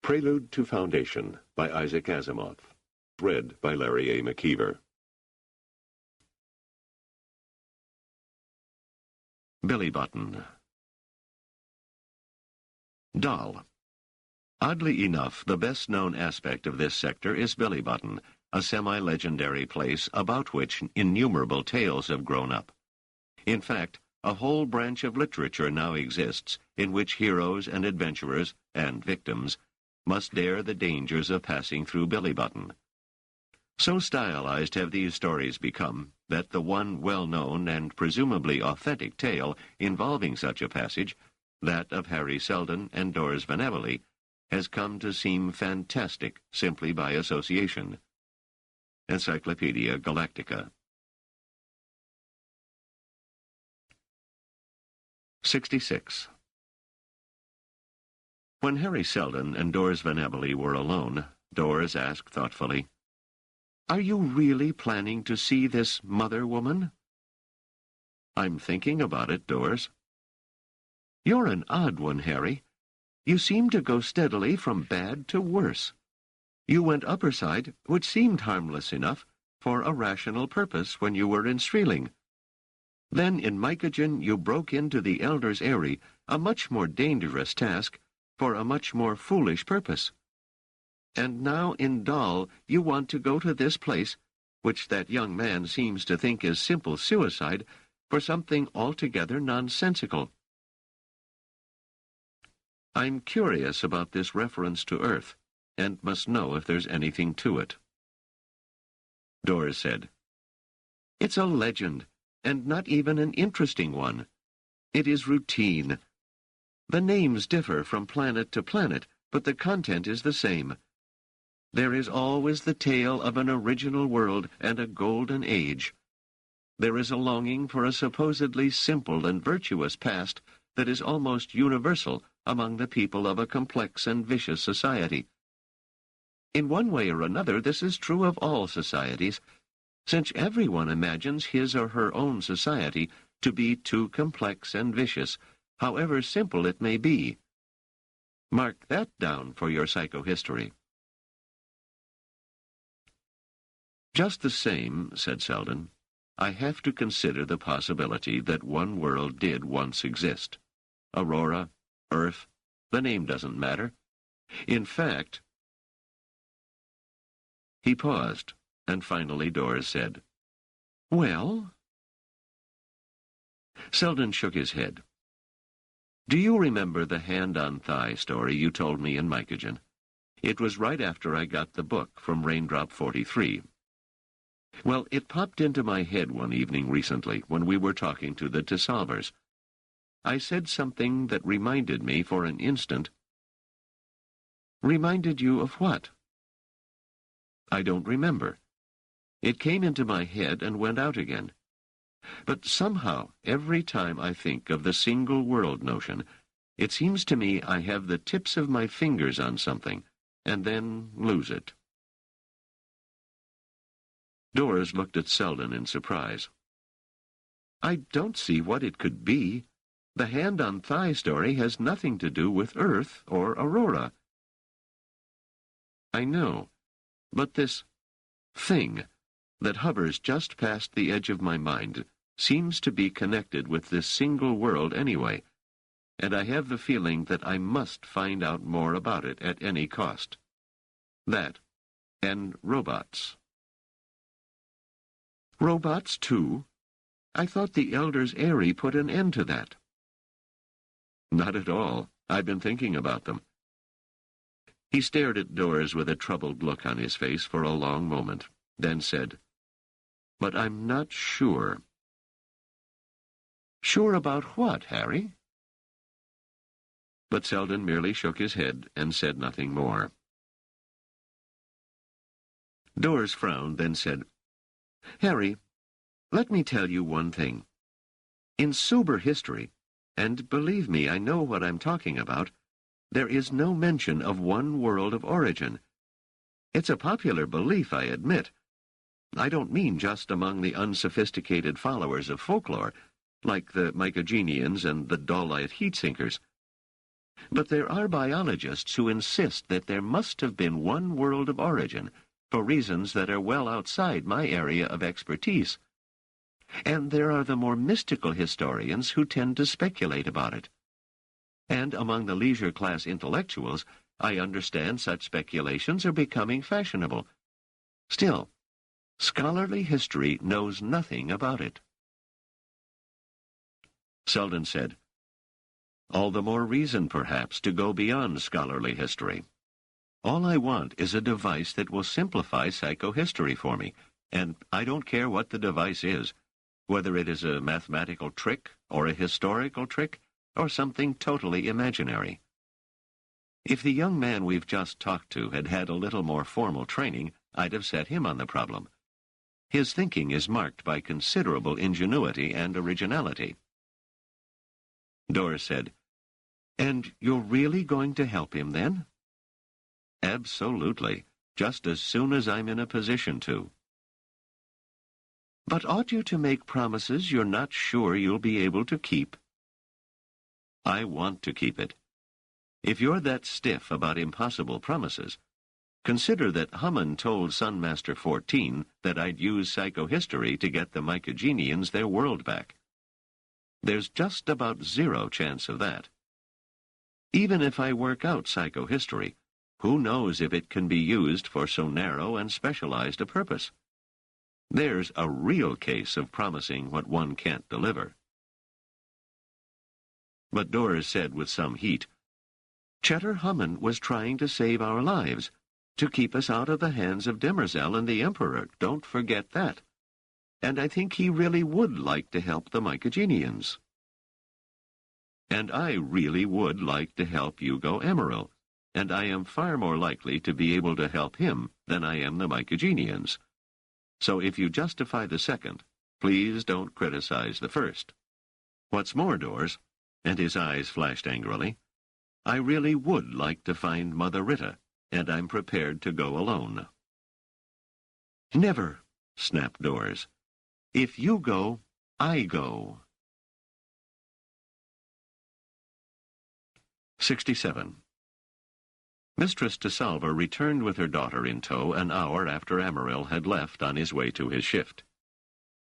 Prelude to Foundation by Isaac Asimov. Read by Larry A. McKeever. Billy Button. Doll. Oddly enough, the best-known aspect of this sector is Billy Button, a semi-legendary place about which innumerable tales have grown up. In fact, a whole branch of literature now exists in which heroes and adventurers, and victims, must dare the dangers of passing through Billy Button. So stylized have these stories become that the one well-known and presumably authentic tale involving such a passage, that of Harry Seldon and Doris Van Evely, has come to seem fantastic simply by association. Encyclopedia Galactica. 66. When Harry Seldon and Doris Van Evely were alone, Doris asked thoughtfully, "Are you really planning to see this mother woman?" "I'm thinking about it, Doris." "You're an odd one, Harry. You seem to go steadily from bad to worse. You went upper side, which seemed harmless enough, for a rational purpose when you were in Streeling. Then in Mycogen you broke into the Elder's Eyrie, a much more dangerous task, for a much more foolish purpose. And now in Doll you want to go to this place, which that young man seems to think is simple suicide, for something altogether nonsensical." "I'm curious about this reference to Earth, and must know if there's anything to it." Doris said, "It's a legend, and not even an interesting one. It is routine. The names differ from planet to planet, but the content is the same. There is always the tale of an original world and a golden age. There is a longing for a supposedly simple and virtuous past that is almost universal among the people of a complex and vicious society. In one way or another, this is true of all societies, since everyone imagines his or her own society to be too complex and vicious, however simple it may be. Mark that down for your psychohistory." "Just the same," said Seldon, "I have to consider the possibility that one world did once exist. Aurora, Earth, the name doesn't matter. In fact—" He paused, and finally Doris said, "Well?" Seldon shook his head. "Do you remember the hand-on-thigh story you told me in Mycogen? It was right after I got the book from Raindrop 43. Well, it popped into my head one evening recently when we were talking to the Dissolvers. I said something that reminded me for an instant—" "Reminded you of what?" "I don't remember. It came into my head and went out again. But somehow, every time I think of the single world notion, it seems to me I have the tips of my fingers on something, and then lose it." Doris looked at Seldon in surprise. "I don't see what it could be. The hand-on-thigh story has nothing to do with Earth or Aurora." "I know, but this thing that hovers just past the edge of my mind seems to be connected with this single world anyway, and I have the feeling that I must find out more about it at any cost. That, and robots." "Robots, too? I thought the Elder's Eyrie put an end to that." "Not at all. I've been thinking about them." He stared at Doris with a troubled look on his face for a long moment, then said, "But I'm not sure." "Sure about what, Harry?" But Seldon merely shook his head and said nothing more. Doris frowned, then said, "Harry, let me tell you one thing. In sober history, and believe me, I know what I'm talking about, there is no mention of one world of origin. It's a popular belief, I admit. I don't mean just among the unsophisticated followers of folklore, like the Mycogenians and the Dollite heat-sinkers. But there are biologists who insist that there must have been one world of origin, for reasons that are well outside my area of expertise. And there are the more mystical historians who tend to speculate about it. And among the leisure class intellectuals, I understand such speculations are becoming fashionable. Still, scholarly history knows nothing about it. Seldon said, "All the more reason, perhaps, to go beyond scholarly history. All I want is a device that will simplify psychohistory for me, and I don't care what the device is, whether it is a mathematical trick or a historical trick or something totally imaginary." If the young man we've just talked to had had a little more formal training, I'd have set him on the problem. His thinking is marked by considerable ingenuity and originality. Doris said, "And you're really going to help him, then?" "Absolutely, just as soon as I'm in a position to." "But ought you to make promises you're not sure you'll be able to keep?" "I want to keep it. If you're that stiff about impossible promises, consider that Hammond told Sunmaster 14 that I'd use psychohistory to get the Mycogenians their world back. There's just about zero chance of that. Even if I work out psychohistory, who knows if it can be used for so narrow and specialized a purpose? There's a real case of promising what one can't deliver." But Doris said with some heat, "Cheddar Hammond was trying to save our lives, to keep us out of the hands of Demerzel and the Emperor. Don't forget that. And I think he really would like to help the Mycogenians." "And I really would like to help Hugo Emeril, and I am far more likely to be able to help him than I am the Mycogenians. So if you justify the second, please don't criticize the first. What's more, Doris," and his eyes flashed angrily, "I really would like to find Mother Rita, and I'm prepared to go alone." "Never," snapped Doris. "If you go, I go." 67. Mistress de Salva returned with her daughter in tow an hour after Amaral had left on his way to his shift.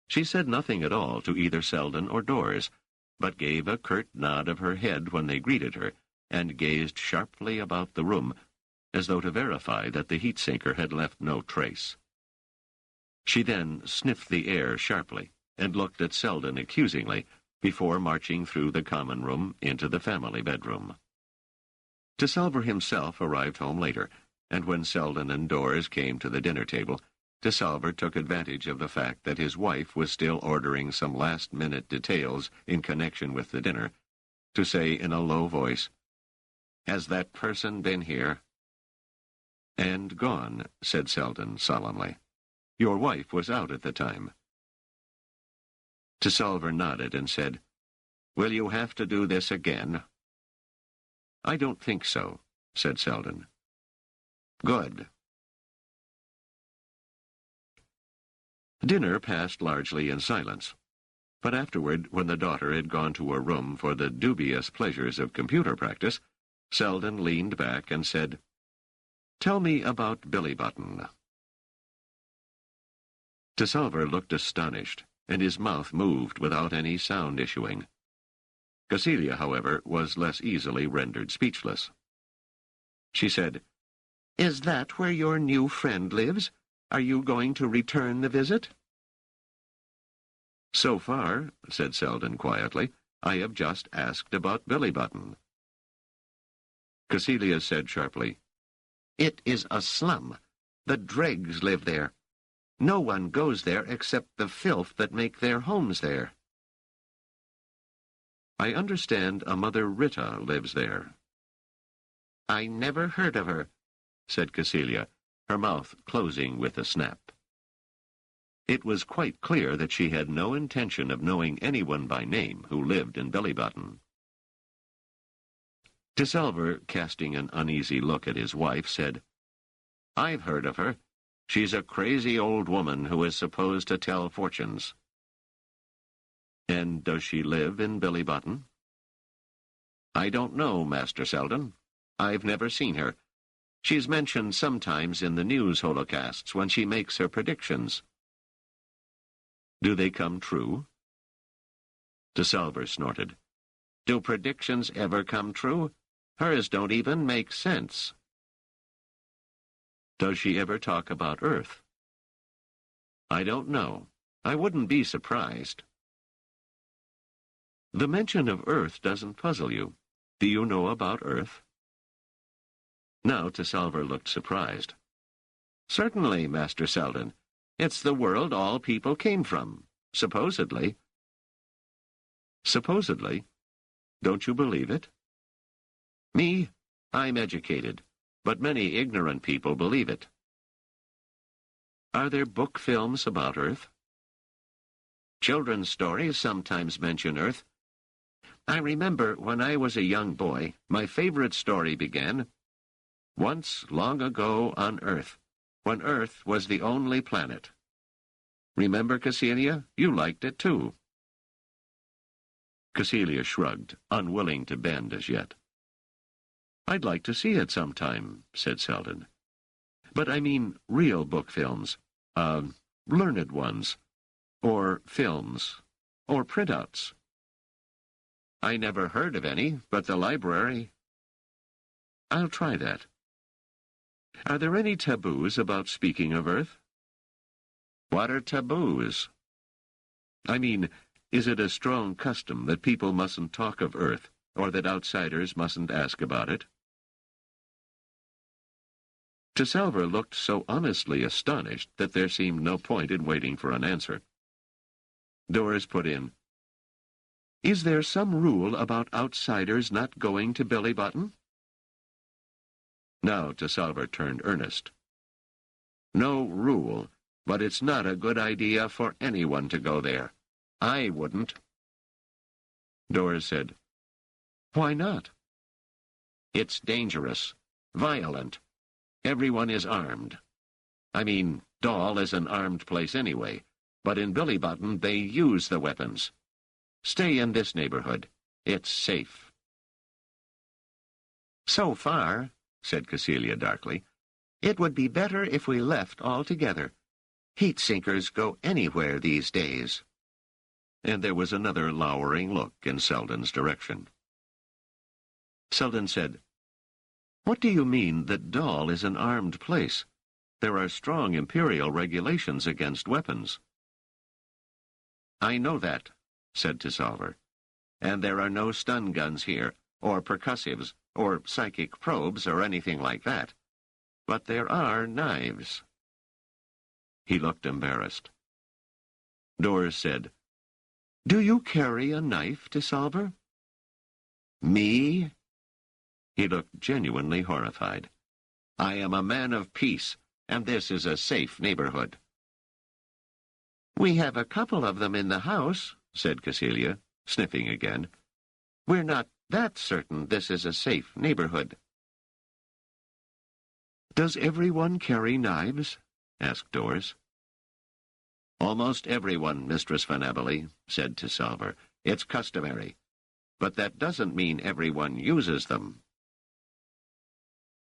She said nothing at all to either Seldon or Doris, but gave a curt nod of her head when they greeted her, and gazed sharply about the room, as though to verify that the heat-sinker had left no trace. She then sniffed the air sharply, and looked at Seldon accusingly, before marching through the common room into the family bedroom. De Salva himself arrived home later, and when Seldon and Doris came to the dinner table, De Salva took advantage of the fact that his wife was still ordering some last-minute details in connection with the dinner, to say in a low voice, "Has that person been here?" "And gone," said Seldon solemnly. "Your wife was out at the time." De Salva nodded and said, "Will you have to do this again?" "I don't think so," said Seldon. "Good." Dinner passed largely in silence, but afterward, when the daughter had gone to her room for the dubious pleasures of computer practice, Seldon leaned back and said, "Tell me about Billy Button." De Salva looked astonished, and his mouth moved without any sound issuing. Cecilia, however, was less easily rendered speechless. She said, "Is that where your new friend lives? Are you going to return the visit?" "So far," said Seldon quietly, "I have just asked about Billy Button." Cecilia said sharply, "It is a slum. The dregs live there. No one goes there except the filth that make their homes there." "I understand a Mother Rita lives there." "I never heard of her," said Cecilia, her mouth closing with a snap. It was quite clear that she had no intention of knowing anyone by name who lived in Billy Button. De Salva, casting an uneasy look at his wife, said, "I've heard of her. She's a crazy old woman who is supposed to tell fortunes." "And does she live in Billy Button?" I don't know, Master Seldon. I've never seen her. She's mentioned sometimes in the news holocasts when she makes her predictions. Do they come true? De Salver snorted. Do predictions ever come true? Hers don't even make sense. Does she ever talk about Earth? I don't know. I wouldn't be surprised. The mention of Earth doesn't puzzle you. Do you know about Earth? Now de Salver looked surprised. Certainly, Master Seldon. It's the world all people came from, supposedly. Supposedly? Don't you believe it? Me? I'm educated, but many ignorant people believe it. Are there book films about Earth? Children's stories sometimes mention Earth. I remember when I was a young boy, my favorite story began, once long ago on Earth, when Earth was the only planet. Remember, Cecilia? You liked it too. Cecilia shrugged, unwilling to bend as yet. I'd like to see it sometime, said Seldon. But I mean real book films, learned ones, or films, or printouts. I never heard of any, but the library... I'll try that. Are there any taboos about speaking of Earth? What are taboos? I mean, is it a strong custom that people mustn't talk of Earth, or that outsiders mustn't ask about it? De Salver looked so honestly astonished that there seemed no point in waiting for an answer. Doris put in, Is there some rule about outsiders not going to Billy Button? Now de Salver turned earnest. No rule, but it's not a good idea for anyone to go there. I wouldn't. Doris said, Why not? It's dangerous, violent. Everyone is armed. I mean, Doll is an armed place anyway, but in Billy Button they use the weapons. Stay in this neighborhood. It's safe. So far, said Cecilia darkly, it would be better if we left altogether. Heat sinkers go anywhere these days. And there was another lowering look in Seldon's direction. Seldon said, What do you mean that Doll is an armed place? There are strong imperial regulations against weapons. I know that, said de Salver. And there are no stun guns here, or percussives, or psychic probes, or anything like that. But there are knives. He looked embarrassed. Doris said, Do you carry a knife, de Salver? Me? He looked genuinely horrified. I am a man of peace, and this is a safe neighborhood. We have a couple of them in the house, said Cecilia, sniffing again. We're not that certain this is a safe neighborhood. Does everyone carry knives? Asked Doris. Almost everyone, Mistress Van Abberley, said de Salver. It's customary. But that doesn't mean everyone uses them.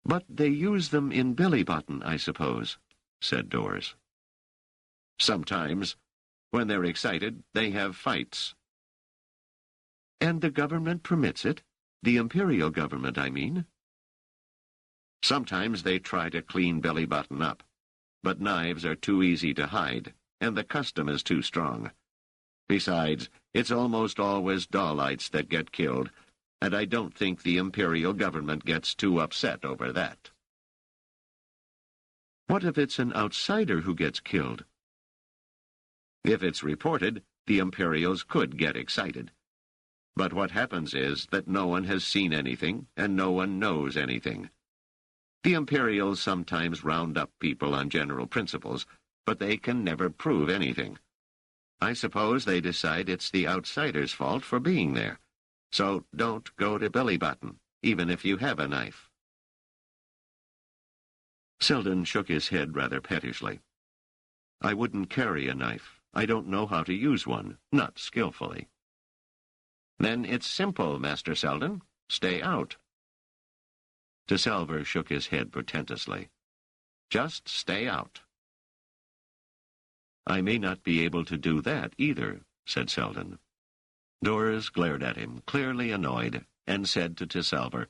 But they use them in Billy Button, I suppose, said Doris. Sometimes. When they're excited, they have fights. And the government permits it? The imperial government, I mean? Sometimes they try to clean Billy Button up. But knives are too easy to hide, and the custom is too strong. Besides, it's almost always Dallites that get killed, and I don't think the imperial government gets too upset over that. What if it's an outsider who gets killed? If it's reported, the Imperials could get excited. But what happens is that no one has seen anything, and no one knows anything. The Imperials sometimes round up people on general principles, but they can never prove anything. I suppose they decide it's the outsider's fault for being there. So don't go to Billy Button, even if you have a knife. Seldon shook his head rather pettishly. I wouldn't carry a knife. I don't know how to use one, not skillfully. Then it's simple, Master Seldon, stay out. De Salver shook his head portentously. Just stay out. I may not be able to do that either, said Seldon. Doris glared at him, clearly annoyed, and said to de Salver,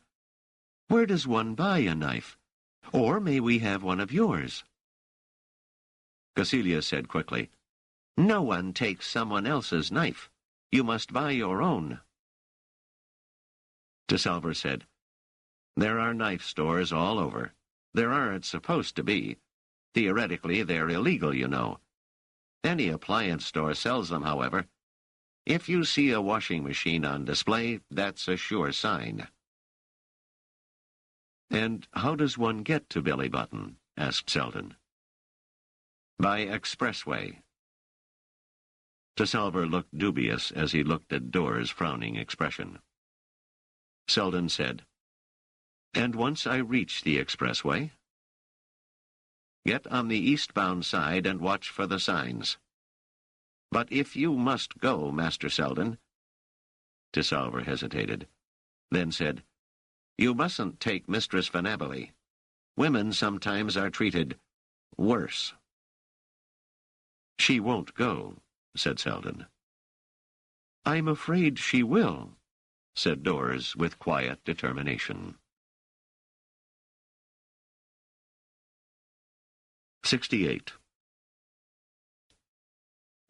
Where does one buy a knife? Or may we have one of yours? Cecilia said quickly, No one takes someone else's knife. You must buy your own. De Salver said, There are knife stores all over. There aren't supposed to be. Theoretically, they're illegal, you know. Any appliance store sells them, however. If you see a washing machine on display, that's a sure sign. And how does one get to Billy Button? Asked Seldon. By expressway. De Salver looked dubious as he looked at Dora's frowning expression. Seldon said, And once I reach the expressway? Get on the eastbound side and watch for the signs. But if you must go, Master Seldon. De Salver hesitated, then said, You mustn't take Mistress Venabili. Women sometimes are treated worse. She won't go, said Seldon. I'm afraid she will, said Doris with quiet determination. 68.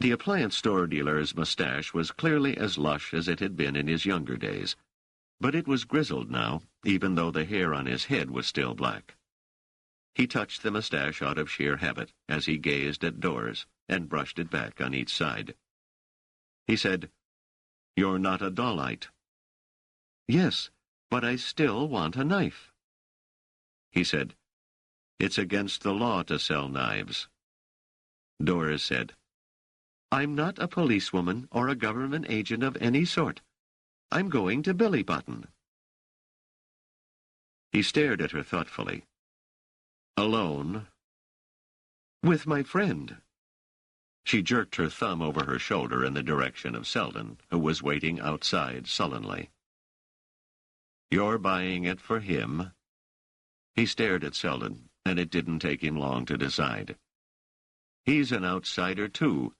The appliance store dealer's mustache was clearly as lush as it had been in his younger days, but it was grizzled now, even though the hair on his head was still black. He touched the mustache out of sheer habit as he gazed at Doris and brushed it back on each side. He said, You're not a Dollite. Yes, but I still want a knife. He said, It's against the law to sell knives. Doris said, I'm not a policewoman or a government agent of any sort. I'm going to Billy Button. He stared at her thoughtfully. Alone? With my friend. She jerked her thumb over her shoulder in the direction of Seldon, who was waiting outside sullenly. You're buying it for him? He stared at Seldon, and it didn't take him long to decide. He's an outsider, too.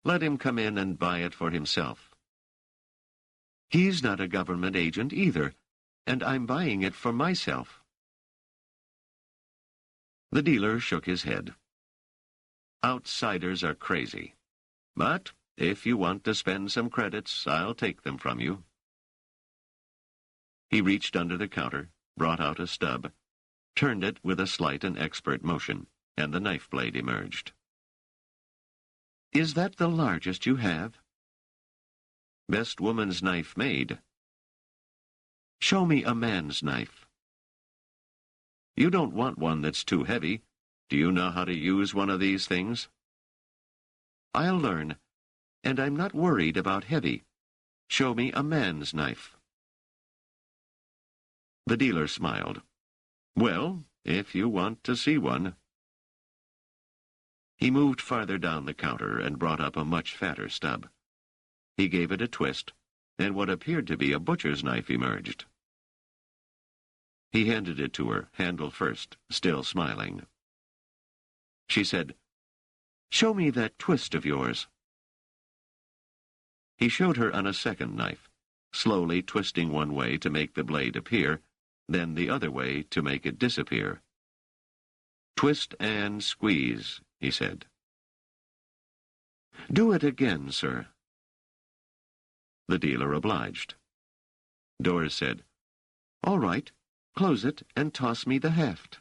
Let him come in and buy it for himself. He's not a government agent either, and I'm buying it for myself. The dealer shook his head. Outsiders are crazy. But if you want to spend some credits, I'll take them from you. He reached under the counter, brought out a stub, turned it with a slight and expert motion, and the knife blade emerged. Is that the largest you have? Best woman's knife made. Show me a man's knife. You don't want one that's too heavy. Do you know how to use one of these things? I'll learn, and I'm not worried about heavy. Show me a man's knife. The dealer smiled. Well, if you want to see one. He moved farther down the counter and brought up a much fatter stub. He gave it a twist, and what appeared to be a butcher's knife emerged. He handed it to her, handle first, still smiling. She said, Show me that twist of yours. He showed her on a second knife, slowly twisting one way to make the blade appear, then the other way to make it disappear. Twist and squeeze, he said. Do it again, sir. The dealer obliged. Doris said, All right, close it and toss me the heft.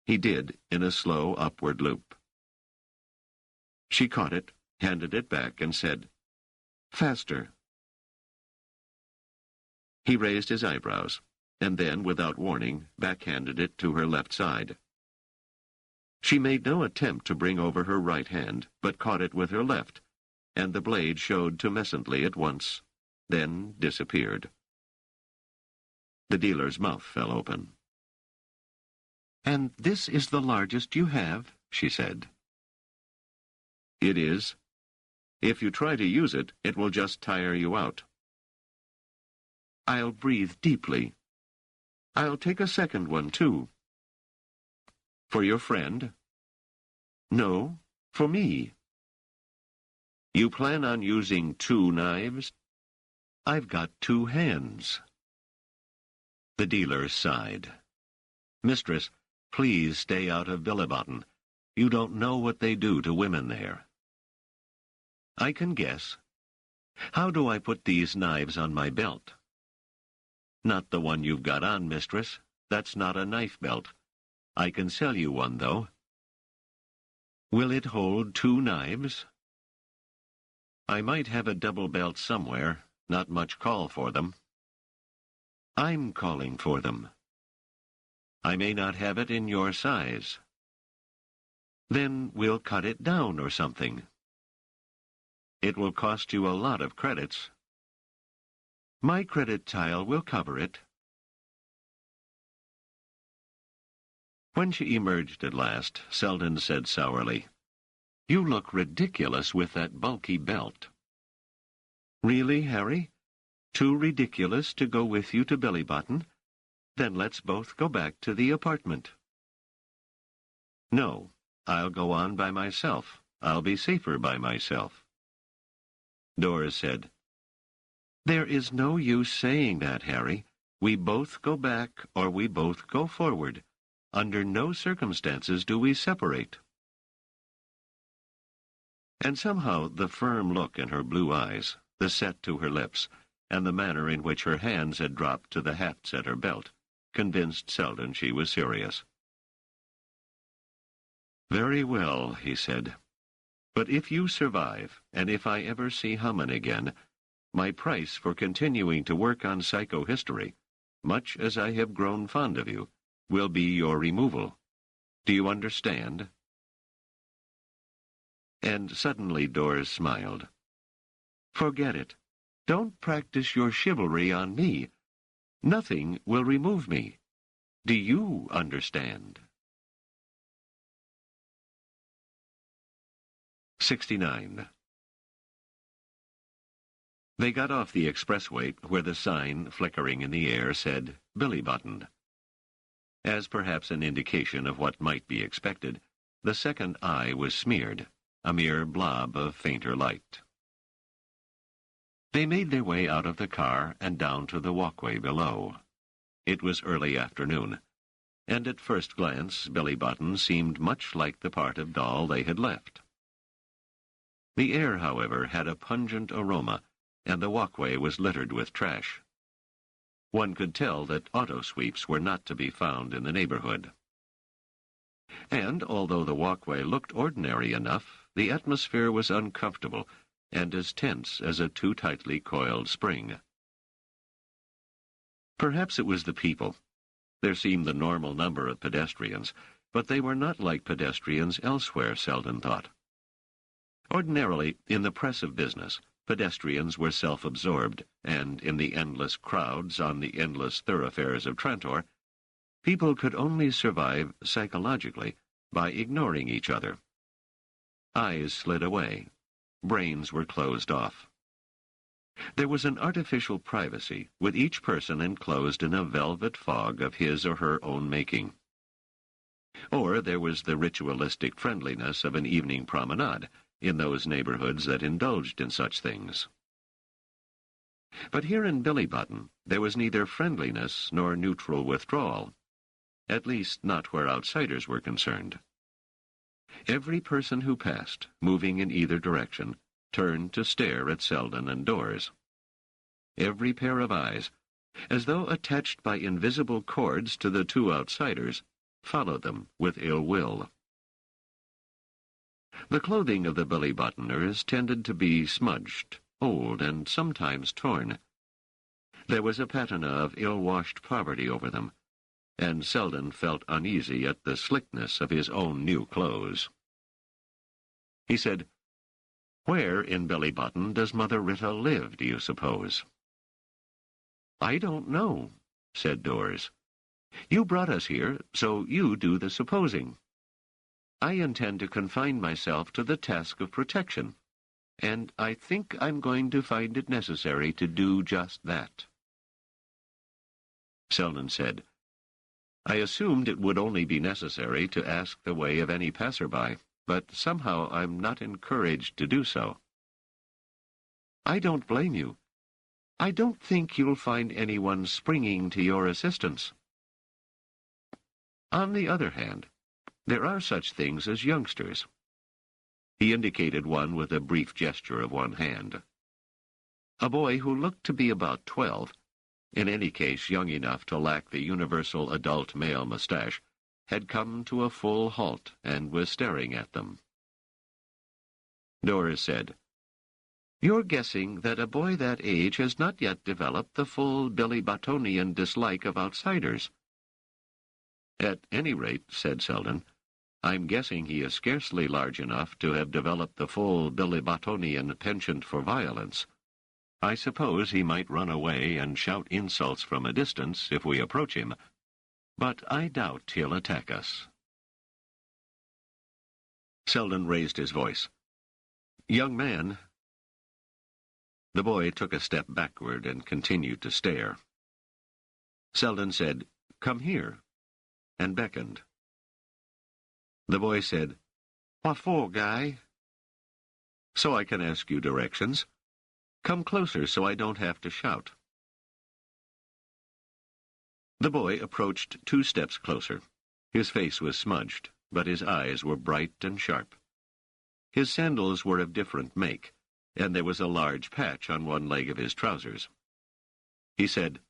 He did, in a slow upward loop. She caught it, handed it back, and said, Faster. He raised his eyebrows, and then, without warning, backhanded it to her left side. She made no attempt to bring over her right hand, but caught it with her left, and the blade showed tumescently at once, then disappeared. The dealer's mouth fell open. And this is the largest you have, she said. It is. If you try to use it, it will just tire you out. I'll breathe deeply. I'll take a second one, too. For your friend? No, for me. You plan on using 2 knives? I've got 2 hands. The dealer sighed. Mistress, please stay out of Bilibotton. You don't know what they do to women there. I can guess. How do I put these knives on my belt? Not the one you've got on, mistress. That's not a knife belt. I can sell you one, though. Will it hold 2 knives? I might have a double belt somewhere. Not much call for them. I'm calling for them. I may not have it in your size. Then we'll cut it down or something. It will cost you a lot of credits. My credit tile will cover it. When she emerged at last, Seldon said sourly, You look ridiculous with that bulky belt. Really, Harry? Too ridiculous to go with you to Bilibotton? Then let's both go back to the apartment. No, I'll go on by myself. I'll be safer by myself. Doris said, There is no use saying that, Harry. We both go back or we both go forward. Under no circumstances do we separate. And somehow the firm look in her blue eyes, the set to her lips, and the manner in which her hands had dropped to the hefts at her belt, convinced Seldon she was serious. Very well, he said. But if you survive, and if I ever see Hummin again, my price for continuing to work on psychohistory, much as I have grown fond of you, will be your removal. Do you understand? And suddenly Doris smiled. Forget it. Don't practice your chivalry on me. Nothing will remove me. Do you understand? 69. They got off the expressway where the sign, flickering in the air, said Bilibotton. As perhaps an indication of what might be expected, the second eye was smeared, a mere blob of fainter light. They made their way out of the car and down to the walkway below. It was early afternoon, and at first glance Bilibotton seemed much like the part of Doll they had left. The air, however, had a pungent aroma, and the walkway was littered with trash. One could tell that auto-sweeps were not to be found in the neighborhood. And, although the walkway looked ordinary enough, the atmosphere was uncomfortable and as tense as a too tightly coiled spring. Perhaps it was the people. There seemed the normal number of pedestrians, but they were not like pedestrians elsewhere, Seldon thought. Ordinarily, in the press of business, pedestrians were self-absorbed, and in the endless crowds on the endless thoroughfares of Trantor, people could only survive psychologically by ignoring each other. Eyes slid away. Brains were closed off. There was an artificial privacy, with each person enclosed in a velvet fog of his or her own making. Or there was the ritualistic friendliness of an evening promenade in those neighborhoods that indulged in such things. But here in Bilibotton there was neither friendliness nor neutral withdrawal, at least not where outsiders were concerned. Every person who passed, moving in either direction, turned to stare at Seldon and Doris. Every pair of eyes, as though attached by invisible cords to the two outsiders, followed them with ill will. The clothing of the Bilibottoners tended to be smudged, old, and sometimes torn. There was a patina of ill-washed poverty over them, and Seldon felt uneasy at the slickness of his own new clothes. He said, Where in Bilibotton does Mother Rita live, do you suppose? I don't know, said Doris. You brought us here, so you do the supposing. I intend to confine myself to the task of protection, and I think I'm going to find it necessary to do just that. Seldon said, I assumed it would only be necessary to ask the way of any passerby, but somehow I'm not encouraged to do so. I don't blame you. I don't think you'll find anyone springing to your assistance. On the other hand, there are such things as youngsters. He indicated one with a brief gesture of one hand. A boy who looked to be about 12, in any case young enough to lack the universal adult male mustache, had come to a full halt and was staring at them. Doris said, You're guessing that a boy that age has not yet developed the full Billy Battonian dislike of outsiders. At any rate, said Seldon, I'm guessing he is scarcely large enough to have developed the full Billy Battonian penchant for violence. I suppose he might run away and shout insults from a distance if we approach him, but I doubt he'll attack us. Seldon raised his voice. Young man. The boy took a step backward and continued to stare. Seldon said, Come here, and beckoned. The boy said, What for, Guy? So I can ask you directions. Come closer so I don't have to shout. The boy approached 2 steps closer. His face was smudged, but his eyes were bright and sharp. His sandals were of different make, and there was a large patch on one leg of his trousers. He said,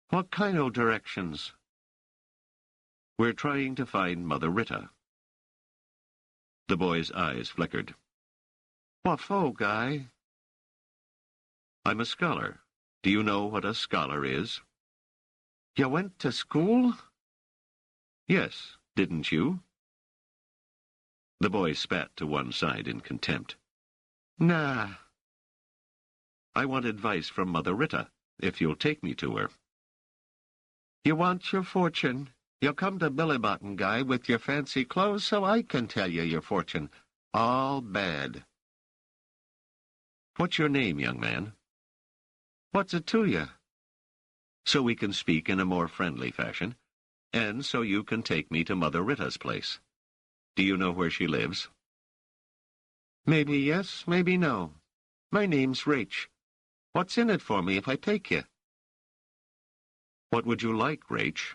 What kind of directions? We're trying to find Mother Rita. The boy's eyes flickered. What for, Guy? I'm a scholar. Do you know what a scholar is? You went to school? Yes, didn't you? The boy spat to one side in contempt. Nah. I want advice from Mother Rita, if you'll take me to her. You want your fortune. You'll come to Billy Bottom, Guy, with your fancy clothes so I can tell you your fortune. All bad. What's your name, young man? What's it to you? So we can speak in a more friendly fashion, and so you can take me to Mother Rita's place. Do you know where she lives? Maybe yes, maybe no. My name's Rach. What's in it for me if I take you? What would you like, Rach?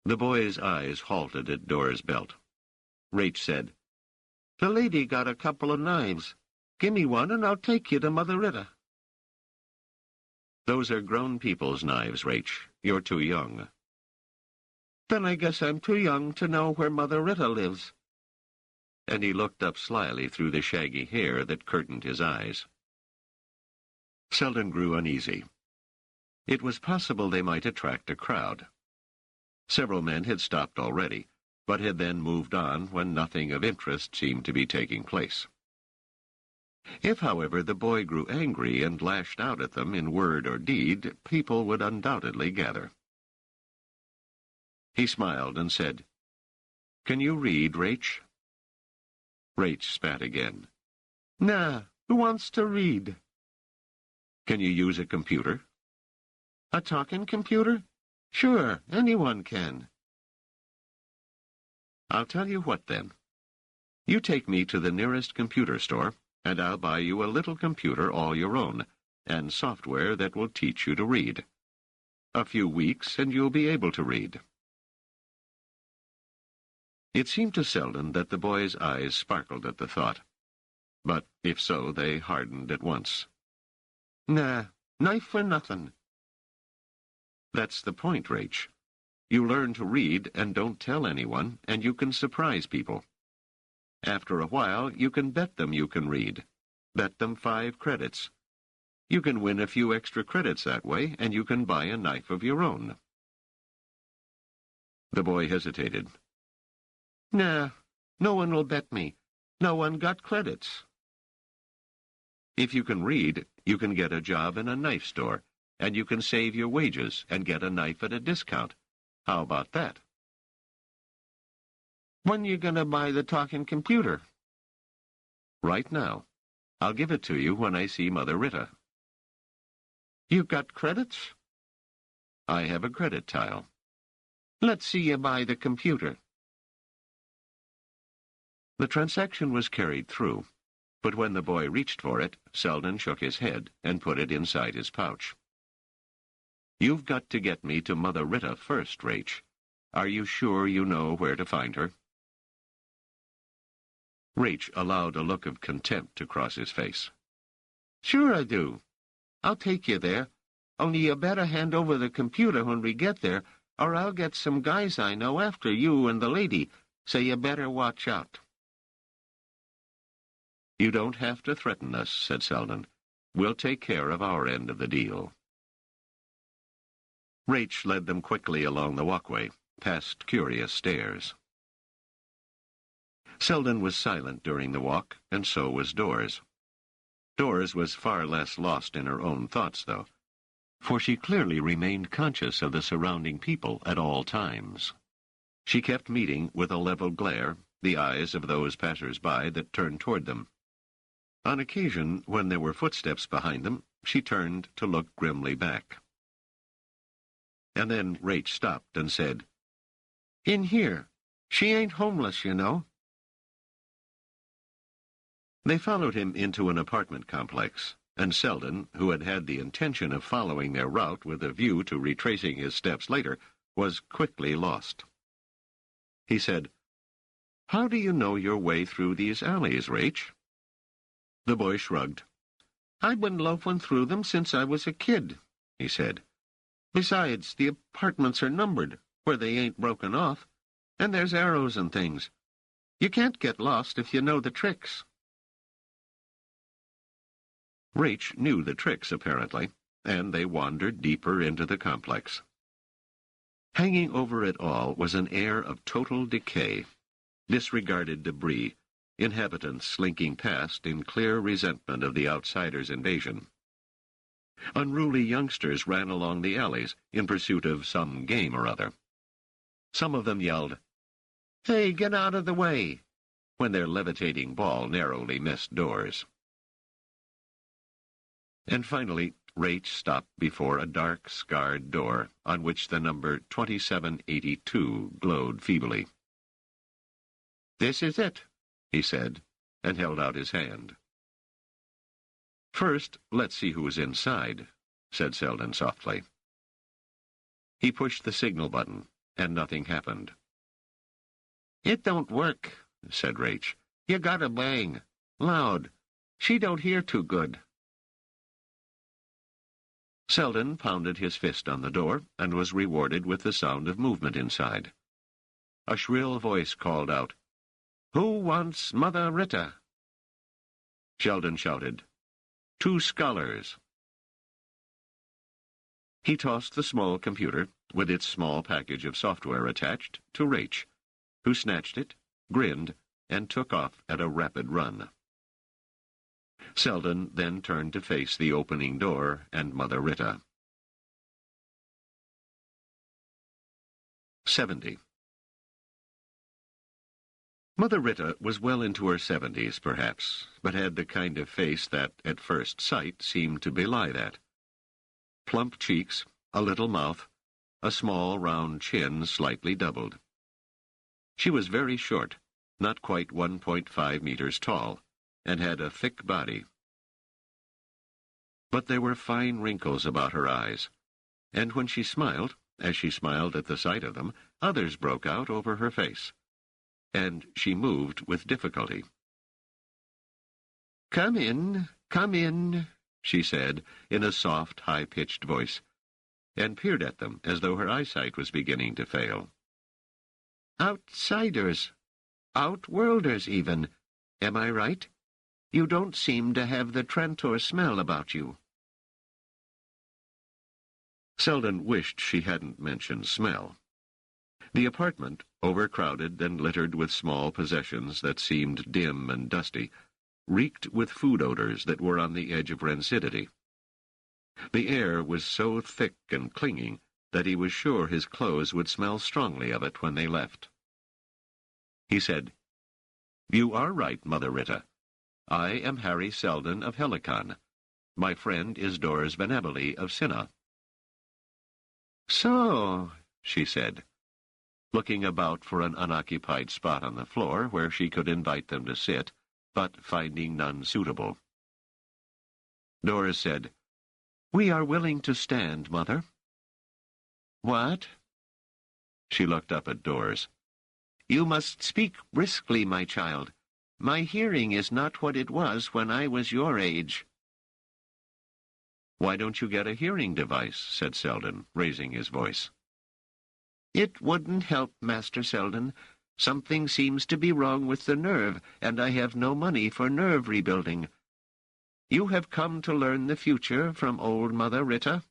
The boy's eyes halted at Dora's belt. Rach said, The lady got a couple of knives. Give me one and I'll take you to Mother Rita. Those are grown people's knives, Rach. You're too young. Then I guess I'm too young to know where Mother Rita lives. And he looked up slyly through the shaggy hair that curtained his eyes. Seldon grew uneasy. It was possible they might attract a crowd. Several men had stopped already, but had then moved on when nothing of interest seemed to be taking place. If, however, the boy grew angry and lashed out at them in word or deed, people would undoubtedly gather. He smiled and said, Can you read, Rach? Rach spat again. Nah, who wants to read? Can you use a computer? A talking computer? Sure, anyone can. I'll tell you what, then. You take me to the nearest computer store, and I'll buy you a little computer all your own, and software that will teach you to read. A few weeks, and you'll be able to read. It seemed to Seldon that the boy's eyes sparkled at the thought. But if so, they hardened at once. Nah, knife for nothing. That's the point, Rach. You learn to read and don't tell anyone, and you can surprise people. After a while, you can bet them you can read. Bet them 5 credits. You can win a few extra credits that way, and you can buy a knife of your own. The boy hesitated. Nah, no one will bet me. No one got credits. If you can read, you can get a job in a knife store, and you can save your wages and get a knife at a discount. How about that? When you gonna buy the talking computer? Right now. I'll give it to you when I see Mother Rita. You got credits? I have a credit tile. Let's see you buy the computer. The transaction was carried through, but when the boy reached for it, Seldon shook his head and put it inside his pouch. You've got to get me to Mother Rita first, Rach. Are you sure you know where to find her? Rach allowed a look of contempt to cross his face. Sure I do. I'll take you there. Only you better hand over the computer when we get there, or I'll get some guys I know after you and the lady, so you better watch out. You don't have to threaten us, said Seldon. We'll take care of our end of the deal. Rach led them quickly along the walkway, past curious stairs. Seldon was silent during the walk, and so was Doris. Doris was far less lost in her own thoughts, though, for she clearly remained conscious of the surrounding people at all times. She kept meeting with a level glare the eyes of those passers-by that turned toward them. On occasion, when there were footsteps behind them, she turned to look grimly back. And then Rach stopped and said, In here. She ain't homeless, you know. They followed him into an apartment complex, and Seldon, who had had the intention of following their route with a view to retracing his steps later, was quickly lost. He said, How do you know your way through these alleys, Rach? The boy shrugged. I've been loafing through them since I was a kid, he said. Besides, the apartments are numbered, where they ain't broken off, and there's arrows and things. You can't get lost if you know the tricks. Rach knew the tricks, apparently, and they wandered deeper into the complex. Hanging over it all was an air of total decay, disregarded debris, inhabitants slinking past in clear resentment of the outsiders' invasion. Unruly youngsters ran along the alleys in pursuit of some game or other. Some of them yelled, Hey, get out of the way, when their levitating ball narrowly missed Doris. And finally, Rach stopped before a dark, scarred door on which the number 2782 glowed feebly. This is it, he said, and held out his hand. First, let's see who's inside, said Seldon softly. He pushed the signal button, and nothing happened. It don't work, said Rach. You gotta bang. Loud. She don't hear too good. Seldon pounded his fist on the door and was rewarded with the sound of movement inside. A shrill voice called out, Who wants Mother Rita? Seldon shouted, 2 scholars. He tossed the small computer, with its small package of software attached, to Rach, who snatched it, grinned, and took off at a rapid run. Seldon then turned to face the opening door and Mother Rita. 70. Mother Rita was well into her 70s, perhaps, but had the kind of face that, at first sight, seemed to belie that. Plump cheeks, a little mouth, a small round chin slightly doubled. She was very short, not quite 1.5 meters tall, and had a thick body. But there were fine wrinkles about her eyes, and when she smiled, as she smiled at the sight of them, others broke out over her face, and she moved with difficulty. Come in, she said, in a soft, high-pitched voice, and peered at them as though her eyesight was beginning to fail. Outsiders, outworlders even, am I right? You don't seem to have the Trantor smell about you. Seldon wished she hadn't mentioned smell. The apartment, overcrowded and littered with small possessions that seemed dim and dusty, reeked with food odors that were on the edge of rancidity. The air was so thick and clinging that he was sure his clothes would smell strongly of it when they left. He said, "You are right, Mother Rita. I am Harry Seldon of Helicon. My friend is Doris Venabili of Cinna." So, she said, looking about for an unoccupied spot on the floor where she could invite them to sit, but finding none suitable. Doris said, "We are willing to stand, Mother." "What?" She looked up at Doris. "You must speak briskly, my child. My hearing is not what it was when I was your age." "Why don't you get a hearing device?" said Seldon, raising his voice. "It wouldn't help, Master Seldon. Something seems to be wrong with the nerve, and I have no money for nerve rebuilding. You have come to learn the future from old Mother Rita?"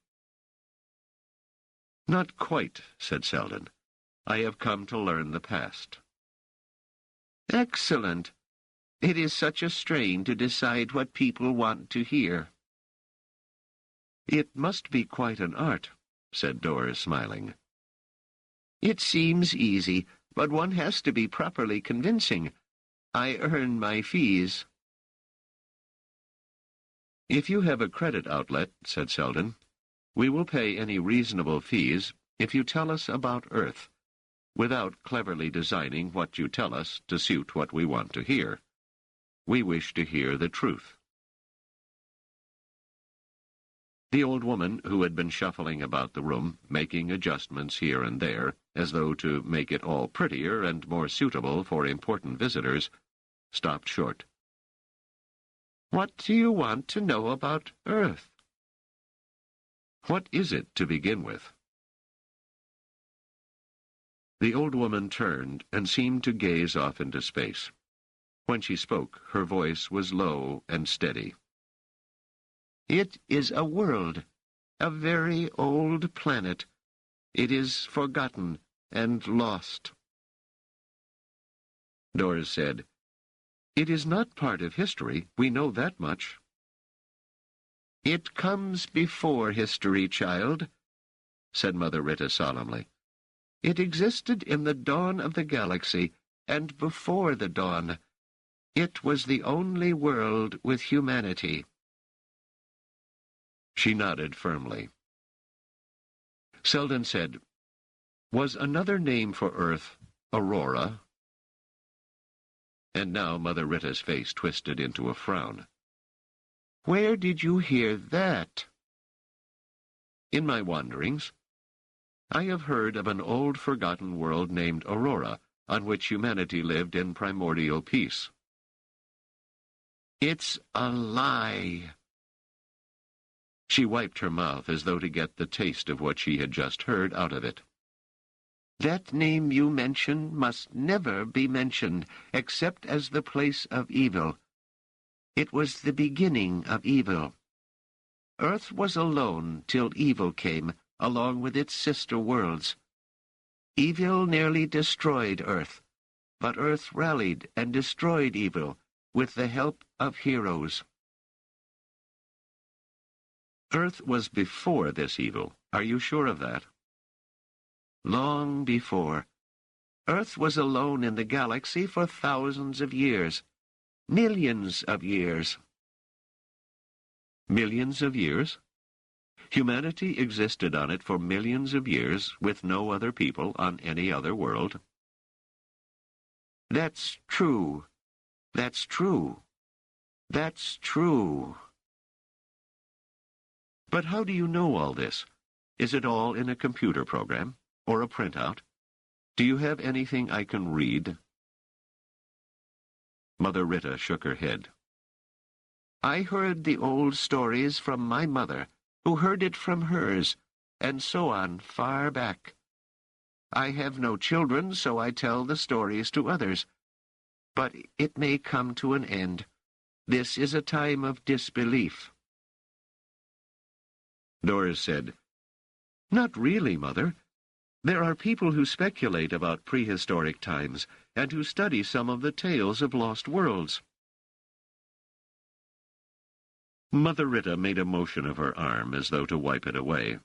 "Not quite," said Seldon. "I have come to learn the past." "Excellent. It is such a strain to decide what people want to hear." "It must be quite an art," said Doris, smiling. "It seems easy, but one has to be properly convincing. I earn my fees." "If you have a credit outlet," said Seldon, "we will pay any reasonable fees if you tell us about Earth, without cleverly designing what you tell us to suit what we want to hear. We wish to hear the truth." The old woman, who had been shuffling about the room, making adjustments here and there, as though to make it all prettier and more suitable for important visitors, stopped short. "What do you want to know about Earth?" "What is it, to begin with?" The old woman turned and seemed to gaze off into space. When she spoke, her voice was low and steady. "It is a world, a very old planet. It is forgotten and lost." Doris said, "It is not part of history. We know that much." "It comes before history, child," said Mother Rita solemnly. "It existed in the dawn of the galaxy, and before the dawn. It was the only world with humanity." She nodded firmly. Seldon said, "Was another name for Earth Aurora?" And now Mother Rita's face twisted into a frown. "Where did you hear that?" "In my wanderings. I have heard of an old forgotten world named Aurora, on which humanity lived in primordial peace." "It's a lie." She wiped her mouth as though to get the taste of what she had just heard out of it. "That name you mention must never be mentioned, except as the place of evil. It was the beginning of evil. Earth was alone till evil came, along with its sister worlds. Evil nearly destroyed Earth, but Earth rallied and destroyed evil with the help of heroes." "Earth was before this evil. Are you sure of that?" "Long before. Earth was alone in the galaxy for thousands of years. Millions of years." "Millions of years? Humanity existed on it for millions of years, with no other people on any other world?" "That's true. That's true. That's true." "But how do you know all this? Is it all in a computer program? Or a printout? Do you have anything I can read?" Mother Rita shook her head. "I heard the old stories from my mother, who heard it from hers, and so on far back. I have no children, so I tell the stories to others. But it may come to an end. This is a time of disbelief." Doris said, "Not really, Mother. There are people who speculate about prehistoric times and who study some of the tales of lost worlds." Mother Rita made a motion of her arm as though to wipe it away.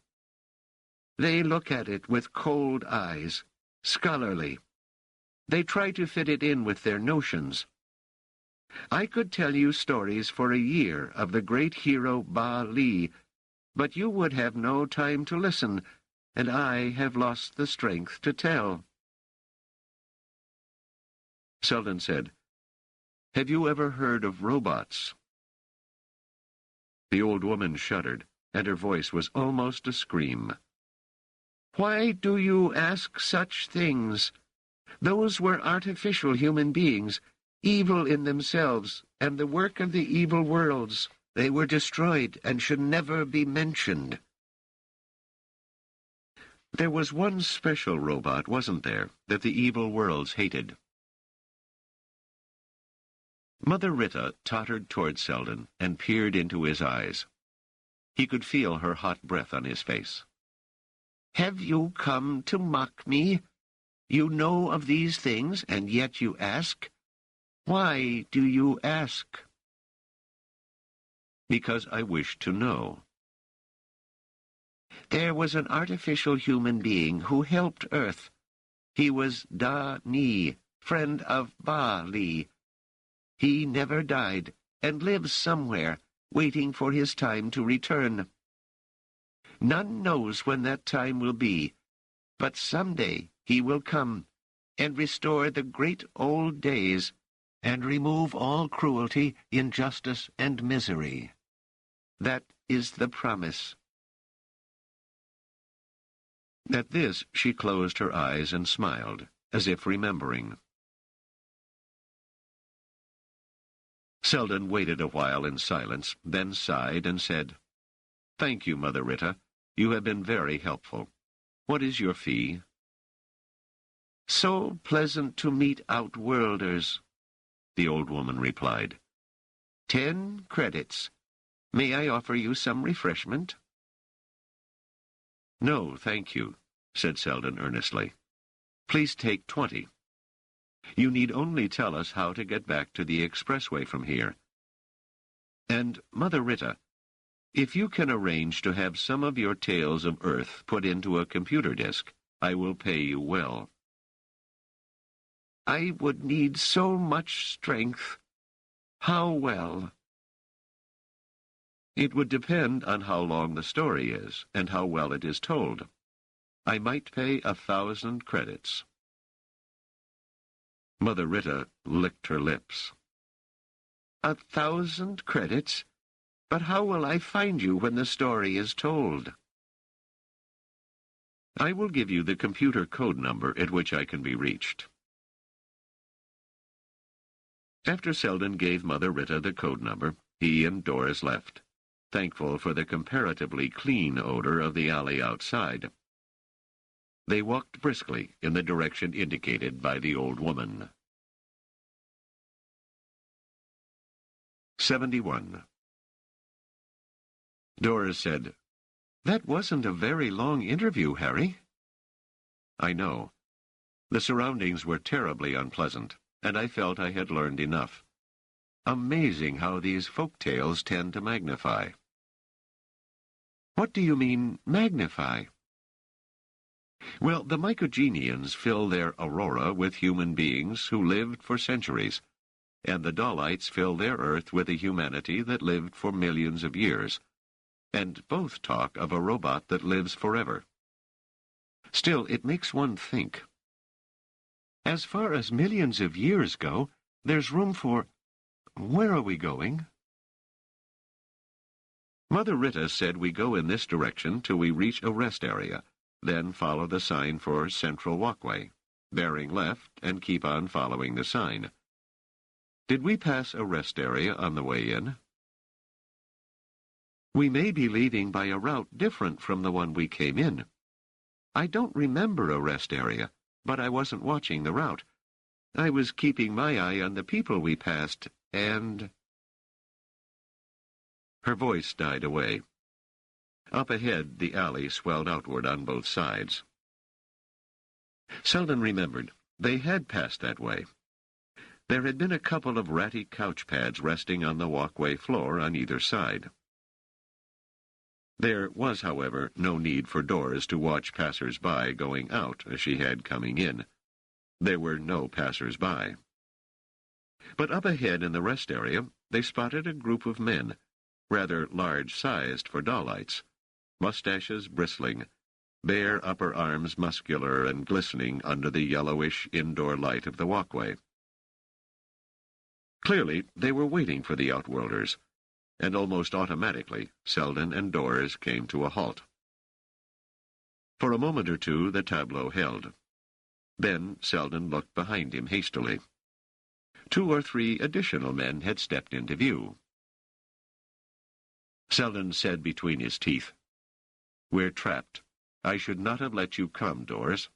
"They look at it with cold eyes, scholarly. They try to fit it in with their notions. I could tell you stories for a year of the great hero Ba Li, but you would have no time to listen, and I have lost the strength to tell." Seldon said, "Have you ever heard of robots?" The old woman shuddered, and her voice was almost a scream. "Why do you ask such things? Those were artificial human beings, evil in themselves, and the work of the evil worlds. They were destroyed and should never be mentioned." There was one special robot, wasn't there, that the evil worlds hated? Mother Rita tottered toward Seldon and peered into his eyes. He could feel her hot breath on his face. "Have you come to mock me? You know of these things, and yet you ask? Why do you ask?" "Because I wish to know." "There was an artificial human being who helped Earth. He was Da-Ni, friend of Ba-Li. He never died, and lives somewhere, waiting for his time to return. None knows when that time will be, but someday he will come, and restore the great old days, and remove all cruelty, injustice, and misery. That is the promise." At this she closed her eyes and smiled, as if remembering. Seldon waited a while in silence, then sighed and said, "Thank you, Mother Rita. You have been very helpful. What is your fee?" "So pleasant to meet outworlders," the old woman replied. 10 credits. May I offer you some refreshment?" "No, thank you," said Seldon earnestly. "Please take 20. You need only tell us how to get back to the expressway from here. And, Mother Rita, if you can arrange to have some of your tales of Earth put into a computer disk, I will pay you well." "I would need so much strength. How well?" "It would depend on how long the story is, and how well it is told. I might pay 1,000 credits. Mother Rita licked her lips. 1,000 credits? But how will I find you when the story is told?" "I will give you the computer code number at which I can be reached." After Seldon gave Mother Rita the code number, he and Doris left, thankful for the comparatively clean odor of the alley outside. They walked briskly in the direction indicated by the old woman. 71. Doris said, "That wasn't a very long interview, Harry." "I know. The surroundings were terribly unpleasant, and I felt I had learned enough. Amazing how these folk tales tend to magnify." "What do you mean, magnify?" "Well, the Mycogenians fill their aurora with human beings who lived for centuries, and the Dallites fill their Earth with a humanity that lived for millions of years, and both talk of a robot that lives forever. Still, it makes one think. As far as millions of years go, there's room for... Where are we going?" "Mother Rita said we go in this direction till we reach a rest area, then follow the sign for Central Walkway, bearing left and keep on following the sign. Did we pass a rest area on the way in?" "We may be leaving by a route different from the one we came in. I don't remember a rest area, but I wasn't watching the route. I was keeping my eye on the people we passed, and..." Her voice died away. Up ahead, the alley swelled outward on both sides. Seldon remembered. They had passed that way. There had been a couple of ratty couch pads resting on the walkway floor on either side. There was, however, no need for Doris to watch passers-by going out as she had coming in. There were no passers-by. But up ahead in the rest area, they spotted a group of men, rather large-sized for Dallites, mustaches bristling, bare upper arms muscular and glistening under the yellowish indoor light of the walkway. Clearly, they were waiting for the Outworlders, and almost automatically, Seldon and Doris came to a halt. For a moment or two, the tableau held. Then Seldon looked behind him hastily. 2 or 3 additional men had stepped into view. Seldon said between his teeth, "We're trapped. I should not have let you come, Doris."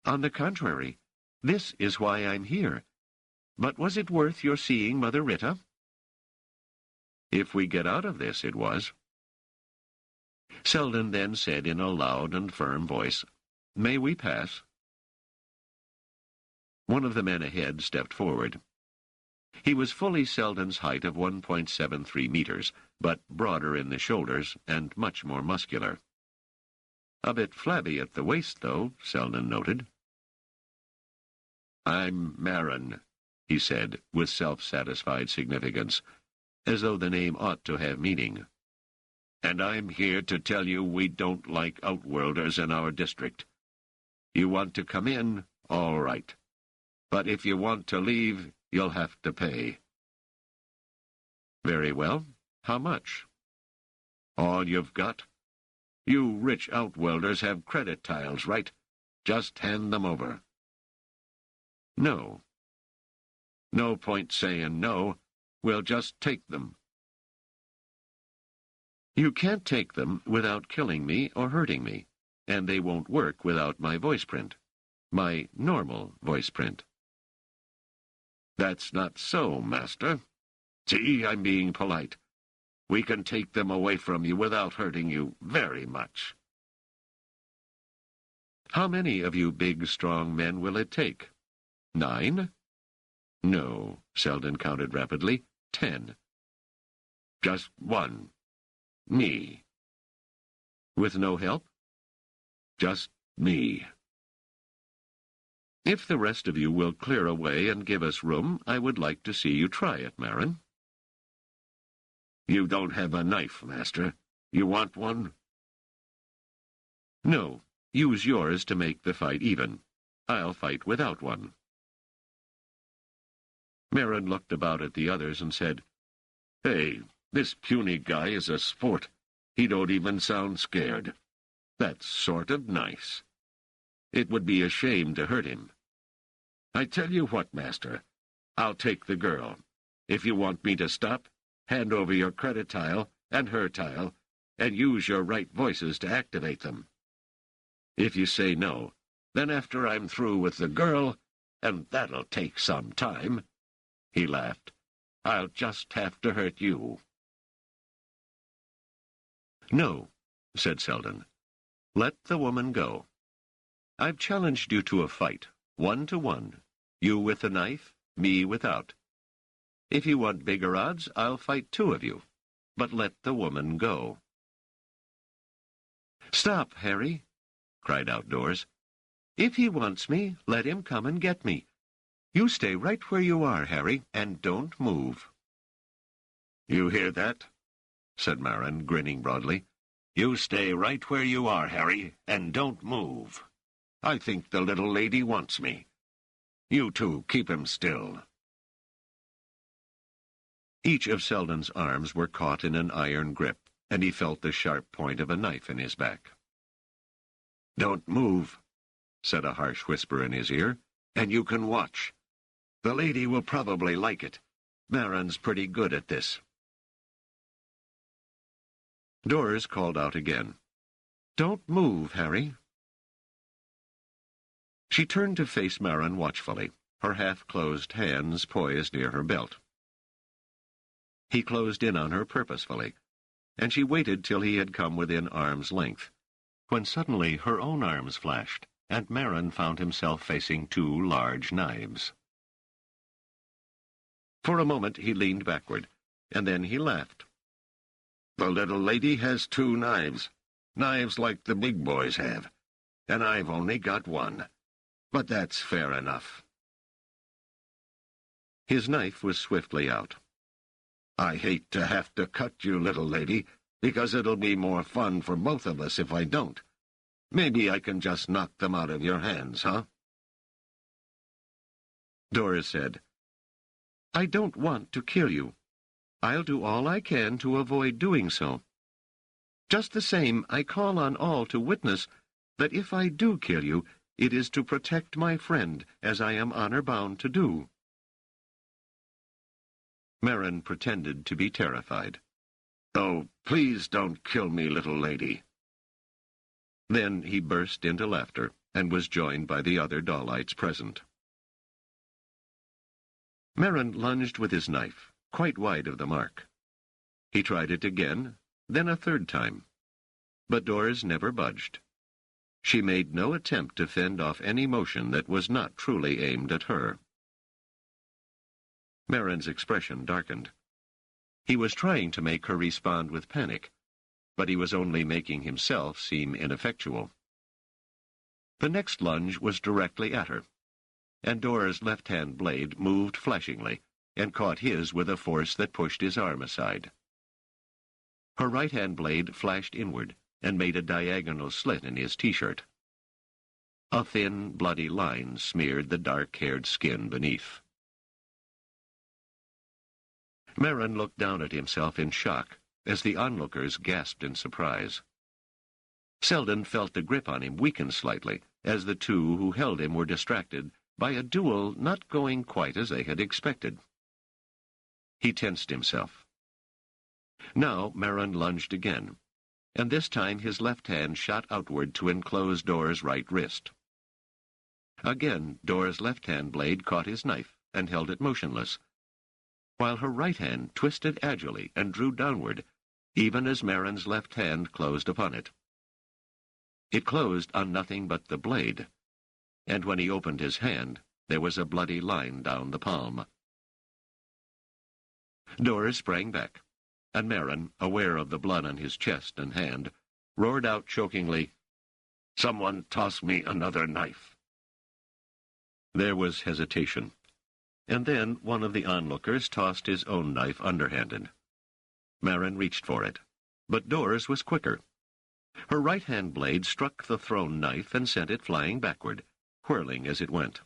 "On the contrary, this is why I'm here. But was it worth your seeing Mother Rita?" "If we get out of this, it was." Seldon then said in a loud and firm voice, "May we pass?" One of the men ahead stepped forward. He was fully Seldon's height of 1.73 meters, but broader in the shoulders and much more muscular. A bit flabby at the waist, though, Seldon noted. "I'm Marin," he said, with self-satisfied significance, as though the name ought to have meaning. "And I'm here to tell you we don't like Outworlders in our district. You want to come in, all right. But if you want to leave, you'll have to pay." "Very well. How much?" "All you've got. You rich Outworlders have credit tiles, right? Just hand them over." "No." "No point saying no. We'll just take them." "You can't take them without killing me or hurting me, and they won't work without my voice print. My normal voice print." "That's not so, Master. See, I'm being polite. We can take them away from you without hurting you very much." "How many of you big, strong men will it take? 9? "No," Seldon counted rapidly. 10. "Just 1. Me." "With no help?" "Just me." "If the rest of you will clear away and give us room, I would like to see you try it, Marin." "You don't have a knife, Master. You want one?" "No. Use yours to make the fight even. I'll fight without one." Marin looked about at the others and said, "Hey, this puny guy is a sport. He don't even sound scared. That's sort of nice. It would be a shame to hurt him. I tell you what, Master, I'll take the girl. If you want me to stop, hand over your credit tile and her tile, and use your right voices to activate them. If you say no, then after I'm through with the girl, and that'll take some time," he laughed, "I'll just have to hurt you." "No," said Seldon. "Let the woman go. I've challenged you to a fight, 1-to-1. You with the knife, me without. If you want bigger odds, I'll fight 2 of you. But let the woman go." "Stop, Harry," cried out Doris. "If he wants me, let him come and get me. You stay right where you are, Harry, and don't move." "You hear that?" said Marin, grinning broadly. "You stay right where you are, Harry, and don't move. I think the little lady wants me. You two keep him still." Each of Seldon's arms were caught in an iron grip, and he felt the sharp point of a knife in his back. "Don't move," said a harsh whisper in his ear, "and you can watch. The lady will probably like it. Marin's pretty good at this." Doris called out again, "Don't move, Harry." She turned to face Marin watchfully, her half-closed hands poised near her belt. He closed in on her purposefully, and she waited till he had come within arm's length, when suddenly her own arms flashed, and Marin found himself facing 2 large knives. For a moment he leaned backward, and then he laughed. "The little lady has 2 knives, knives like the big boys have, and I've only got 1. But that's fair enough." His knife was swiftly out. "I hate to have to cut you, little lady, because it'll be more fun for both of us if I don't. Maybe I can just knock them out of your hands, huh? Doris said, I don't want to kill you. I'll do all I can to avoid doing so. Just the same, I call on all to witness that if I do kill you, it is to protect my friend, as I am honor-bound to do. Merrin pretended to be terrified. Oh, please don't kill me, little lady. Then he burst into laughter and was joined by the other Dallites present. Merrin lunged with his knife, quite wide of the mark. He tried it again, then a third time. But Doris never budged. She made no attempt to fend off any motion that was not truly aimed at her. Merrin's expression darkened. He was trying to make her respond with panic, but he was only making himself seem ineffectual. The next lunge was directly at her, and Dora's left-hand blade moved flashingly and caught his with a force that pushed his arm aside. Her right-hand blade flashed inward and made a diagonal slit in his T-shirt. A thin, bloody line smeared the dark-haired skin beneath. Merrin looked down at himself in shock as the onlookers gasped in surprise. Seldon felt the grip on him weaken slightly as the two who held him were distracted by a duel not going quite as they had expected. He tensed himself. Now Merrin lunged again, and this time his left hand shot outward to enclose Dora's right wrist. Again, Dora's left-hand blade caught his knife and held it motionless, while her right hand twisted agilely and drew downward, even as Merrin's left hand closed upon it. It closed on nothing but the blade, and when he opened his hand, there was a bloody line down the palm. Doris sprang back, and Merrin, aware of the blood on his chest and hand, roared out chokingly, "Someone toss me another knife." There was hesitation, and then one of the onlookers tossed his own knife underhanded. Merrin reached for it, but Doris was quicker. Her right-hand blade struck the thrown knife and sent it flying backward, whirling as it went.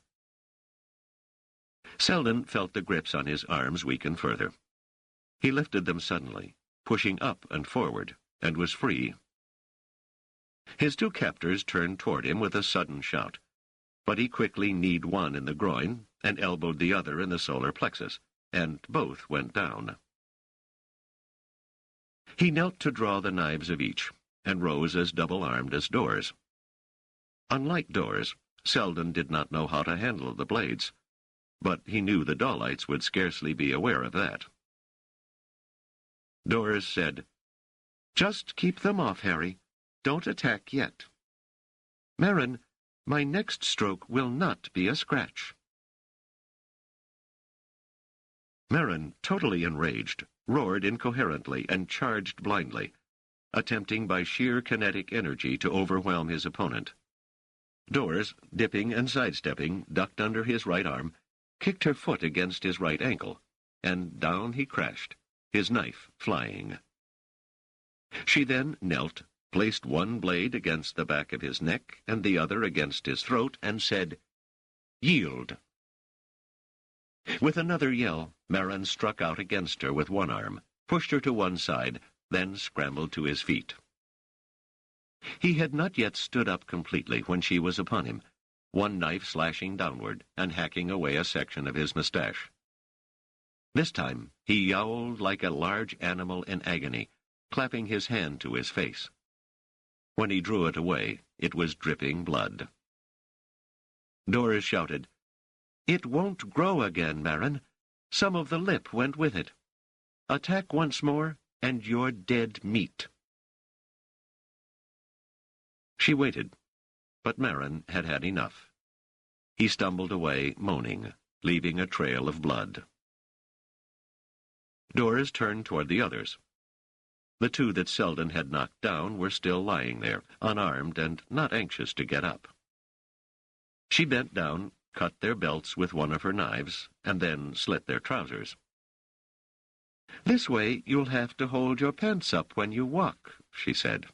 Seldon felt the grips on his arms weaken further. He lifted them suddenly, pushing up and forward, and was free. His two captors turned toward him with a sudden shout, but he quickly kneed one in the groin and elbowed the other in the solar plexus, and both went down. He knelt to draw the knives of each, and rose as double-armed as Doris. Unlike Doris, Seldon did not know how to handle the blades, but he knew the Dallites would scarcely be aware of that. Doris said, "Just keep them off, Harry. Don't attack yet. Merrin, my next stroke will not be a scratch." Merrin, totally enraged, roared incoherently and charged blindly, attempting by sheer kinetic energy to overwhelm his opponent. Doris, dipping and sidestepping, ducked under his right arm, kicked her foot against his right ankle, and down he crashed, his knife flying. She then knelt, placed one blade against the back of his neck and the other against his throat, and said, "Yield." With another yell, Merrin struck out against her with one arm, pushed her to one side, then scrambled to his feet. He had not yet stood up completely when she was upon him, one knife slashing downward and hacking away a section of his mustache. This time he yowled like a large animal in agony, clapping his hand to his face. When he drew it away, it was dripping blood. Doris shouted, "It won't grow again, Merrin. Some of the lip went with it. Attack once more, and you're dead meat." She waited, but Merrin had had enough. He stumbled away, moaning, leaving a trail of blood. Doris turned toward the others. The two that Seldon had knocked down were still lying there, unarmed and not anxious to get up. She bent down, cut their belts with one of her knives, and then slit their trousers. This way you'll have to hold your pants up when you walk, she said.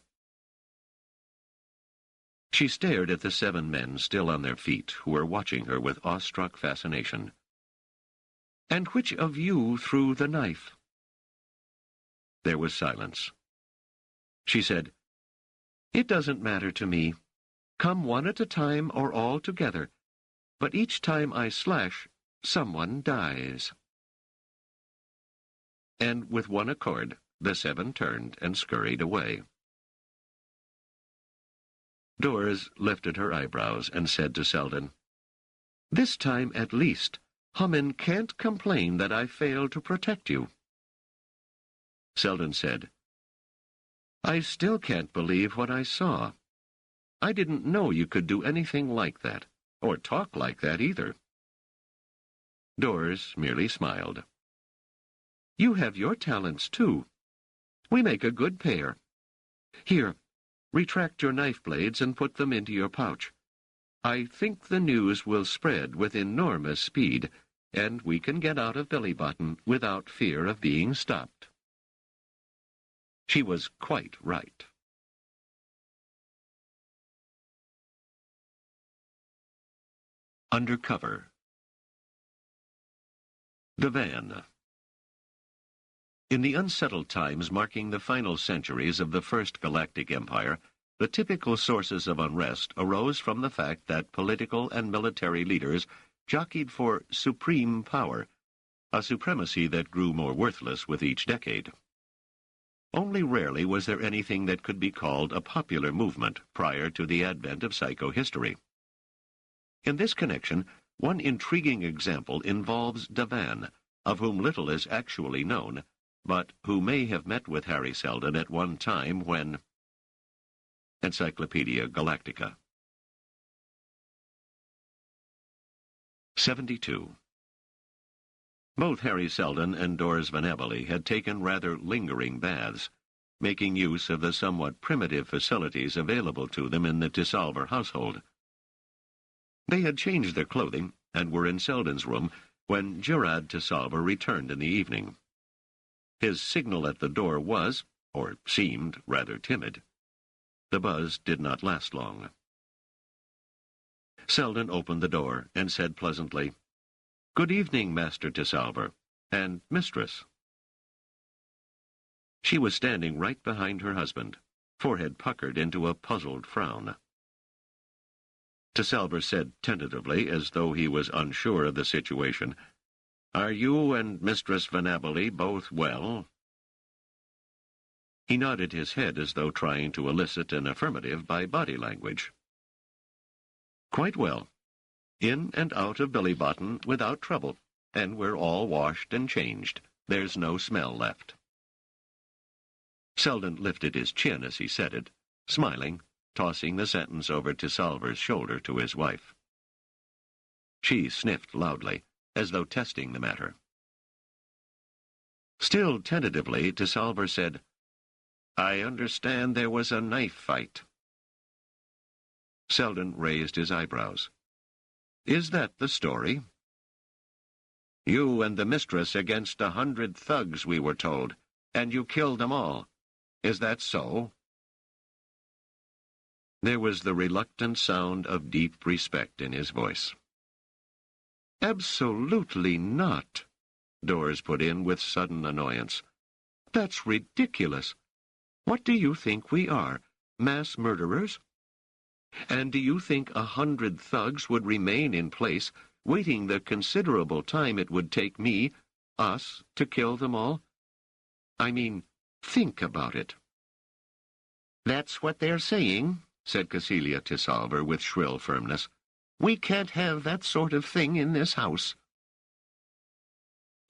She stared at the 7 men still on their feet, who were watching her with awestruck fascination. "And which of you threw the knife?" There was silence. She said, "It doesn't matter to me. Come one at a time or all together. But each time I slash, someone dies." And with one accord, the 7 turned and scurried away. Doris lifted her eyebrows and said to Seldon, "This time at least, Hummin can't complain that I failed to protect you." Seldon said, "I still can't believe what I saw. I didn't know you could do anything like that, or talk like that either." Doris merely smiled. "You have your talents, too. We make a good pair. Here, retract your knife blades and put them into your pouch. I think the news will spread with enormous speed, and we can get out of Billybottom without fear of being stopped." She was quite right. Undercover. The Van. In the unsettled times marking the final centuries of the First Galactic Empire, the typical sources of unrest arose from the fact that political and military leaders jockeyed for supreme power, a supremacy that grew more worthless with each decade. Only rarely was there anything that could be called a popular movement prior to the advent of psychohistory. In this connection, one intriguing example involves Devan, of whom little is actually known, but who may have met with Harry Seldon at one time when... Encyclopedia Galactica. 72. Both Harry Seldon and Doris Van Abele had taken rather lingering baths, making use of the somewhat primitive facilities available to them in the Tisalver household. They had changed their clothing and were in Seldon's room when Gerard Tisalver returned in the evening. His signal at the door was, or seemed, rather timid. The buzz did not last long. Seldon opened the door and said pleasantly, "Good evening, Master Tisalver, and Mistress." She was standing right behind her husband, forehead puckered into a puzzled frown. Tisalver said tentatively, as though he was unsure of the situation, "Are you and Mistress Van Abele both well?" He nodded his head as though trying to elicit an affirmative by body language. "Quite well. In and out of Billybottom without trouble, and we're all washed and changed. There's no smell left." Seldon lifted his chin as he said it, smiling, tossing the sentence over Tisalver's shoulder to his wife. She sniffed loudly, as though testing the matter. Still tentatively, Tisalver said, "I understand there was a knife fight." Seldon raised his eyebrows. "Is that the story?" "You and the mistress against 100 thugs, we were told, and you killed them all. Is that so?" There was the reluctant sound of deep respect in his voice. "Absolutely not," Doris put in with sudden annoyance. "That's ridiculous. What do you think we are, mass murderers? And do you think 100 thugs would remain in place, waiting the considerable time it would take me, us, to kill them all? I mean, think about it." "That's what they're saying," said Cecilia Tisalver with shrill firmness. "We can't have that sort of thing in this house."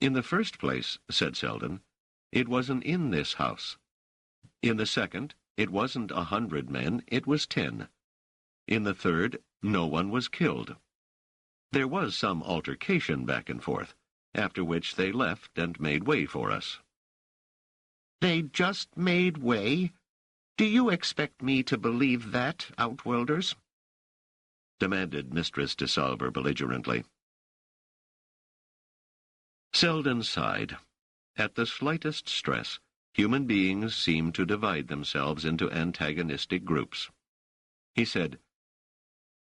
"In the first place," said Seldon, "it wasn't in this house. In the second, it wasn't 100 men, it was 10. In the third, no one was killed. There was some altercation back and forth, after which they left and made way for us." "They just made way? Do you expect me to believe that, Outworlders?" demanded Mistress Tisalver belligerently. Seldon sighed, At the slightest stress, human beings seem to divide themselves into antagonistic groups. He said,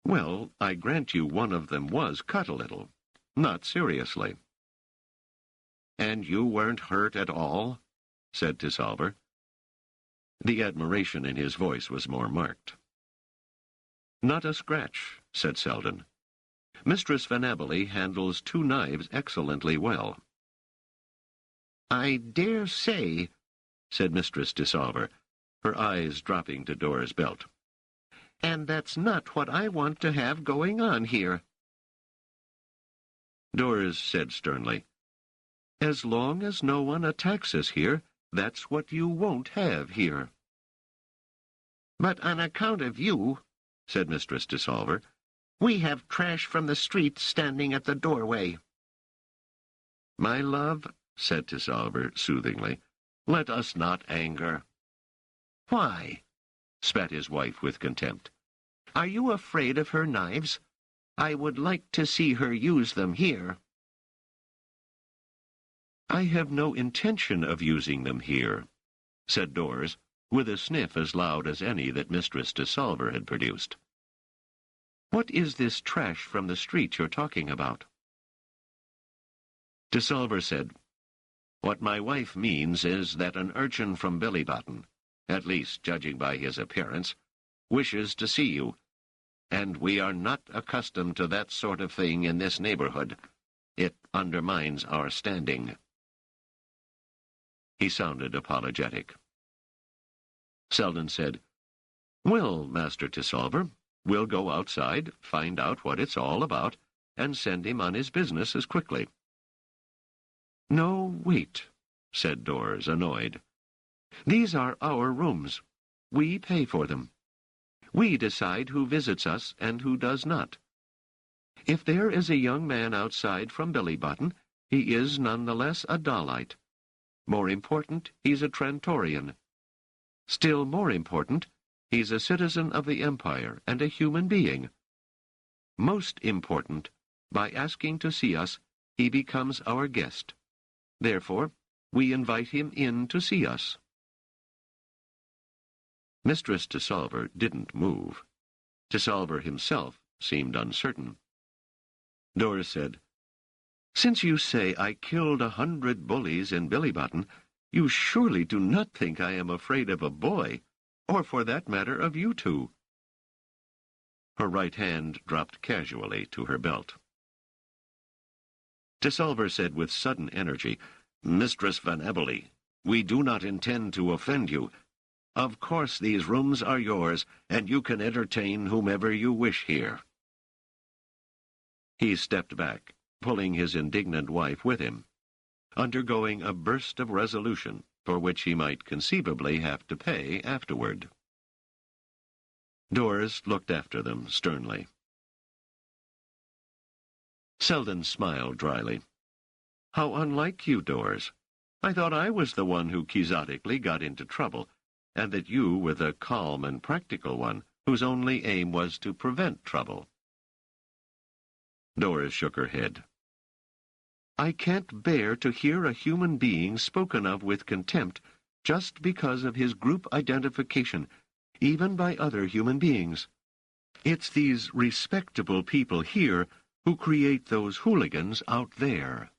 "Well, I grant you one of them was cut a little. Not seriously." "And you weren't hurt at all?" said Tisalver. The admiration in his voice was more marked. "Not a scratch," said Seldon. "Mistress Van Abely handles 2 knives excellently well." "I dare say," said Mistress Tisalver, her eyes dropping to Dora's belt. "And that's not what I want to have going on here." Doris said sternly, "As long as no one attacks us here, that's what you won't have here." "But on account of you," said Mistress Tisalver, "we have trash from the street standing at the doorway." "My love," said Tisalver soothingly, "let us not anger." "Why?" spat his wife with contempt. "Are you afraid of her knives? I would like to see her use them here." "I have no intention of using them here," said Doris, with a sniff as loud as any that Mistress Tisalver had produced. "What is this trash from the street you're talking about?" Tisalver said, "What my wife means is that an urchin from Billy-Bottom, at least judging by his appearance, wishes to see you, and we are not accustomed to that sort of thing in this neighborhood. It undermines our standing." He sounded apologetic. Seldon said, "Well, Master Tisalver, we'll go outside, find out what it's all about, and send him on his business as quickly." "No, wait," said Doris, annoyed. "These are our rooms. We pay for them. We decide who visits us and who does not. If there is a young man outside from Billy-Bottom, he is nonetheless a Dahlite. More important, he's a Trantorian. Still more important, he's a citizen of the Empire and a human being. Most important, by asking to see us, he becomes our guest. Therefore, we invite him in to see us." Mistress Tisalver didn't move. Tisalver himself seemed uncertain. Doris said, "Since you say I killed 100 bullies in Billy-Bottom, you surely do not think I am afraid of a boy, or for that matter of you two." Her right hand dropped casually to her belt. Tisalver said with sudden energy, "Mistress Van Abely, we do not intend to offend you. Of course these rooms are yours, and you can entertain whomever you wish here." He stepped back, pulling his indignant wife with him, undergoing a burst of resolution for which he might conceivably have to pay afterward. Doris looked after them sternly. Seldon smiled dryly. "How unlike you, Doris. I thought I was the one who quixotically got into trouble, and that you were the calm and practical one whose only aim was to prevent trouble." Doris shook her head. "I can't bear to hear a human being spoken of with contempt just because of his group identification, even by other human beings. It's these respectable people here who create those hooligans out there."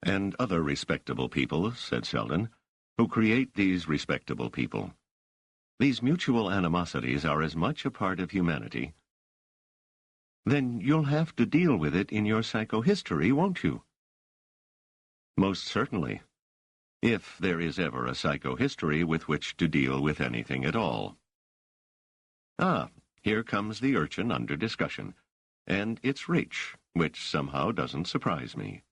"And other respectable people," said Seldon, "who create these respectable people. These mutual animosities are as much a part of humanity." "Then you'll have to deal with it in your psychohistory, won't you?" "Most certainly, if there is ever a psychohistory with which to deal with anything at all." "Ah, here comes the urchin under discussion, and it's Rach, which somehow doesn't surprise me."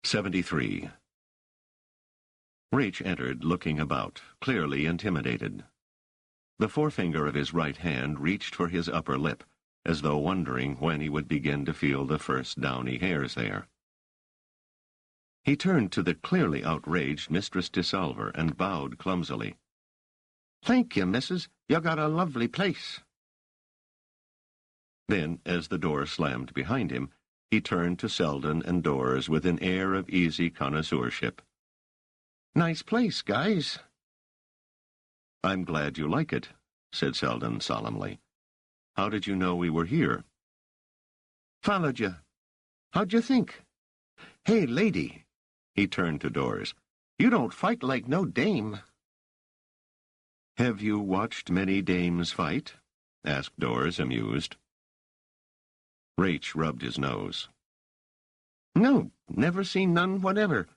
73. Rach entered, looking about, clearly intimidated. The forefinger of his right hand reached for his upper lip, as though wondering when he would begin to feel the first downy hairs there. He turned to the clearly outraged Mistress Tisalver and bowed clumsily. "Thank you, missus. You got a lovely place." Then, as the door slammed behind him, He turned to Seldon and Doris with an air of easy connoisseurship. Nice place, guys. I'm glad you like it, said Seldon solemnly. How did you know we were here? Followed you. How'd you think? Hey, lady, he turned to Doris. You don't fight like no dame. Have you watched many dames fight? Asked Doris, amused. Rach rubbed his nose. No, never seen none whatever.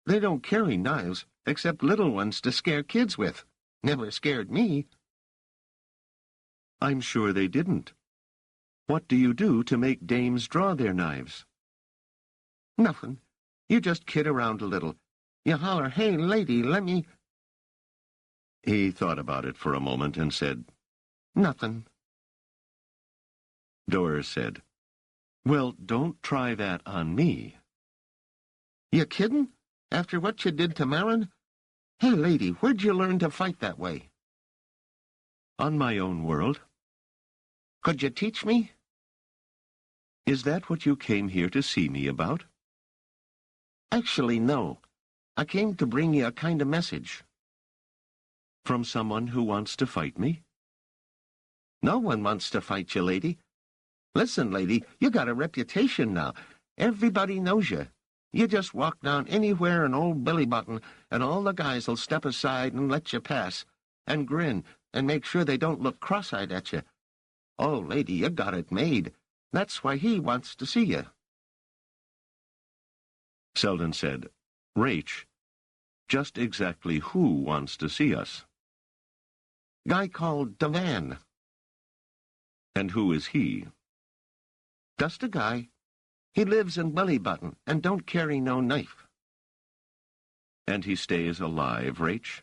They don't carry knives, except little ones to scare kids with. Never scared me. I'm sure they didn't. What do you do to make dames draw their knives? Nothing. You just kid around a little. You holler, hey, lady, let me... He thought about it for a moment and said, Nothing. Doris said, Well, don't try that on me. You kiddin'? After what you did to Marin? Hey, lady, where'd you learn to fight that way? On my own world. Could you teach me? Is that what you came here to see me about? Actually, no. I came to bring you a kind of message. From someone who wants to fight me? No one wants to fight you, lady. Listen, lady, you got a reputation now. Everybody knows you. You just walk down anywhere in old Billy Button, and all the guys will step aside and let you pass, and grin, and make sure they don't look cross-eyed at you. Oh, lady, you got it made. That's why he wants to see you. Seldon said, Rach, just exactly who wants to see us? Guy called Devan. And who is he? Just a guy. He lives in Billy Button and don't carry no knife. And he stays alive, Rach?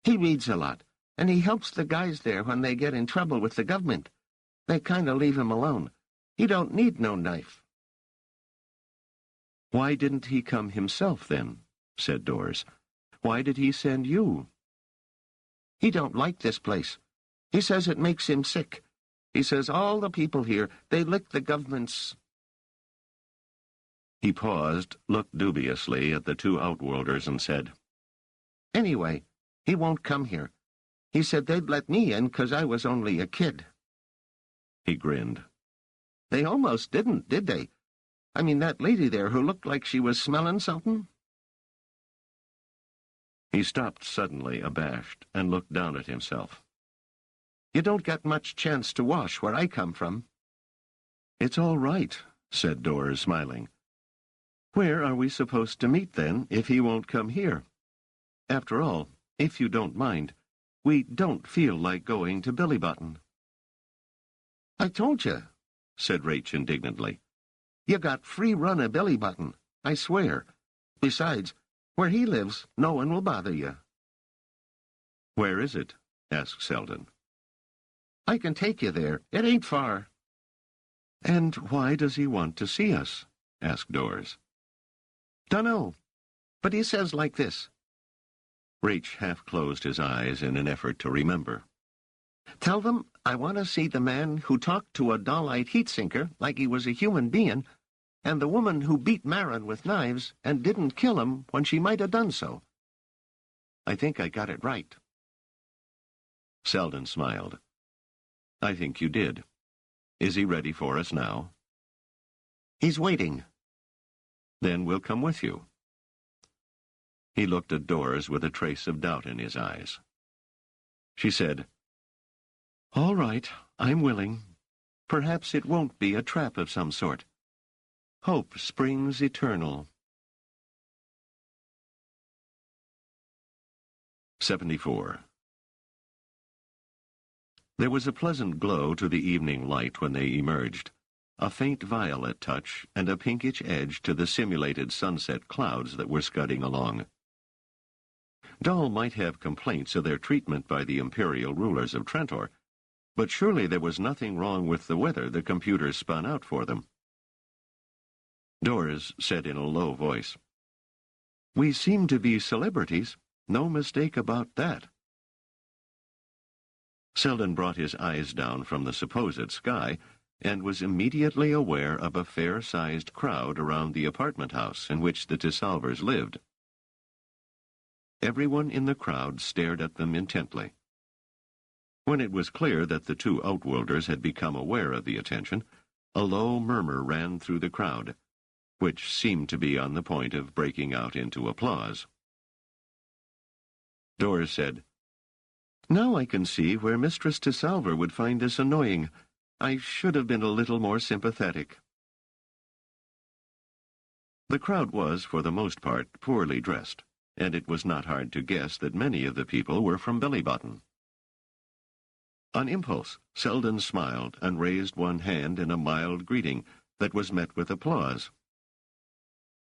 He reads a lot, and he helps the guys there when they get in trouble with the government. They kind of leave him alone. He don't need no knife. Why didn't he come himself, then? Said Doris. Why did he send you? He don't like this place. He says it makes him sick. He says all the people here, they lick the government's... He paused, looked dubiously at the two outworlders and said, Anyway, he won't come here. He said they'd let me in 'cause I was only a kid. He grinned. They almost didn't, did they? I mean, that lady there who looked like she was smelling something? He stopped suddenly, abashed, and looked down at himself. You don't get much chance to wash where I come from. It's all right, said Doris, smiling. Where are we supposed to meet, then, if he won't come here? After all, if you don't mind, we don't feel like going to Billy Button. I told you, said Rach indignantly. You got free run of Billy Button, I swear. Besides, where he lives, no one will bother you. Where is it? Asked Seldon. I can take you there. It ain't far. And why does he want to see us? Asked Doris. Dunno, but he says like this. Rach half closed his eyes in an effort to remember. Tell them I want to see the man who talked to a dollite heat-sinker like he was a human being, and the woman who beat Marin with knives and didn't kill him when she might have done so. I think I got it right. Seldon smiled. I think you did. Is he ready for us now? He's waiting. Then we'll come with you. He looked at Doris with a trace of doubt in his eyes. She said, All right, I'm willing. Perhaps it won't be a trap of some sort. Hope springs eternal. 74. There was a pleasant glow to the evening light when they emerged, a faint violet touch and a pinkish edge to the simulated sunset clouds that were scudding along. Dahl might have complaints of their treatment by the imperial rulers of Trentor, but surely there was nothing wrong with the weather the computers spun out for them. Doris said in a low voice, We seem to be celebrities. No mistake about that. Seldon brought his eyes down from the supposed sky and was immediately aware of a fair-sized crowd around the apartment house in which the Tisalvers lived. Everyone in the crowd stared at them intently. When it was clear that the two Outworlders had become aware of the attention, a low murmur ran through the crowd, which seemed to be on the point of breaking out into applause. Doris said, "Now I can see where Mistress Tisalver would find this annoying. I should have been a little more sympathetic." The crowd was, for the most part, poorly dressed, and it was not hard to guess that many of the people were from Billybottom. On impulse, Seldon smiled and raised one hand in a mild greeting that was met with applause.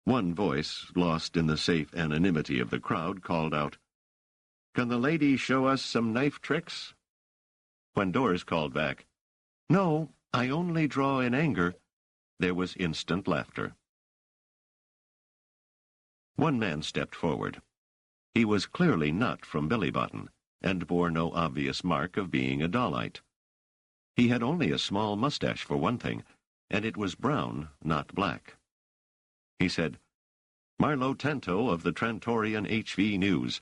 One voice, lost in the safe anonymity of the crowd, called out, "Can the lady show us some knife tricks?" When Doris called back, "No, I only draw in anger," there was instant laughter. One man stepped forward. He was clearly not from Billybottom, and bore no obvious mark of being a Dahlite. He had only a small mustache for one thing, and it was brown, not black. He said, "Marlowe Tanto of the Trantorian HV News.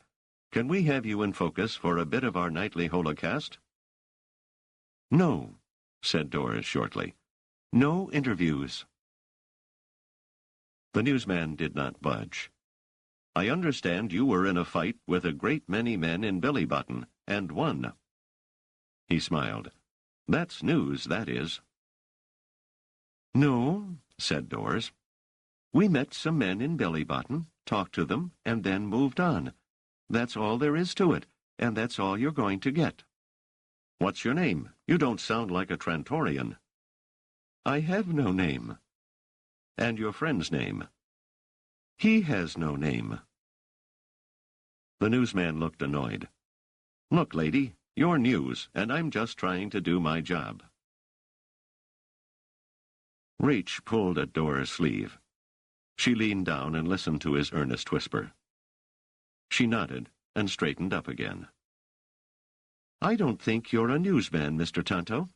Can we have you in focus for a bit of our nightly holocast?" "No," said Doris shortly. "No interviews." The newsman did not budge. "I understand you were in a fight with a great many men in Billybottom, and won." He smiled. "That's news, that is." "No," said Doris. "We met some men in Billybottom, talked to them, and then moved on. That's all there is to it, and that's all you're going to get." "What's your name? You don't sound like a Trantorian." "I have no name." "And your friend's name?" "He has no name." The newsman looked annoyed. "Look, lady, you're news, and I'm just trying to do my job." Reach pulled at Dora's sleeve. She leaned down and listened to his earnest whisper. She nodded and straightened up again. "I don't think you're a newsman, Mr. Tanto.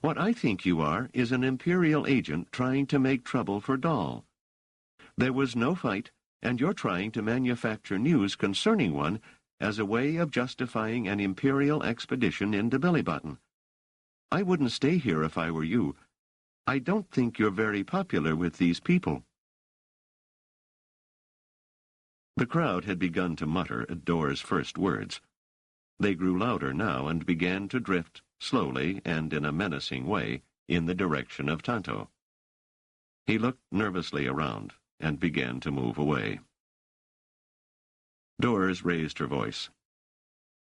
What I think you are is an Imperial agent trying to make trouble for Dahl. There was no fight, and you're trying to manufacture news concerning one as a way of justifying an Imperial expedition into Billybottom. I wouldn't stay here if I were you. I don't think you're very popular with these people." The crowd had begun to mutter at Dora's first words. They grew louder now and began to drift, slowly and in a menacing way, in the direction of Tanto. He looked nervously around and began to move away. Doris raised her voice.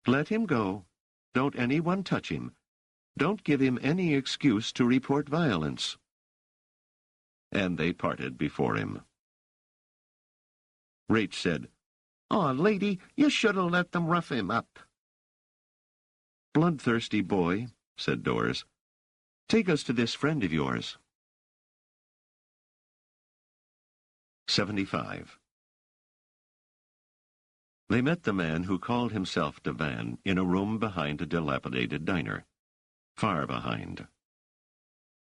"Let him go. Don't anyone touch him. Don't give him any excuse to report violence." And they parted before him. Rach said, "Aw, lady, you should have let them rough him up." "Bloodthirsty boy," said Doris. "Take us to this friend of yours." 75. They met the man who called himself Devan in a room behind a dilapidated diner. Far behind.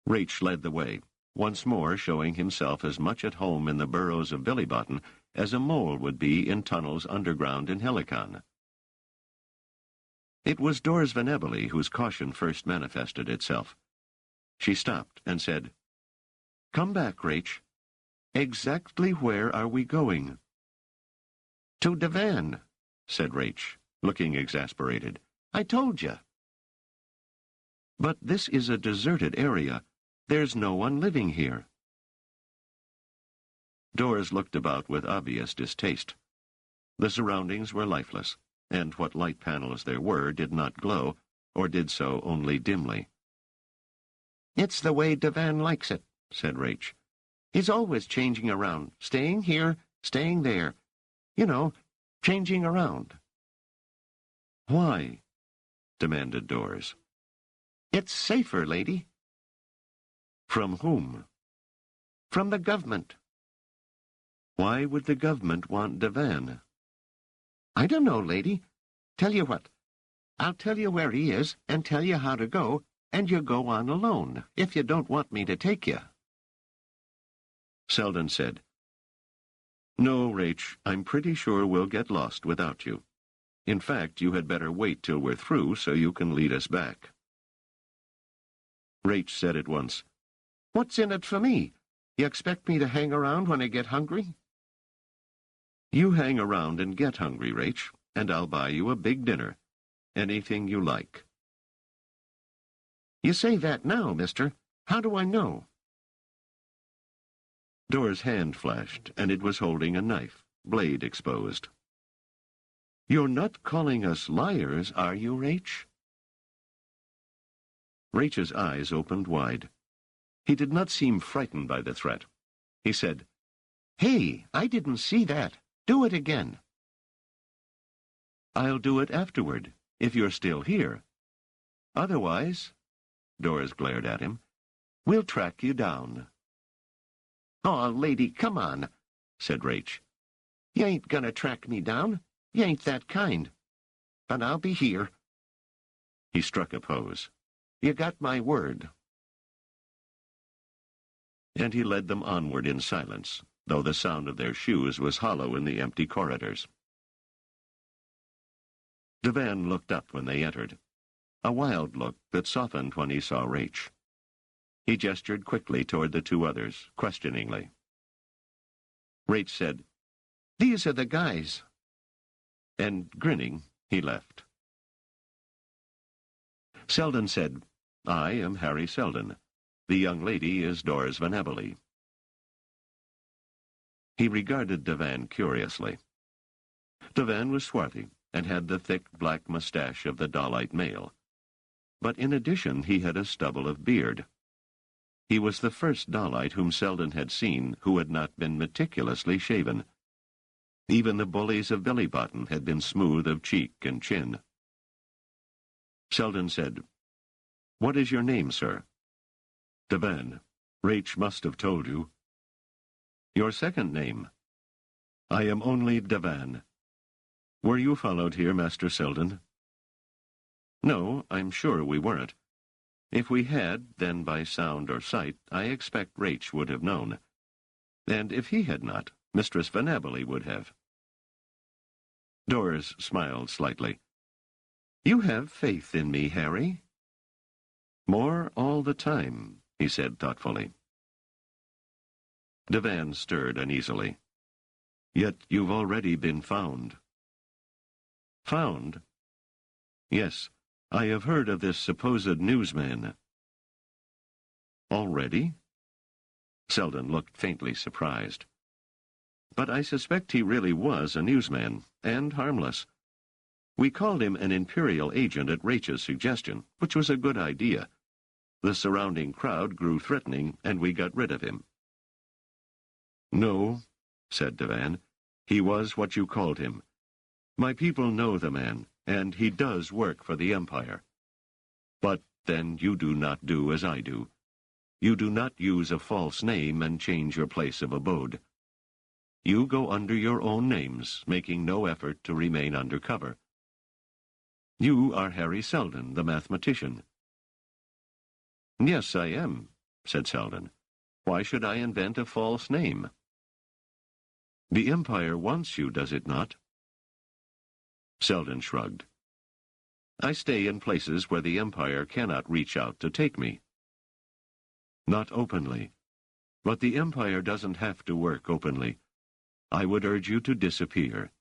Rach led the way, once more showing himself as much at home in the burrows of Billybottom as a mole would be in tunnels underground in Helicon. It was Doris Van Ebele whose caution first manifested itself. She stopped and said, "Come back, Rach. Exactly where are we going?" "To Devan," said Rach, looking exasperated. "I told you." "But this is a deserted area. There's no one living here." Doris looked about with obvious distaste. The surroundings were lifeless, and what light panels there were did not glow, or did so only dimly. "It's the way Devan likes it," said Rach. "He's always changing around, staying here, staying there. You know, changing around." "Why?" demanded Doris. "It's safer, lady." "From whom?" "From the government." "Why would the government want Devan?" "I don't know, lady. Tell you what. I'll tell you where he is and tell you how to go, and you go on alone, if you don't want me to take you. Seldon said, "No, Rach, I'm pretty sure we'll get lost without you. In fact, you had better wait till we're through so you can lead us back." Rach said at once, "What's in it for me? You expect me to hang around when I get hungry?" "You hang around and get hungry, Rach, and I'll buy you a big dinner. Anything you like." "You say that now, mister. How do I know?" Dora's hand flashed, and it was holding a knife, blade exposed. "You're not calling us liars, are you, Rach?" Rach's eyes opened wide. He did not seem frightened by the threat. He said, "Hey, I didn't see that. Do it again." "I'll do it afterward, if you're still here. Otherwise," Doris glared at him, "we'll track you down." "Oh, lady, come on," said Rach. "You ain't gonna track me down. You ain't that kind. But I'll be here." He struck a pose. "You got my word." And he led them onward in silence, though the sound of their shoes was hollow in the empty corridors. Devan looked up when they entered, a wild look that softened when he saw Rach. He gestured quickly toward the two others, questioningly. Rach said, "These are the guys." And, grinning, he left. Seldon said, "I am Harry Seldon. The young lady is Doris Van Ebely." He regarded Devan curiously. Devan was swarthy and had the thick black mustache of the Dalite male. But in addition he had a stubble of beard. He was the first Dalite whom Seldon had seen who had not been meticulously shaven. Even the bullies of Billy-Bottom had been smooth of cheek and chin. Seldon said, "What is your name, sir?" "Devan. Rach must have told you." "Your second name?" "I am only Devan. Were you followed here, Master Seldon?" "No, I'm sure we weren't. If we had, then by sound or sight, I expect Rach would have known. And if he had not, Mistress Van Ebely would have." Doris smiled slightly. "You have faith in me, Harry." "More all the time," he said thoughtfully. Devan stirred uneasily. "Yet you've already been found." "Found?" "Yes, I have heard of this supposed newsman." "Already?" Seldon looked faintly surprised. "But I suspect he really was a newsman, and harmless. We called him an Imperial agent at Rach's suggestion, which was a good idea. The surrounding crowd grew threatening, and we got rid of him." "No," said Devan. "He was what you called him. My people know the man, and he does work for the Empire. But then you do not do as I do. You do not use a false name and change your place of abode. You go under your own names, making no effort to remain undercover. You are Harry Seldon, the mathematician." "Yes, I am," said Seldon. "Why should I invent a false name?" "The Empire wants you, does it not?" Seldon shrugged. "I stay in places where the Empire cannot reach out to take me." "Not openly. But the Empire doesn't have to work openly. I would urge you to disappear.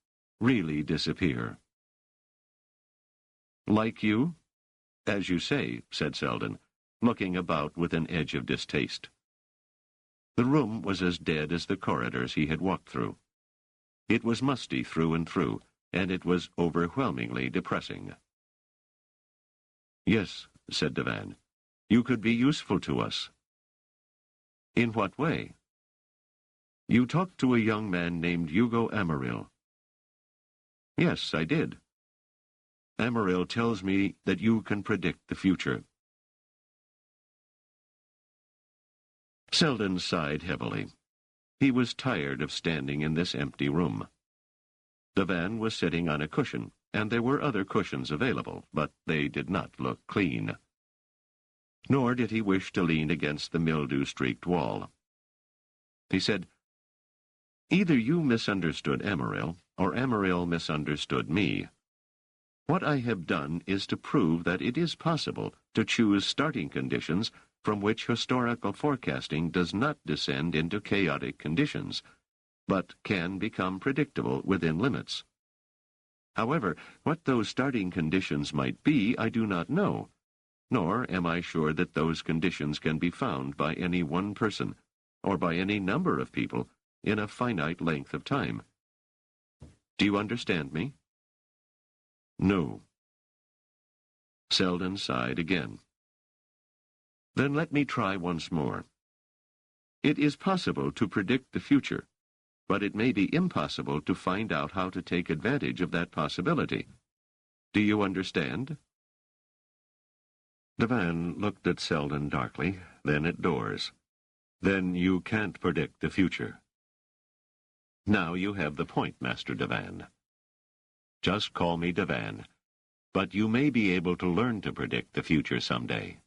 Really disappear." "Like you?" "As you say," said Seldon, looking about with an edge of distaste. The room was as dead as the corridors he had walked through. It was musty through and through, and it was overwhelmingly depressing. "Yes," said Devan, "you could be useful to us." "In what way?" "You talked to a young man named Hugo Amaryl." "Yes, I did." "Amaryl tells me that you can predict the future." Seldon sighed heavily. He was tired of standing in this empty room. Devan was sitting on a cushion, and there were other cushions available, but they did not look clean. Nor did he wish to lean against the mildew-streaked wall. He said, "Either you misunderstood Amaryl, or Amaryl misunderstood me. What I have done is to prove that it is possible to choose starting conditions from which historical forecasting does not descend into chaotic conditions, but can become predictable within limits. However, what those starting conditions might be, I do not know, nor am I sure that those conditions can be found by any one person, or by any number of people, in a finite length of time. Do you understand me?" "No." Seldon sighed again. "Then let me try once more. It is possible to predict the future, but it may be impossible to find out how to take advantage of that possibility. Do you understand?" Devane looked at Seldon darkly, then at Dors. "Then you can't predict the future." "Now you have the point, Master Devane. Just call me Devane, but you may be able to learn to predict the future someday."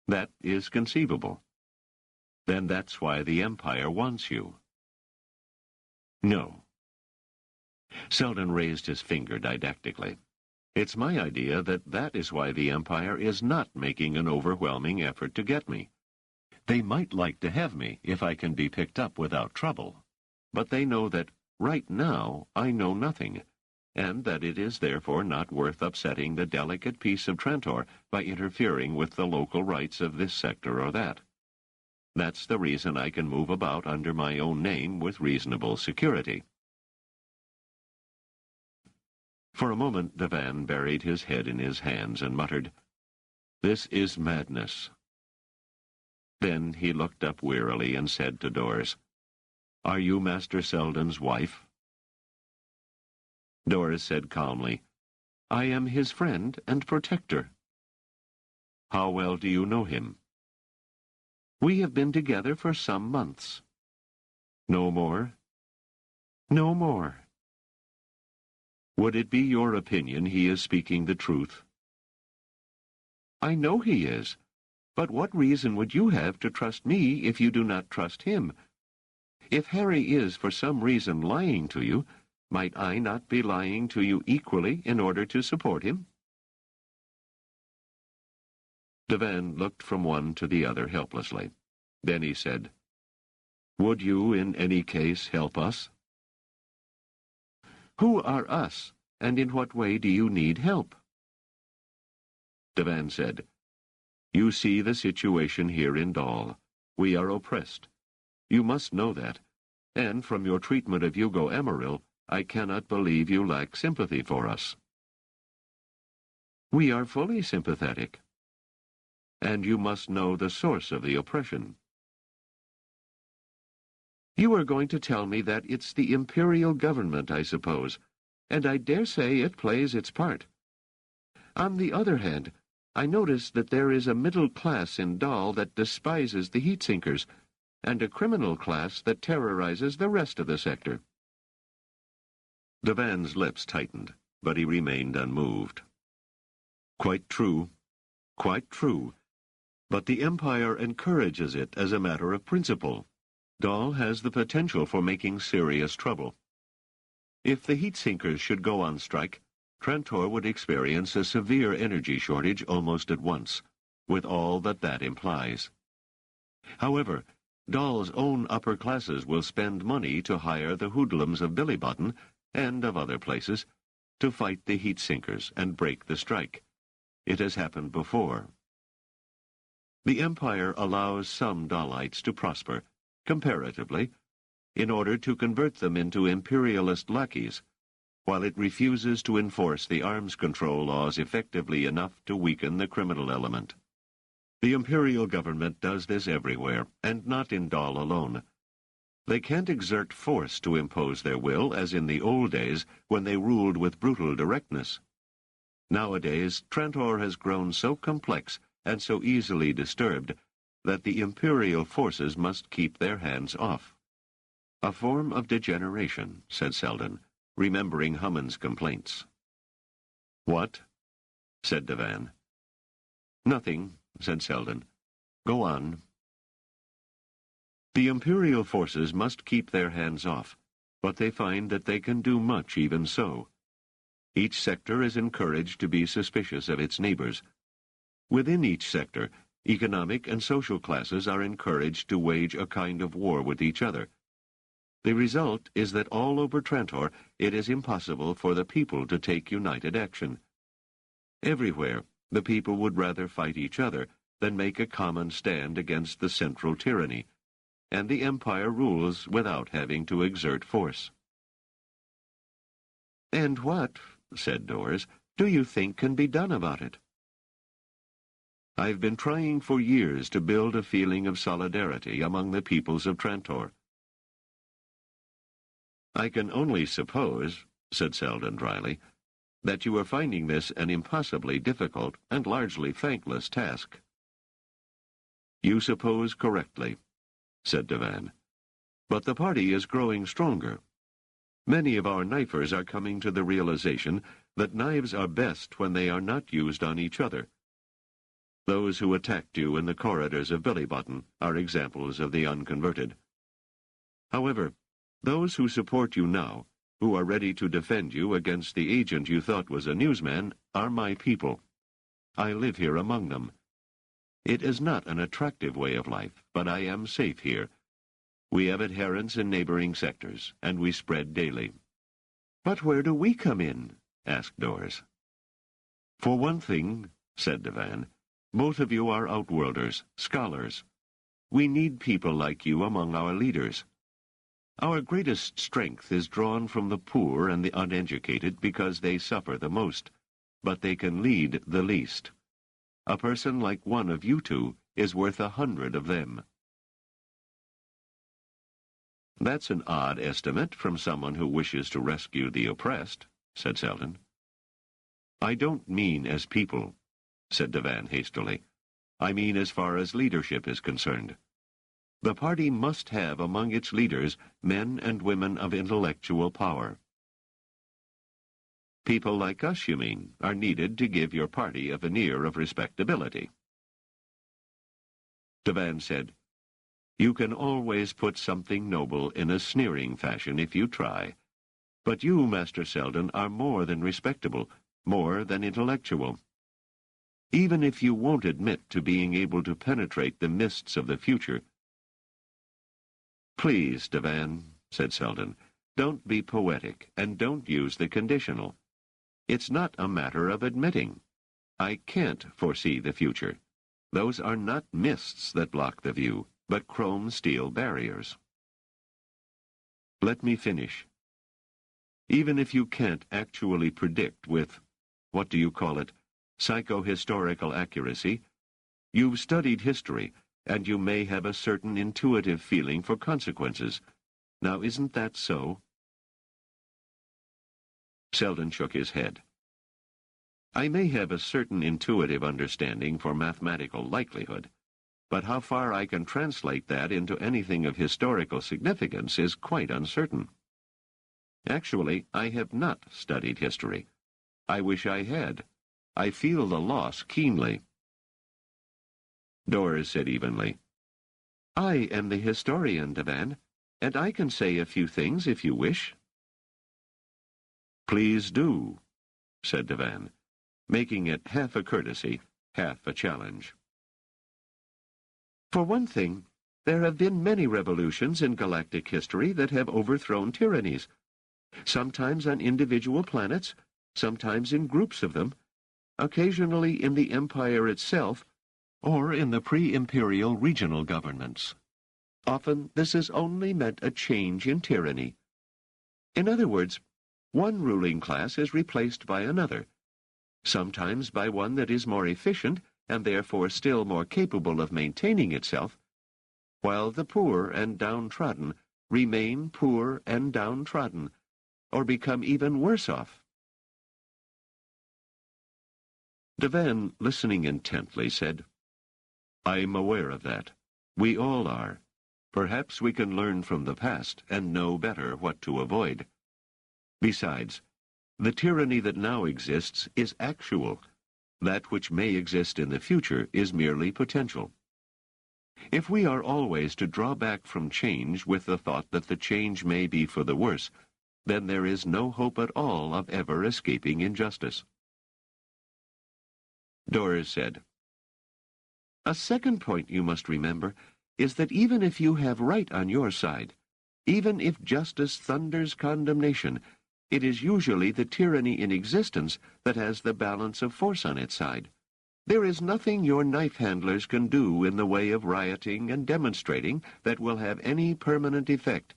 "That is conceivable." "Then that's why the Empire wants you." "No." Seldon raised his finger didactically. "It's my idea that that is why the Empire is not making an overwhelming effort to get me. They might like to have me if I can be picked up without trouble, but they know that, right now, I know nothing, and that it is therefore not worth upsetting the delicate peace of Trantor by interfering with the local rights of this sector or that. That's the reason I can move about under my own name with reasonable security." For a moment Devane buried his head in his hands and muttered, "This is madness." Then he looked up wearily and said to Dors, "Are you Master Seldon's wife?" Dors said calmly, "I am his friend and protector." "How well do you know him?" "We have been together for some months." "No more?" "No more." "Would it be your opinion he is speaking the truth?" "I know he is. But what reason would you have to trust me if you do not trust him? If Harry is for some reason lying to you, might I not be lying to you equally in order to support him?" Devane looked from one to the other helplessly. Then he said, "Would you in any case help us?" "Who are us, and in what way do you need help?" Devane said, "You see the situation here in Dal. We are oppressed. You must know that, and from your treatment of Hugo Amaryl, I cannot believe you lack sympathy for us." "We are fully sympathetic." "And you must know the source of the oppression." "You are going to tell me that it's the imperial government, I suppose, and I dare say it plays its part. On the other hand, I notice that there is a middle class in Dal that despises the heat-sinkers, and a criminal class that terrorizes the rest of the sector." Devane's lips tightened, but he remained unmoved. "Quite true. Quite true. But the Empire encourages it as a matter of principle. Dal has the potential for making serious trouble. If the heat-sinkers should go on strike, Trantor would experience a severe energy shortage almost at once, with all that that implies. However, Dal's own upper classes will spend money to hire the hoodlums of Billybotten and of other places to fight the heat-sinkers and break the strike. It has happened before. The Empire allows some Dalites to prosper, comparatively, in order to convert them into imperialist lackeys, while it refuses to enforce the arms control laws effectively enough to weaken the criminal element. The imperial government does this everywhere, and not in Dal alone. They can't exert force to impose their will, as in the old days when they ruled with brutal directness. Nowadays, Trantor has grown so complex and so easily disturbed that the imperial forces must keep their hands off. "A form of degeneration," said Seldon, remembering Hummon's complaints. "What?" said Devane. "Nothing," said Seldon. Go on. The imperial forces must keep their hands off, but they find that they can do much even so. Each sector is encouraged to be suspicious of its neighbors. Within each sector, economic and social classes are encouraged to wage a kind of war with each other. The result is that all over Trantor it is impossible for the people to take united action. Everywhere, the people would rather fight each other than make a common stand against the central tyranny, and the empire rules without having to exert force. "And what," said Doris, "do you think can be done about it?" "I've been trying for years to build a feeling of solidarity among the peoples of Trantor." "I can only suppose," said Seldon dryly, "that you are finding this an impossibly difficult and largely thankless task." "You suppose correctly," said Devan. "But the party is growing stronger. Many of our knifers are coming to the realization that knives are best when they are not used on each other. Those who attacked you in the corridors of Billybottom are examples of the unconverted. However, those who support you now, who are ready to defend you against the agent you thought was a newsman, are my people. I live here among them. It is not an attractive way of life, but I am safe here. We have adherents in neighboring sectors, and we spread daily." "But where do we come in?" asked Doris. "For one thing," said Devan, "both of you are outworlders, scholars. We need people like you among our leaders. Our greatest strength is drawn from the poor and the uneducated because they suffer the most, but they can lead the least. A person like one of you two is worth 100 of them." "That's an odd estimate from someone who wishes to rescue the oppressed," said Seldon. "I don't mean as people," said Devan hastily. "I mean as far as leadership is concerned. The party must have among its leaders men and women of intellectual power." "People like us, you mean, are needed to give your party a veneer of respectability." Devan said, "You can always put something noble in a sneering fashion if you try. But you, Master Seldon, are more than respectable, more than intellectual. Even if you won't admit to being able to penetrate the mists of the future—" "Please, Devan," said Seldon, "don't be poetic, and don't use the conditional. It's not a matter of admitting. I can't foresee the future. Those are not mists that block the view, but chrome steel barriers." "Let me finish. Even if you can't actually predict with, what do you call it, psychohistorical accuracy, you've studied history, and you may have a certain intuitive feeling for consequences. Now, isn't that so?" Seldon shook his head. "I may have a certain intuitive understanding for mathematical likelihood, but how far I can translate that into anything of historical significance is quite uncertain. Actually, I have not studied history. I wish I had. I feel the loss keenly." Doris said evenly, "I am the historian, Devan, and I can say a few things if you wish." "Please do," said Devan, making it half a courtesy, half a challenge. "For one thing, there have been many revolutions in galactic history that have overthrown tyrannies, sometimes on individual planets, sometimes in groups of them, occasionally in the empire itself, or in the pre-imperial regional governments. Often this has only meant a change in tyranny. In other words, one ruling class is replaced by another, sometimes by one that is more efficient and therefore still more capable of maintaining itself, while the poor and downtrodden remain poor and downtrodden, or become even worse off." Devan, listening intently, said, "I'm aware of that. We all are. Perhaps we can learn from the past and know better what to avoid. Besides, the tyranny that now exists is actual. That which may exist in the future is merely potential. If we are always to draw back from change with the thought that the change may be for the worse, then there is no hope at all of ever escaping injustice. Doris said, "A second point you must remember is that even if you have right on your side, even if justice thunders condemnation, it is usually the tyranny in existence that has the balance of force on its side. There is nothing your knife handlers can do in the way of rioting and demonstrating that will have any permanent effect,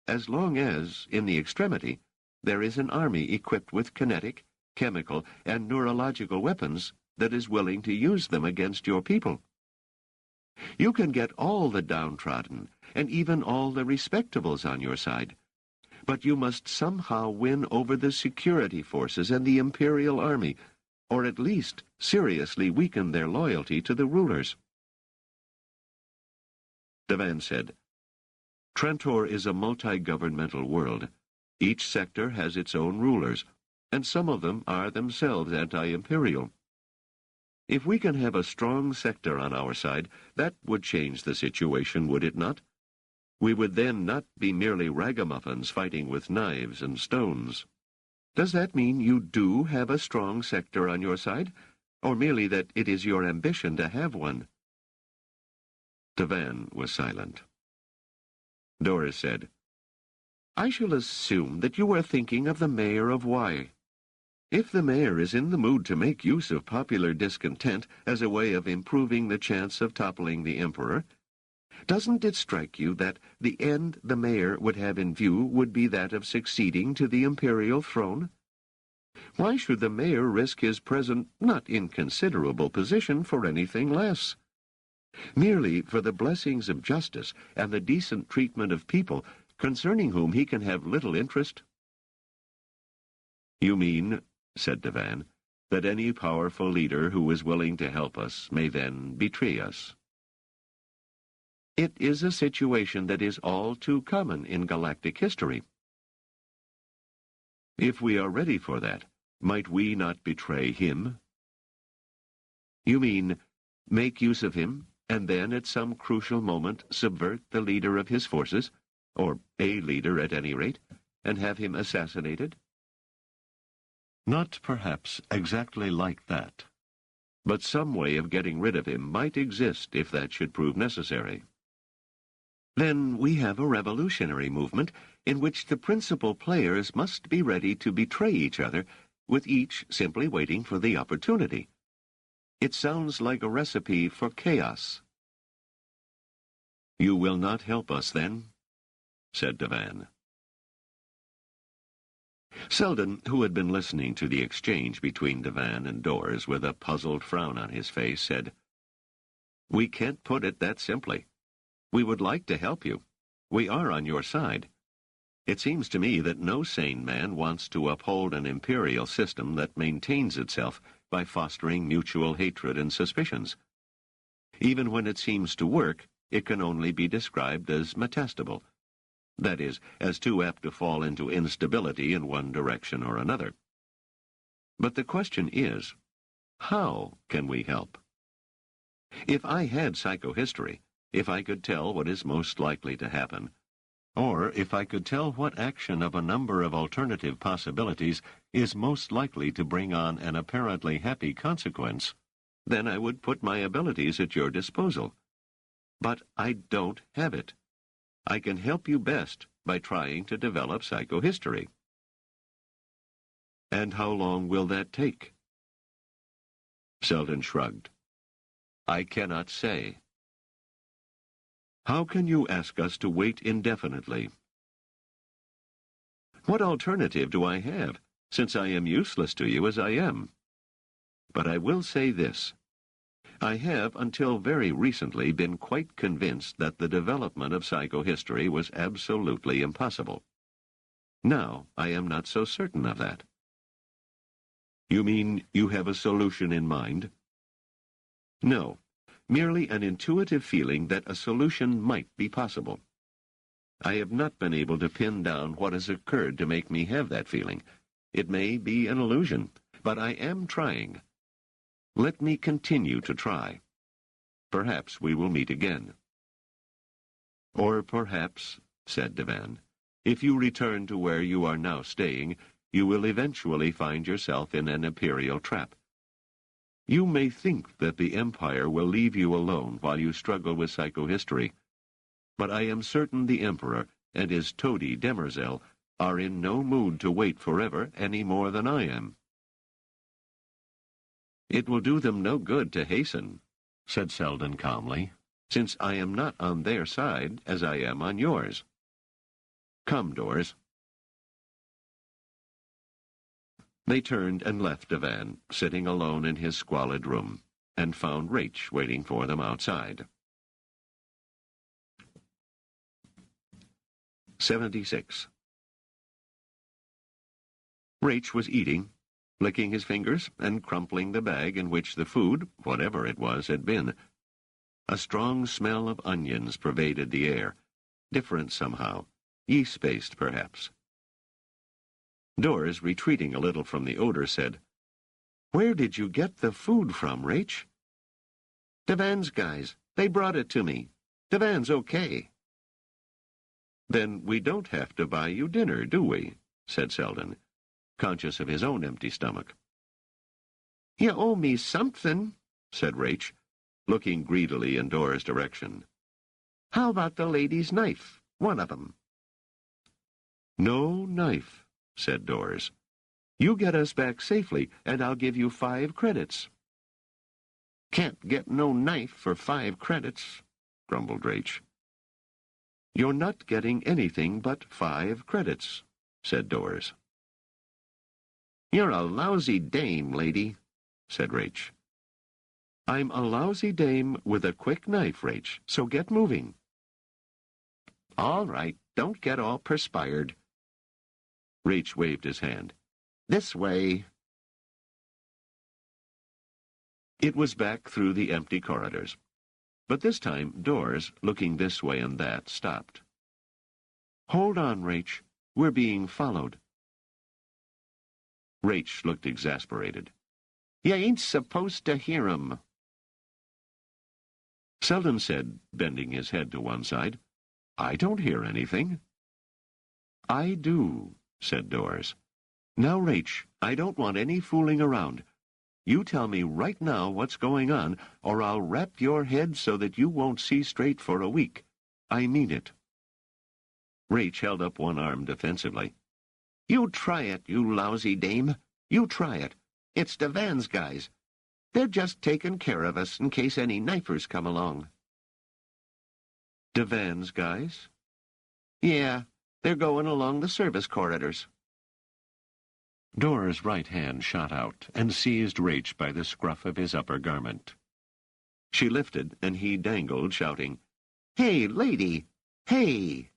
as long as, in the extremity, there is an army equipped with kinetic, chemical, and neurological weapons that is willing to use them against your people. You can get all the downtrodden, and even all the respectables on your side, but you must somehow win over the security forces and the imperial army, or at least seriously weaken their loyalty to the rulers." Devan said, "Trantor is a multi-governmental world. Each sector has its own rulers, and some of them are themselves anti-imperial. If we can have a strong sector on our side, that would change the situation, would it not? We would then not be merely ragamuffins fighting with knives and stones. Does that mean you do have a strong sector on your side, or merely that it is your ambition to have one?" Devan was silent. Doris said, "I shall assume that you are thinking of the mayor of Y. If the mayor is in the mood to make use of popular discontent as a way of improving the chance of toppling the emperor, doesn't it strike you that the end the mayor would have in view would be that of succeeding to the imperial throne? Why should the mayor risk his present, not inconsiderable position for anything less? Merely for the blessings of justice and the decent treatment of people, concerning whom he can have little interest?" "You mean," said Devan, "that any powerful leader who is willing to help us may then betray us." "It is a situation that is all too common in galactic history." "If we are ready for that, might we not betray him?" "You mean, make use of him, and then at some crucial moment subvert the leader of his forces, or a leader at any rate, and have him assassinated?" "Not perhaps exactly like that, but some way of getting rid of him might exist if that should prove necessary." "Then we have a revolutionary movement in which the principal players must be ready to betray each other, with each simply waiting for the opportunity. It sounds like a recipe for chaos." "You will not help us, then?" said Devan. Seldon, who had been listening to the exchange between Devan and Doris with a puzzled frown on his face, said, "We can't put it that simply. We would like to help you. We are on your side. It seems to me that no sane man wants to uphold an imperial system that maintains itself by fostering mutual hatred and suspicions. Even when it seems to work, it can only be described as metastable. That is, as too apt to fall into instability in one direction or another. But the question is, how can we help? If I had psychohistory, if I could tell what is most likely to happen, or if I could tell what action of a number of alternative possibilities is most likely to bring on an apparently happy consequence, then I would put my abilities at your disposal. But I don't have it. I can help you best by trying to develop psychohistory." "And how long will that take?" Seldon shrugged. "I cannot say." "How can you ask us to wait indefinitely?" "What alternative do I have, since I am useless to you as I am? But I will say this. I have, until very recently, been quite convinced that the development of psychohistory was absolutely impossible. Now I am not so certain of that." "You mean you have a solution in mind?" "No. Merely an intuitive feeling that a solution might be possible. I have not been able to pin down what has occurred to make me have that feeling. It may be an illusion, but I am trying. Let me continue to try. Perhaps we will meet again. Or perhaps, said Devan, if you return to where you are now staying, you will eventually find yourself in an imperial trap. You may think that the Empire will leave you alone while you struggle with psychohistory, but I am certain the Emperor and his toady Demerzel are in no mood to wait forever any more than I am. It will do them no good to hasten, said Seldon calmly, since I am not on their side as I am on yours. Come, Doors. They turned and left Devan, sitting alone in his squalid room, and found Rach waiting for them outside. 76. Rach was eating, licking his fingers and crumpling the bag in which the food, whatever it was, had been. A strong smell of onions pervaded the air, different somehow, yeast-based perhaps. Doris, retreating a little from the odor, said, "Where did you get the food from, Rach?" "Devan's guys. They brought it to me. Devan's okay." "Then we don't have to buy you dinner, do we?" said Seldon, conscious of his own empty stomach. "You owe me something," said Rach, looking greedily in Dora's direction. "How about the lady's knife, one of 'em?" "No knife," said Doris. "You get us back safely, and I'll give you 5 credits. "Can't get no knife for 5 credits, grumbled Rach. "You're not getting anything but 5 credits, said Doris. "You're a lousy dame, lady," said Rach. "I'm a lousy dame with a quick knife, Rach, so get moving." "All right, don't get all perspired." Rach waved his hand. "This way." It was back through the empty corridors. But this time, Doris, looking this way and that, stopped. "Hold on, Rach. We're being followed." Rach looked exasperated. "You ain't supposed to hear 'em." Seldon said, bending his head to one side, "I don't hear anything." "I do," said Doris. "Now, Rach, I don't want any fooling around. You tell me right now what's going on, or I'll wrap your head so that you won't see straight for a week. I mean it." Rach held up one arm defensively. "You try it, you lousy dame. You try it. It's Devan's guys. They're just taking care of us in case any knifers come along." "Devan's guys?" "Yeah, they're going along the service corridors." Dora's right hand shot out and seized Rach by the scruff of his upper garment. She lifted, and he dangled, shouting, "Hey, lady! Hey!"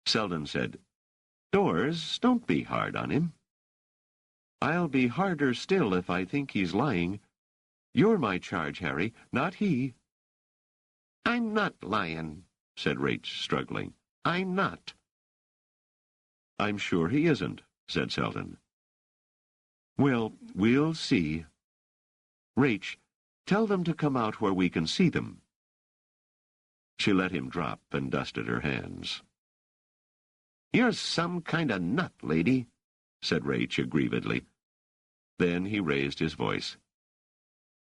Seldon said, "Doris, don't be hard on him." "I'll be harder still if I think he's lying. You're my charge, Harry, not he." "I'm not lying," said Rach, struggling. "I'm not." "I'm sure he isn't," said Seldon. "Well, we'll see. Rach, tell them to come out where we can see them." She let him drop and dusted her hands. "You're some kind of nut, lady," said Rach aggrievedly. Then he raised his voice.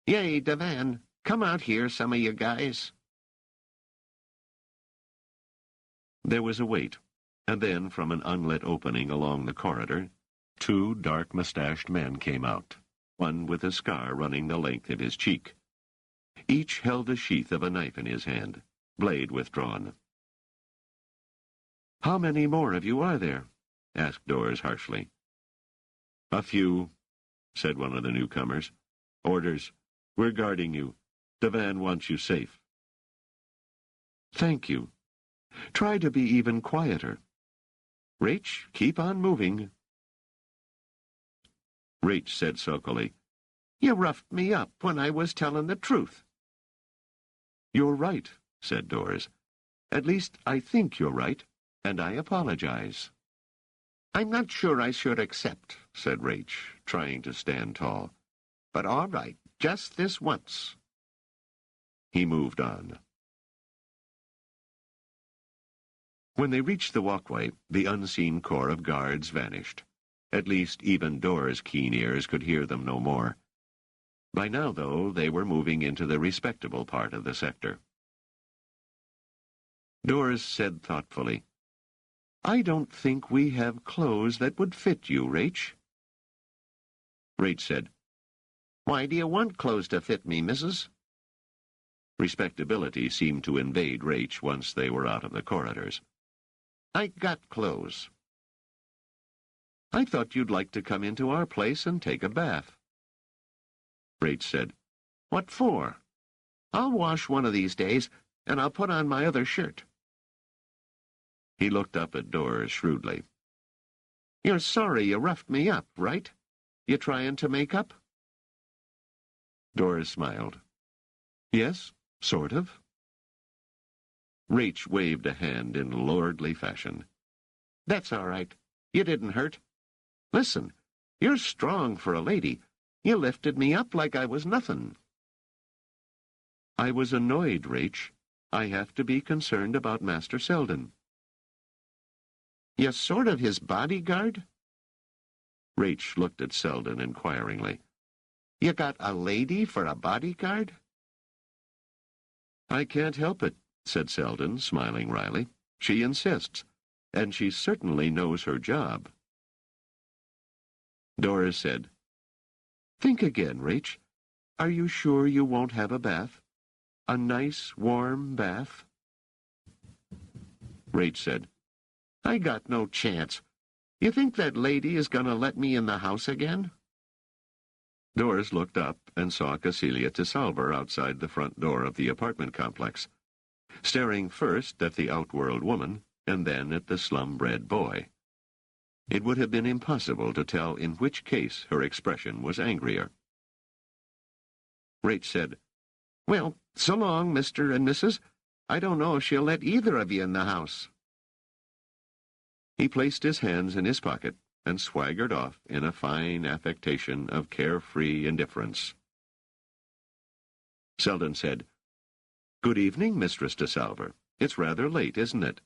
"Yay, Devan, come out here, some of you guys." There was a wait, and then from an unlit opening along the corridor, 2 dark-mustached men came out, one with a scar running the length of his cheek. Each held a sheath of a knife in his hand, blade withdrawn. "How many more of you are there?" asked Doris harshly. "A few," said one of the newcomers. "Orders. We're guarding you. Devan wants you safe." "Thank you. Try to be even quieter. Rach, keep on moving." Rach said sulkily, "You roughed me up when I was telling the truth." "You're right," said Doris. "At least I think you're right, and I apologize." "I'm not sure I should accept," said Rach, trying to stand tall. but all right, just this once." He moved on. When they reached the walkway, the unseen corps of guards vanished. At least even Dora's keen ears could hear them no more. By now, though, they were moving into the respectable part of the sector. Doris said thoughtfully, "I don't think we have clothes that would fit you, Rach." Rach said, "Why do you want clothes to fit me, missus?" Respectability seemed to invade Rach once they were out of the corridors. "I got clothes." "I thought you'd like to come into our place and take a bath." Rach said, "What for? I'll wash one of these days, and I'll put on my other shirt." He looked up at Doris shrewdly. "You're sorry you roughed me up, right? You trying to make up?" Doris smiled. "Yes, sort of." Rach waved a hand in lordly fashion. "That's all right. You didn't hurt. Listen, you're strong for a lady. You lifted me up like I was nothing." "I was annoyed, Rach. I have to be concerned about Master Seldon." "You're sort of his bodyguard?" Rach looked at Seldon inquiringly. "You got a lady for a bodyguard?" "I can't help it," said Seldon, smiling wryly. "She insists, and she certainly knows her job." Doris said, "Think again, Rach. Are you sure you won't have a bath? A nice, warm bath?" Rach said, "I got no chance. You think that lady is going to let me in the house again?" Doris looked up and saw Cecilia Tisalver outside the front door of the apartment complex, staring first at the outworld woman and then at the slum-bred boy. It would have been impossible to tell in which case her expression was angrier. Rach said, "Well, so long, Mr. and Mrs. I don't know if she'll let either of you in the house." He placed his hands in his pocket and swaggered off in a fine affectation of carefree indifference. Seldon said, "Good evening, Mistress Tisalver. It's rather late, isn't it?"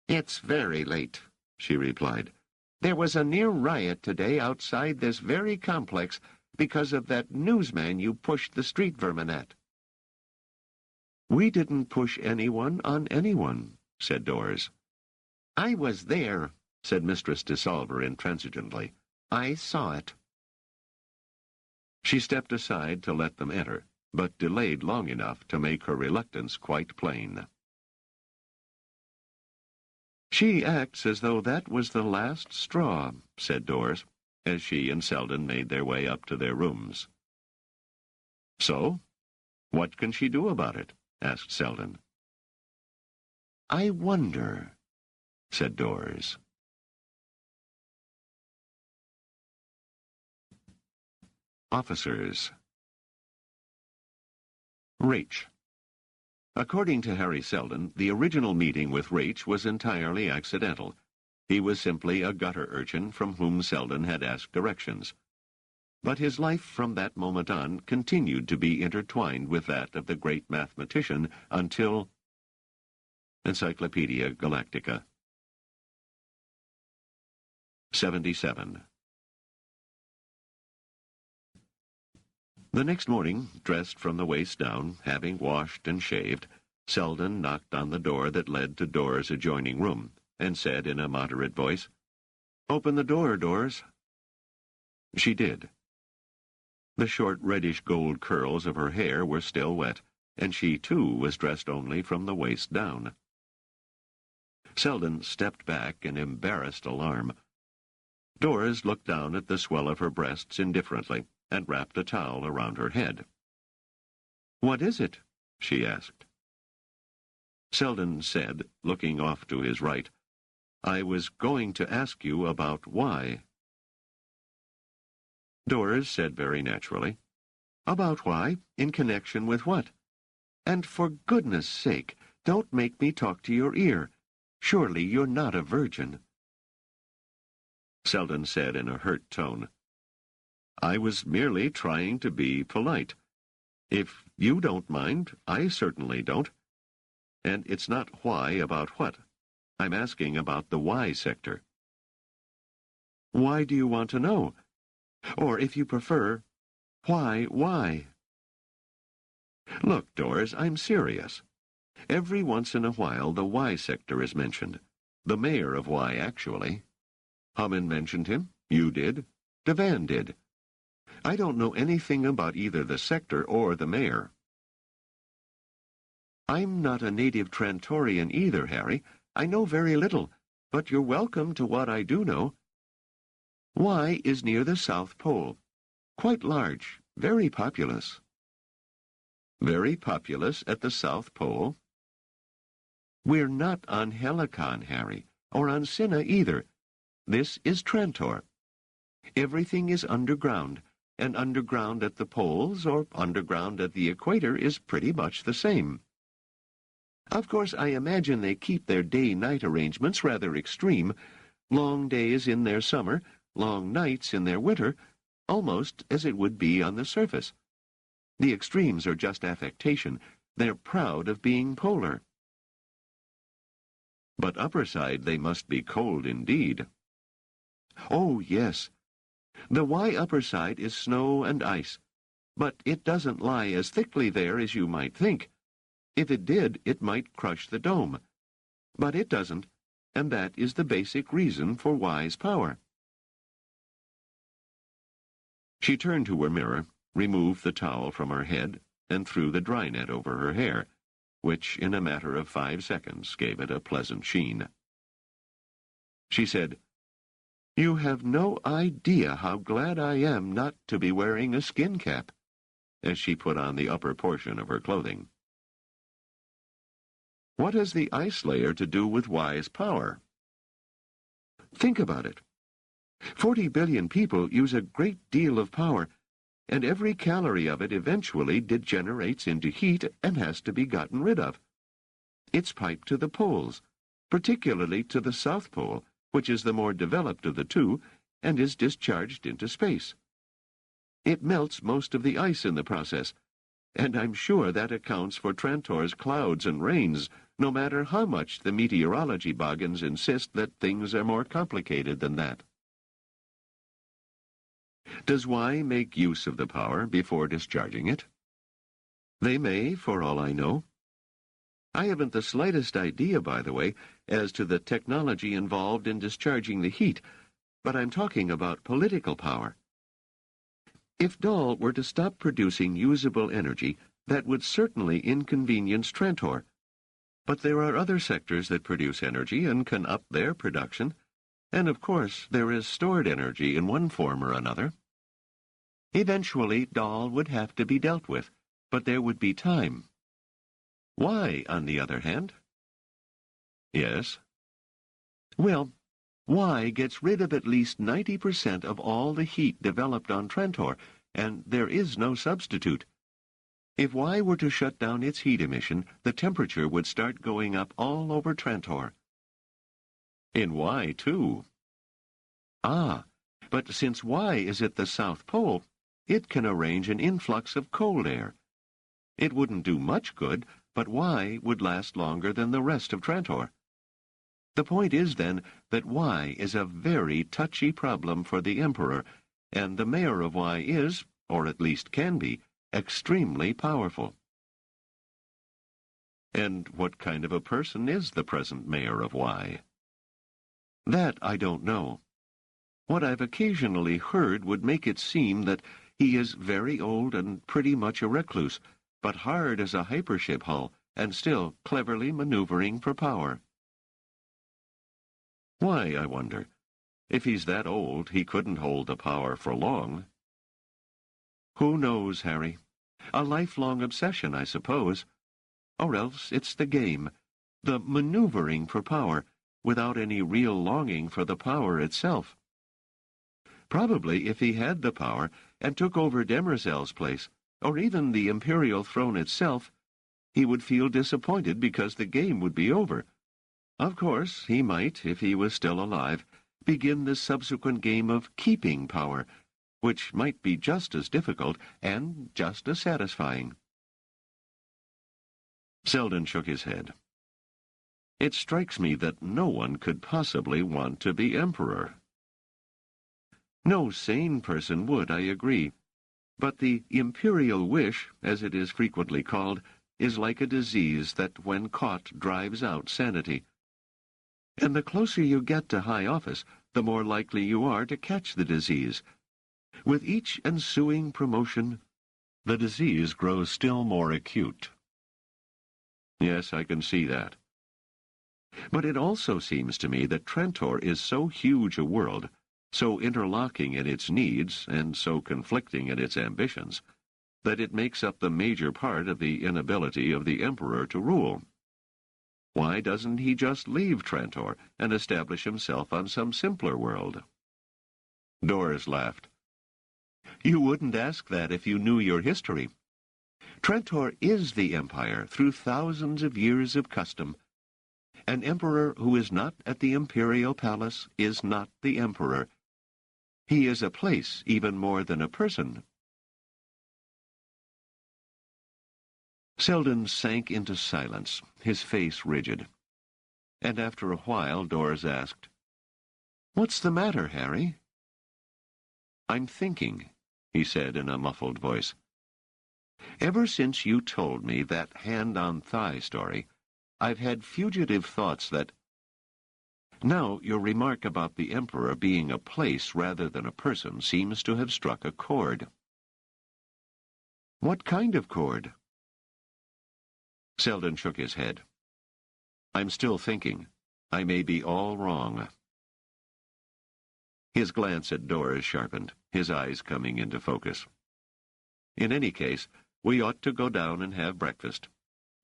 "It's very late," she replied. "There was a near riot today outside this very complex because of that newsman you pushed the street vermin at." "We didn't push anyone on anyone," said Doris. "I was there," said Mistress Tisalver intransigently. "I saw it." She stepped aside to let them enter, but delayed long enough to make her reluctance quite plain. "She acts as though that was the last straw," said Doris, as she and Seldon made their way up to their rooms. "So? What can she do about it?" asked Seldon. "I wonder," said Doris. Officers. Rach. According to Harry Seldon, the original meeting with Rach was entirely accidental. He was simply a gutter urchin from whom Seldon had asked directions. But his life from that moment on continued to be intertwined with that of the great mathematician until... Encyclopedia Galactica. 77. The next morning, dressed from the waist down, having washed and shaved, Seldon knocked on the door that led to Dora's adjoining room, and said in a moderate voice, "Open the door, Doris." She did. The short reddish-gold curls of her hair were still wet, and she, too, was dressed only from the waist down. Seldon stepped back in embarrassed alarm. Doris looked down at the swell of her breasts indifferently, and wrapped a towel around her head. "What is it?" she asked. Seldon said, looking off to his right, "I was going to ask you about why." Doris said very naturally, "About why? In connection with what? And for goodness sake, don't make me talk to your ear. Surely you're not a virgin." Seldon said in a hurt tone, I was merely trying to be polite. If you don't mind, I certainly don't. And it's not why about what. I'm asking about the why sector. Why do you want to know? Or, if you prefer, why? Look, Doris, I'm serious. Every once in a while the Y sector is mentioned. The mayor of Y, actually. Hummin mentioned him. You did. Devan did. I don't know anything about either the sector or the mayor. I'm not a native Trantorian either, Harry. I know very little, but you're welcome to what I do know. Y is near the South Pole. Quite large, very populous. Very populous at the South Pole? We're not on Helicon, Harry, or on Cinna either. This is Trantor. Everything is underground, and underground at the poles or underground at the equator is pretty much the same. Of course, I imagine they keep their day-night arrangements rather extreme, long days in their summer, long nights in their winter, almost as it would be on the surface. The extremes are just affectation. They're proud of being polar. But upperside they must be cold indeed. Oh, yes. The Y upperside is snow and ice, but it doesn't lie as thickly there as you might think. If it did, it might crush the dome. But it doesn't, and that is the basic reason for Y's power. She turned to her mirror, removed the towel from her head, and threw the dry net over her hair, which in a matter of 5 seconds gave it a pleasant sheen. She said, "You have no idea how glad I am not to be wearing a skin cap," as she put on the upper portion of her clothing. What has the ice layer to do with Y's power? Think about it. 40 billion people use a great deal of power, and every calorie of it eventually degenerates into heat and has to be gotten rid of. It's piped to the poles, particularly to the South Pole, which is the more developed of the two, and is discharged into space. It melts most of the ice in the process, and I'm sure that accounts for Trantor's clouds and rains, no matter how much the meteorology boggins insist that things are more complicated than that. Does Y make use of the power before discharging it? They may, for all I know. I haven't the slightest idea, by the way, as to the technology involved in discharging the heat, but I'm talking about political power. If Dahl were to stop producing usable energy, that would certainly inconvenience Trantor. But there are other sectors that produce energy and can up their production, and of course there is stored energy in one form or another. Eventually, Dahl would have to be dealt with, but there would be time. Y, on the other hand? Yes. Well, Y gets rid of at least 90% of all the heat developed on Trantor, and there is no substitute. If Y were to shut down its heat emission, the temperature would start going up all over Trantor. In Y, too. Ah, but since Y is at the South Pole, it can arrange an influx of cold air. It wouldn't do much good, but Y would last longer than the rest of Trantor. The point is, then, that Y is a very touchy problem for the Emperor, and the mayor of Y is, or at least can be, extremely powerful. And what kind of a person is the present mayor of Y? That I don't know. What I've occasionally heard would make it seem that he is very old and pretty much a recluse, but hard as a hypership hull, and still cleverly maneuvering for power. Why, I wonder? If he's that old, he couldn't hold the power for long. Who knows, Harry? A lifelong obsession, I suppose. Or else it's the game, the maneuvering for power, without any real longing for the power itself. Probably if he had the power and took over Demerzel's place, or even the imperial throne itself, he would feel disappointed because the game would be over. Of course, he might, if he was still alive, begin the subsequent game of keeping power, which might be just as difficult and just as satisfying. Seldon shook his head. It strikes me that no one could possibly want to be emperor. No sane person would, I agree. But the imperial wish, as it is frequently called, is like a disease that, when caught, drives out sanity. And the closer you get to high office, the more likely you are to catch the disease. With each ensuing promotion, the disease grows still more acute. Yes, I can see that. But it also seems to me that Trantor is so huge a world, so interlocking in its needs, and so conflicting in its ambitions, that it makes up the major part of the inability of the Emperor to rule. Why doesn't he just leave Trantor and establish himself on some simpler world? Doris laughed. You wouldn't ask that if you knew your history. Trantor is the empire through thousands of years of custom. An emperor who is not at the imperial palace is not the emperor. He is a place even more than a person. Seldon sank into silence, his face rigid. And after a while Doris asked, What's the matter, Harry? I'm thinking, he said in a muffled voice. Ever since you told me that hand-on-thigh story, I've had fugitive thoughts that... Now, your remark about the Emperor being a place rather than a person seems to have struck a chord. What kind of chord? Seldon shook his head. I'm still thinking. I may be all wrong. His glance at Doris sharpened, his eyes coming into focus. In any case, we ought to go down and have breakfast.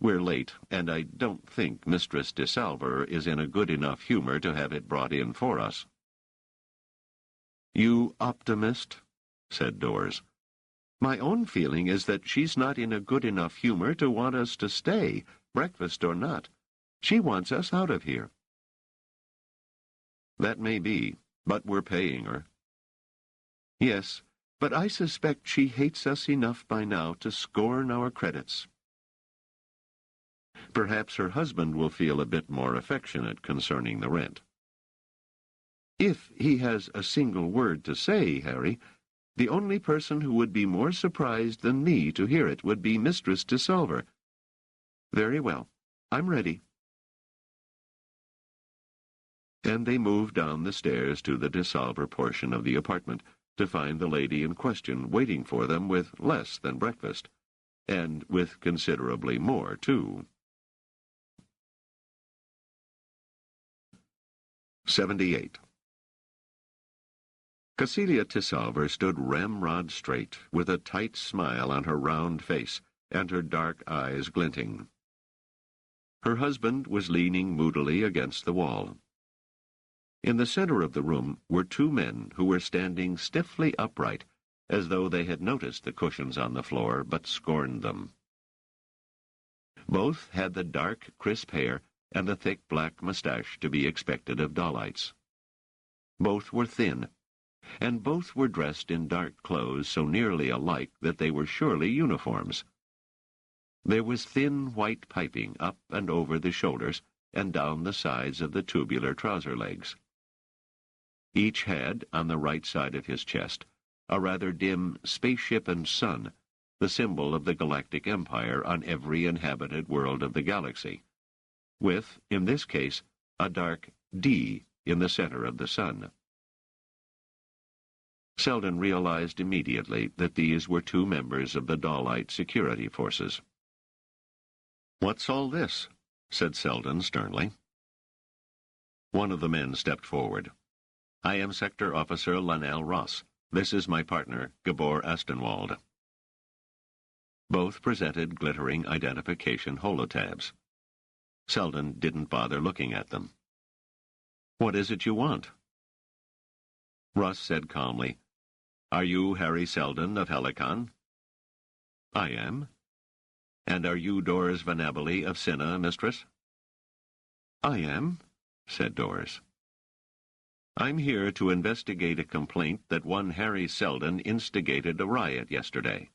We're late, and I don't think Mistress de Salver is in a good enough humor to have it brought in for us. You optimist, said Doris. My own feeling is that she's not in a good enough humor to want us to stay, breakfast or not. She wants us out of here. That may be, but we're paying her. Yes, but I suspect she hates us enough by now to scorn our credits. Perhaps her husband will feel a bit more affectionate concerning the rent. If he has a single word to say, Harry, the only person who would be more surprised than me to hear it would be Mistress de Salver. Very well, I'm ready. And they moved down the stairs to the de Salver portion of the apartment to find the lady in question waiting for them with less than breakfast, and with considerably more, too. 78. Cecilia de Salver stood ramrod straight, with a tight smile on her round face, and her dark eyes glinting. Her husband was leaning moodily against the wall. In the center of the room were two men who were standing stiffly upright, as though they had noticed the cushions on the floor but scorned them. Both had the dark, crisp hair and the thick black mustache to be expected of Dawlites. Both were thin, and both were dressed in dark clothes so nearly alike that they were surely uniforms. There was thin white piping up and over the shoulders and down the sides of the tubular trouser legs. Each had, on the right side of his chest, a rather dim spaceship and sun, the symbol of the galactic empire on every inhabited world of the galaxy, with, in this case, a dark D in the center of the sun. Seldon realized immediately that these were two members of the Dawlite security forces. "What's all this?" said Seldon sternly. One of the men stepped forward. "I am Sector Officer Lanel Ross. This is my partner, Gabor Astenwald." Both presented glittering identification holotabs. Seldon didn't bother looking at them. "What is it you want?" Ross said calmly, "Are you Harry Seldon of Helicon?" "I am." "And are you Doris Vanabili of Cinna, mistress?" "I am," said Doris. I'm here to investigate a complaint that one Harry Seldon instigated a riot yesterday.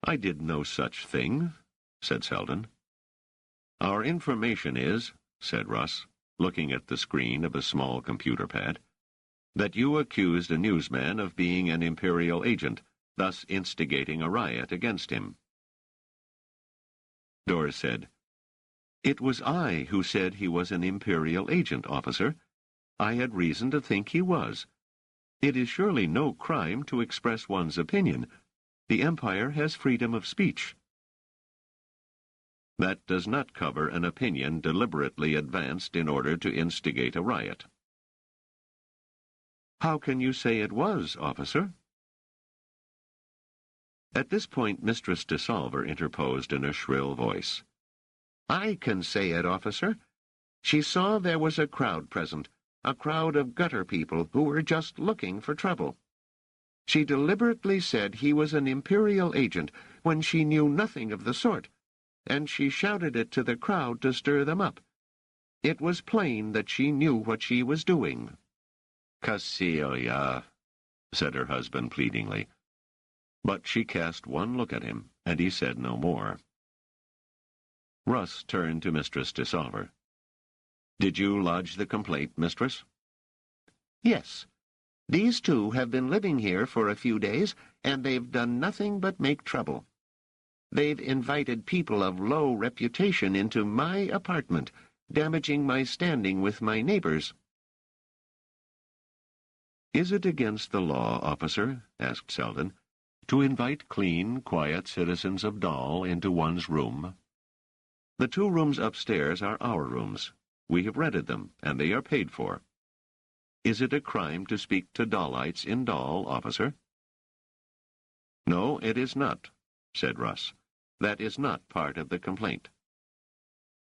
I did no such thing, said Seldon. Our information is, said Russ, looking at the screen of a small computer pad, that you accused a newsman of being an Imperial agent, thus instigating a riot against him. Doris said, It was I who said he was an Imperial agent, officer. I had reason to think he was. It is surely no crime to express one's opinion. The Empire has freedom of speech. That does not cover an opinion deliberately advanced in order to instigate a riot. How can you say it was, officer? At this point, Mistress de Salver interposed in a shrill voice. I can say it, officer. She saw there was a crowd present, a crowd of gutter people who were just looking for trouble. She deliberately said he was an Imperial agent when she knew nothing of the sort, and she shouted it to the crowd to stir them up. It was plain that she knew what she was doing. Cecilia, said her husband pleadingly. But she cast one look at him, and he said no more. Russ turned to Mistress de Salver. Did you lodge the complaint, mistress? Yes. These two have been living here for a few days, and they've done nothing but make trouble. They've invited people of low reputation into my apartment, damaging my standing with my neighbors. Is it against the law, officer, asked Seldon, to invite clean, quiet citizens of Dal into one's room? The 2 rooms upstairs are our rooms. We have rented them, and they are paid for. Is it a crime to speak to Dalites in Dal, officer? No, it is not, said Russ. That is not part of the complaint.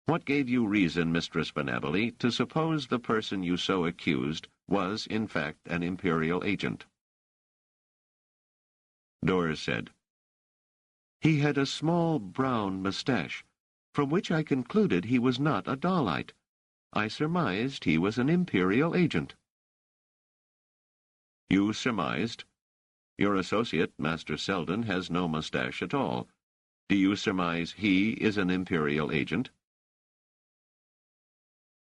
What gave you reason, Mistress Benabili, to suppose the person you so accused was, in fact, an Imperial agent? Doris said, He had a small brown mustache, from which I concluded he was not a Dalite. I surmised he was an Imperial agent. You surmised? Your associate, Master Seldon, has no mustache at all. Do you surmise he is an Imperial agent?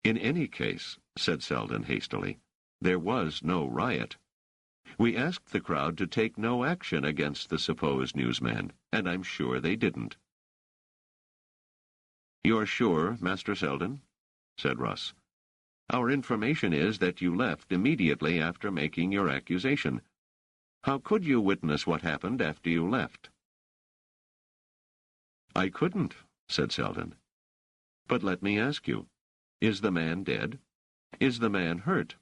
In any case, said Seldon hastily, there was no riot. We asked the crowd to take no action against the supposed newsman, and I'm sure they didn't. You're sure, Master Seldon? Said Russ. Our information is that you left immediately after making your accusation. How could you witness what happened after you left? I couldn't, said Seldon. But let me ask you, is the man dead? Is the man hurt?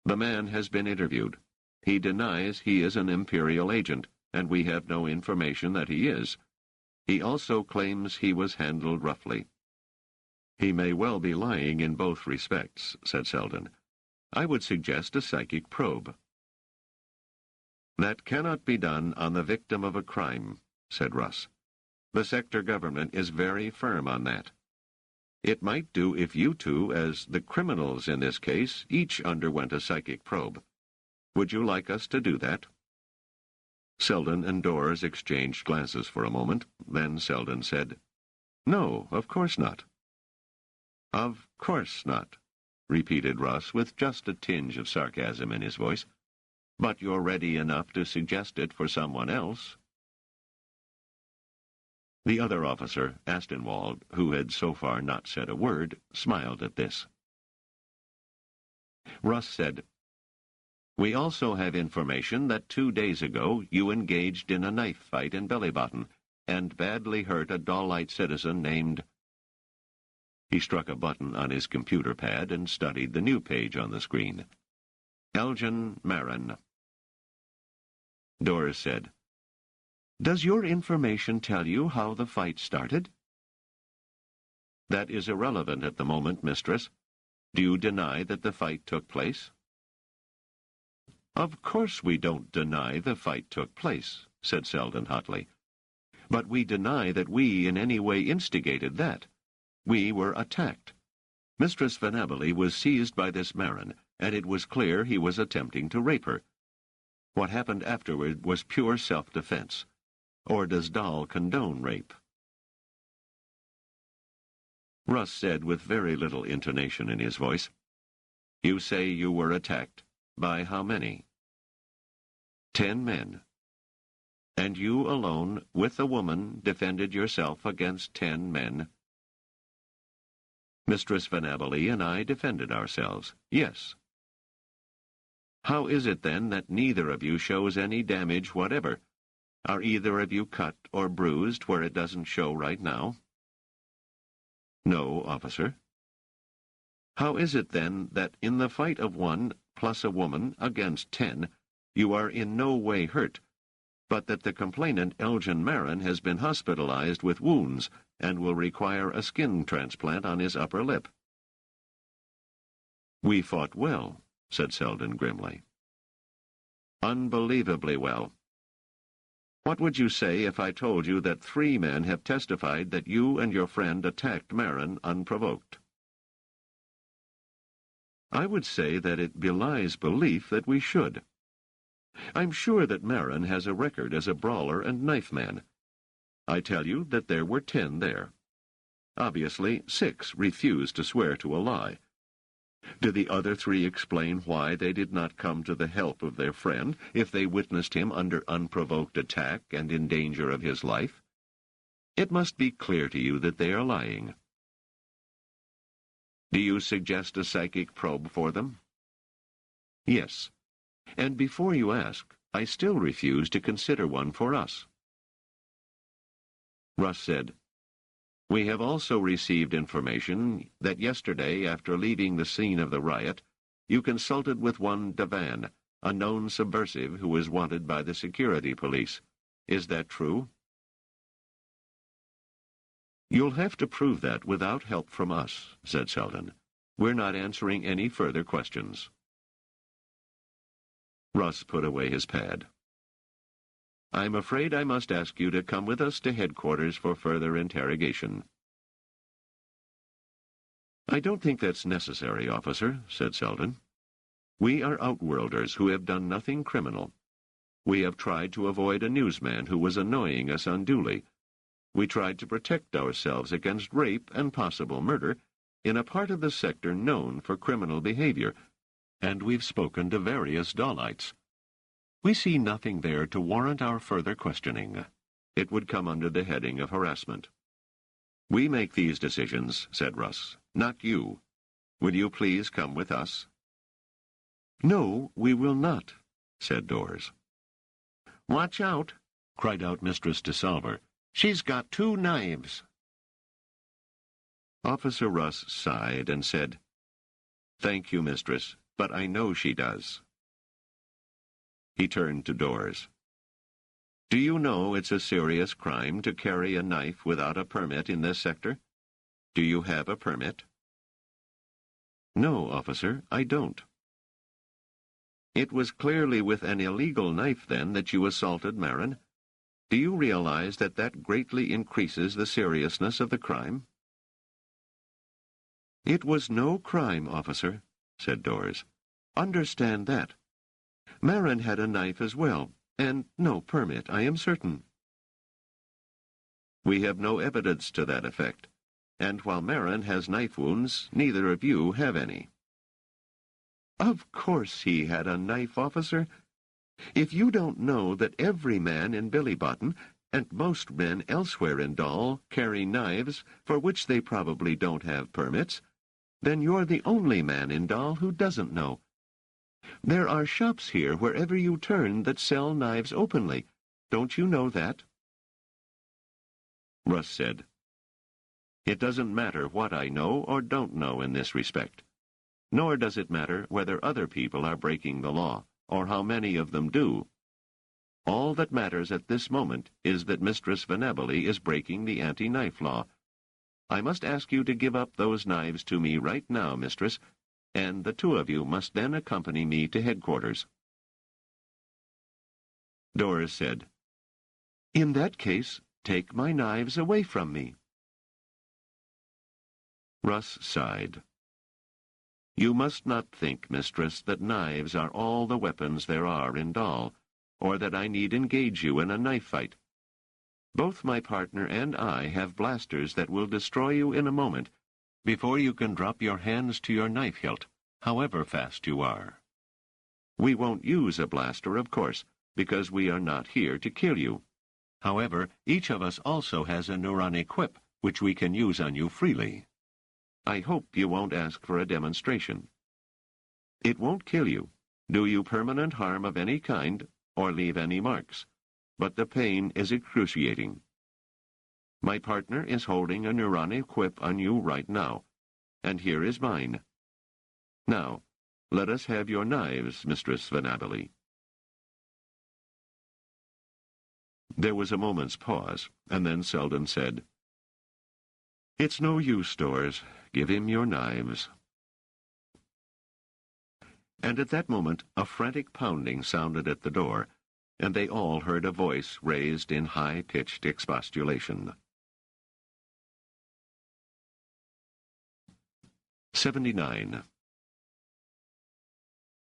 The man has been interviewed. He denies he is an Imperial agent, and we have no information that he is. He also claims he was handled roughly. He may well be lying in both respects, said Seldon. I would suggest a psychic probe. That cannot be done on the victim of a crime, said Russ. The sector government is very firm on that. It might do if you two, as the criminals in this case, each underwent a psychic probe. Would you like us to do that? Seldon and Doris exchanged glances for a moment. Then Seldon said, No, of course not. Of course not, repeated Russ, with just a tinge of sarcasm in his voice. But you're ready enough to suggest it for someone else. The other officer, Astenwald, who had so far not said a word, smiled at this. Russ said, We also have information that 2 days ago you engaged in a knife fight in Bellybottom and badly hurt a Dalite citizen named... He struck a button on his computer pad and studied the new page on the screen. Elgin Marin. Doris said, Does your information tell you how the fight started? That is irrelevant at the moment, mistress. Do you deny that the fight took place? Of course we don't deny the fight took place, said Seldon hotly. But we deny that we in any way instigated that. We were attacked. Mistress Venabile was seized by this Marin, and it was clear he was attempting to rape her. What happened afterward was pure self-defense. Or does Dahl condone rape? Russ said with very little intonation in his voice, "You say you were attacked. By how many?" 10 men. And you alone, with a woman, defended yourself against 10 men? Mistress Venabile and I defended ourselves, yes. How is it, then, that neither of you shows any damage whatever? Are either of you cut or bruised where it doesn't show right now? No, officer. How is it, then, that in the fight of 1 plus a woman against 10, you are in no way hurt, but that the complainant Elgin Marin has been hospitalized with wounds and will require a skin transplant on his upper lip? We fought well, said Seldon grimly. Unbelievably well. What would you say if I told you that 3 men have testified that you and your friend attacked Marin unprovoked? I would say that it belies belief that we should. I'm sure that Marin has a record as a brawler and knife man. I tell you that there were 10 there. Obviously, 6 refused to swear to a lie. Do the other 3 explain why they did not come to the help of their friend if they witnessed him under unprovoked attack and in danger of his life? It must be clear to you that they are lying. Do you suggest a psychic probe for them? Yes. And before you ask, I still refuse to consider one for us. Russ said, We have also received information that yesterday, after leaving the scene of the riot, you consulted with one Devan, a known subversive who is wanted by the security police. Is that true? You'll have to prove that without help from us, said Seldon. We're not answering any further questions. Russ put away his pad. I'm afraid I must ask you to come with us to headquarters for further interrogation. I don't think that's necessary, officer, said Seldon. We are outworlders who have done nothing criminal. We have tried to avoid a newsman who was annoying us unduly. We tried to protect ourselves against rape and possible murder in a part of the sector known for criminal behavior, and we've spoken to various Dahlites. We see nothing there to warrant our further questioning. It would come under the heading of harassment. We make these decisions, said Russ, not you. Will you please come with us? No, we will not, said Dors. Watch out, cried out Mistress de Salver. She's got 2 knives. Officer Russ sighed and said, Thank you, mistress, but I know she does. He turned to Dors. Do you know it's a serious crime to carry a knife without a permit in this sector? Do you have a permit? No, officer, I don't. It was clearly with an illegal knife, then, that you assaulted Marin. Do you realize that that greatly increases the seriousness of the crime? It was no crime, officer, said Dors. Understand that. Marin had a knife as well, and no permit, I am certain. We have no evidence to that effect, and while Marin has knife wounds, neither of you have any. Of course he had a knife, officer. If you don't know that every man in Billybotten, and most men elsewhere in Dahl, carry knives for which they probably don't have permits, then you're the only man in Dahl who doesn't know. There are shops here wherever you turn that sell knives openly. Don't you know that? Russ said, It doesn't matter what I know or don't know in this respect. Nor does it matter whether other people are breaking the law, or how many of them do. All that matters at this moment is that Mistress Venabile is breaking the anti-knife law. I must ask you to give up those knives to me right now, mistress, and the 2 of you must then accompany me to headquarters. Dors said, In that case, take my knives away from me. Russ sighed. You must not think, mistress, that knives are all the weapons there are in Dal, or that I need engage you in a knife fight. Both my partner and I have blasters that will destroy you in a moment, before you can drop your hands to your knife hilt, however fast you are. We won't use a blaster, of course, because we are not here to kill you. However, each of us also has a neuronic quip, which we can use on you freely. I hope you won't ask for a demonstration. It won't kill you, do you permanent harm of any kind, or leave any marks, but the pain is excruciating. My partner is holding a neuronic whip on you right now, and here is mine. Now, let us have your knives, Mistress Venabili. There was a moment's pause, and then Seldon said, It's no use, Doris. Give him your knives. And at that moment a frantic pounding sounded at the door, and they all heard a voice raised in high-pitched expostulation. 79.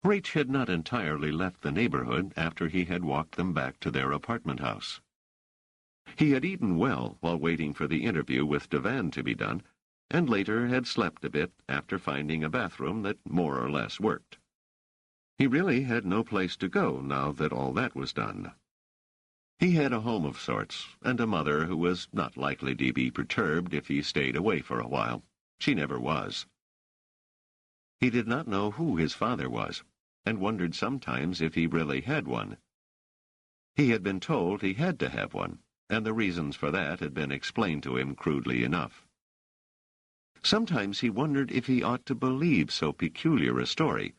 Rach had not entirely left the neighborhood after he had walked them back to their apartment house. He had eaten well while waiting for the interview with Devan to be done, and later had slept a bit after finding a bathroom that more or less worked. He really had no place to go now that all that was done. He had a home of sorts, and a mother who was not likely to be perturbed if he stayed away for a while. She never was. He did not know who his father was, and wondered sometimes if he really had one. He had been told he had to have one, and the reasons for that had been explained to him crudely enough. Sometimes he wondered if he ought to believe so peculiar a story,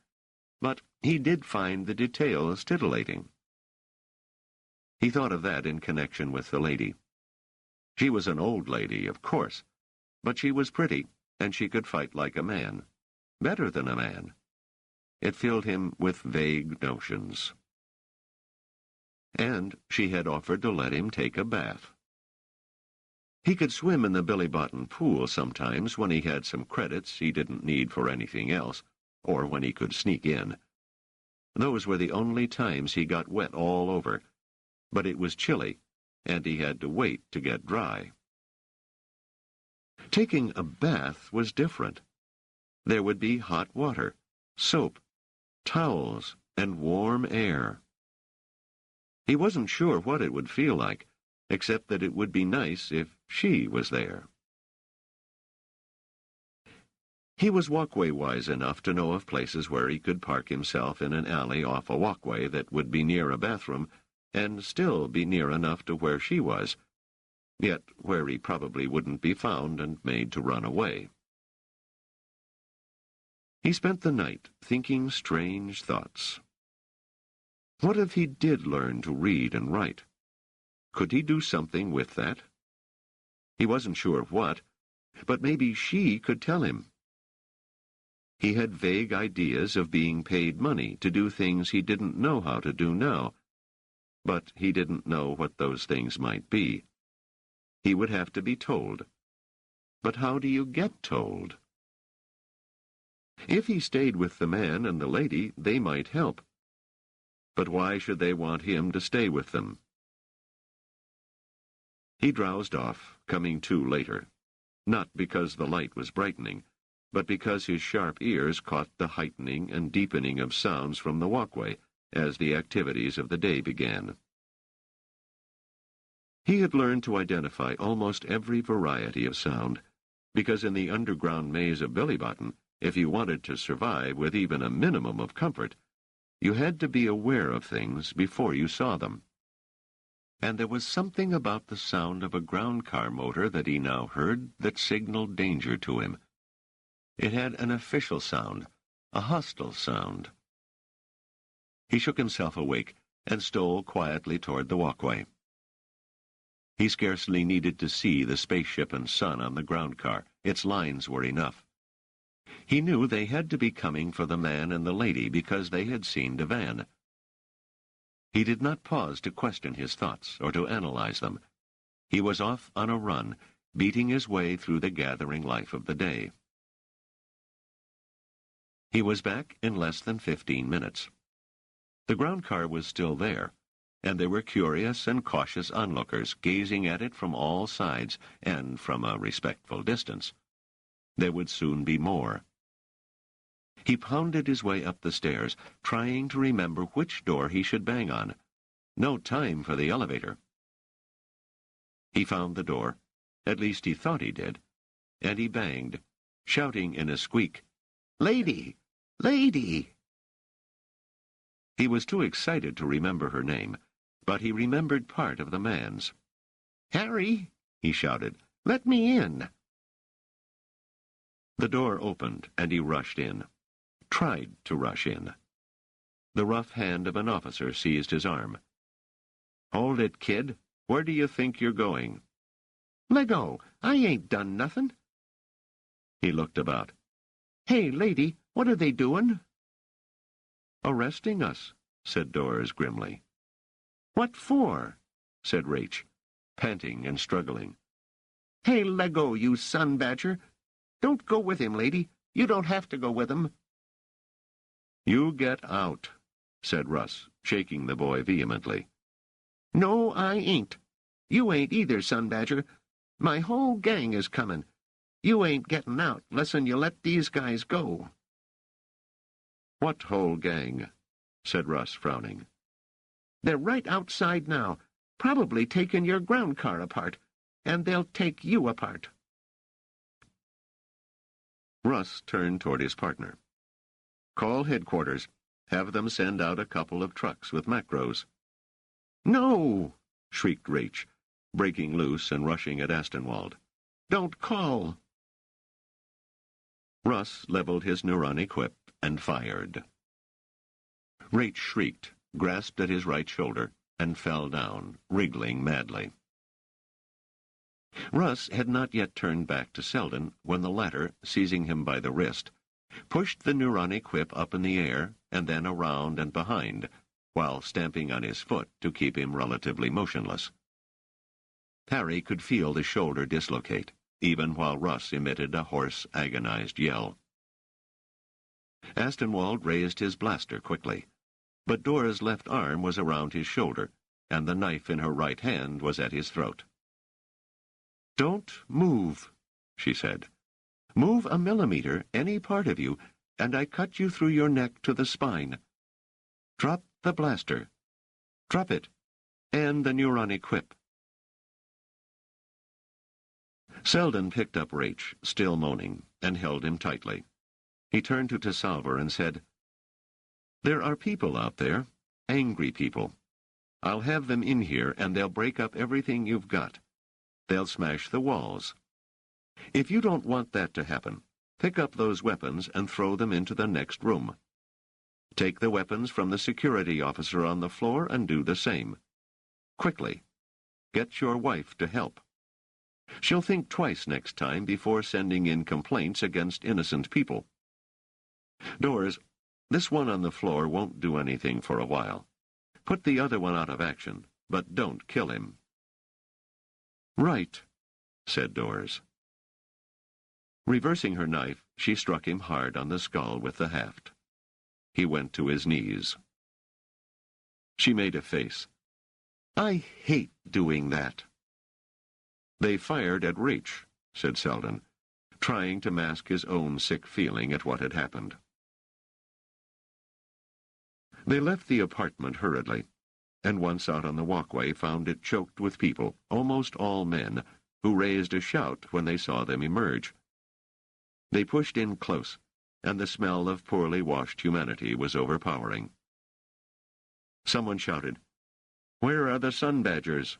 but he did find the details titillating. He thought of that in connection with the lady. She was an old lady, of course, but she was pretty, and she could fight like a man. Better than a man. It filled him with vague notions. And she had offered to let him take a bath. He could swim in the Billy Botten pool sometimes when he had some credits he didn't need for anything else, or when he could sneak in. Those were the only times he got wet all over, but it was chilly, and he had to wait to get dry. Taking a bath was different. There would be hot water, soap, towels, and warm air. He wasn't sure what it would feel like, except that it would be nice if she was there. He was walkway-wise enough to know of places where he could park himself in an alley off a walkway that would be near a bathroom, and still be near enough to where she was, yet where he probably wouldn't be found and made to run away. He spent the night thinking strange thoughts. What if he did learn to read and write? Could he do something with that? He wasn't sure what, but maybe she could tell him. He had vague ideas of being paid money to do things he didn't know how to do now, but he didn't know what those things might be. He would have to be told. But how do you get told? If he stayed with the man and the lady, they might help. But why should they want him to stay with them? He drowsed off, coming to later, not because the light was brightening, but because his sharp ears caught the heightening and deepening of sounds from the walkway as the activities of the day began. He had learned to identify almost every variety of sound, because in the underground maze of Billy Botten, if you wanted to survive with even a minimum of comfort, you had to be aware of things before you saw them. And there was something about the sound of a ground car motor that he now heard that signaled danger to him. It had an official sound, a hostile sound. He shook himself awake and stole quietly toward the walkway. He scarcely needed to see the spaceship and sun on the ground car. Its lines were enough. He knew they had to be coming for the man and the lady because they had seen Devan. He did not pause to question his thoughts or to analyze them. He was off on a run, beating his way through the gathering life of the day. He was back in less than 15 minutes. The ground car was still there, and there were curious and cautious onlookers gazing at it from all sides and from a respectful distance. There would soon be more. He pounded his way up the stairs, trying to remember which door he should bang on. No time for the elevator. He found the door, at least he thought he did, and he banged, shouting in a squeak, "Lady! Lady!" He was too excited to remember her name, but he remembered part of the man's. "Harry!" he shouted. "Let me in!" The door opened, and he rushed in. Tried to rush in. The rough hand of an officer seized his arm. "Hold it, kid. Where do you think you're going?" "Leggo! I ain't done nothin'." He looked about. "Hey, lady, what are they doin'?" "Arresting us," said Doris grimly. "What for?" said Rach, panting and struggling. "Hey, leggo, you son badger! Don't go with him, lady. You don't have to go with him." "You get out," said Russ, shaking the boy vehemently. "No, I ain't. You ain't either, son badger. My whole gang is comin'. You ain't gettin' out less'n you let these guys go." "What whole gang?" said Russ, frowning. "They're right outside now, probably taking your ground car apart, and they'll take you apart." Russ turned toward his partner. "Call headquarters. Have them send out a couple of trucks with macros." "No!" shrieked Rach, breaking loose and rushing at Astenwald. "Don't call!" Russ leveled his neuronic whip and fired. Rach shrieked, grasped at his right shoulder, and fell down, wriggling madly. Russ had not yet turned back to Seldon when the latter, seizing him by the wrist, pushed the neuronic whip up in the air and then around and behind, while stamping on his foot to keep him relatively motionless. Harry could feel the shoulder dislocate, even while Russ emitted a hoarse, agonized yell. Astenwald raised his blaster quickly, but Dora's left arm was around his shoulder, and the knife in her right hand was at his throat. "Don't move," she said. "Move a millimeter, any part of you, and I cut you through your neck to the spine. Drop the blaster. Drop it, and the neuronic whip." Seldon picked up Rach, still moaning, and held him tightly. He turned to Tessalver and said, "There are people out there, angry people. I'll have them in here, and they'll break up everything you've got. They'll smash the walls. If you don't want that to happen, pick up those weapons and throw them into the next room. Take the weapons from the security officer on the floor and do the same. Quickly. Get your wife to help. She'll think twice next time before sending in complaints against innocent people. Doors, this one on the floor won't do anything for a while. Put the other one out of action, but don't kill him." "Right," said Doris. Reversing her knife, she struck him hard on the skull with the haft. He went to his knees. She made a face. "I hate doing that." "They fired at Rach," said Seldon, trying to mask his own sick feeling at what had happened. They left the apartment hurriedly, and once out on the walkway found it choked with people, almost all men, who raised a shout when they saw them emerge. They pushed in close, and the smell of poorly washed humanity was overpowering. Someone shouted, "Where are the sun badgers?"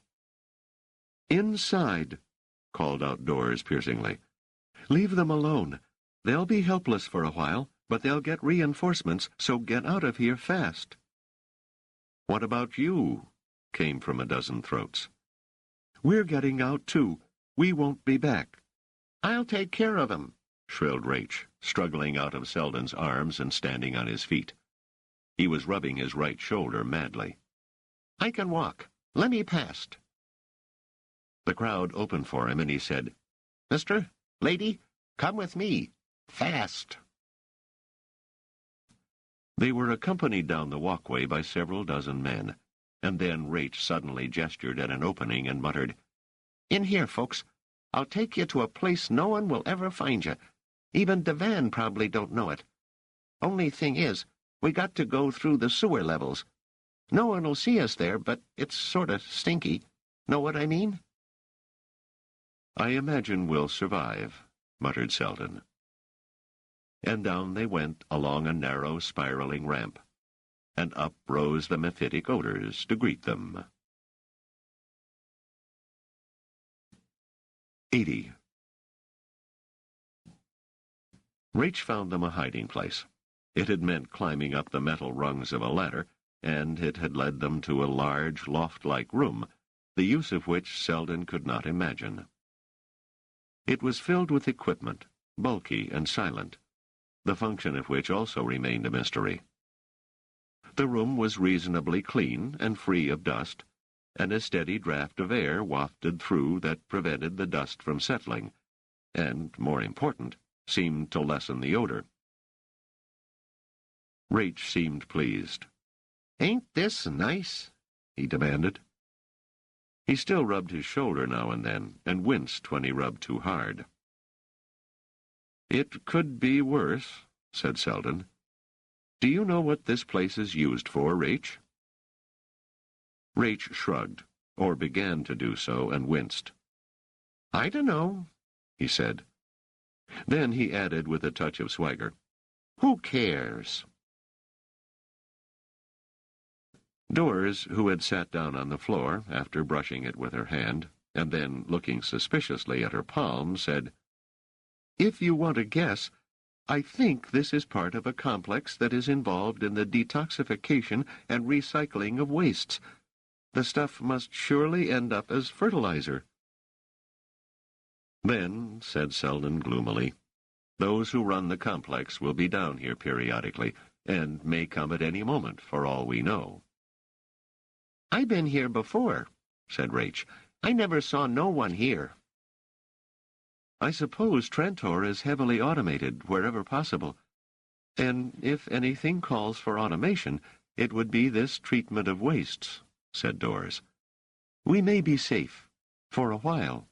"Inside," called out Doris piercingly. "Leave them alone. They'll be helpless for a while, but they'll get reinforcements, so get out of here fast." "What about you?" came from a dozen throats. "We're getting out, too. We won't be back." "I'll take care of him," shrilled Rach, struggling out of Seldon's arms and standing on his feet. He was rubbing his right shoulder madly. "I can walk. Let me past." The crowd opened for him, and he said, "Mister, lady, come with me. Fast." They were accompanied down the walkway by several dozen men, and then Rach suddenly gestured at an opening and muttered, "In here, folks. I'll take you to a place no one will ever find you. Even Devan probably don't know it. Only thing is, we got to go through the sewer levels. No one will see us there, but it's sort of stinky. Know what I mean?" "I imagine we'll survive," muttered Seldon. And down they went along a narrow, spiraling ramp, and up rose the mephitic odors to greet them. 80. Rach found them a hiding place. It had meant climbing up the metal rungs of a ladder, and it had led them to a large, loft-like room, the use of which Seldon could not imagine. It was filled with equipment, bulky and silent, the function of which also remained a mystery. The room was reasonably clean and free of dust, and a steady draft of air wafted through that prevented the dust from settling, and, more important, seemed to lessen the odor. Rach seemed pleased. "Ain't this nice?" he demanded. He still rubbed his shoulder now and then, and winced when he rubbed too hard. "It could be worse," said Seldon. "Do you know what this place is used for, Rach?" Rach shrugged, or began to do so, and winced. "I dunno," he said. Then he added with a touch of swagger, "Who cares?" Doris, who had sat down on the floor after brushing it with her hand, and then looking suspiciously at her palm, said, "If you want to guess, I think this is part of a complex that is involved in the detoxification and recycling of wastes. The stuff must surely end up as fertilizer." "Then," said Seldon gloomily, "those who run the complex will be down here periodically, and may come at any moment, for all we know." "I been here before," said Rach. "I never saw no one here." "I suppose Trantor is heavily automated wherever possible, and if anything calls for automation, it would be this treatment of wastes," said Doris. "We may be safe, for a while."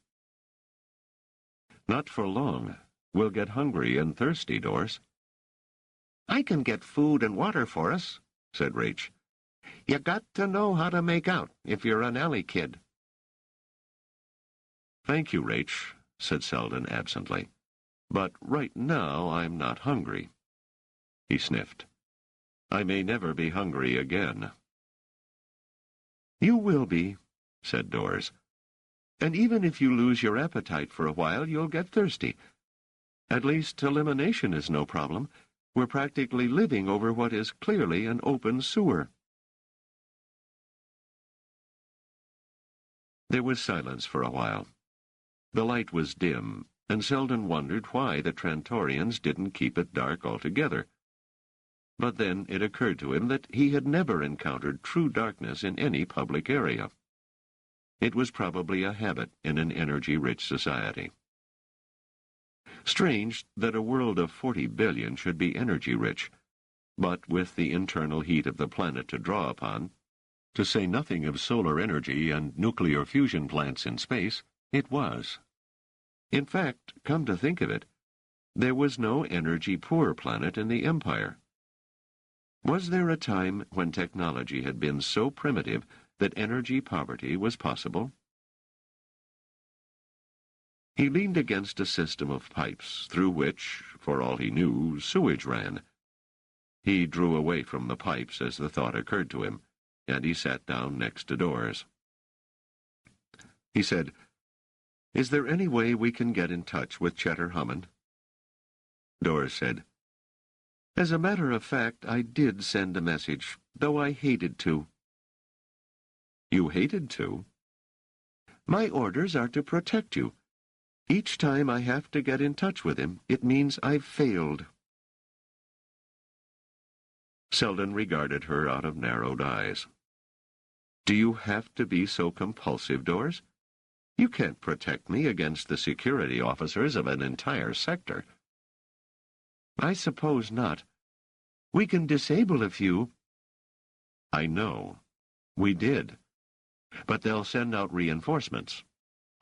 "Not for long. We'll get hungry and thirsty, Doris." "I can get food and water for us," said Rach. "You got to know how to make out if you're an alley kid." "Thank you, Rach," said Seldon absently. "But right now I'm not hungry." He sniffed. "I may never be hungry again." "You will be," said Doris. "And even if you lose your appetite for a while, you'll get thirsty. At least elimination is no problem. We're practically living over what is clearly an open sewer." There was silence for a while. The light was dim, and Seldon wondered why the Trantorians didn't keep it dark altogether. But then it occurred to him that he had never encountered true darkness in any public area. It was probably a habit in an energy-rich society. Strange that a world of 40 billion should be energy-rich, but with the internal heat of the planet to draw upon, to say nothing of solar energy and nuclear fusion plants in space, it was. In fact, come to think of it, there was no energy-poor planet in the Empire. Was there a time when technology had been so primitive that energy poverty was possible? He leaned against a system of pipes through which, for all he knew, sewage ran. He drew away from the pipes as the thought occurred to him, and he sat down next to Doris. He said, "Is there any way we can get in touch with Cheddar Hammond?" Doris said, "As a matter of fact, I did send a message, though I hated to." "You hated to?" "My orders are to protect you. Each time I have to get in touch with him, it means I've failed." Seldon regarded her out of narrowed eyes. "Do you have to be so compulsive, Doris? You can't protect me against the security officers of an entire sector." "I suppose not. We can disable a few. I know. We did. But they'll send out reinforcements.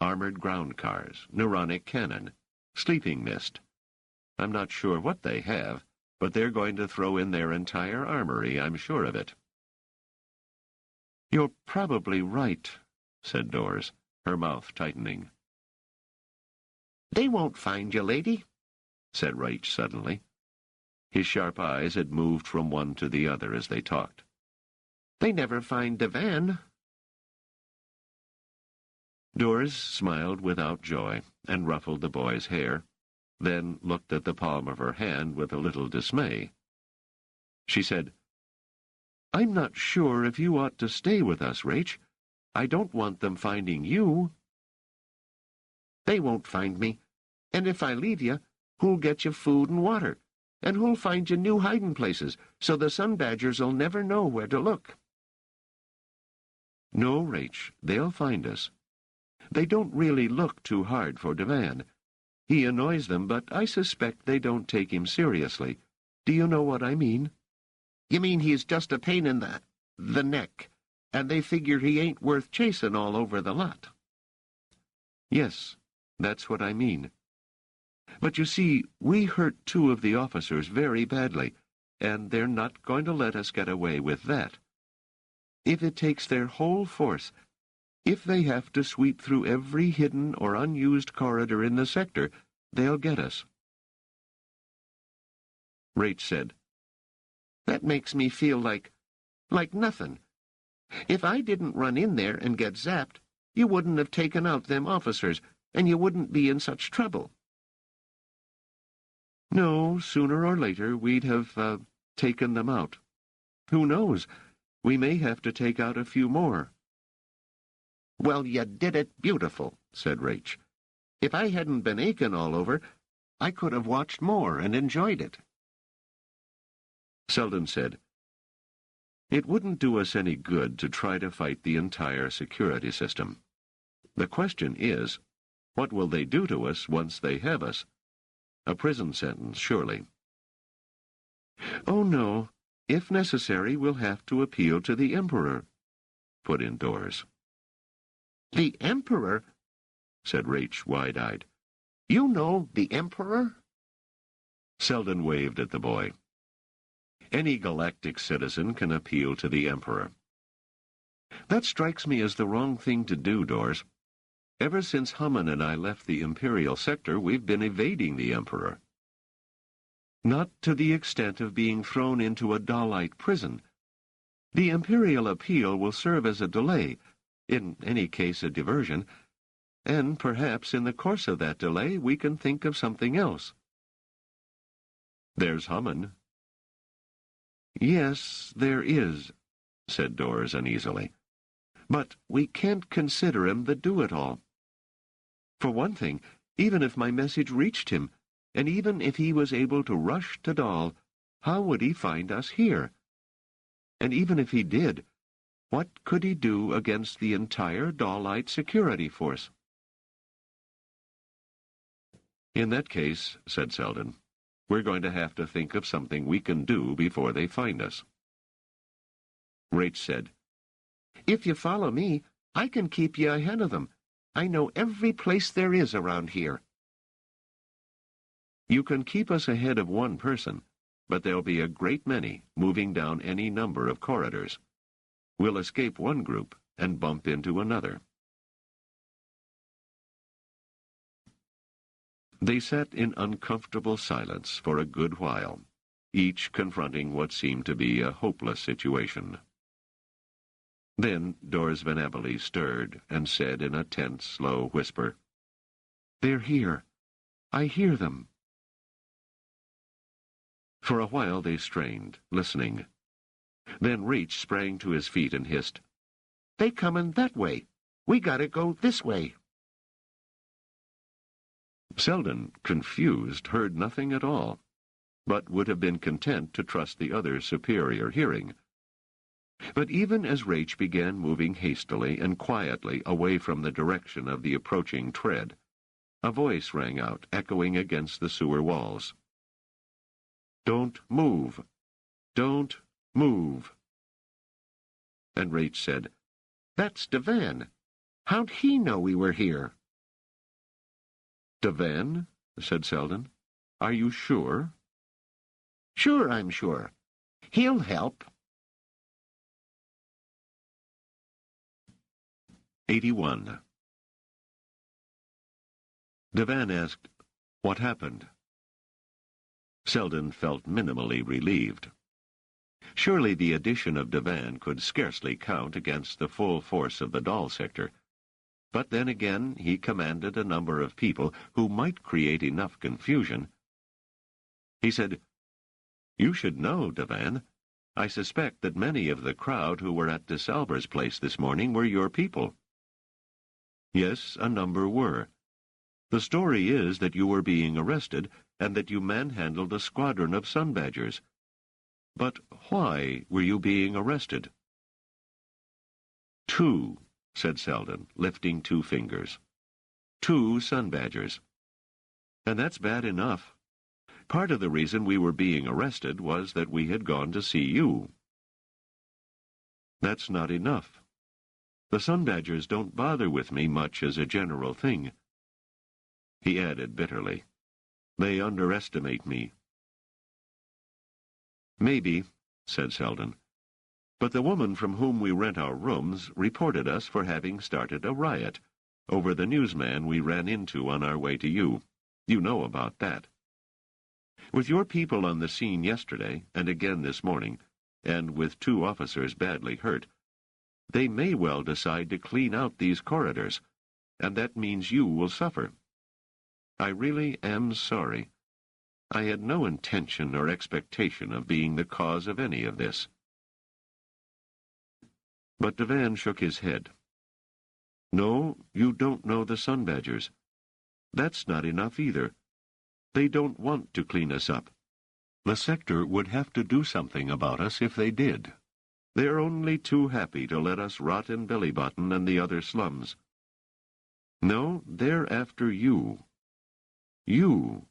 Armored ground cars, neuronic cannon, sleeping mist. I'm not sure what they have, but they're going to throw in their entire armory, I'm sure of it. You're probably right, said Doris, her mouth tightening. They won't find you, lady, said Raich suddenly. His sharp eyes had moved from one to the other as they talked. They never find the van. Doris smiled without joy and ruffled the boy's hair, then looked at the palm of her hand with a little dismay. She said, I'm not sure if you ought to stay with us, Raich. I don't want them finding you. They won't find me. And if I leave you, who'll get you food and water? And who'll find you new hiding places, so the sun badgers'll never know where to look? No, Raich, they'll find us. They don't really look too hard for Devan. He annoys them, but I suspect they don't take him seriously. Do you know what I mean? You mean he's just a pain in the neck, and they figure he ain't worth chasing all over the lot? Yes, that's what I mean. But you see, we hurt 2 of the officers very badly, and they're not going to let us get away with that. If it takes their whole force, if they have to sweep through every hidden or unused corridor in the sector, they'll get us. Raich said, That makes me feel like nothing. If I didn't run in there and get zapped, you wouldn't have taken out them officers, and you wouldn't be in such trouble. No, sooner or later we'd have taken them out. Who knows? We may have to take out a few more. Well, you did it beautiful, said Raich. If I hadn't been aching all over, I could have watched more and enjoyed it. Seldon said, It wouldn't do us any good to try to fight the entire security system. The question is, what will they do to us once they have us? A prison sentence, surely. Oh, no. If necessary, we'll have to appeal to the Emperor, put in Doris. The Emperor? Said Raich, wide-eyed. You know the Emperor? Seldon waved at the boy. Any galactic citizen can appeal to the Emperor. That strikes me as the wrong thing to do, Doris. Ever since Humman and I left the Imperial sector, we've been evading the Emperor. Not to the extent of being thrown into a Dalite prison. The Imperial appeal will serve as a delay, in any case a diversion, and perhaps in the course of that delay we can think of something else. There's Humman. Yes, there is, said Doris uneasily. But we can't consider him the do-it-all. For one thing, even if my message reached him, and even if he was able to rush to Dal, how would he find us here? And even if he did, what could he do against the entire Dalite security force? In that case, said Seldon, we're going to have to think of something we can do before they find us. Raich said, If you follow me, I can keep you ahead of them. I know every place there is around here. You can keep us ahead of one person, but there'll be a great many moving down any number of corridors. We'll escape one group and bump into another. They sat in uncomfortable silence for a good while, each confronting what seemed to be a hopeless situation. Then Doris Van Abele stirred and said in a tense, low whisper, They're here. I hear them. For a while they strained, listening. Then Raich sprang to his feet and hissed, They comin' that way. We gotta go this way. Seldon, confused, heard nothing at all, but would have been content to trust the other's superior hearing. But even as Raich began moving hastily and quietly away from the direction of the approaching tread, a voice rang out, echoing against the sewer walls. Don't move. Don't move. And Rach said, "That's Devan. How'd he know we were here?" Devan? Said Seldon. Are you sure? Sure, I'm sure. He'll help. 81. Devan asked, "What happened?" Seldon felt minimally relieved. Surely the addition of Devan could scarcely count against the full force of the doll sector. But then again, he commanded a number of people who might create enough confusion. He said, "You should know, Devan. I suspect that many of the crowd who were at DeSalva's place this morning were your people." "Yes, a number were. The story is that you were being arrested and that you manhandled a squadron of sun badgers. But why were you being arrested?" "Two," said Seldon, lifting 2 fingers. "2 sun badgers. And that's bad enough. Part of the reason we were being arrested was that we had gone to see you." "That's not enough. The sun badgers don't bother with me much as a general thing." He added bitterly, "They underestimate me." "Maybe," said Seldon. "But the woman from whom we rent our rooms reported us for having started a riot over the newsman we ran into on our way to you. You know about that. With your people on the scene yesterday, and again this morning, and with 2 officers badly hurt, they may well decide to clean out these corridors, and that means you will suffer. I really am sorry. I had no intention or expectation of being the cause of any of this." But Devan shook his head. "No, you don't know the sun badgers. That's not enough either. They don't want to clean us up. The sector would have to do something about us if they did. They're only too happy to let us rot in Bellybottom and the other slums. No, they're after you. You.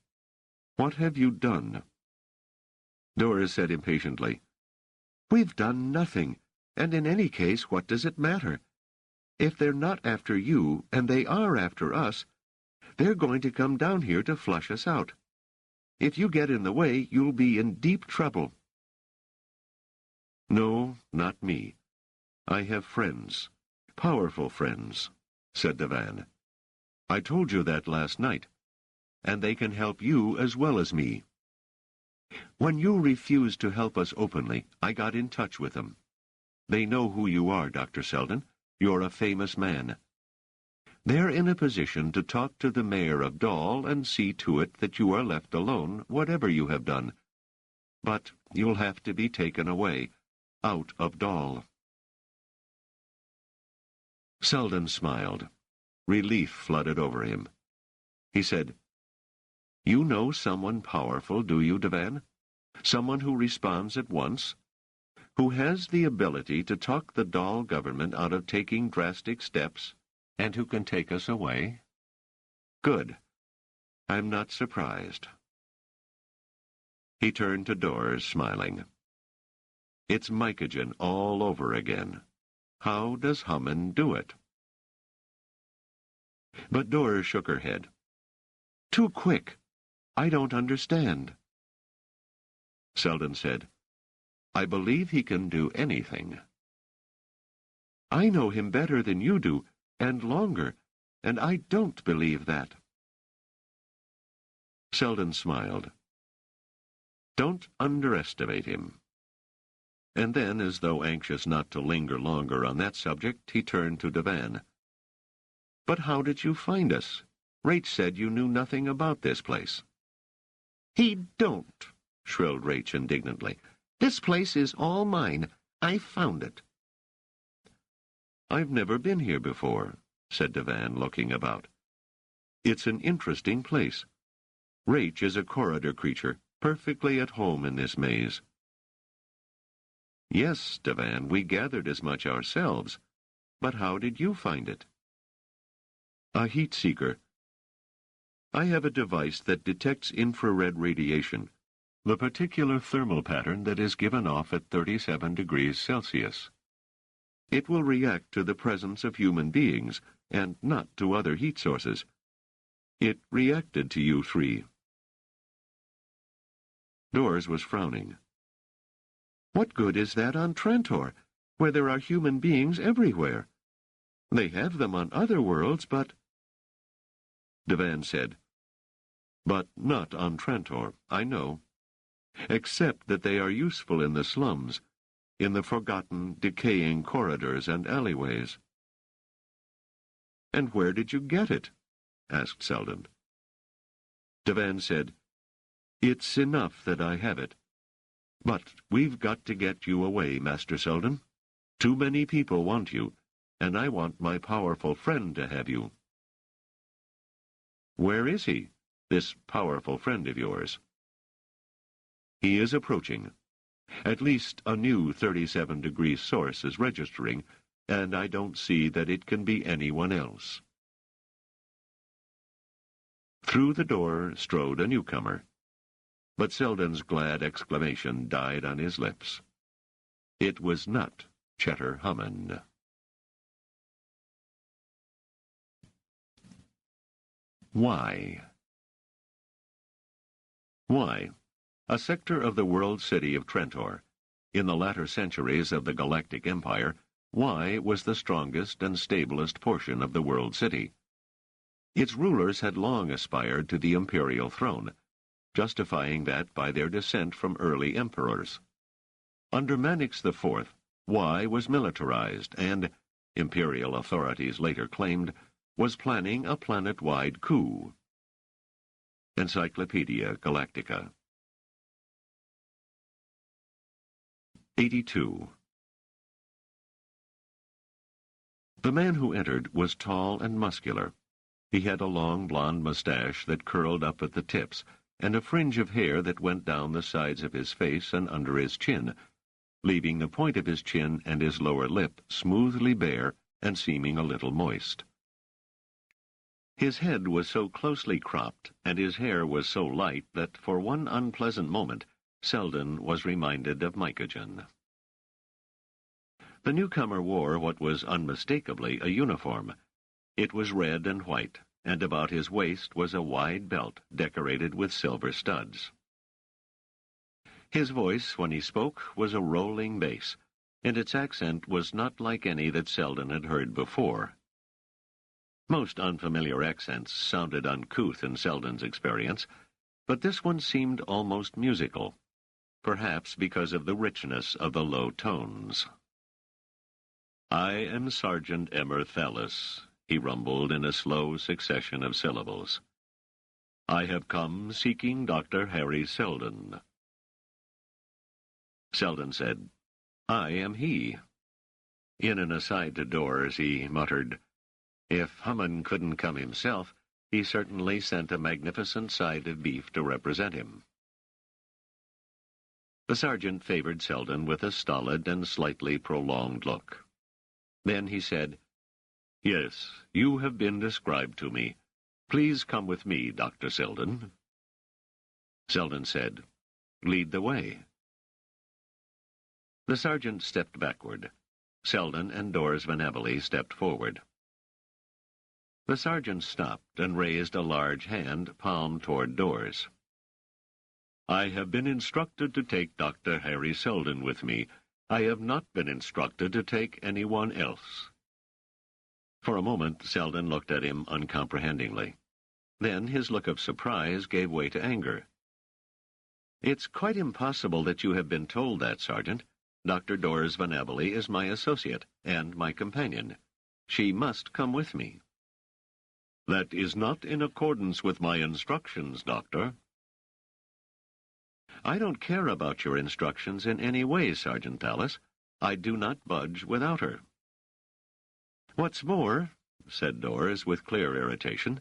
What have you done?" Doris said impatiently, "We've done nothing, and in any case, what does it matter? If they're not after you, and they are after us, they're going to come down here to flush us out. If you get in the way, you'll be in deep trouble." "No, not me. I have friends, powerful friends," said Devan. "I told you that last night, and they can help you as well as me. When you refused to help us openly, I got in touch with them. They know who you are, Dr. Seldon. You're a famous man. They're in a position to talk to the mayor of Dal and see to it that you are left alone, whatever you have done. But you'll have to be taken away, out of Dal." Seldon smiled. Relief flooded over him. He said, "You know someone powerful, do you, Devan? Someone who responds at once? Who has the ability to talk the Dal government out of taking drastic steps, and who can take us away? Good. I'm not surprised." He turned to Doris, smiling. "It's mycogen all over again. How does Hummin do it?" But Doris shook her head. "Too quick. I don't understand." Seldon said, "I believe he can do anything." "I know him better than you do, and longer, and I don't believe that." Seldon smiled. "Don't underestimate him." And then, as though anxious not to linger longer on that subject, he turned to Devan. "But how did you find us? Rach said you knew nothing about this place." "He don't," shrilled Rach indignantly. "This place is all mine. I found it." "I've never been here before," said Devan, looking about. "It's an interesting place. Rach is a corridor creature, perfectly at home in this maze." "Yes, Devan, we gathered as much ourselves. But how did you find it?" "A heat seeker. I have a device that detects infrared radiation, the particular thermal pattern that is given off at 37 degrees Celsius. It will react to the presence of human beings, and not to other heat sources. It reacted to you three. Doris was frowning. What good is that on Trantor, where there are human beings everywhere? They have them on other worlds, but... Devan said, But not on Trantor, I know. Except that they are useful in the slums, in the forgotten, decaying corridors and alleyways. And where did you get it? Asked Seldon. Devan said, It's enough that I have it. But we've got to get you away, Master Seldon. Too many people want you, and I want my powerful friend to have you. Where is he, this powerful friend of yours? He is approaching. At least a new 37-degree source is registering, and I don't see that it can be anyone else. Through the door strode a newcomer, but Seldon's glad exclamation died on his lips. It was not Cheddar Hammond. Why? Why? A sector of the world city of Trantor. In the latter centuries of the Galactic Empire, Why was the strongest and stablest portion of the world city. Its rulers had long aspired to the imperial throne, justifying that by their descent from early emperors. Under Mannix IV, Why was militarized and, imperial authorities later claimed, was planning a planet-wide coup. Encyclopedia Galactica. 82. The man who entered was tall and muscular. He had a long blonde mustache that curled up at the tips, and a fringe of hair that went down the sides of his face and under his chin, leaving the point of his chin and his lower lip smoothly bare and seeming a little moist. His head was so closely cropped, and his hair was so light that for one unpleasant moment Seldon was reminded of Mycogen. The newcomer wore what was unmistakably a uniform. It was red and white, and about his waist was a wide belt decorated with silver studs. His voice, when he spoke, was a rolling bass, and its accent was not like any that Seldon had heard before. Most unfamiliar accents sounded uncouth in Seldon's experience, but this one seemed almost musical, perhaps because of the richness of the low tones. "I am Sergeant Emmer Thallis," he rumbled in a slow succession of syllables. "I have come seeking Dr. Harry Seldon." Seldon said, "I am he." In an aside to Doris, he muttered, "If Hammond couldn't come himself, he certainly sent a magnificent side of beef to represent him." The sergeant favored Seldon with a stolid and slightly prolonged look. Then he said, "Yes, you have been described to me. Please come with me, Dr. Seldon." Seldon said, "Lead the way." The sergeant stepped backward. Seldon and Doris Van Abely stepped forward. The sergeant stopped and raised a large hand, palm toward Doris. "I have been instructed to take Dr. Harry Seldon with me. I have not been instructed to take anyone else." For a moment, Seldon looked at him uncomprehendingly. Then his look of surprise gave way to anger. "It's quite impossible that you have been told that, Sergeant. Dr. Doris Van Abely is my associate and my companion. She must come with me." "That is not in accordance with my instructions, Doctor." "I don't care about your instructions in any way, Sergeant Thallis. I do not budge without her." "What's more," said Doris with clear irritation,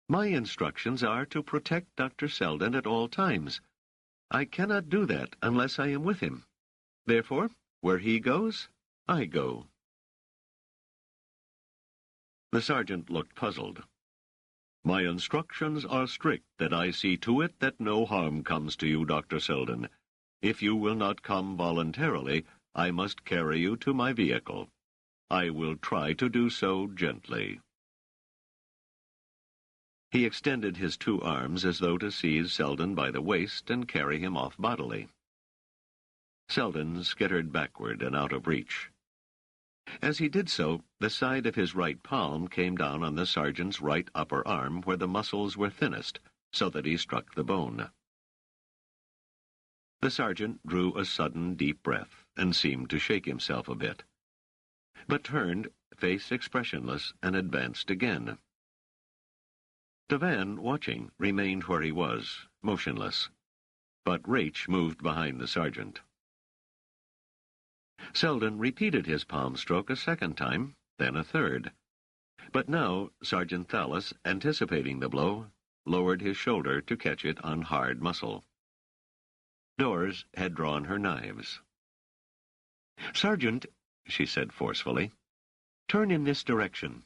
"my instructions are to protect Dr. Seldon at all times. I cannot do that unless I am with him. Therefore, where he goes, I go." The sergeant looked puzzled. My instructions are strict that I see to it that no harm comes to you, Dr. Seldon. If you will not come voluntarily, I must carry you to my vehicle. I will try to do so gently." He extended his two arms as though to seize Seldon by the waist and carry him off bodily. Seldon skittered backward and out of reach. As he did so, the side of his right palm came down on the sergeant's right upper arm where the muscles were thinnest, so that he struck the bone. The sergeant drew a sudden deep breath and seemed to shake himself a bit, but turned, face expressionless, and advanced again. Devan, watching, remained where he was, motionless, but Raich moved behind the sergeant. Seldon repeated his palm stroke a second time, then a third. But now Sergeant Thallis, anticipating the blow, lowered his shoulder to catch it on hard muscle. Doris had drawn her knives. "Sergeant," she said forcefully, "turn in this direction.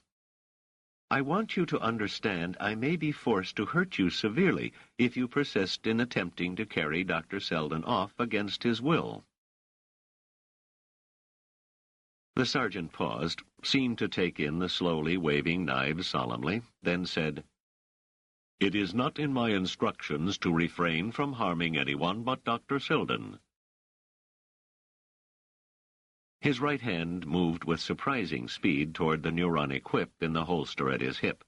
I want you to understand I may be forced to hurt you severely if you persist in attempting to carry Dr. Seldon off against his will." The sergeant paused, seemed to take in the slowly waving knives solemnly, then said, "It is not in my instructions to refrain from harming anyone but Dr. Seldon." His right hand moved with surprising speed toward the neuronic whip in the holster at his hip.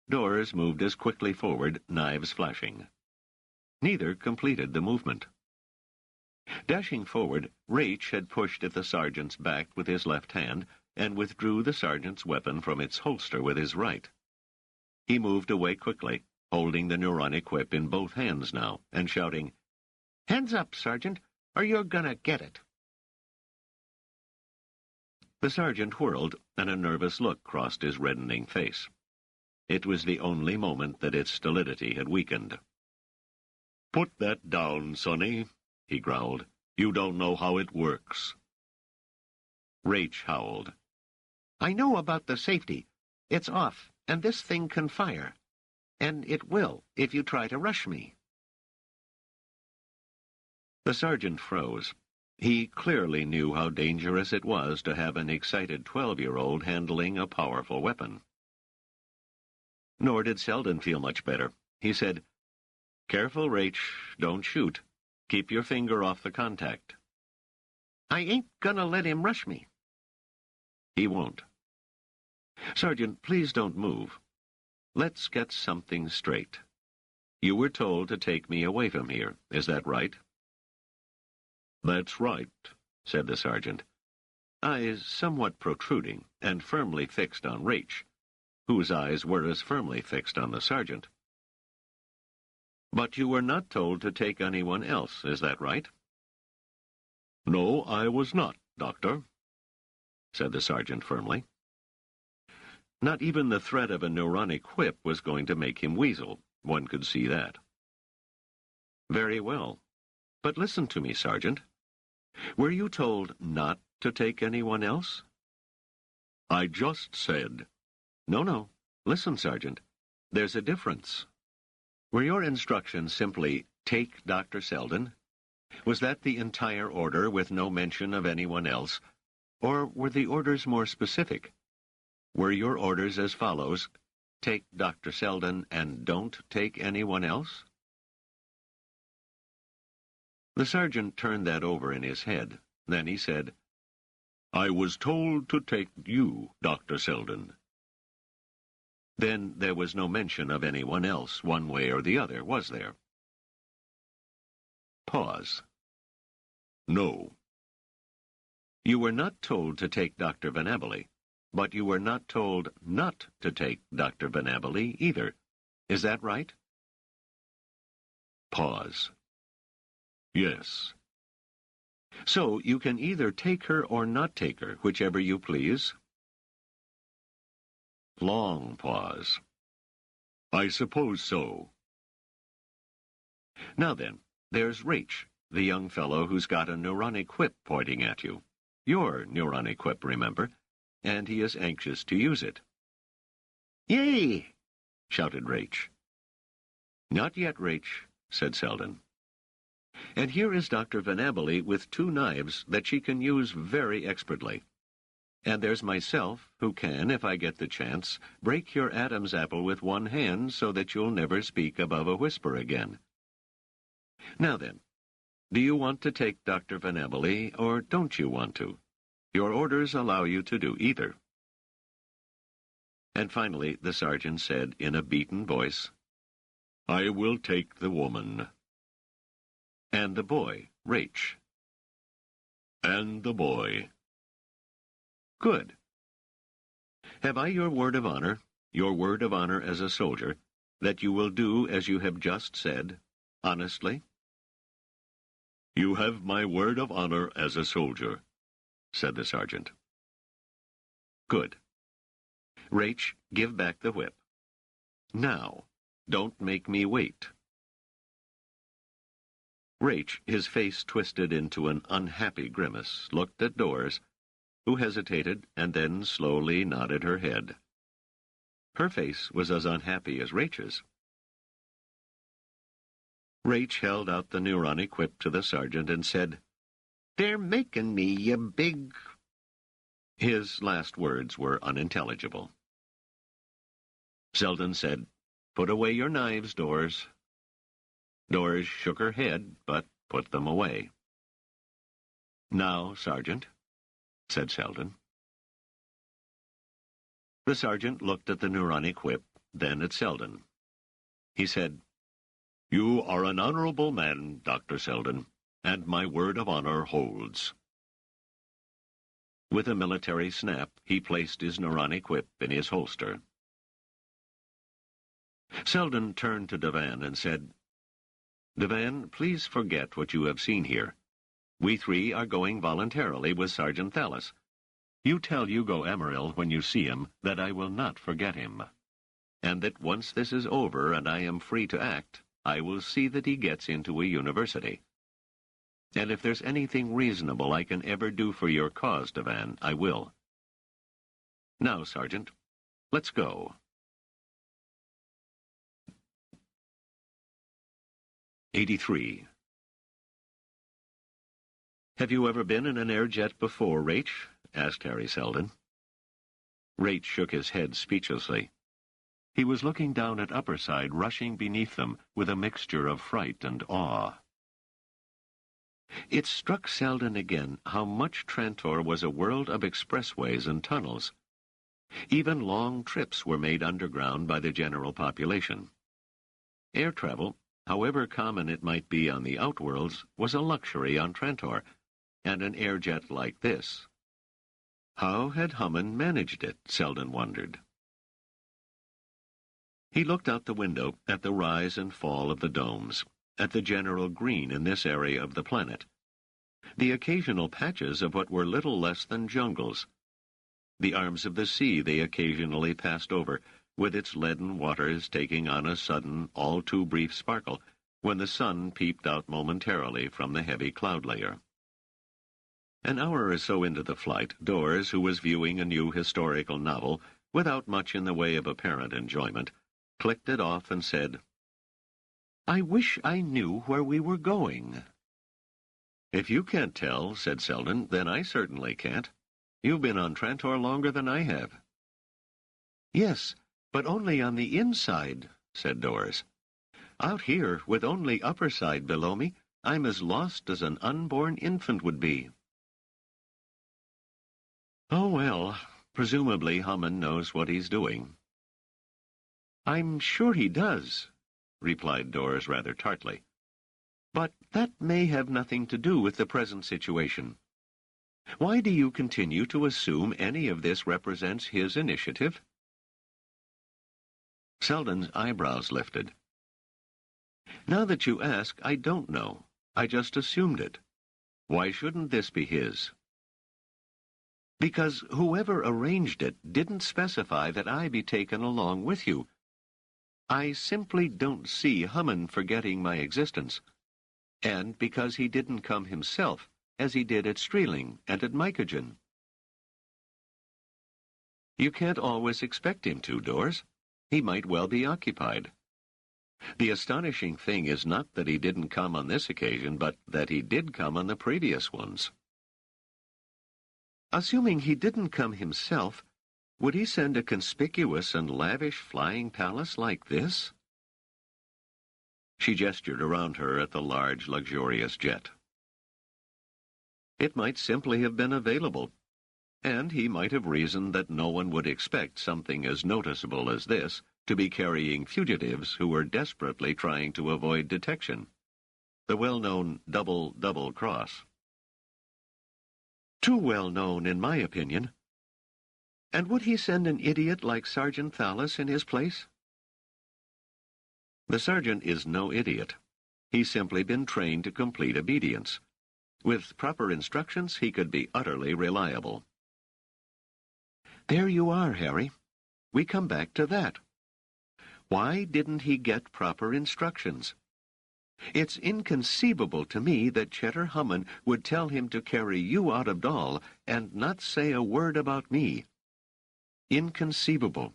Doors moved as quickly forward, knives flashing. Neither completed the movement. Dashing forward, Raich had pushed at the sergeant's back with his left hand and withdrew the sergeant's weapon from its holster with his right. He moved away quickly, holding the neuronic whip in both hands now, and shouting, "Hands up, Sergeant, or you're gonna get it." The sergeant whirled, and a nervous look crossed his reddening face. It was the only moment that its stolidity had weakened. "Put that down, Sonny," he growled. "You don't know how it works." Raich howled. "I know about the safety. It's off, and this thing can fire. And it will, if you try to rush me." The sergeant froze. He clearly knew how dangerous it was to have an excited 12-year-old handling a powerful weapon. Nor did Seldon feel much better. He said, "Careful, Raich. Don't shoot. Keep your finger off the contact." "I ain't gonna let him rush me." "He won't." "Sergeant, please don't move. Let's get something straight. You were told to take me away from here. Is that right?" "That's right," said the sergeant, eyes somewhat protruding and firmly fixed on Raich, whose eyes were as firmly fixed on the sergeant. "But you were not told to take anyone else, is that right?" "No, I was not, Doctor," said the sergeant firmly. Not even the threat of a neuronic whip was going to make him weasel. One could see that. "Very well. But listen to me, Sergeant. Were you told not to take anyone else?" "I just said—" No. Listen, Sergeant. There's a difference. Were your instructions simply, take Dr. Seldon? Was that the entire order with no mention of anyone else? Or were the orders more specific? Were your orders as follows, take Dr. Seldon and don't take anyone else? The sergeant turned that over in his head. Then he said, "I was told to take you, Dr. Seldon." Then there was no mention of anyone else, one way or the other, was there? Pause. "No." You were not told to take Dr. Van Abely, but you were not told not to take Dr. Van Abely either. Is that right? Pause. "Yes." So you can either take her or not take her, whichever you please? Long pause. "I suppose so." Now then, there's Raich, the young fellow who's got a neuronic whip pointing at you. Your neuronic whip, remember, and he is anxious to use it. "Yay!" shouted Rach. Not yet, Rach, said Seldon. And here is Dr. Venabile with 2 knives that she can use very expertly. And there's myself, who can, if I get the chance, break your Adam's apple with 1 hand so that you'll never speak above a whisper again. Now then, do you want to take Dr. Venabile, or don't you want to? Your orders allow you to do either. And finally the sergeant said in a beaten voice, I will take the woman. And the boy, Rach. And the boy. Good. Have I your word of honor as a soldier, that you will do as you have just said, honestly? You have my word of honor as a soldier, said the sergeant. Good. Rach, give back the whip. Now, don't make me wait. Rach, his face twisted into an unhappy grimace, looked at Doris, who hesitated and then slowly nodded her head. Her face was as unhappy as Rach's. Rach held out the neuronic whip to the sergeant and said, They're making me, you big... His last words were unintelligible. Seldon said, Put away your knives, Doris. Doris shook her head, but put them away. Now, Sergeant, said Seldon. The sergeant looked at the neuronic whip, then at Seldon. He said, You are an honorable man, Dr. Seldon, and my word of honor holds. With a military snap, he placed his neuronic whip in his holster. Seldon turned to Devan and said, Devan, please forget what you have seen here. We 3 are going voluntarily with Sergeant Thallis. You tell Hugo Amaryl when you see him that I will not forget him, and that once this is over and I am free to act, I will see that he gets into a university. And if there's anything reasonable I can ever do for your cause, Devan, I will. Now, Sergeant, let's go. 83. Have you ever been in an air-jet before, Rach? Asked Harry Seldon. Rach shook his head speechlessly. He was looking down at Upperside rushing beneath them with a mixture of fright and awe. It struck Seldon again how much Trantor was a world of expressways and tunnels. Even long trips were made underground by the general population. Air travel, however common it might be on the outworlds, was a luxury on Trantor, and an air-jet like this. How had Hammond managed it, Seldon wondered. He looked out the window at the rise and fall of the domes, at the general green in this area of the planet, the occasional patches of what were little less than jungles, the arms of the sea they occasionally passed over, with its leaden waters taking on a sudden, all too brief sparkle when the sun peeped out momentarily from the heavy cloud layer. An hour or so into the flight, Doris, who was viewing a new historical novel, without much in the way of apparent enjoyment, clicked it off and said, I wish I knew where we were going. If you can't tell, said Seldon, then I certainly can't. You've been on Trantor longer than I have. Yes, but only on the inside, said Doris. Out here, with only Upperside below me, I'm as lost as an unborn infant would be. Oh, well, presumably Hammond knows what he's doing. I'm sure he does, replied Doris rather tartly. But that may have nothing to do with the present situation. Why do you continue to assume any of this represents his initiative? Seldon's eyebrows lifted. Now that you ask, I don't know. I just assumed it. Why shouldn't this be his? Because whoever arranged it didn't specify that I be taken along with you. I simply don't see Hammond forgetting my existence. And because he didn't come himself, as he did at Streeling and at Mycogen. You can't always expect him to, Doris. He might well be occupied. The astonishing thing is not that he didn't come on this occasion, but that he did come on the previous ones. Assuming he didn't come himself, would he send a conspicuous and lavish flying palace like this? She gestured around her at the large, luxurious jet. It might simply have been available, and he might have reasoned that no one would expect something as noticeable as this to be carrying fugitives who were desperately trying to avoid detection. The well-known double cross. Too well known, in my opinion. And would he send an idiot like Sergeant Thallis in his place? The sergeant is no idiot. He's simply been trained to complete obedience. With proper instructions, he could be utterly reliable. There you are, Harry. We come back to that. Why didn't he get proper instructions? It's inconceivable to me that Cheddar Hummin would tell him to carry you out of Dal and not say a word about me. Inconceivable.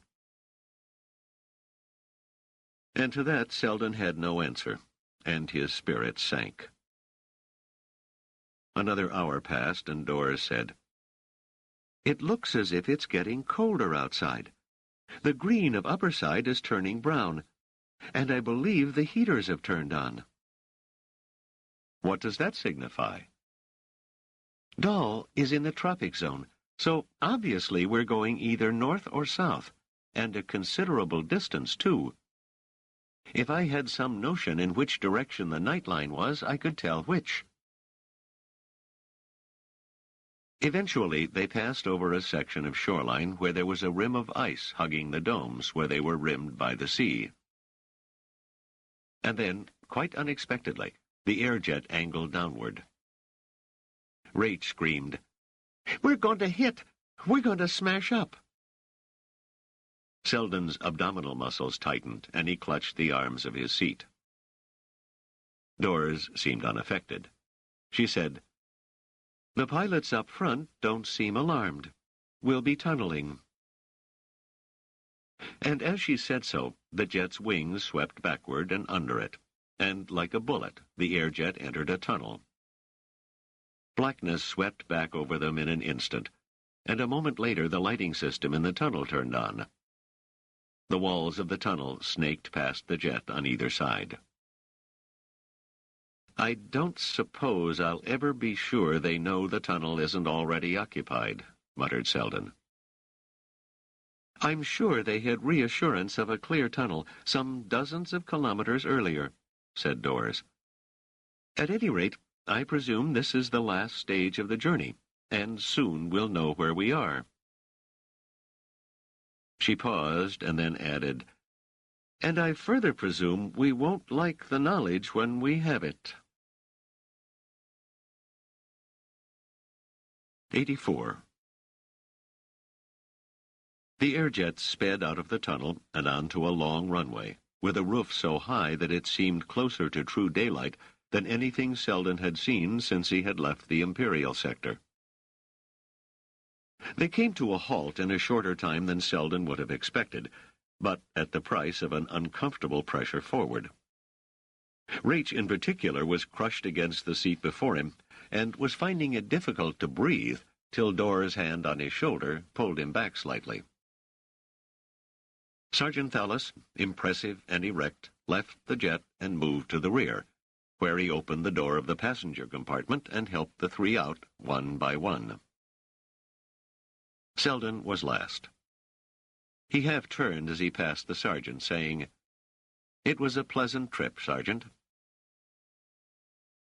And to that Seldon had no answer, and his spirits sank. Another hour passed, and Doris said, "It looks as if it's getting colder outside. The green of Upperside is turning brown, and I believe the heaters have turned on." "What does that signify?" "Dal is in the tropic zone, so obviously we're going either north or south, and a considerable distance, too. If I had some notion in which direction the nightline was, I could tell which." Eventually, they passed over a section of shoreline where there was a rim of ice hugging the domes where they were rimmed by the sea. And then, quite unexpectedly, the airjet angled downward. Rach screamed, "We're going to hit! We're going to smash up!" Seldon's abdominal muscles tightened, and he clutched the arms of his seat. Doris seemed unaffected. She said, "The pilots up front don't seem alarmed. We'll be tunneling." And as she said so, the jet's wings swept backward and under it, and like a bullet, the airjet entered a tunnel. Blackness swept back over them in an instant, and a moment later the lighting system in the tunnel turned on. The walls of the tunnel snaked past the jet on either side. "I don't suppose I'll ever be sure they know the tunnel isn't already occupied," muttered Seldon. "I'm sure they had reassurance of a clear tunnel some dozens of kilometers earlier," said Doris. "At any rate, I presume this is the last stage of the journey, and soon we'll know where we are." She paused and then added, "And I further presume we won't like the knowledge when we have it." 84. The airjet sped out of the tunnel and onto a long runway, with a roof so high that it seemed closer to true daylight than anything Seldon had seen since he had left the Imperial sector. They came to a halt in a shorter time than Seldon would have expected, but at the price of an uncomfortable pressure forward. Rach, in particular, was crushed against the seat before him, and was finding it difficult to breathe till Dora's hand on his shoulder pulled him back slightly. Sergeant Thallis, impressive and erect, left the jet and moved to the rear, where he opened the door of the passenger compartment and helped the three out, one by one. Seldon was last. He half-turned as he passed the sergeant, saying, "It was a pleasant trip, Sergeant."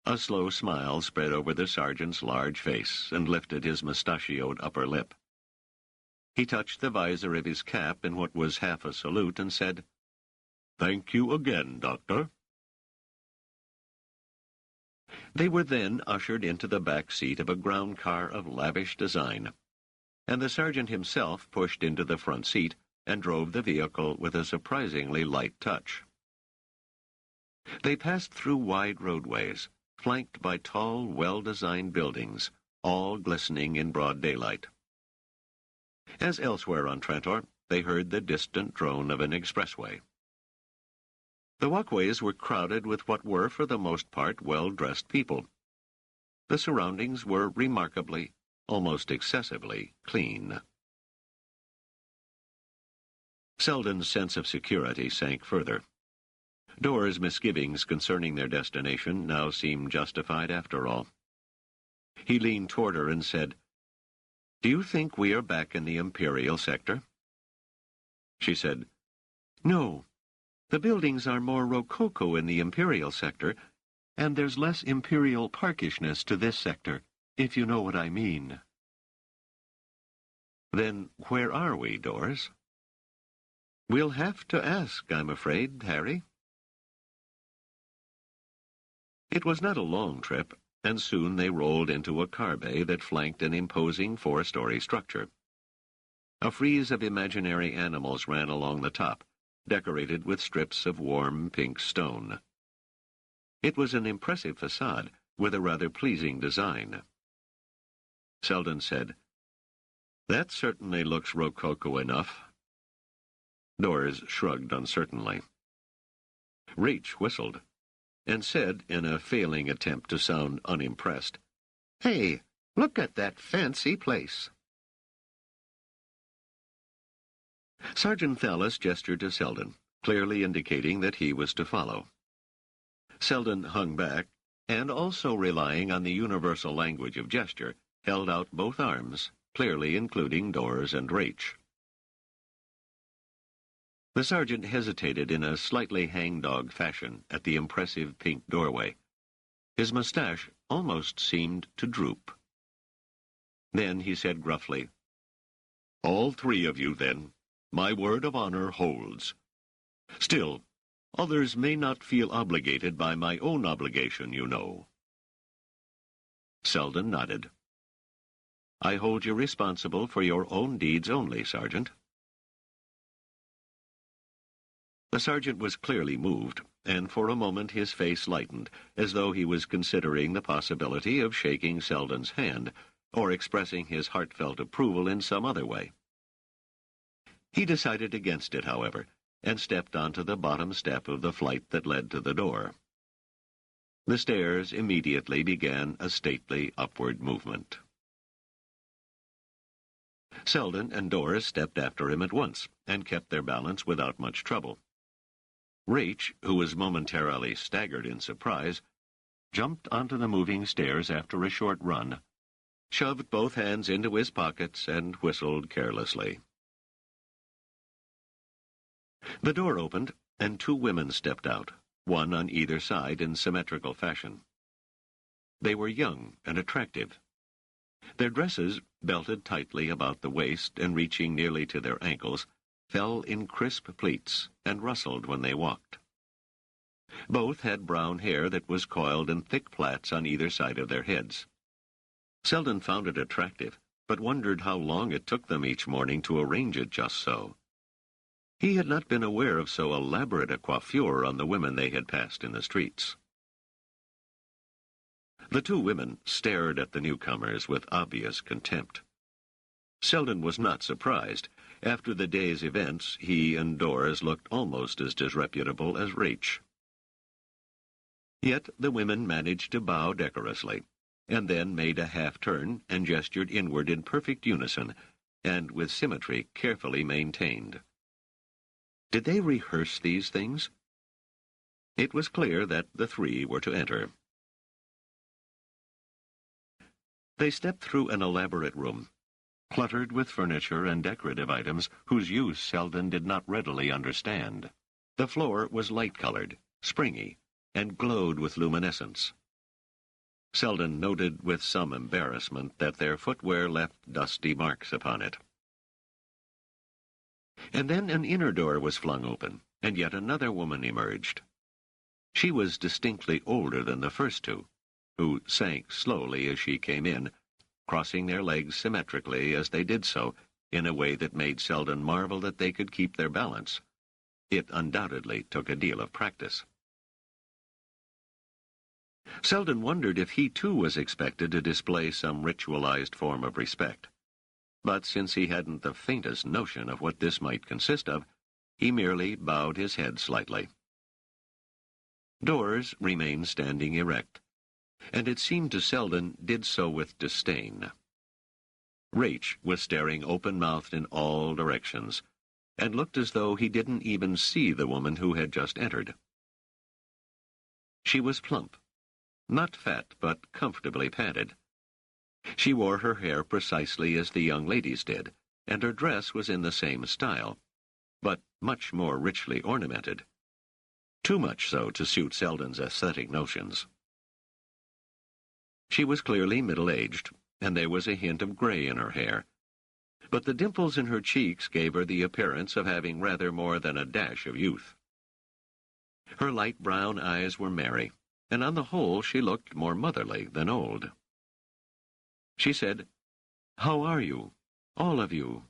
A slow smile spread over the sergeant's large face and lifted his mustachioed upper lip. He touched the visor of his cap in what was half a salute and said, "Thank you again, Doctor." They were then ushered into the back seat of a ground car of lavish design, and the sergeant himself pushed into the front seat and drove the vehicle with a surprisingly light touch. They passed through wide roadways, flanked by tall, well-designed buildings, all glistening in broad daylight. As elsewhere on Trantor, they heard the distant drone of an expressway. The walkways were crowded with what were, for the most part, well-dressed people. The surroundings were remarkably, almost excessively, clean. Seldon's sense of security sank further. Dora's misgivings concerning their destination now seemed justified after all. He leaned toward her and said, "Do you think we are back in the Imperial sector?" She said, "No. The buildings are more Rococo in the Imperial sector, and there's less Imperial parkishness to this sector, if you know what I mean." "Then where are we, Doris?" "We'll have to ask, I'm afraid, Harry." It was not a long trip, and soon they rolled into a car bay that flanked an imposing 4-story structure. A frieze of imaginary animals ran along the top, decorated with strips of warm pink stone. It was an impressive facade, with a rather pleasing design. Seldon said, "That certainly looks Rococo enough." Doris shrugged uncertainly. Reach whistled, and said, in a failing attempt to sound unimpressed, "Hey, look at that fancy place." Sergeant Thallis gestured to Seldon, clearly indicating that he was to follow. Seldon hung back, and also relying on the universal language of gesture, held out both arms, clearly including Doris and Rach. The sergeant hesitated in a slightly hangdog fashion at the impressive pink doorway. His mustache almost seemed to droop. Then he said gruffly, "All 3 of you, then. My word of honor holds. Still, others may not feel obligated by my own obligation, you know." Seldon nodded. "I hold you responsible for your own deeds only, Sergeant." The sergeant was clearly moved, and for a moment his face lightened, as though he was considering the possibility of shaking Seldon's hand, or expressing his heartfelt approval in some other way. He decided against it, however, and stepped onto the bottom step of the flight that led to the door. The stairs immediately began a stately upward movement. Seldon and Doris stepped after him at once, and kept their balance without much trouble. Rach, who was momentarily staggered in surprise, jumped onto the moving stairs after a short run, shoved both hands into his pockets, and whistled carelessly. The door opened, and 2 women stepped out, one on either side in symmetrical fashion. They were young and attractive. Their dresses, belted tightly about the waist and reaching nearly to their ankles, fell in crisp pleats and rustled when they walked. Both had brown hair that was coiled in thick plaits on either side of their heads. Seldon found it attractive, but wondered how long it took them each morning to arrange it just so. He had not been aware of so elaborate a coiffure on the women they had passed in the streets. The 2 women stared at the newcomers with obvious contempt. Seldon was not surprised. After the day's events, he and Doris looked almost as disreputable as Rach. Yet the women managed to bow decorously, and then made a half-turn and gestured inward in perfect unison, and with symmetry carefully maintained. Did they rehearse these things? It was clear that the 3 were to enter. They stepped through an elaborate room, cluttered with furniture and decorative items whose use Seldon did not readily understand. The floor was light-colored, springy, and glowed with luminescence. Seldon noted with some embarrassment that their footwear left dusty marks upon it. And then an inner door was flung open, and yet another woman emerged. She was distinctly older than the first 2, who sank slowly as she came in, crossing their legs symmetrically as they did so, in a way that made Seldon marvel that they could keep their balance. It undoubtedly took a deal of practice. Seldon wondered if he too was expected to display some ritualized form of respect. but since he hadn't the faintest notion of what this might consist of, he merely bowed his head slightly. Dors remained standing erect, and it seemed to Seldon did so with disdain. Rache was staring open-mouthed in all directions, and looked as though he didn't even see the woman who had just entered. She was plump, not fat, but comfortably padded. She wore her hair precisely as the young ladies did, and her dress was in the same style, but much more richly ornamented. Too much so to suit Seldon's aesthetic notions. She was clearly middle-aged, and there was a hint of gray in her hair, but the dimples in her cheeks gave her the appearance of having rather more than a dash of youth. Her light brown eyes were merry, and on the whole she looked more motherly than old. She said, "How are you, all of you?"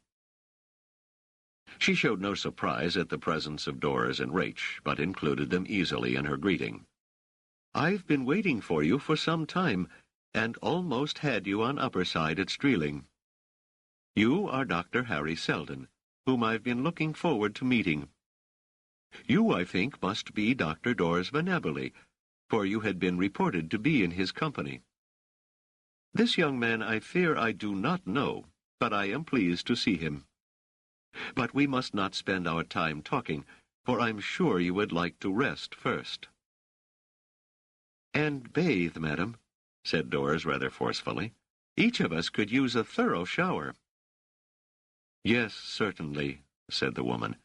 She showed no surprise at the presence of Dors and Rache, but included them easily in her greeting. "I've been waiting for you for some time, and almost had you on Upper Side at Streeling. You are Dr. Harry Seldon, whom I've been looking forward to meeting. You, I think, must be Dr. Dors Venabili, for you had been reported to be in his company. This young man I fear I do not know, but I am pleased to see him. But we must not spend our time talking, for I'm sure you would like to rest first." "And bathe, madam," said Dors rather forcefully. "Each of us could use a thorough shower." "Yes, certainly," said the woman,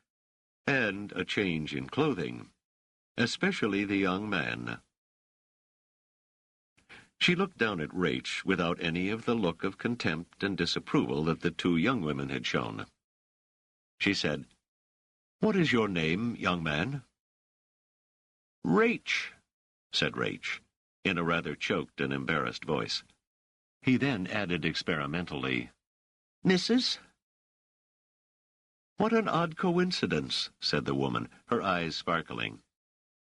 "and a change in clothing, especially the young man." She looked down at Rache without any of the look of contempt and disapproval that the two young women had shown. She said, "What is your name, young man?" "Rache," said Rache, in a rather choked and embarrassed voice. He then added experimentally, "Mrs.?" "What an odd coincidence," said the woman, her eyes sparkling.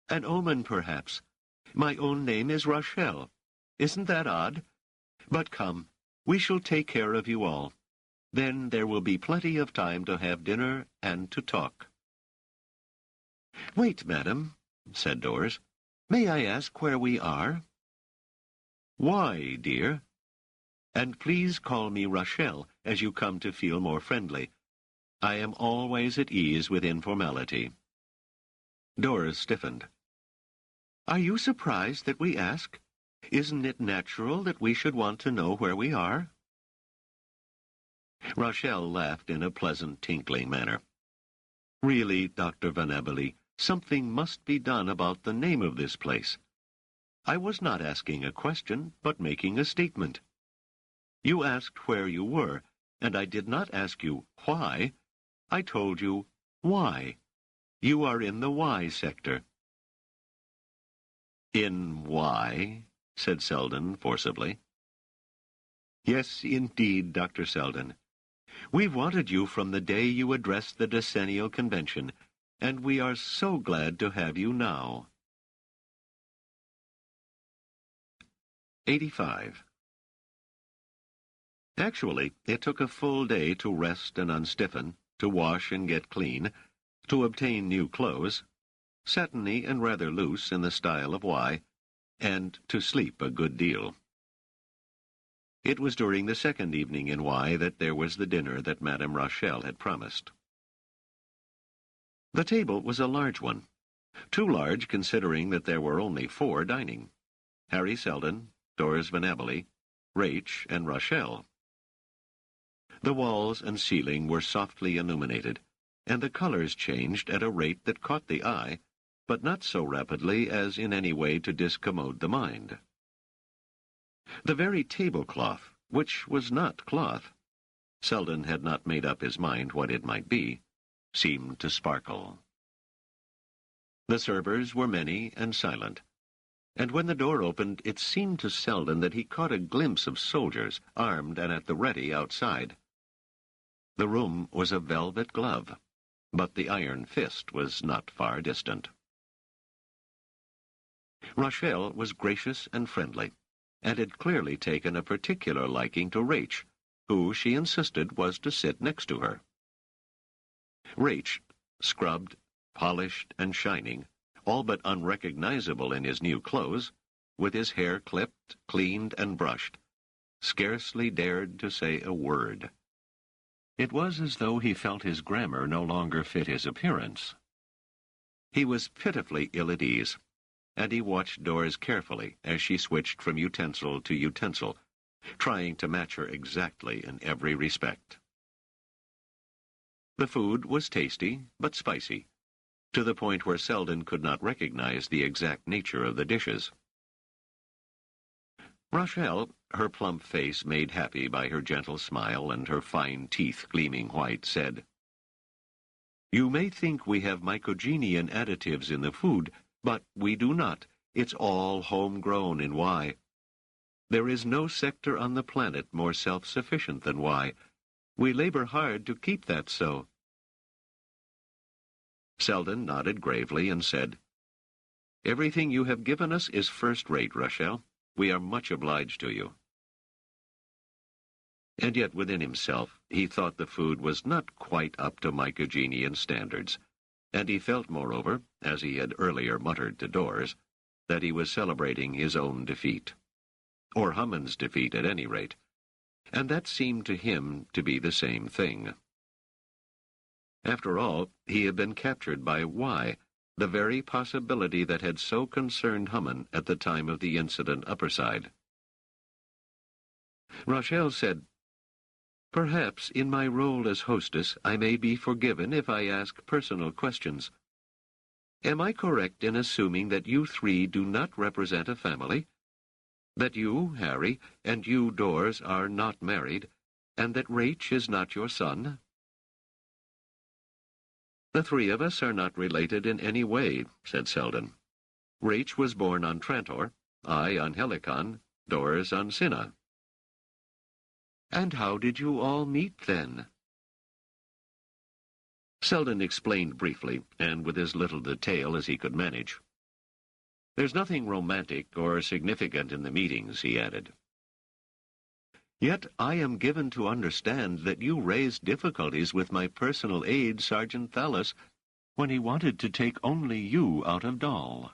"An omen, perhaps. My own name is Rochelle. Isn't that odd? But come, we shall take care of you all. Then there will be plenty of time to have dinner and to talk." "Wait, madam," said Dors. "May I ask where we are?" "Why, dear?" "And please call me Rochelle as you come to feel more friendly. I am always at ease with informality." Dors stiffened. "Are you surprised that we ask? Isn't it natural that we should want to know where we are?" Rochelle laughed in a pleasant, tinkling manner. "Really, Dr. Venabili, something must be done about the name of this place. I was not asking a question, but making a statement. You asked where you were, and I did not ask you why. I told you why. You are in the Y sector." "In Y?" said Seldon forcibly. "Yes, indeed, Dr. Seldon. We've wanted you from the day you addressed the decennial convention, and we are so glad to have you now." 85. Actually, it took a full day to rest and unstiffen, to wash and get clean, to obtain new clothes, satiny and rather loose in the style of Y, and to sleep a good deal. It was during the second evening in Y that there was the dinner that Madame Rochelle had promised. The table was a large one, too large considering that there were only 4 dining: Harry Seldon, Dors Venabili, Rache, and Rochelle. The walls and ceiling were softly illuminated, and the colors changed at a rate that caught the eye, but not so rapidly as in any way to discommode the mind. The very tablecloth, which was not cloth, Seldon had not made up his mind what it might be, seemed to sparkle. The servers were many and silent, and when the door opened it seemed to Seldon that he caught a glimpse of soldiers, armed and at the ready outside. The room was a velvet glove, but the iron fist was not far distant. Rochelle was gracious and friendly, and had clearly taken a particular liking to Rache, who, she insisted, was to sit next to her. Rach, scrubbed, polished, and shining, all but unrecognizable in his new clothes, with his hair clipped, cleaned, and brushed, scarcely dared to say a word. It was as though he felt his grammar no longer fit his appearance. He was pitifully ill at ease, and he watched Doris carefully as she switched from utensil to utensil, trying to match her exactly in every respect. The food was tasty, but spicy, to the point where Seldon could not recognize the exact nature of the dishes. Rochelle, her plump face made happy by her gentle smile and her fine teeth gleaming white, said, "You may think we have mycogenian additives in the food, but we do not. It's all homegrown in Y. There is no sector on the planet more self-sufficient than Y. We labor hard to keep that so." Seldon nodded gravely and said, "Everything you have given us is first-rate, Rochelle. We are much obliged to you." And yet within himself he thought the food was not quite up to mycogenian standards, and he felt, moreover, as he had earlier muttered to Doris, that he was celebrating his own defeat. Or Hammond's defeat, at any rate, and that seemed to him to be the same thing. After all, he had been captured by Y, the very possibility that had so concerned Hammond at the time of the incident upperside. Rochelle said, "Perhaps in my role as hostess I may be forgiven if I ask personal questions. Am I correct in assuming that you three do not represent a family? That you, Harry, and you, Doris, are not married, and that Rach is not your son?" "The three of us are not related in any way," said Seldon. "Rach was born on Trantor, I on Helicon, Doris on Cinna." "And how did you all meet, then?" Seldon explained briefly, and with as little detail as he could manage. "There's nothing romantic or significant in the meetings," he added. "Yet I am given to understand that you raised difficulties with my personal aide, Sergeant Thallis, when he wanted to take only you out of Dal."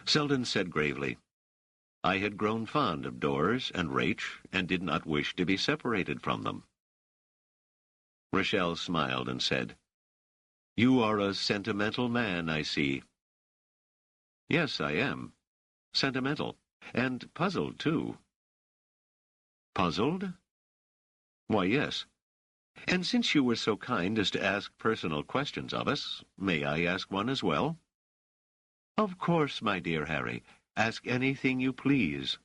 Seldon said gravely, "I had grown fond of Doris and Rach, and did not wish to be separated from them." Rochelle smiled and said, "You are a sentimental man, I see." "Yes, I am. Sentimental. And puzzled, too." "Puzzled?" "Why, yes. And since you were so kind as to ask personal questions of us, may I ask one as well?" "Of course, my dear Harry. Ask anything you please."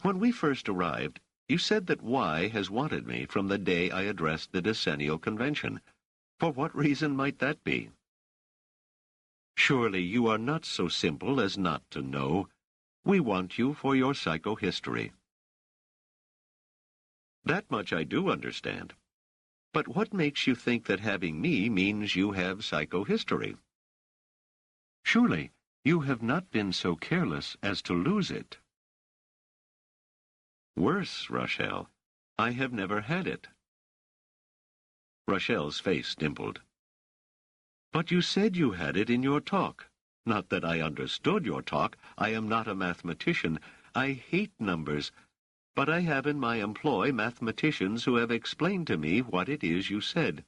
"When we first arrived, you said that Y has wanted me from the day I addressed the decennial convention. For what reason might that be?" "Surely you are not so simple as not to know. We want you for your psychohistory." "That much I do understand. But what makes you think that having me means you have psychohistory?" "Surely you have not been so careless as to lose it." "Worse, Rochelle. I have never had it." Rochelle's face dimpled. "But you said you had it in your talk. Not that I understood your talk. I am not a mathematician. I hate numbers. But I have in my employ mathematicians who have explained to me what it is you said."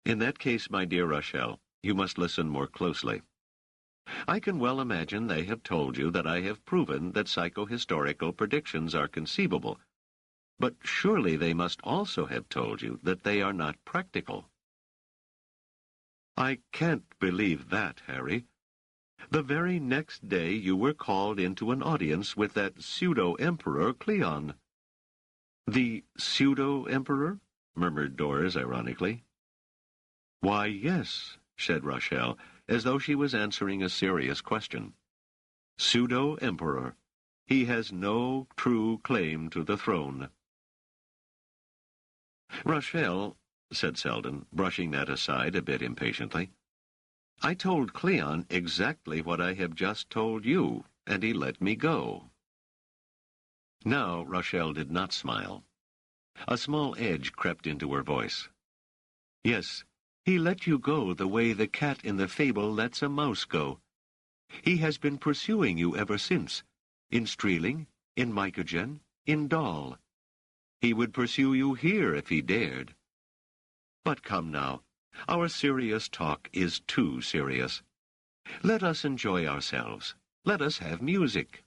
"In that case, my dear Rochelle, you must listen more closely. I can well imagine they have told you that I have proven that psychohistorical predictions are conceivable, but surely they must also have told you that they are not practical." "I can't believe that, Harry. The very next day you were called into an audience with that pseudo-emperor Cleon." "The pseudo-emperor?" murmured Doris ironically. "Why, yes," said Rochelle, as though she was answering a serious question. "Pseudo-emperor. He has no true claim to the throne." "Rochelle," said Seldon, brushing that aside a bit impatiently, "I told Cleon exactly what I have just told you, and he let me go." Now Rochelle did not smile. A small edge crept into her voice. Yes, he let you go the way the cat in the fable lets a mouse go. He has been pursuing you ever since, in Streeling, in Mycogen, in Dal. He would pursue you here if he dared. But come now, our serious talk is too serious. Let us enjoy ourselves. Let us have music.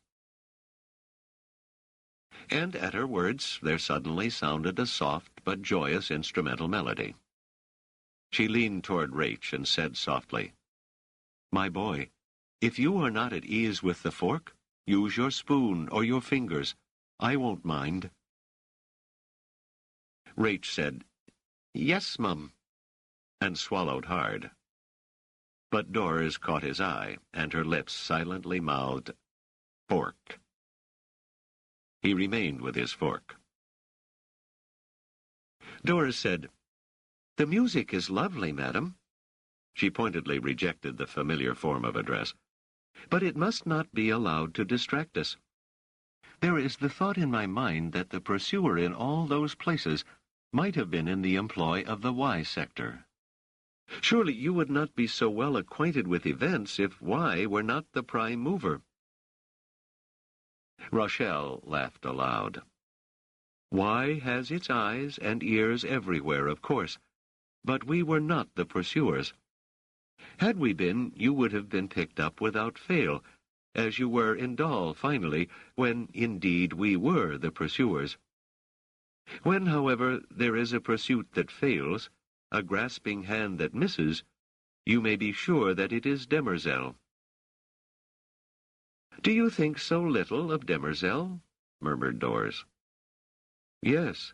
And at her words there suddenly sounded a soft but joyous instrumental melody. She leaned toward Rach and said softly, "My boy, if you are not at ease with the fork, use your spoon or your fingers. I won't mind." Rach said, "Yes, Mum," and swallowed hard. But Doris caught his eye, and her lips silently mouthed, "Fork." He remained with his fork. Doris said, "The music is lovely, madam." She pointedly rejected the familiar form of address. "But it must not be allowed to distract us. There is the thought in my mind that the pursuer in all those places might have been in the employ of the Y sector. Surely you would not be so well acquainted with events if Y were not the prime mover." Rochelle laughed aloud. "Y has its eyes and ears everywhere, of course, but we were not the pursuers. Had we been, you would have been picked up without fail, as you were in Dal finally, when indeed we were the pursuers. When, however, there is a pursuit that fails, a grasping hand that misses, you may be sure that it is Demoiselle." "Do you think so little of Demoiselle?" murmured Doris. "Yes.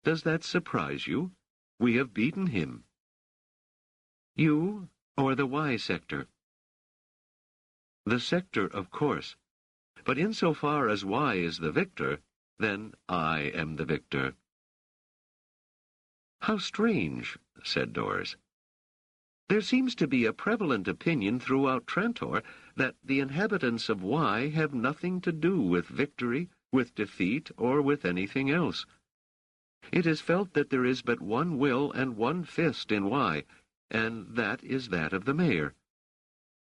Does that surprise you? We have beaten him." "You or the Y sector?" "The sector, of course. But insofar as Y is the victor, then I am the victor." "How strange," said Doris. "There seems to be a prevalent opinion throughout Trantor that the inhabitants of Y have nothing to do with victory, with defeat, or with anything else. It is felt that there is but one will and one fist in Y, and that is that of the mayor.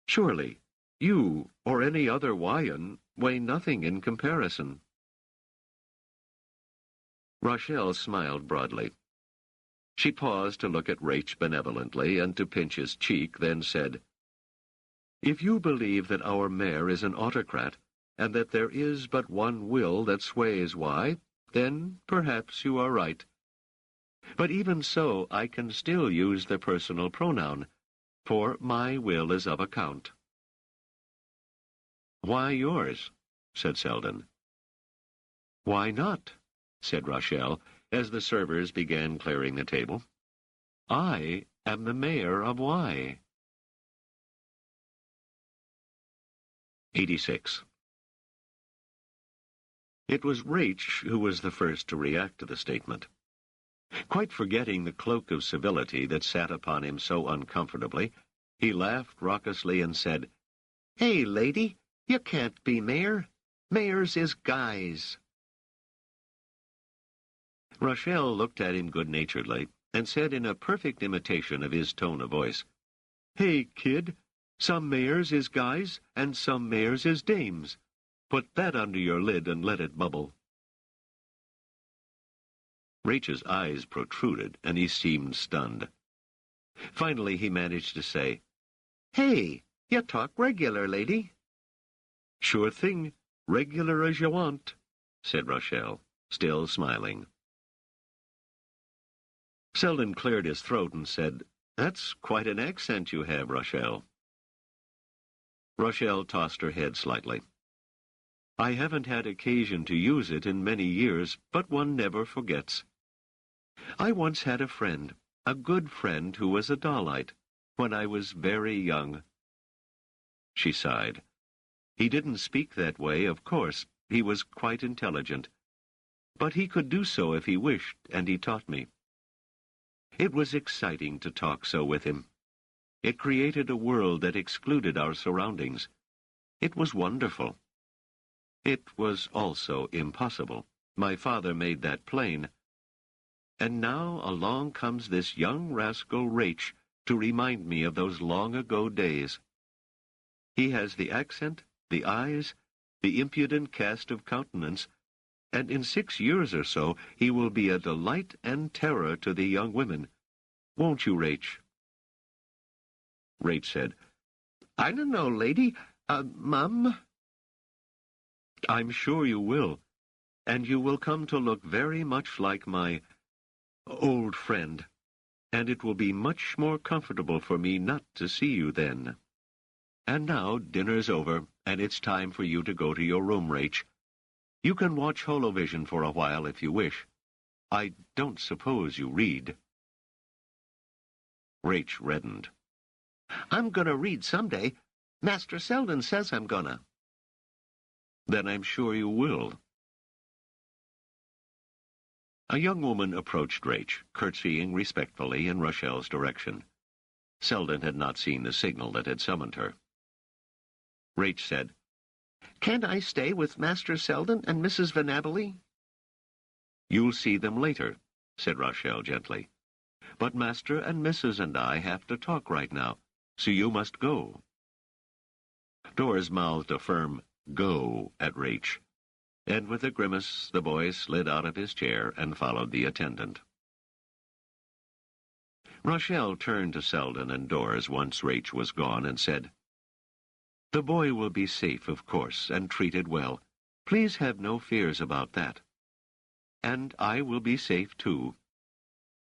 Surely, you or any other Wyan weigh nothing in comparison." Rochelle smiled broadly. She paused to look at Rach benevolently and to pinch his cheek, then said, "If you believe that our mayor is an autocrat, and that there is but one will that sways Y, then perhaps you are right. But even so, I can still use the personal pronoun, for my will is of account." "Why yours?" said Seldon. "Why not?" said Rochelle, as the servers began clearing the table. "I am the mayor of Y." 86. It was Rach who was the first to react to the statement. Quite forgetting the cloak of civility that sat upon him so uncomfortably, he laughed raucously and said, "Hey, lady, you can't be mayor. Mayors is guys." Rochelle looked at him good-naturedly and said in a perfect imitation of his tone of voice, "Hey, kid, some mayors is guys and some mayors is dames. Put that under your lid and let it bubble." Rach's eyes protruded, and he seemed stunned. Finally he managed to say, "Hey, you talk regular, lady." "Sure thing, regular as you want," said Rochelle, still smiling. Seldon cleared his throat and said, "That's quite an accent you have, Rochelle." Rochelle tossed her head slightly. "I haven't had occasion to use it in many years, but one never forgets. I once had a friend, a good friend who was a Dalite, when I was very young." She sighed. "He didn't speak that way, of course. He was quite intelligent. But he could do so if he wished, and he taught me. It was exciting to talk so with him. It created a world that excluded our surroundings. It was wonderful. It was also impossible. My father made that plain. And now along comes this young rascal Raich to remind me of those long-ago days. He has the accent, the eyes, the impudent cast of countenance, and in 6 years or so he will be a delight and terror to the young women. Won't you, Raich? Raich said, I don't know, lady. Mum? I'm sure you will, and you will come to look very much like my old friend, and it will be much more comfortable for me not to see you then. And now dinner's over, and it's time for you to go to your room, Raich. You can watch Holovision for a while if you wish. I don't suppose you read. Raich reddened. I'm gonna read someday. Master Seldon says I'm gonna. Then I'm sure you will. A young woman approached Raich, curtsying respectfully in Rochelle's direction. Seldon had not seen the signal that had summoned her. Raich said, Can't I stay with Master Seldon and Mrs. Venabile? You'll see them later, said Rochelle gently. But Master and Mrs. and I have to talk right now, so you must go. Doris mouthed a firm go at Raich, and with a grimace the boy slid out of his chair and followed the attendant. Rochelle turned to Seldon and Doris once Raich was gone and said, The boy will be safe, of course, and treated well. Please have no fears about that. And I will be safe, too.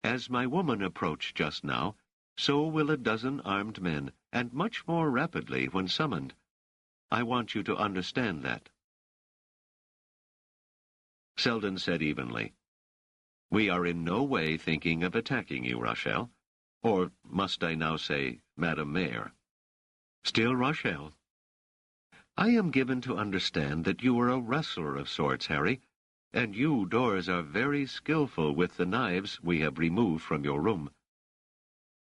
As my woman approached just now, so will a dozen armed men, and much more rapidly when summoned. I want you to understand that. Seldon said evenly, We are in no way thinking of attacking you, Rochelle. Or must I now say, Madame Mayor? Still Rochelle. I am given to understand that you are a wrestler of sorts, Harry, and you, Doris, are very skillful with the knives we have removed from your room.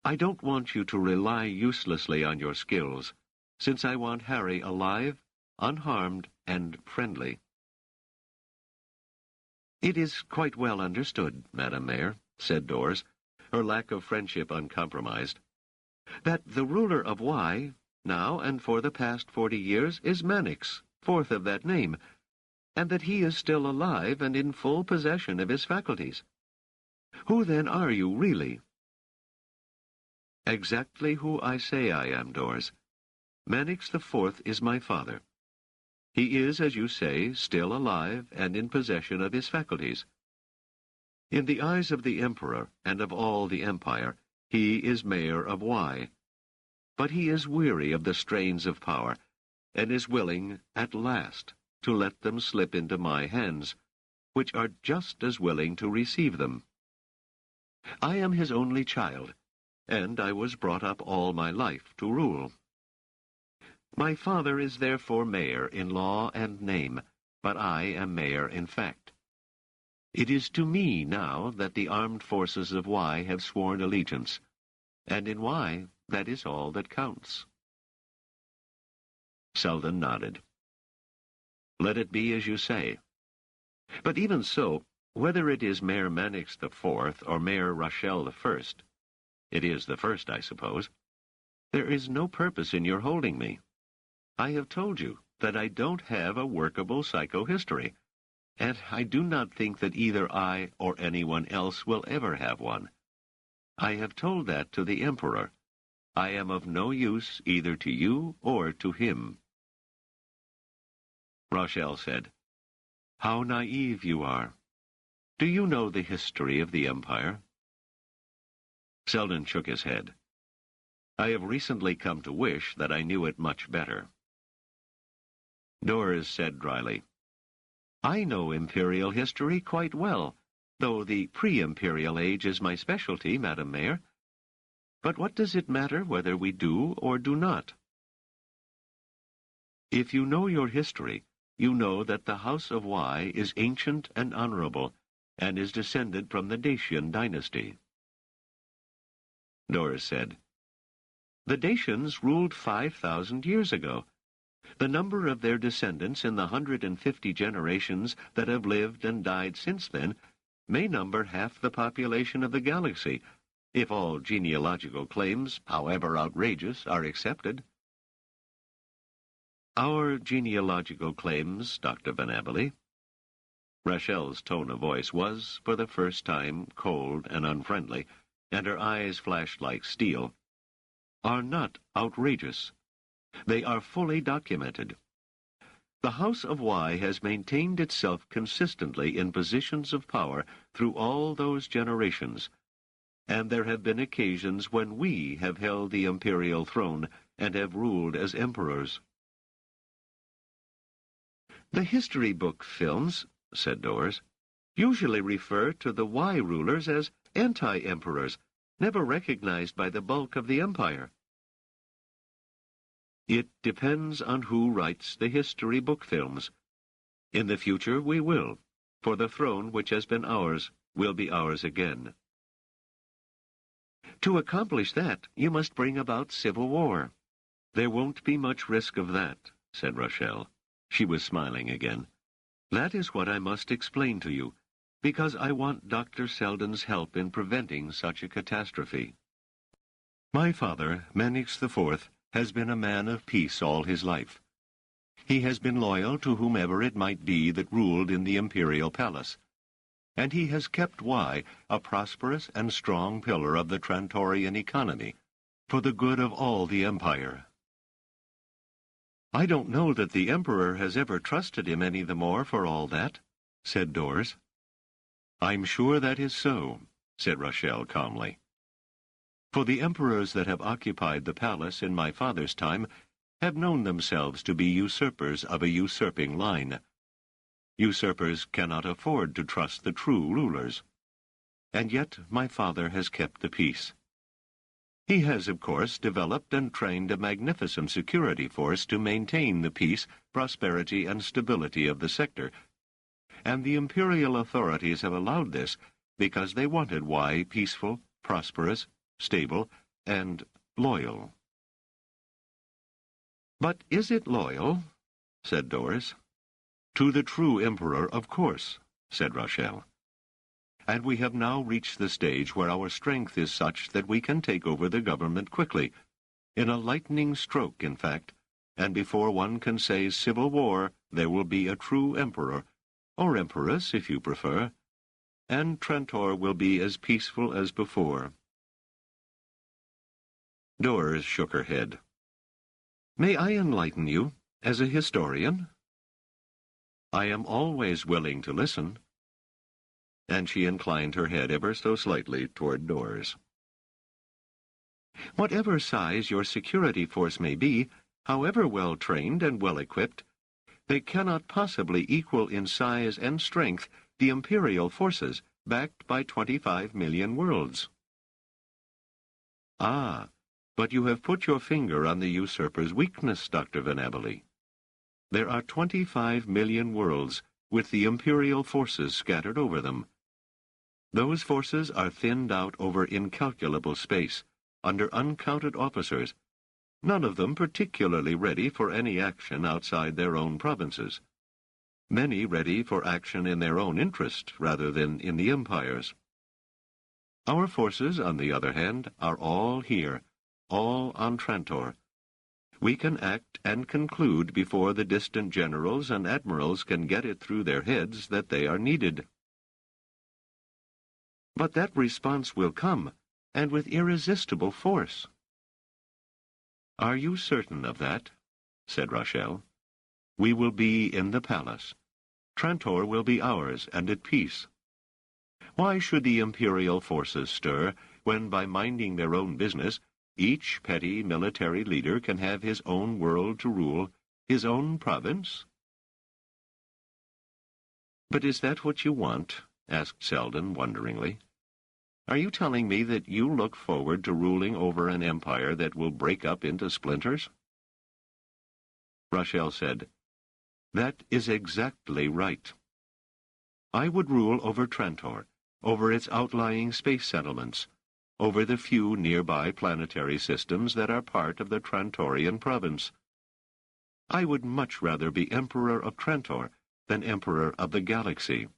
I don't want you to rely uselessly on your skills, since I want Harry alive, unharmed, and friendly. It is quite well understood, Madame Mayor, said Doris, her lack of friendship uncompromised, that the ruler of Y, now and for the past 40 years, is Mannix, fourth of that name, and that he is still alive and in full possession of his faculties. Who then are you, really? Exactly who I say I am, Doris. Mannix the Fourth is my father. He is, as you say, still alive and in possession of his faculties. In the eyes of the Emperor and of all the Empire, he is mayor of Y. But he is weary of the strains of power, and is willing, at last, to let them slip into my hands, which are just as willing to receive them. I am his only child, and I was brought up all my life to rule. My father is therefore mayor in law and name, but I am mayor in fact. It is to me now that the armed forces of Y have sworn allegiance, and in Y that is all that counts. Seldon nodded. Let it be as you say. But even so, whether it is Mayor Mannix the Fourth or Mayor Rochelle the First, it is the first, I suppose, there is no purpose in your holding me. I have told you that I don't have a workable psychohistory, and I do not think that either I or anyone else will ever have one. I have told that to the Emperor. I am of no use either to you or to him. Rochelle said, How naive you are. Do you know the history of the Empire? Seldon shook his head. I have recently come to wish that I knew it much better. Doris said dryly, I know imperial history quite well, though the pre-imperial age is my specialty, Madame Mayor. But what does it matter whether we do or do not? If you know your history, you know that the House of Y is ancient and honorable, and is descended from the Dacian dynasty. Doris said, The Dacians ruled 5,000 years ago. The number of their descendants in the 150 generations that have lived and died since then may number half the population of the galaxy, if all genealogical claims, however outrageous, are accepted. Our genealogical claims, Dr. Van Abely. Rachel's tone of voice was, for the first time, cold and unfriendly, and her eyes flashed like steel, are not outrageous. They are fully documented. The House of Y has maintained itself consistently in positions of power through all those generations, and there have been occasions when we have held the imperial throne and have ruled as emperors. The history book films, said Doris, usually refer to the Y rulers as anti-emperors, never recognized by the bulk of the empire. It depends on who writes the history book films. In the future we will, for the throne which has been ours will be ours again. To accomplish that, you must bring about civil war. There won't be much risk of that, said Rachel. She was smiling again. That is what I must explain to you, because I want Dr. Seldon's help in preventing such a catastrophe. My father, Mannix IV, has been a man of peace all his life. He has been loyal to whomever it might be that ruled in the imperial palace, and he has kept Y a prosperous and strong pillar of the Trantorian economy, for the good of all the empire. I don't know that the emperor has ever trusted him any the more for all that, said Doris. I'm sure that is so, said Rachel calmly. For the emperors that have occupied the palace in my father's time have known themselves to be usurpers of a usurping line. Usurpers cannot afford to trust the true rulers. And yet my father has kept the peace. He has, of course, developed and trained a magnificent security force to maintain the peace, prosperity, and stability of the sector, and the imperial authorities have allowed this because they wanted Y peaceful, prosperous, stable, and loyal. But is it loyal? Said Doris. To the true emperor, of course, said Rachel. And we have now reached the stage where our strength is such that we can take over the government quickly, in a lightning stroke, in fact, and before one can say civil war, there will be a true emperor, or empress, if you prefer, and Trantor will be as peaceful as before. Doris shook her head. May I enlighten you, as a historian? I am always willing to listen. And she inclined her head ever so slightly toward Doris. Whatever size your security force may be, however well trained and well equipped, they cannot possibly equal in size and strength the imperial forces backed by 25 million worlds. Ah, but you have put your finger on the usurper's weakness, Dr. Van Abely. There are 25 million worlds with the imperial forces scattered over them. Those forces are thinned out over incalculable space, under uncounted officers, none of them particularly ready for any action outside their own provinces. Many ready for action in their own interest rather than in the empire's. Our forces, on the other hand, are all here, all on Trantor. We can act and conclude before the distant generals and admirals can get it through their heads that they are needed. But that response will come, and with irresistible force. Are you certain of that? Said Rachel. We will be in the palace. Trantor will be ours and at peace. Why should the imperial forces stir when, by minding their own business, each petty military leader can have his own world to rule, his own province? But is that what you want? Asked Seldon wonderingly. Are you telling me that you look forward to ruling over an empire that will break up into splinters? Rachel said, That is exactly right. I would rule over Trantor, over its outlying space settlements, over the few nearby planetary systems that are part of the Trantorian province. I would much rather be Emperor of Trantor than Emperor of the Galaxy."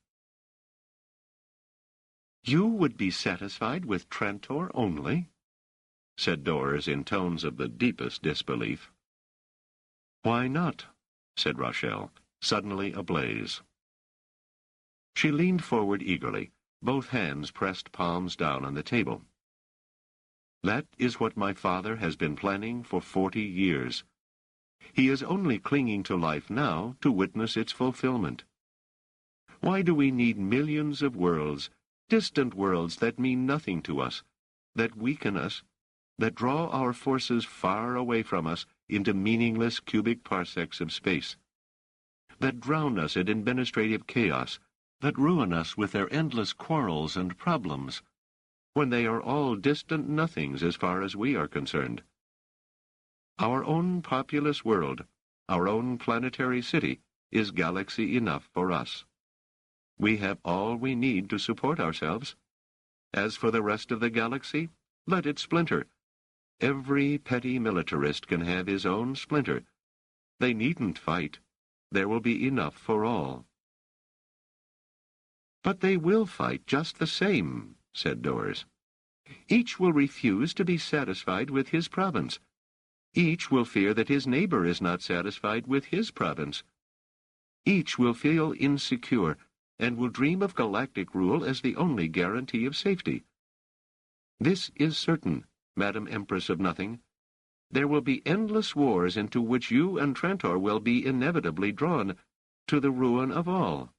"You would be satisfied with Trantor only?" said Doris in tones of the deepest disbelief. "Why not?" said Rachel, suddenly ablaze. She leaned forward eagerly, both hands pressed palms down on the table. "That is what my father has been planning for 40 years. He is only clinging to life now to witness its fulfillment. Why do we need millions of worlds, distant worlds that mean nothing to us, that weaken us, that draw our forces far away from us into meaningless cubic parsecs of space, that drown us in administrative chaos, that ruin us with their endless quarrels and problems, when they are all distant nothings as far as we are concerned? Our own populous world, our own planetary city, is galaxy enough for us. We have all we need to support ourselves. As for the rest of the galaxy, let it splinter. Every petty militarist can have his own splinter. They needn't fight. There will be enough for all." "But they will fight just the same," said Doris. "Each will refuse to be satisfied with his province. Each will fear that his neighbor is not satisfied with his province. Each will feel insecure and will dream of galactic rule as the only guarantee of safety. This is certain, Madam Empress of Nothing. There will be endless wars into which you and Trantor will be inevitably drawn, to the ruin of all."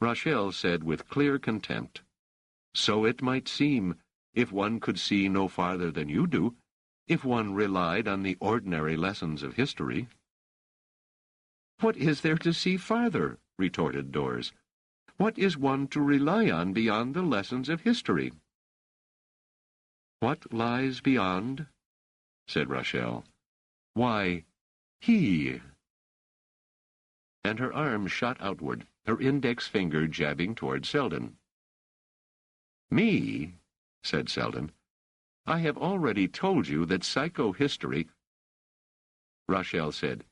Rachel said with clear contempt, "So it might seem, if one could see no farther than you do, if one relied on the ordinary lessons of history." "What is there to see farther?" retorted Doris. "What is one to rely on beyond the lessons of history?" "What lies beyond?" said Rachel. "Why, he." And her arm shot outward, her index finger jabbing toward Seldon. "Me?" said Seldon. "I have already told you that psychohistory—" Rachel said,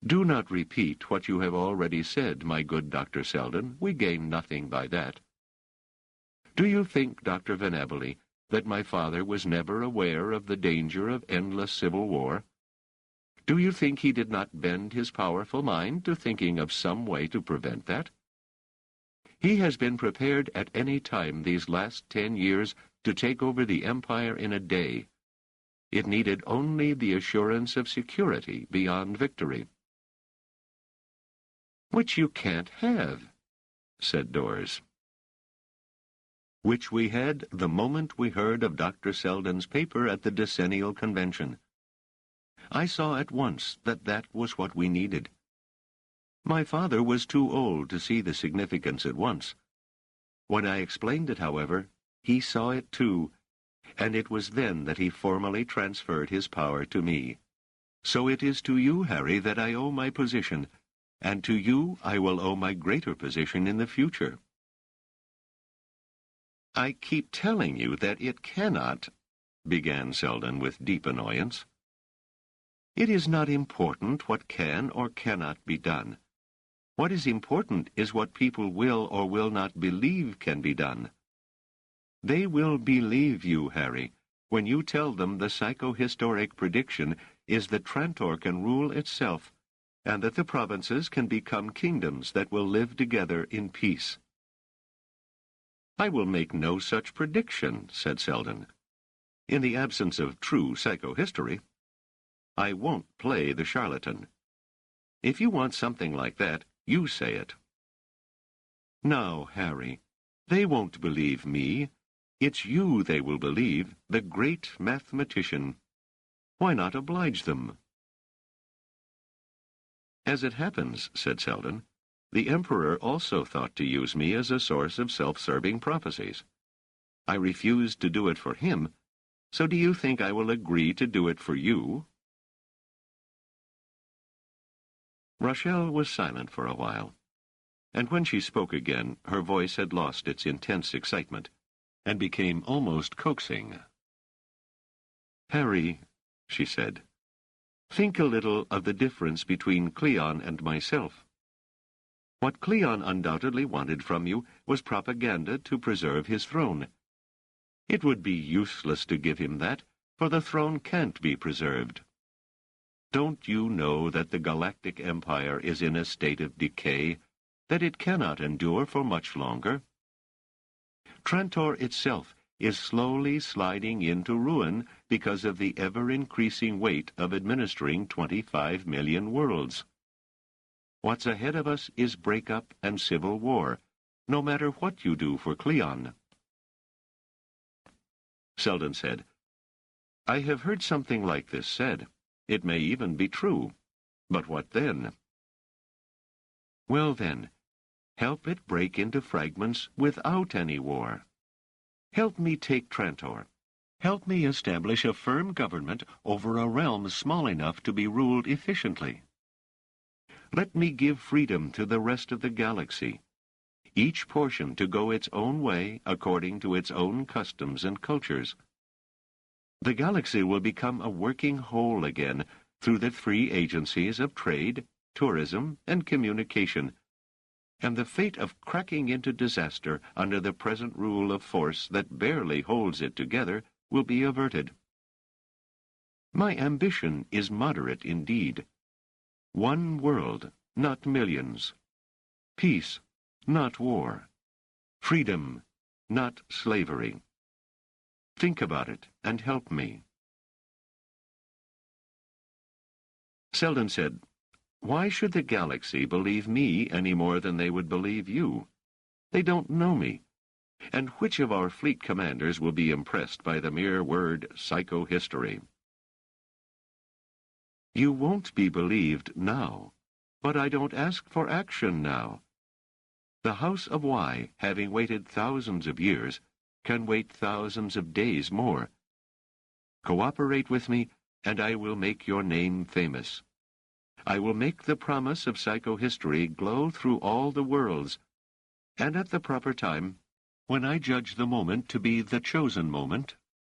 "Do not repeat what you have already said, my good Dr. Seldon. We gain nothing by that. Do you think, Dr. Van Abely, that my father was never aware of the danger of endless civil war? Do you think he did not bend his powerful mind to thinking of some way to prevent that? He has been prepared at any time these last 10 years to take over the empire in a day. It needed only the assurance of security beyond victory." "Which you can't have," said Doris. "Which we had the moment we heard of Dr. Seldon's paper at the decennial convention. I saw at once that that was what we needed. My father was too old to see the significance at once. When I explained it, however, he saw it too, and it was then that he formally transferred his power to me. So it is to you, Harry, that I owe my position, and to you I will owe my greater position in the future." "I keep telling you that it cannot," began Seldon with deep annoyance. "It is not important what can or cannot be done. What is important is what people will or will not believe can be done. They will believe you, Harry, when you tell them the psychohistoric prediction is that Trantor can rule itself, and that the provinces can become kingdoms that will live together in peace." "I will make no such prediction," said Seldon. "In the absence of true psychohistory, I won't play the charlatan. If you want something like that, you say it." "Now, Harry, they won't believe me. It's you they will believe, the great mathematician. Why not oblige them?" "As it happens," said Seldon, "the Emperor also thought to use me as a source of self-serving prophecies. I refused to do it for him, so do you think I will agree to do it for you?" Rachel was silent for a while, and when she spoke again, her voice had lost its intense excitement, and became almost coaxing. "Harry," she said, Think a little of the difference between Cleon and myself. What Cleon undoubtedly wanted from you was propaganda to preserve his throne. It would be useless to give him that, for the throne can't be preserved. Don't you know that the galactic empire is in a state of decay, that it cannot endure for much longer? Trantor itself is slowly sliding into ruin because of the ever-increasing weight of administering 25 million worlds. What's ahead of us is breakup and civil war, no matter what you do for Cleon. Seldon said, I have heard something like this said. It may even be true. But what then? Well then, help it break into fragments without any war. Help me take Trantor. Help me establish a firm government over a realm small enough to be ruled efficiently. Let me give freedom to the rest of the galaxy, each portion to go its own way according to its own customs and cultures. The galaxy will become a working whole again through the free agencies of trade, tourism, and communication, and the fate of cracking into disaster under the present rule of force that barely holds it together will be averted. My ambition is moderate indeed. One world, not millions. Peace, not war. Freedom, not slavery. Think about it and help me. Seldon said, Why should the galaxy believe me any more than they would believe you? They don't know me. And which of our fleet commanders will be impressed by the mere word psychohistory? You won't be believed now, but I don't ask for action now. The House of Y, having waited thousands of years, can wait thousands of days more. Cooperate with me, and I will make your name famous. I will make the promise of psychohistory glow through all the worlds, and at the proper time, when I judge the moment to be the chosen moment,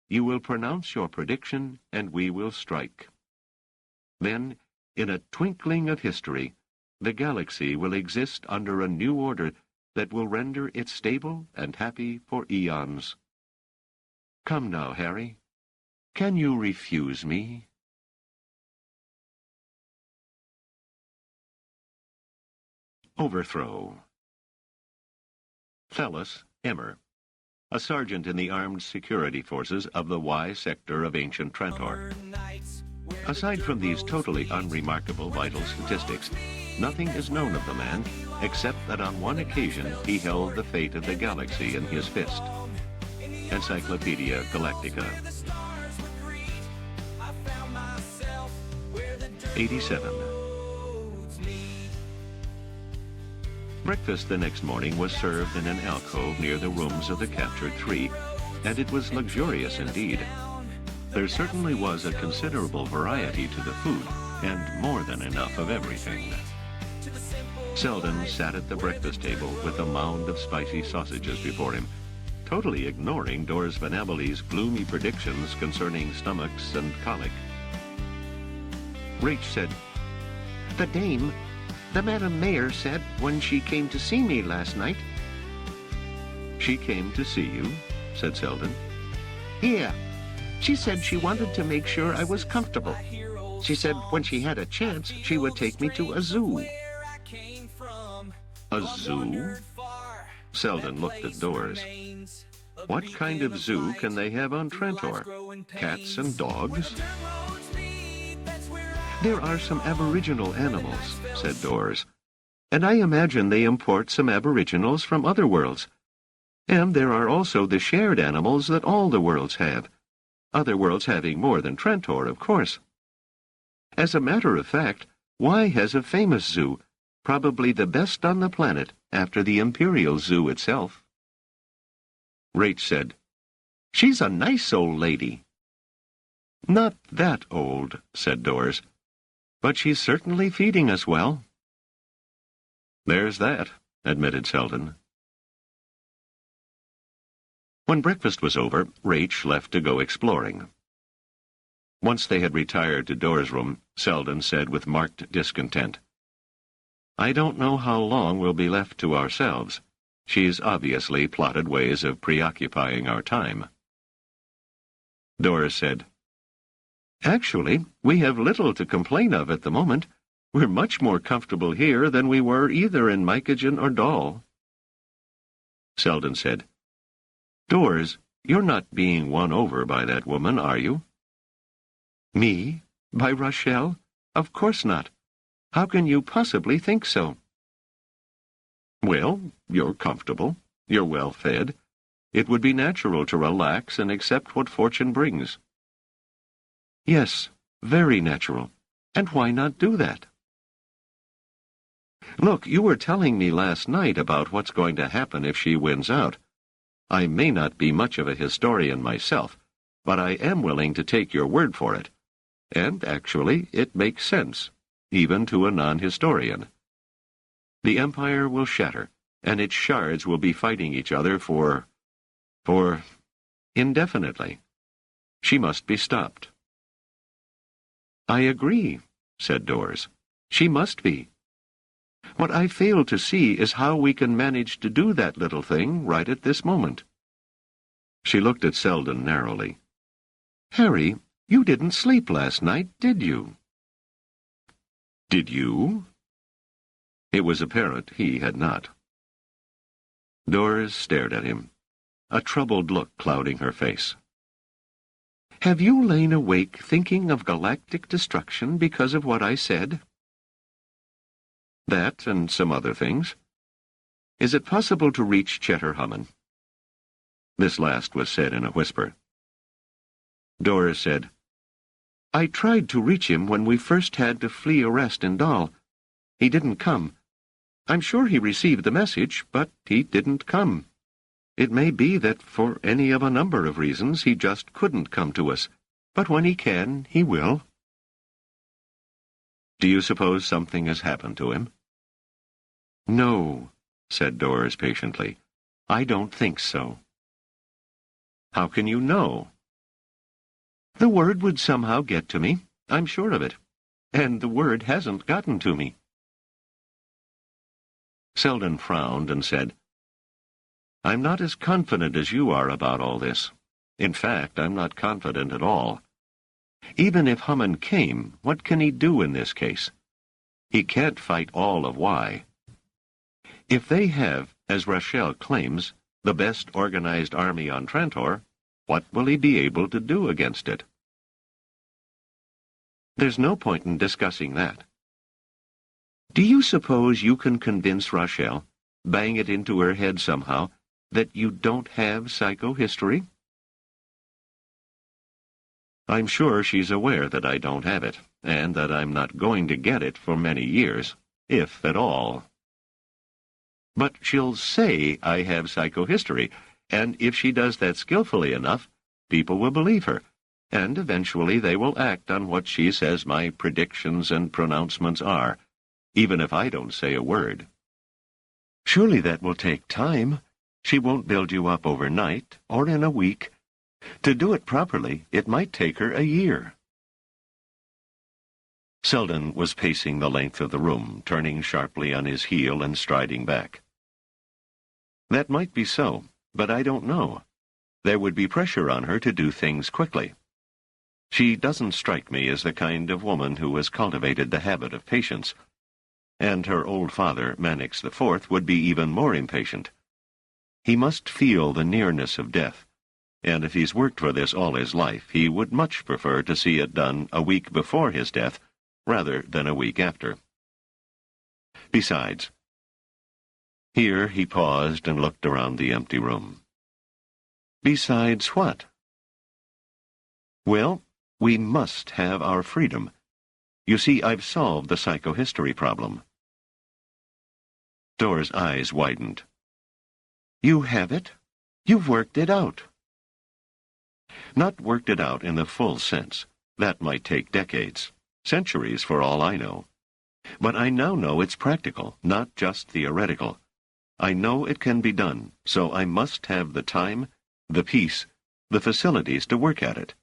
you will pronounce your prediction, and we will strike. Then, in a twinkling of history, the galaxy will exist under a new order that will render it stable and happy for eons. Come now, Harry. Can you refuse me? Overthrow. Thelus Emmer, a sergeant in the armed security forces of the Y sector of ancient Trantor. Aside from these totally unremarkable vital statistics, nothing is known of the man, except that on one occasion he held the fate of the galaxy in his fist. Encyclopedia Galactica. 87. Breakfast the next morning was served in an alcove near the rooms of the captured three, and it was luxurious indeed. There certainly was a considerable variety to the food, and more than enough of everything. Seldon sat at the breakfast table with a mound of spicy sausages before him, totally ignoring Doris Van Abeley's gloomy predictions concerning stomachs and colic. Rach said, The dame, the Madam Mayor said when she came to see me last night. She came to see you, said Seldon. Yeah. She said she wanted to make sure I was comfortable. She said when she had a chance, she would take me to a zoo. A zoo? Seldon looked at Doris. What kind of zoo can they have on Trantor? Cats and dogs? There are some aboriginal animals, said Doris, and I imagine they import some aboriginals from other worlds. And there are also the shared animals that all the worlds have. Other worlds having more than Trantor, of course. As a matter of fact, Y has a famous zoo, probably the best on the planet after the Imperial Zoo itself. Rach said, She's a nice old lady. Not that old, said Doris, but she's certainly feeding us well. There's that, admitted Seldon. When breakfast was over, Rach left to go exploring. Once they had retired to Dora's room, Seldon said with marked discontent, "I don't know how long we'll be left to ourselves. She's obviously plotted ways of preoccupying our time." Dora said, "Actually, we have little to complain of at the moment. We're much more comfortable here than we were either in Mycogen or Dal." Seldon said, "Dors, you're not being won over by that woman, are you?" "Me? By Rochelle? Of course not. How can you possibly think so?" "Well, you're comfortable. You're well fed. It would be natural to relax and accept what fortune brings." "Yes, very natural. And why not do that?" "Look, you were telling me last night about what's going to happen if she wins out. I may not be much of a historian myself, but I am willing to take your word for it. And actually, it makes sense, even to a non-historian. The empire will shatter, and its shards will be fighting each other for indefinitely. She must be stopped." "I agree," said Dors. "She must be. What I fail to see is how we can manage to do that little thing right at this moment." She looked at Seldon narrowly. "Harry, you didn't sleep last night, did you?" "Did you?" It was apparent he had not. Dors stared at him, a troubled look clouding her face. "Have you lain awake thinking of galactic destruction because of what I said?" "That and some other things. Is it possible to reach Chetterhammon?" This last was said in a whisper. Dora said, "I tried to reach him when we first had to flee arrest in Dal. He didn't come. I'm sure he received the message, but he didn't come. It may be that for any of a number of reasons he just couldn't come to us, but when he can, he will." "Do you suppose something has happened to him?" "No," said Dors patiently. "I don't think so." "How can you know?" "The word would somehow get to me. I'm sure of it. And the word hasn't gotten to me." Seldon frowned and said, "I'm not as confident as you are about all this. In fact, I'm not confident at all. Even if Hammond came, what can he do in this case? He can't fight all of Y. If they have, as Rochelle claims, the best organized army on Trantor, what will he be able to do against it?" "There's no point in discussing that. Do you suppose you can convince Rochelle, bang it into her head somehow, that you don't have psychohistory?" "I'm sure she's aware that I don't have it, and that I'm not going to get it for many years, if at all. But she'll say I have psychohistory, and if she does that skillfully enough, people will believe her, and eventually they will act on what she says my predictions and pronouncements are, even if I don't say a word. Surely that will take time. She won't build you up overnight, or in a week. To do it properly, it might take her a year." Seldon was pacing the length of the room, turning sharply on his heel and striding back. "That might be so, but I don't know. There would be pressure on her to do things quickly. She doesn't strike me as the kind of woman who has cultivated the habit of patience, and her old father, Mannix IV, would be even more impatient. He must feel the nearness of death, and if he's worked for this all his life, he would much prefer to see it done a week before his death rather than a week after. Besides," here he paused and looked around the empty room. "Besides what?" "Well, we must have our freedom. You see, I've solved the psychohistory problem." Dora's eyes widened. "You have it? You've worked it out?" "Not worked it out in the full sense. That might take decades, centuries for all I know. But I now know it's practical, not just theoretical. I know it can be done, so I must have the time, the peace, the facilities to work at it.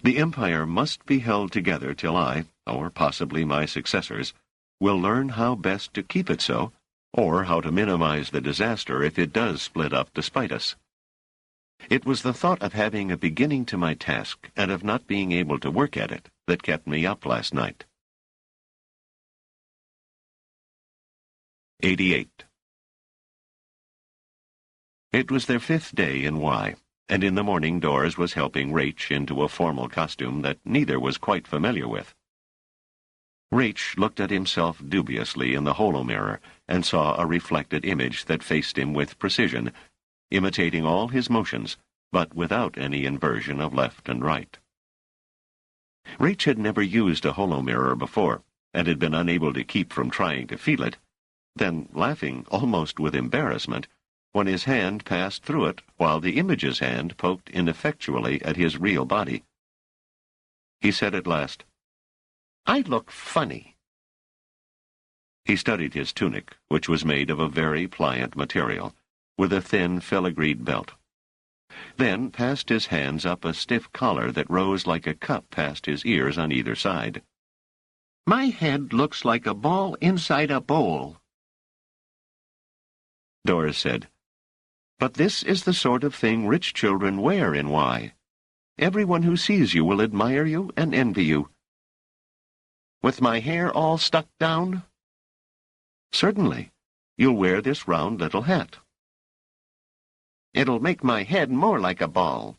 The empire must be held together till I, or possibly my successors, will learn how best to keep it so, or how to minimize the disaster if it does split up despite us. It was the thought of having a beginning to my task and of not being able to work at it that kept me up last night. 88. It was their 5th day in Y, and in the morning Doris was helping Rach into a formal costume that neither was quite familiar with. Rach looked at himself dubiously in the holo-mirror and saw a reflected image that faced him with precision, imitating all his motions, but without any inversion of left and right. Rach had never used a holo-mirror before, and had been unable to keep from trying to feel it, then laughing almost with embarrassment when his hand passed through it while the image's hand poked ineffectually at his real body. He said at last, "I look funny." He studied his tunic, which was made of a very pliant material, with a thin filigreed belt. Then passed his hands up a stiff collar that rose like a cup past his ears on either side. "My head looks like a ball inside a bowl." Doris said, "But this is the sort of thing rich children wear in Y. Everyone who sees you will admire you and envy you." "With my hair all stuck down?" "Certainly. You'll wear this round little hat." "It'll make my head more like a ball."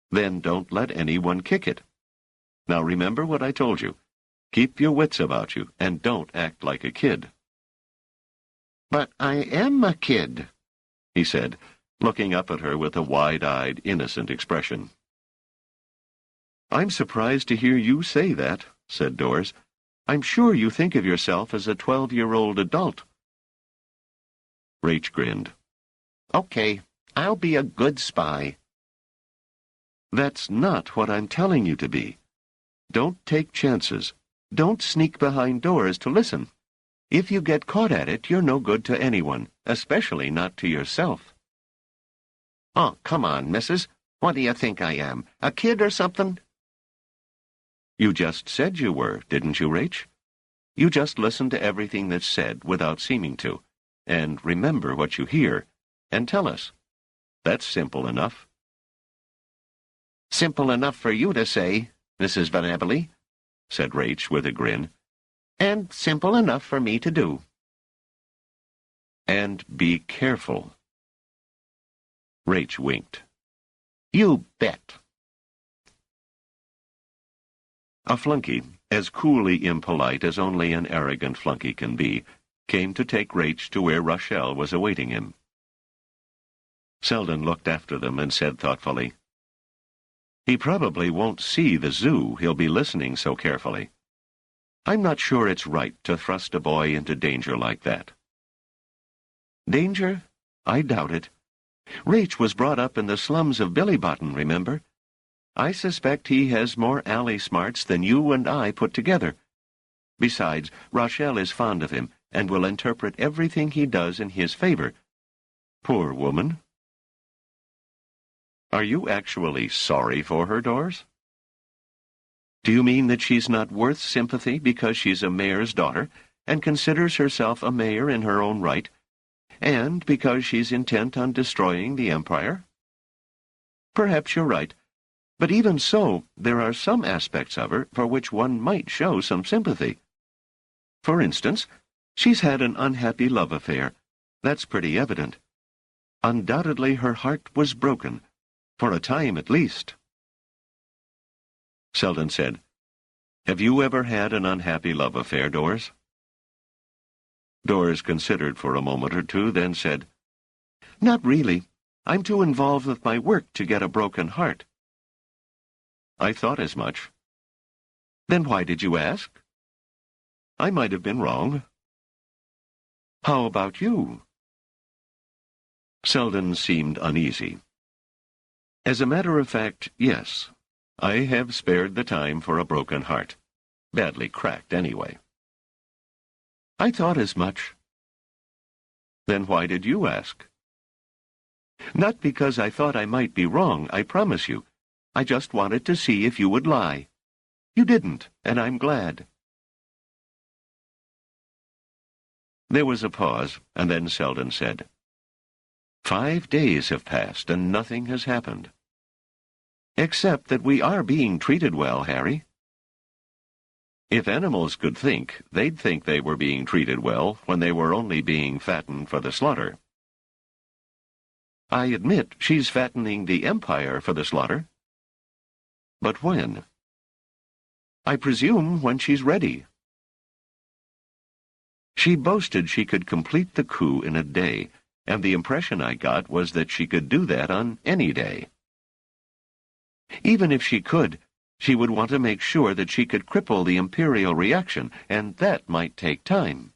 "Then don't let anyone kick it. Now remember what I told you. Keep your wits about you, and don't act like a kid." "But I am a kid," he said, looking up at her with a wide-eyed, innocent expression. "I'm surprised to hear you say that," said Doris. "I'm sure you think of yourself as a 12-year-old adult." Rach grinned. "Okay, I'll be a good spy." "That's not what I'm telling you to be. Don't take chances. Don't sneak behind doors to listen. If you get caught at it, you're no good to anyone, especially not to yourself." "Oh, come on, missus. What do you think I am, a kid or something?" "You just said you were, didn't you, Rach? You just listen to everything that's said without seeming to, and remember what you hear, and tell us. That's simple enough." "Simple enough for you to say, Mrs. Van Abely," said Rach with a grin. "And simple enough for me to do." "And be careful." Rach winked. "You bet." A flunky, as coolly impolite as only an arrogant flunky can be, came to take Rach to where Rochelle was awaiting him. Seldon looked after them and said thoughtfully, "He probably won't see the zoo, he'll be listening so carefully. I'm not sure it's right to thrust a boy into danger like that." "Danger? I doubt it. Rach was brought up in the slums of Billybotten, remember? I suspect he has more alley smarts than you and I put together. Besides, Rochelle is fond of him, and will interpret everything he does in his favor. Poor woman." "Are you actually sorry for her, Doris? Do you mean that she's not worth sympathy because she's a mayor's daughter, and considers herself a mayor in her own right, and because she's intent on destroying the empire? Perhaps you're right, but even so, there are some aspects of her for which one might show some sympathy. For instance, she's had an unhappy love affair. That's pretty evident. Undoubtedly her heart was broken, for a time at least." Seldon said, "Have you ever had an unhappy love affair, Doris?" Doris considered for a moment or two, then said, "Not really. I'm too involved with my work to get a broken heart." "I thought as much." "Then why did you ask?" "I might have been wrong." "How about you?" Seldon seemed uneasy. "As a matter of fact, yes. I have spared the time for a broken heart. Badly cracked, anyway." "I thought as much." "Then why did you ask?" "Not because I thought I might be wrong, I promise you. I just wanted to see if you would lie. You didn't, and I'm glad." There was a pause, and then Seldon said, "5 days have passed, and nothing has happened. Except that we are being treated well, Harry." If animals could think, they'd think they were being treated well when they were only being fattened for the slaughter. "I admit she's fattening the Empire for the slaughter." "But when?" "I presume when she's ready." She boasted she could complete the coup in a day, and the impression I got was that she could do that on any day. Even if she could, she would want to make sure that she could cripple the imperial reaction, and that might take time.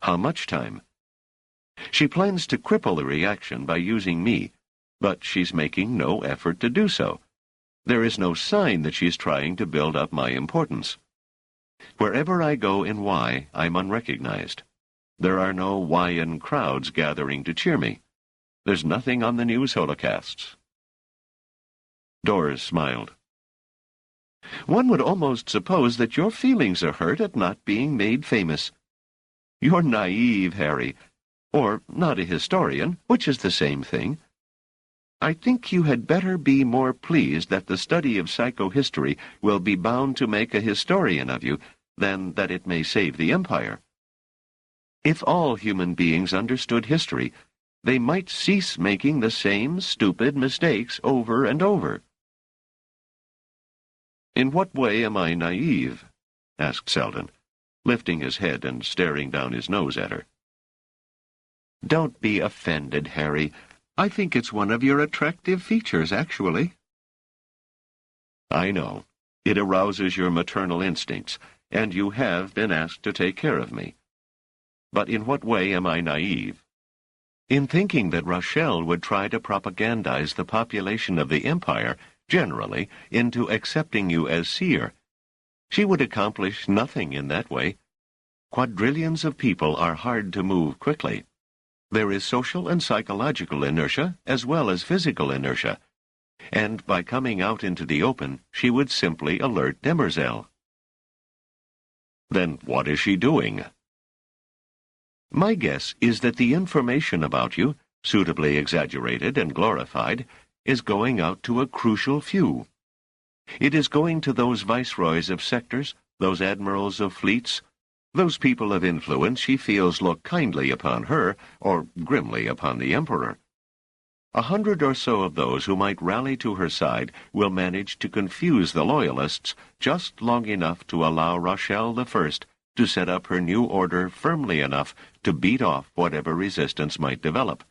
How much time? She plans to cripple the reaction by using me, but she's making no effort to do so. There is no sign that she's trying to build up my importance. Wherever I go in Y, I'm unrecognized. There are no Yin crowds gathering to cheer me. There's nothing on the news holocasts. Doris smiled. "One would almost suppose that your feelings are hurt at not being made famous. You're naive, Harry, or not a historian, which is the same thing. I think you had better be more pleased that the study of psychohistory will be bound to make a historian of you than that it may save the Empire. If all human beings understood history, they might cease making the same stupid mistakes over and over." "In what way am I naive?" asked Seldon, lifting his head and staring down his nose at her. "Don't be offended, Harry. I think it's one of your attractive features, actually." "I know. It arouses your maternal instincts, and you have been asked to take care of me. But in what way am I naive?" "In thinking that Rochelle would try to propagandize the population of the Empire, generally, into accepting you as seer. She would accomplish nothing in that way. Quadrillions of people are hard to move quickly. There is social and psychological inertia as well as physical inertia, and by coming out into the open, she would simply alert Demerzel." "Then what is she doing?" "My guess is that the information about you, suitably exaggerated and glorified, is going out to a crucial few. It is going to those viceroys of sectors, those admirals of fleets, those people of influence she feels look kindly upon her or grimly upon the Emperor. 100 or so of those who might rally to her side will manage to confuse the Loyalists just long enough to allow Rochelle I to set up her new order firmly enough to beat off whatever resistance might develop.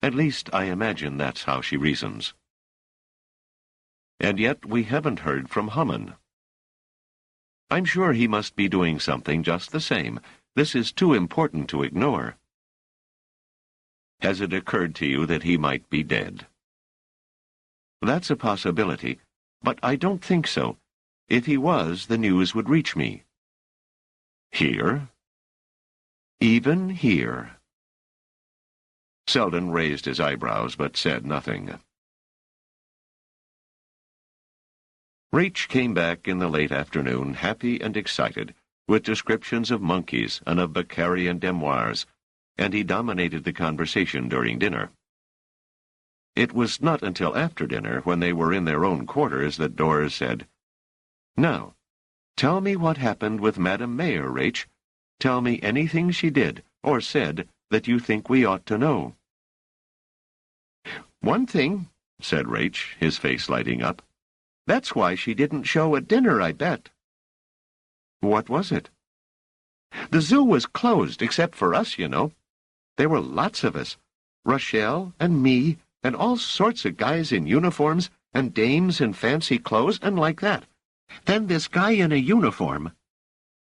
At least I imagine that's how she reasons." "And yet we haven't heard from Haman." "I'm sure he must be doing something just the same. This is too important to ignore." "Has it occurred to you that he might be dead?" "That's a possibility, but I don't think so. If he was, the news would reach me." "Here?" "Even here." Seldon raised his eyebrows, but said nothing. Rach came back in the late afternoon, happy and excited, with descriptions of monkeys and of Beccarian demoirs, and he dominated the conversation during dinner. It was not until after dinner, when they were in their own quarters, that Doris said, "Now, tell me what happened with Madame Mayer, Rach. Tell me anything she did, or said, that you think we ought to know." "One thing," said Rach, his face lighting up. "That's why she didn't show at dinner, I bet." "What was it?" "The zoo was closed, except for us, you know. There were lots of us. Rochelle and me, and all sorts of guys in uniforms, and dames in fancy clothes, and like that. Then this guy in a uniform,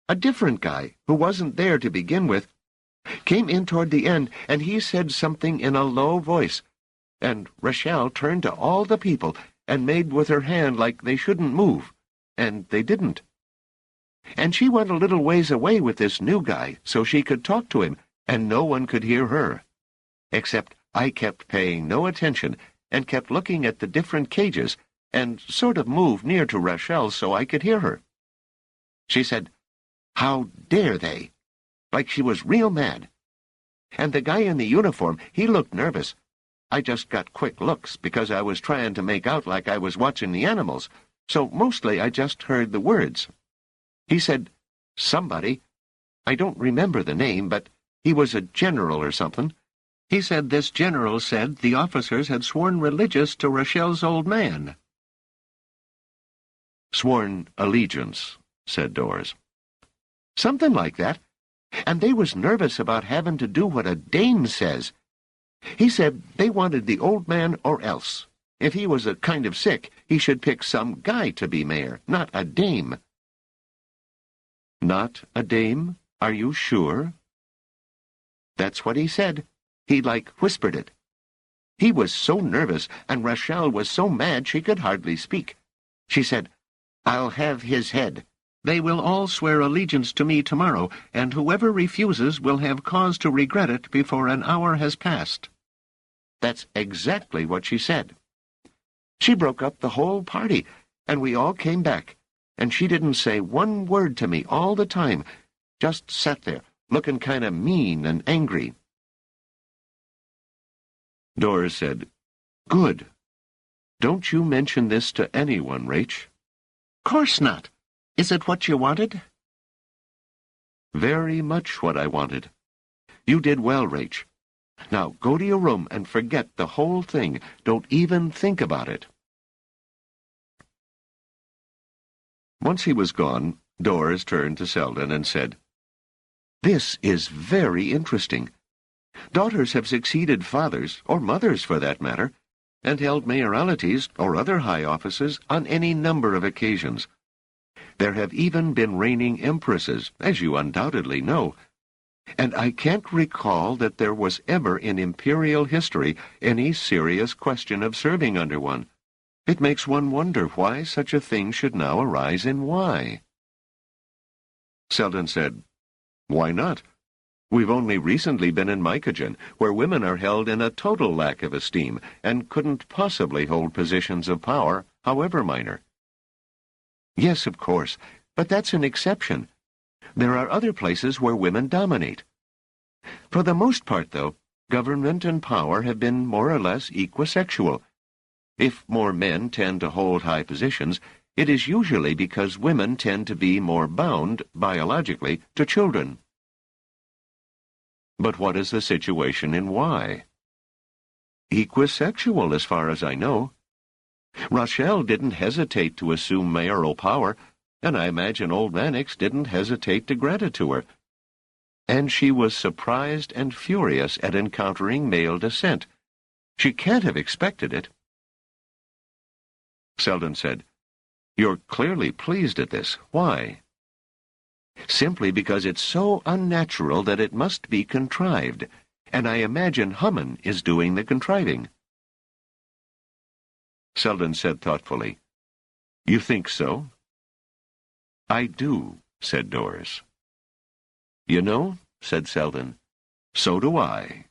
a different guy, who wasn't there to begin with, came in toward the end, and he said something in a low voice, and Rochelle turned to all the people and made with her hand like they shouldn't move, and they didn't. And she went a little ways away with this new guy so she could talk to him, and no one could hear her. Except I kept paying no attention, and kept looking at the different cages and sort of moved near to Rachel so I could hear her. She said, "How dare they?" like she was real mad. And the guy in the uniform, he looked nervous. I just got quick looks because I was trying to make out like I was watching the animals, so mostly I just heard the words. He said, "Somebody." I don't remember the name, but he was a general or something. He said this general said the officers had sworn religious to Rachel's old man. "Sworn allegiance," said Doris. "Something like that. And they was nervous about having to do what a dame says. He said they wanted the old man or else. If he was a kind of sick, he should pick some guy to be mayor, not a dame." "Not a dame? Are you sure?" "That's what he said. He whispered it. He was so nervous, and Rachel was so mad she could hardly speak. She said, 'I'll have his head. They will all swear allegiance to me tomorrow, and whoever refuses will have cause to regret it before an hour has passed.' That's exactly what she said. She broke up the whole party, and we all came back, and she didn't say one word to me all the time, just sat there, looking kind of mean and angry." Doris said, "Good. Don't you mention this to anyone, Rach." "Course not. Is it what you wanted?" "Very much what I wanted. You did well, Rach. Now go to your room and forget the whole thing. Don't even think about it." Once he was gone, Doris turned to Seldon and said, "This is very interesting. Daughters have succeeded fathers, or mothers for that matter, and held mayoralties or other high offices on any number of occasions. There have even been reigning empresses, as you undoubtedly know, and I can't recall that there was ever in imperial history any serious question of serving under one. It makes one wonder why such a thing should now arise and why." Seldon said, "Why not? We've only recently been in Mycogen, where women are held in a total lack of esteem and couldn't possibly hold positions of power, however minor." "Yes, of course, but that's an exception. There are other places where women dominate. For the most part, though, government and power have been more or less equisexual. If more men tend to hold high positions, it is usually because women tend to be more bound, biologically, to children." "But what is the situation in Y?" "Equisexual, as far as I know. Rachel didn't hesitate to assume mayoral power, and I imagine old Mannix didn't hesitate to grant it to her. And she was surprised and furious at encountering male dissent. She can't have expected it." Seldon said, "You're clearly pleased at this. Why?" "Simply because it's so unnatural that it must be contrived, and I imagine Hummin is doing the contriving." Seldon said thoughtfully, "You think so?" "I do," said Doris. "You know," said Seldon, "so do I."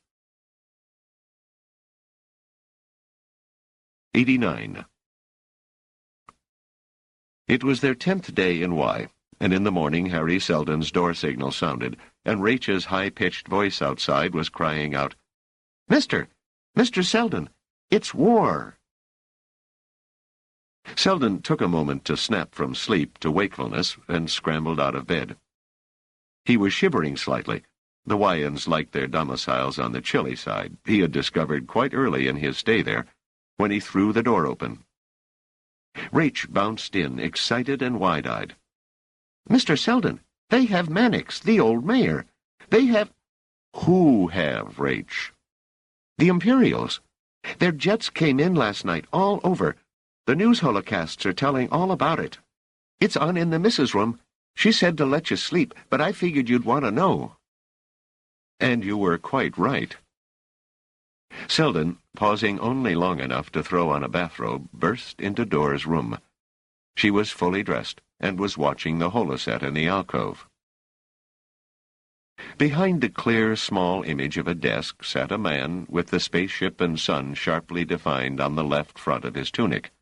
89. It was their 10th day in Y, and in the morning Harry Seldon's door signal sounded, and Rach's high-pitched voice outside was crying out, Mr. Seldon, it's war!" Seldon took a moment to snap from sleep to wakefulness and scrambled out of bed. He was shivering slightly. The Wyans liked their domiciles on the chilly side, he had discovered quite early in his stay there, when he threw the door open. Rach bounced in, excited and wide-eyed. "Mr. Seldon, they have Mannix, the old mayor. They have—" "Who have, Rach?" "The Imperials. Their jets came in last night, all over. The news holocasts are telling all about it. It's on in the missus' room. She said to let you sleep, but I figured you'd want to know." "And you were quite right." Seldon, pausing only long enough to throw on a bathrobe, burst into Dora's room. She was fully dressed, and was watching the holoset in the alcove. Behind the clear, small image of a desk sat a man with the spaceship and sun sharply defined on the left front of his tunic.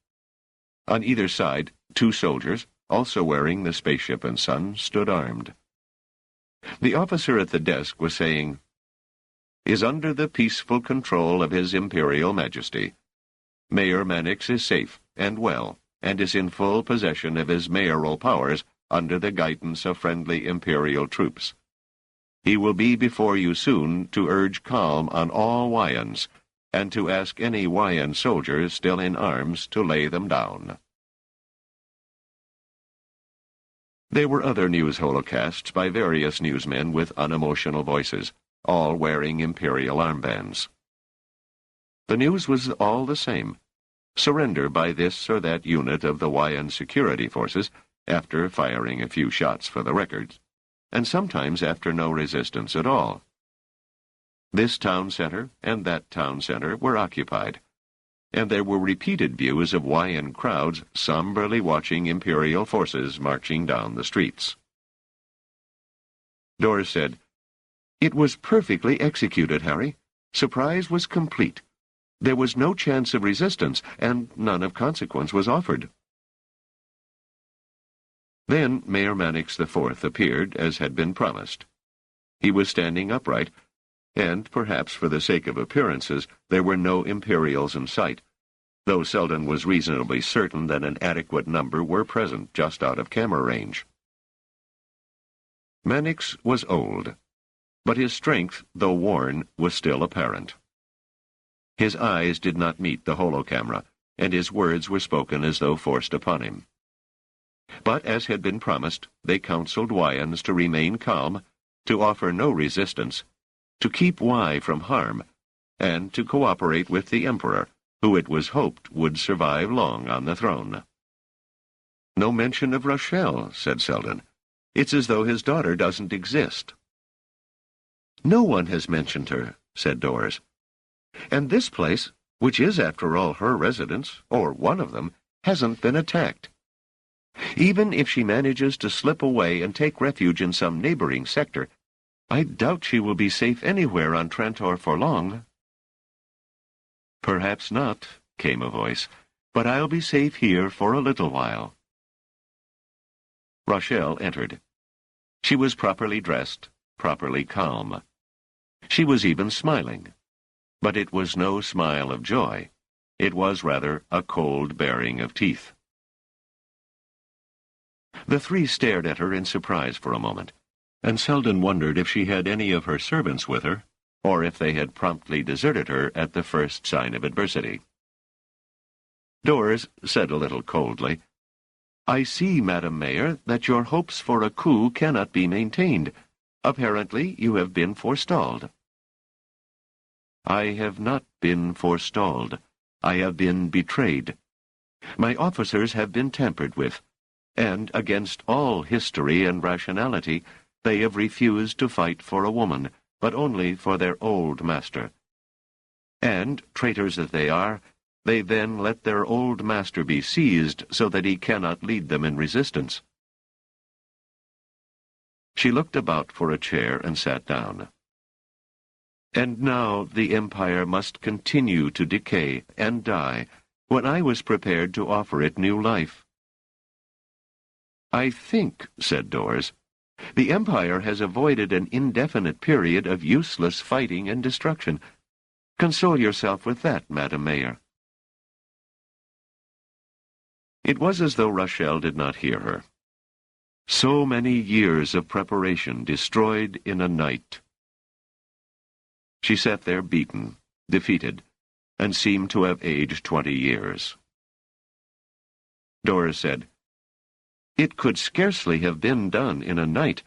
On either side, 2 soldiers, also wearing the spaceship and sun, stood armed. The officer at the desk was saying, "Is under the peaceful control of His Imperial Majesty. Mayor Mannix is safe and well, and is in full possession of his mayoral powers under the guidance of friendly Imperial troops. He will be before you soon to urge calm on all Wyans, and to ask any Wyan soldiers still in arms to lay them down." There were other news holocasts by various newsmen with unemotional voices, all wearing Imperial armbands. The news was all the same: surrender by this or that unit of the Wyan security forces after firing a few shots for the records, and sometimes after no resistance at all. This town center and that town center were occupied, and there were repeated views of Wyan crowds somberly watching Imperial forces marching down the streets. Doris said, "It was perfectly executed, Harry. Surprise was complete. There was no chance of resistance, and none of consequence was offered." Then Mayor Mannix IV appeared, as had been promised. He was standing upright, and, perhaps for the sake of appearances, there were no Imperials in sight, though Seldon was reasonably certain that an adequate number were present just out of camera range. Mannix was old, but his strength, though worn, was still apparent. His eyes did not meet the holocamera, and his words were spoken as though forced upon him. But, as had been promised, they counseled Wyans to remain calm, to offer no resistance, to keep Y from harm, and to cooperate with the Emperor, who it was hoped would survive long on the throne. "No mention of Rochelle," said Seldon. "It's as though his daughter doesn't exist." "No one has mentioned her," said Doris. "And this place, which is after all her residence, or one of them, hasn't been attacked. Even if she manages to slip away and take refuge in some neighboring sector, I doubt she will be safe anywhere on Trantor for long." "Perhaps not," came a voice, "but I'll be safe here for a little while." Rochelle entered. She was properly dressed, properly calm. She was even smiling. But it was no smile of joy. It was rather a cold baring of teeth. The 3 stared at her in surprise for a moment, and Seldon wondered if she had any of her servants with her, or if they had promptly deserted her at the first sign of adversity. Doris said a little coldly, "I see, Madam Mayor, that your hopes for a coup cannot be maintained. Apparently you have been forestalled." "I have not been forestalled. I have been betrayed. My officers have been tampered with, and, against all history and rationality, they have refused to fight for a woman, but only for their old master. And, traitors as they are, they then let their old master be seized so that he cannot lead them in resistance." She looked about for a chair and sat down. "And now the Empire must continue to decay and die, when I was prepared to offer it new life." "I think," said Doris, "the Empire has avoided an indefinite period of useless fighting and destruction. Console yourself with that, Madam Mayor." It was as though Rochelle did not hear her. So many years of preparation destroyed in a night. She sat there beaten, defeated, and seemed to have aged 20 years. Doris said, "It could scarcely have been done in a night.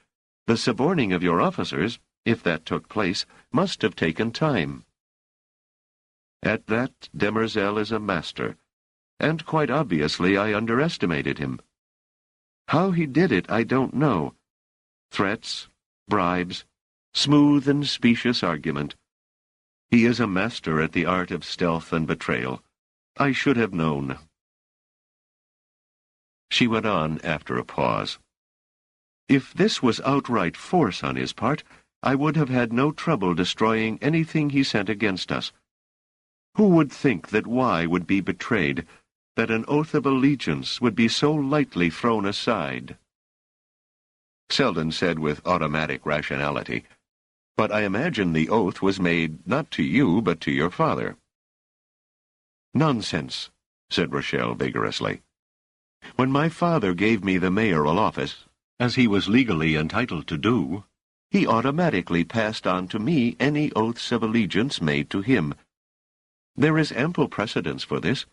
The suborning of your officers, if that took place, must have taken time." "At that, Demerzel is a master, and quite obviously I underestimated him. How he did it I don't know. Threats, bribes, smooth and specious argument. He is a master at the art of stealth and betrayal. I should have known." She went on after a pause. "If this was outright force on his part, I would have had no trouble destroying anything he sent against us. Who would think that Y would be betrayed, that an oath of allegiance would be so lightly thrown aside?" Seldon said with automatic rationality, "But I imagine the oath was made not to you, but to your father." "Nonsense," said Rochelle vigorously. "When my father gave me the mayoral office, as he was legally entitled to do, he automatically passed on to me any oaths of allegiance made to him. There is ample precedence for this.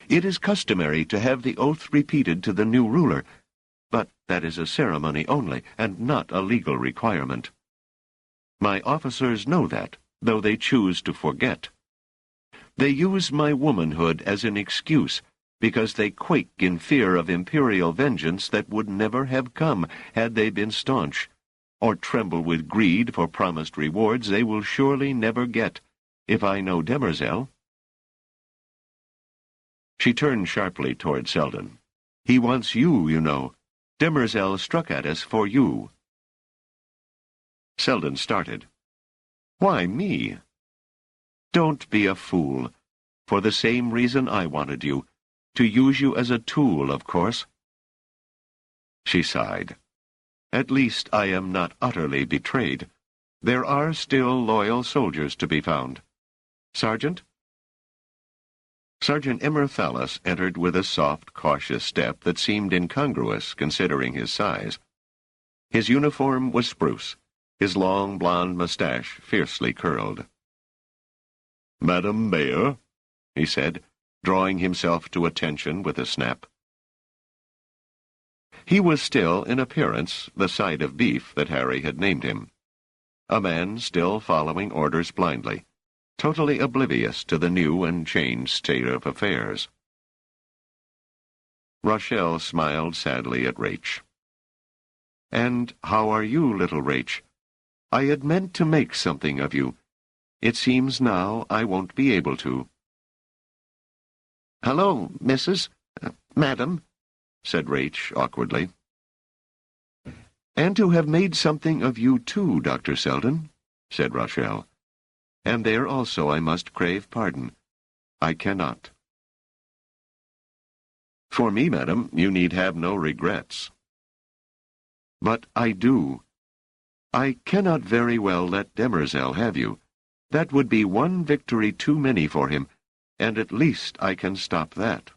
It is customary to have the oath repeated to the new ruler, but that is a ceremony only, and not a legal requirement. My officers know that, though they choose to forget. They use my womanhood as an excuse, because they quake in fear of imperial vengeance that would never have come had they been staunch, or tremble with greed for promised rewards they will surely never get, if I know Demoiselle." She turned sharply toward Seldon. "He wants you, you know. Demoiselle struck at us for you." Seldon started. "Why me?" "Don't be a fool. For the same reason I wanted you. To use you as a tool, of course." She sighed. "At least I am not utterly betrayed. There are still loyal soldiers to be found. Sergeant?" Sergeant Thallis entered with a soft, cautious step that seemed incongruous considering his size. His uniform was spruce, his long blonde mustache fiercely curled. "Madam Mayor," he said, drawing himself to attention with a snap. He was still, in appearance, the side of beef that Harry had named him. A man still following orders blindly, totally oblivious to the new and changed state of affairs. Rochelle smiled sadly at Rach. "And how are you, little Rach? I had meant to make something of you. It seems now I won't be able to." "Hello, Mrs. Madam," said Rach awkwardly. "And to have made something of you too, Dr. Seldon," said Rochelle. "And there also I must crave pardon. I cannot." "For me, madam, you need have no regrets." "But I do. I cannot very well let Demoiselle have you. That would be one victory too many for him, and at least I can stop that."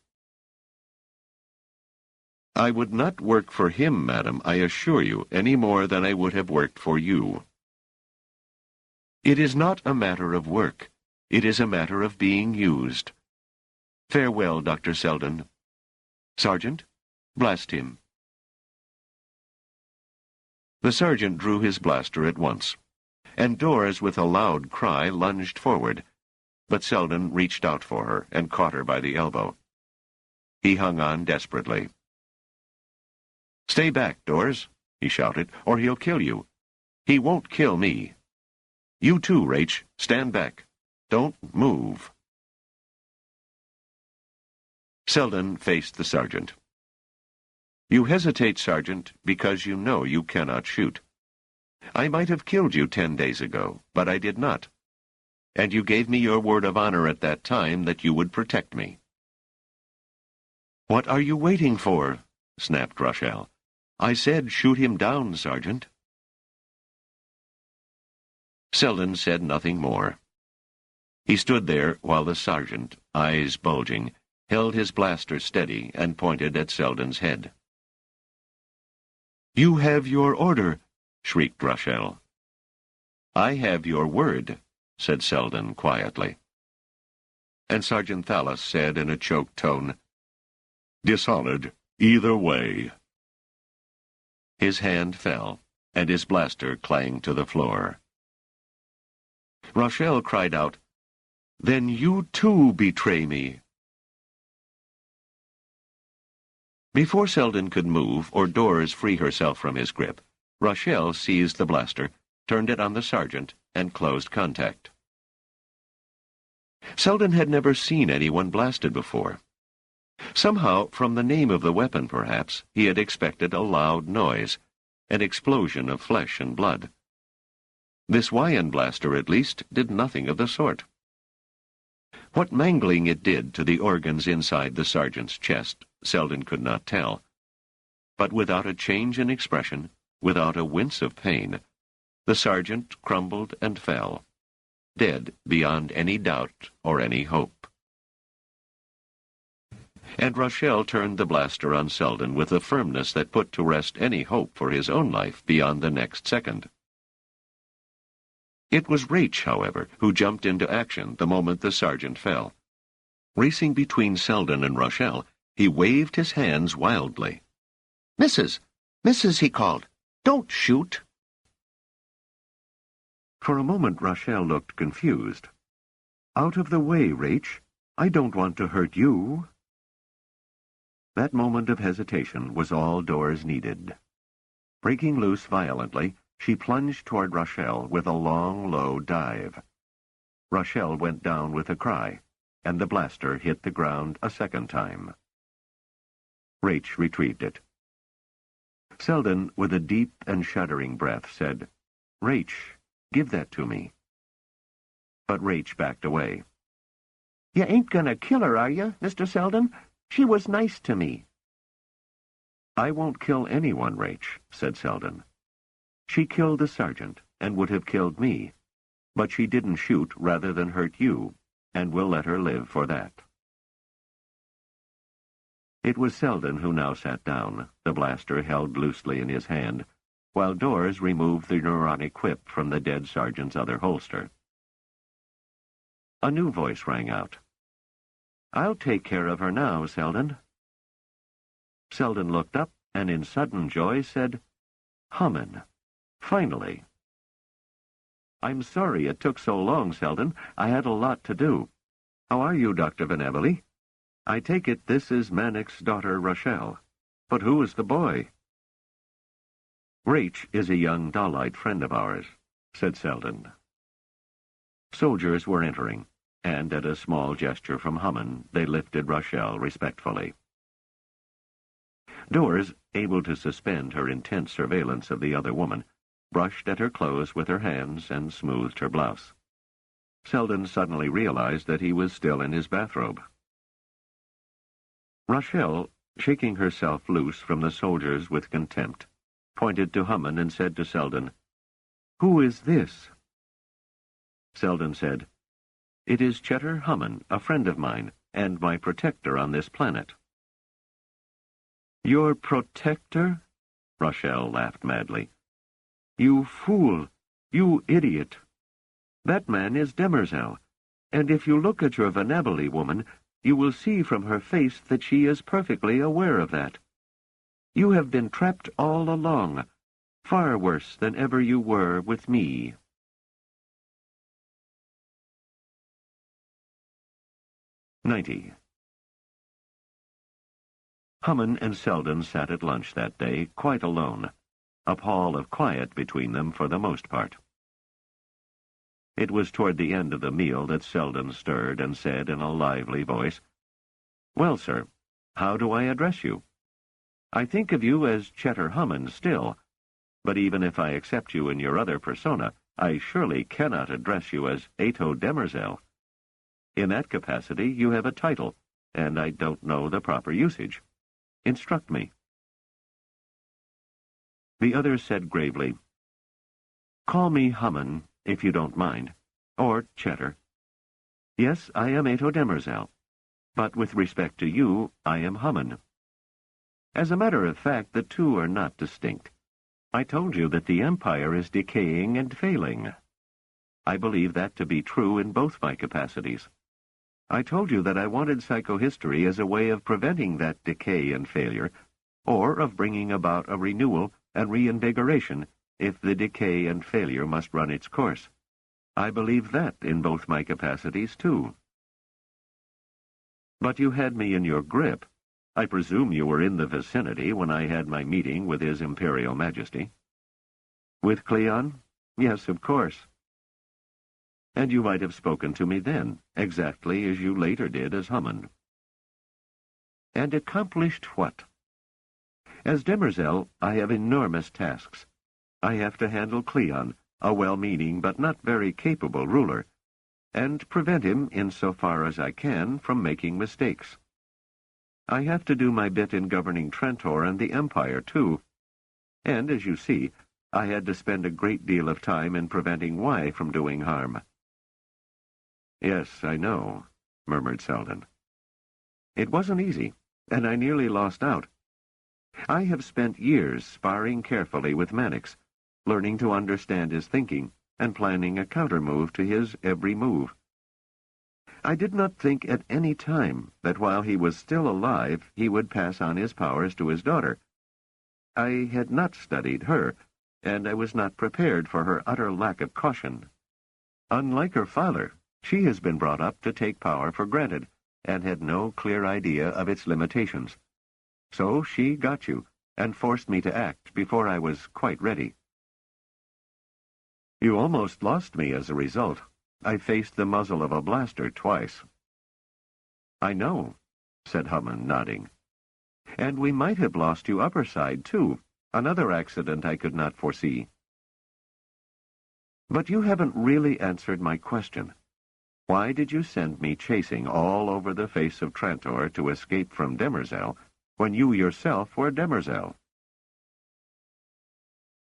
"I would not work for him, madam, I assure you, any more than I would have worked for you." "It is not a matter of work. It is a matter of being used. Farewell, Dr. Seldon. Sergeant, blast him." The sergeant drew his blaster at once, and Doris, with a loud cry, lunged forward, but Seldon reached out for her and caught her by the elbow. He hung on desperately. "Stay back, Doris," he shouted, "or he'll kill you. He won't kill me. You too, Rach. Stand back. Don't move." Seldon faced the sergeant. "You hesitate, Sergeant, because you know you cannot shoot. I might have killed you 10 days ago, but I did not. And you gave me your word of honor at that time that you would protect me." "What are you waiting for?" snapped Rochelle. "I said shoot him down, Sergeant." Seldon said nothing more. He stood there while the sergeant, eyes bulging, held his blaster steady and pointed at Seldon's head. "You have your order," shrieked Rochelle. "I have your word," said Seldon quietly. And Sergeant Thallis said in a choked tone, "Dishonored, either way." His hand fell, and his blaster clanged to the floor. Rochelle cried out, "Then you too betray me." Before Seldon could move or Doris free herself from his grip, Rochelle seized the blaster, turned it on the sergeant, and closed contact. Seldon had never seen anyone blasted before. Somehow, from the name of the weapon perhaps, he had expected a loud noise, an explosion of flesh and blood. This Wyan blaster, at least, did nothing of the sort. What mangling it did to the organs inside the sergeant's chest, Seldon could not tell. But without a change in expression, without a wince of pain, the sergeant crumbled and fell, dead beyond any doubt or any hope. And Rochelle turned the blaster on Seldon with a firmness that put to rest any hope for his own life beyond the next second. It was Raich, however, who jumped into action the moment the sergeant fell. Racing between Seldon and Rochelle, he waved his hands wildly. "Mrs. Mrs., he called. Don't shoot!" For a moment Rochelle looked confused. "Out of the way, Raich. I don't want to hurt you." That moment of hesitation was all Doris needed. Breaking loose violently, she plunged toward Rochelle with a long, low dive. Rochelle went down with a cry, and the blaster hit the ground a second time. Raich retrieved it. Seldon, with a deep and shuddering breath, said, "Raich, give that to me." But Raich backed away. "You ain't gonna kill her, are you, Mr. Seldon? She was nice to me." "I won't kill anyone, Raich," said Seldon. "She killed the sergeant, and would have killed me, but she didn't shoot rather than hurt you, and we'll let her live for that." It was Seldon who now sat down, the blaster held loosely in his hand, while Doris removed the neuronic whip from the dead sergeant's other holster. A new voice rang out. "I'll take care of her now, Seldon." Seldon looked up, and in sudden joy said, "Hummin'. Finally." "I'm sorry it took so long, Seldon. I had a lot to do. How are you, Dr. Van Evely? I take it this is Mannix's daughter, Rochelle. But who is the boy?" "Raich is a young Dalite friend of ours," said Seldon. Soldiers were entering, and at a small gesture from Hummin, they lifted Rochelle respectfully. Doris, able to suspend her intense surveillance of the other woman, brushed at her clothes with her hands and smoothed her blouse. Seldon suddenly realized that he was still in his bathrobe. Rochelle, shaking herself loose from the soldiers with contempt, pointed to Hummin and said to Seldon, "Who is this?" Seldon said, "It is Cheddar Hummin, a friend of mine, and my protector on this planet." "Your protector?" Rochelle laughed madly. "You fool! You idiot! That man is Demerzel, and if you look at your Van Evely woman, you will see from her face that she is perfectly aware of that. You have been trapped all along, far worse than ever you were with me." 90. Hummin and Seldon sat at lunch that day, quite alone, a pall of quiet between them for the most part. It was toward the end of the meal that Seldon stirred and said in a lively voice, "Well, sir, how do I address you? I think of you as Cheddar Hummin still, but even if I accept you in your other persona, I surely cannot address you as Ato Demerzel. In that capacity you have a title, and I don't know the proper usage. Instruct me." The other said gravely, "Call me Hummin, if you don't mind, or Cheddar. Yes, I am Ato Demerzel, but with respect to you, I am Hummin. As a matter of fact, the two are not distinct. I told you that the Empire is decaying and failing. I believe that to be true in both my capacities. I told you that I wanted psychohistory as a way of preventing that decay and failure, or of bringing about a renewal and reinvigoration if the decay and failure must run its course. I believe that in both my capacities, too." "But you had me in your grip. I presume you were in the vicinity when I had my meeting with His Imperial Majesty." "With Cleon? Yes, of course." "And you might have spoken to me then, exactly as you later did as Hummin." "And accomplished what?" "As Demerzel, I have enormous tasks. I have to handle Cleon, a well-meaning but not very capable ruler, and prevent him, insofar as I can, from making mistakes. I have to do my bit in governing Trantor and the Empire, too. And, as you see, I had to spend a great deal of time in preventing Y from doing harm. Yes, I know, murmured Seldon. It wasn't easy, and I nearly lost out. I have spent years sparring carefully with Mannix, learning to understand his thinking and planning a counter-move to his every move. I did not think at any time that while he was still alive he would pass on his powers to his daughter. I had not studied her, and I was not prepared for her utter lack of caution. Unlike her father, she has been brought up to take power for granted, and had no clear idea of its limitations. So she got you, and forced me to act before I was quite ready. You almost lost me as a result. I faced the muzzle of a blaster twice. I know, said Hammond, nodding. And we might have lost you upper side, too. Another accident I could not foresee. But you haven't really answered my question. Why did you send me chasing all over the face of Trantor to escape from Demerzel, when you yourself were Demerzel?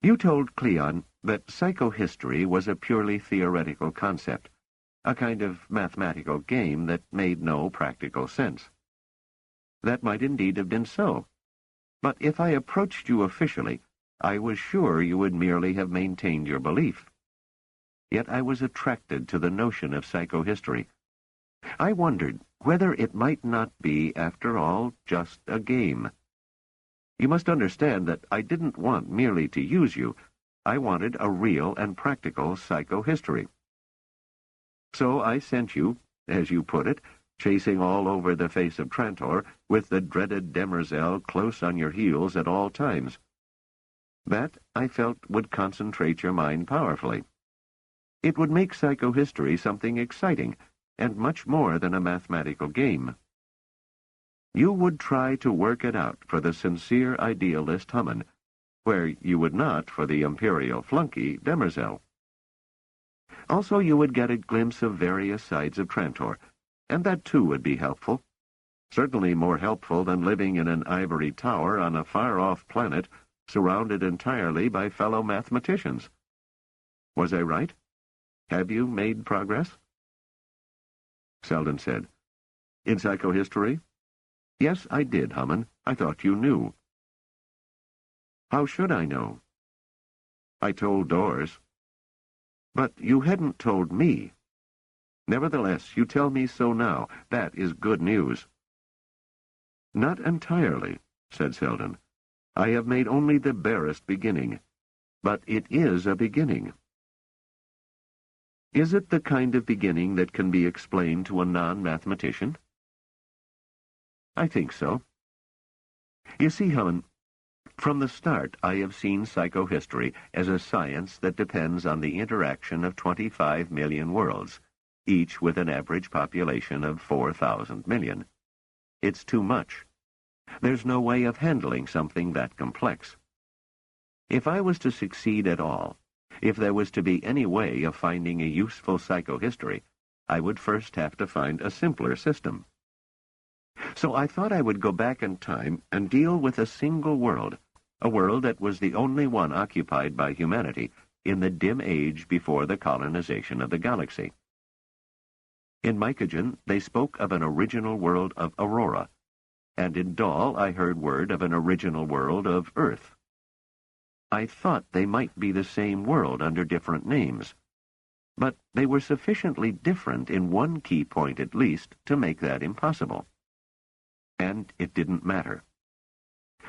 You told Cleon that psychohistory was a purely theoretical concept, a kind of mathematical game that made no practical sense. That might indeed have been so. But if I approached you officially, I was sure you would merely have maintained your belief. Yet I was attracted to the notion of psychohistory. I wondered whether it might not be, after all, just a game. You must understand that I didn't want merely to use you. I wanted a real and practical psychohistory. So I sent you, as you put it, chasing all over the face of Trantor, with the dreaded Demerzel close on your heels at all times. That, I felt, would concentrate your mind powerfully. It would make psychohistory something exciting, and much more than a mathematical game. You would try to work it out for the sincere idealist Hammond, where you would not for the imperial flunky Demerzel. Also, you would get a glimpse of various sides of Trantor, and that too would be helpful. Certainly more helpful than living in an ivory tower on a far-off planet surrounded entirely by fellow mathematicians. Was I right? Have you made progress? Seldon said, In psychohistory? Yes, I did, Hammond. I thought you knew. How should I know? I told Doors. But you hadn't told me. Nevertheless, you tell me so now. That is good news. Not entirely, said Seldon. I have made only the barest beginning. But it is a beginning. Is it the kind of beginning that can be explained to a non-mathematician? I think so. You see, Hammond, from the start I have seen psychohistory as a science that depends on the interaction of 25 million worlds, each with an average population of 4,000 million. It's too much. There's no way of handling something that complex. If I was to succeed at all, if there was to be any way of finding a useful psychohistory, I would first have to find a simpler system. So I thought I would go back in time and deal with a single world, a world that was the only one occupied by humanity in the dim age before the colonization of the galaxy. In Mycogen, they spoke of an original world of Aurora, and in Dahl I heard word of an original world of Earth. I thought they might be the same world under different names, but they were sufficiently different in one key point at least to make that impossible. And it didn't matter.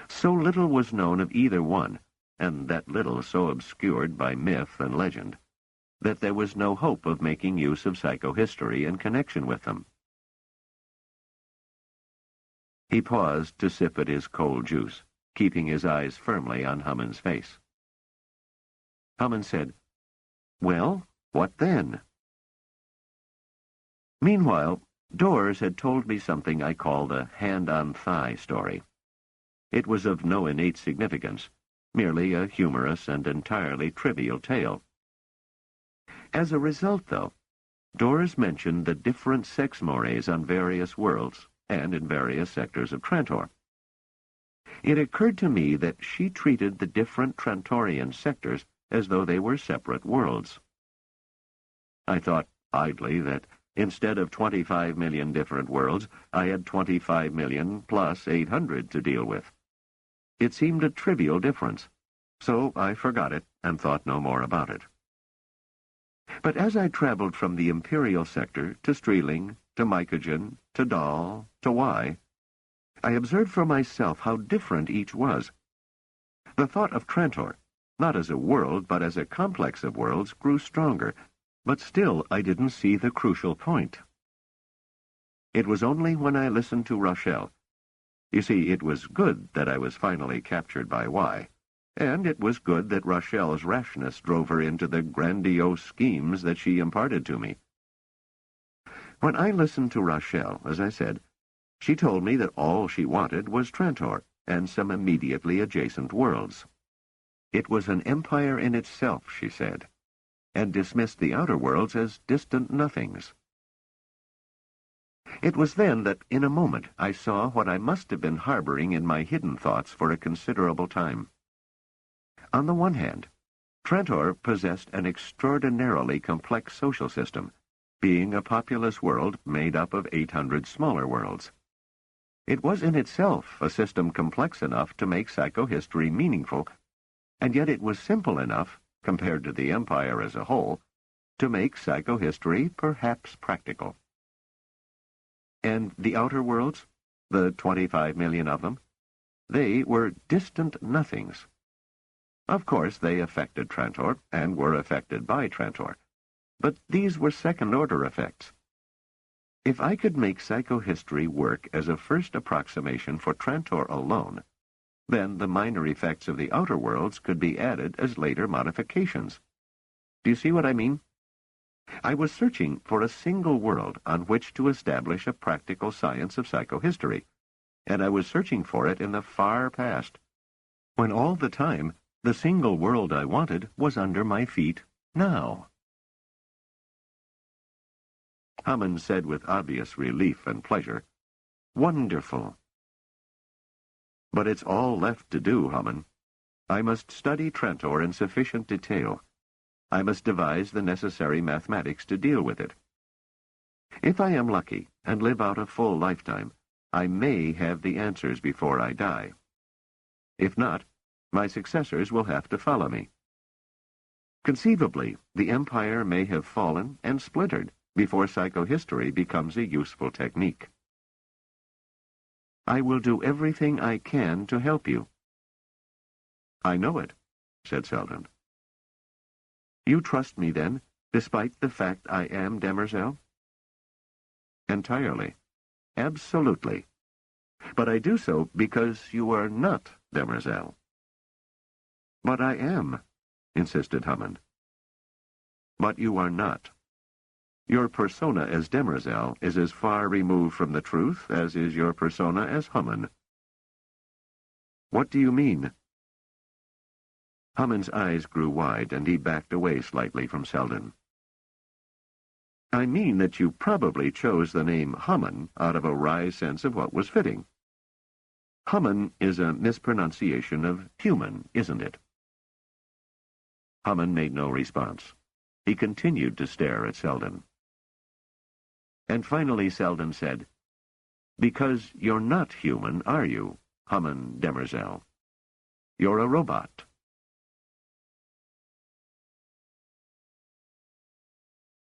So little was known of either one, and that little so obscured by myth and legend, that there was no hope of making use of psychohistory in connection with them. He paused to sip at his cold juice, keeping his eyes firmly on Hammond's face. Hammond said, Well, what then? Meanwhile, Doors had told me something I called a hand-on-thigh story. It was of no innate significance, merely a humorous and entirely trivial tale. As a result, though, Doris mentioned the different sex mores on various worlds and in various sectors of Trantor. It occurred to me that she treated the different Trantorian sectors as though they were separate worlds. I thought idly that instead of 25 million different worlds, I had 25 million plus 800 to deal with. It seemed a trivial difference, so I forgot it and thought no more about it. But as I traveled from the Imperial sector to Streeling, to Mycogen, to Dahl, to Y, I observed for myself how different each was. The thought of Trantor, not as a world but as a complex of worlds, grew stronger, but still I didn't see the crucial point. It was only when I listened to Rochelle. You see, it was good that I was finally captured by Y, and it was good that Rochelle's rashness drove her into the grandiose schemes that she imparted to me. When I listened to Rochelle, as I said, she told me that all she wanted was Trantor and some immediately adjacent worlds. It was an empire in itself, she said, and dismissed the outer worlds as distant nothings. It was then that, in a moment, I saw what I must have been harboring in my hidden thoughts for a considerable time. On the one hand, Trantor possessed an extraordinarily complex social system, being a populous world made up of 800 smaller worlds. It was in itself a system complex enough to make psychohistory meaningful, and yet it was simple enough, compared to the empire as a whole, to make psychohistory perhaps practical. And the outer worlds, the 25 million of them, they were distant nothings. Of course, they affected Trantor, and were affected by Trantor, but these were second-order effects. If I could make psychohistory work as a first approximation for Trantor alone, then the minor effects of the outer worlds could be added as later modifications. Do you see what I mean? I was searching for a single world on which to establish a practical science of psychohistory, and I was searching for it in the far past, when all the time the single world I wanted was under my feet now. Hammond said with obvious relief and pleasure, "Wonderful." "But it's all left to do, Hammond. I must study Trantor in sufficient detail. I must devise the necessary mathematics to deal with it. If I am lucky and live out a full lifetime, I may have the answers before I die. If not, my successors will have to follow me. Conceivably, the empire may have fallen and splintered before psychohistory becomes a useful technique. I will do everything I can to help you." "I know it," said Seldon. "You trust me, then, despite the fact I am Demerzel?" "Entirely. Absolutely. But I do so because you are not Demerzel." "But I am," insisted Hammond. "But you are not. Your persona as Demerzel is as far removed from the truth as is your persona as Hammond." "What do you mean?" Hammond's eyes grew wide, and he backed away slightly from Seldon. "I mean that you probably chose the name Hammond out of a wry sense of what was fitting. Hammond is a mispronunciation of human, isn't it?" Hammond made no response. He continued to stare at Seldon. And finally Seldon said, "Because you're not human, are you, Hammond Demerzel? You're a robot."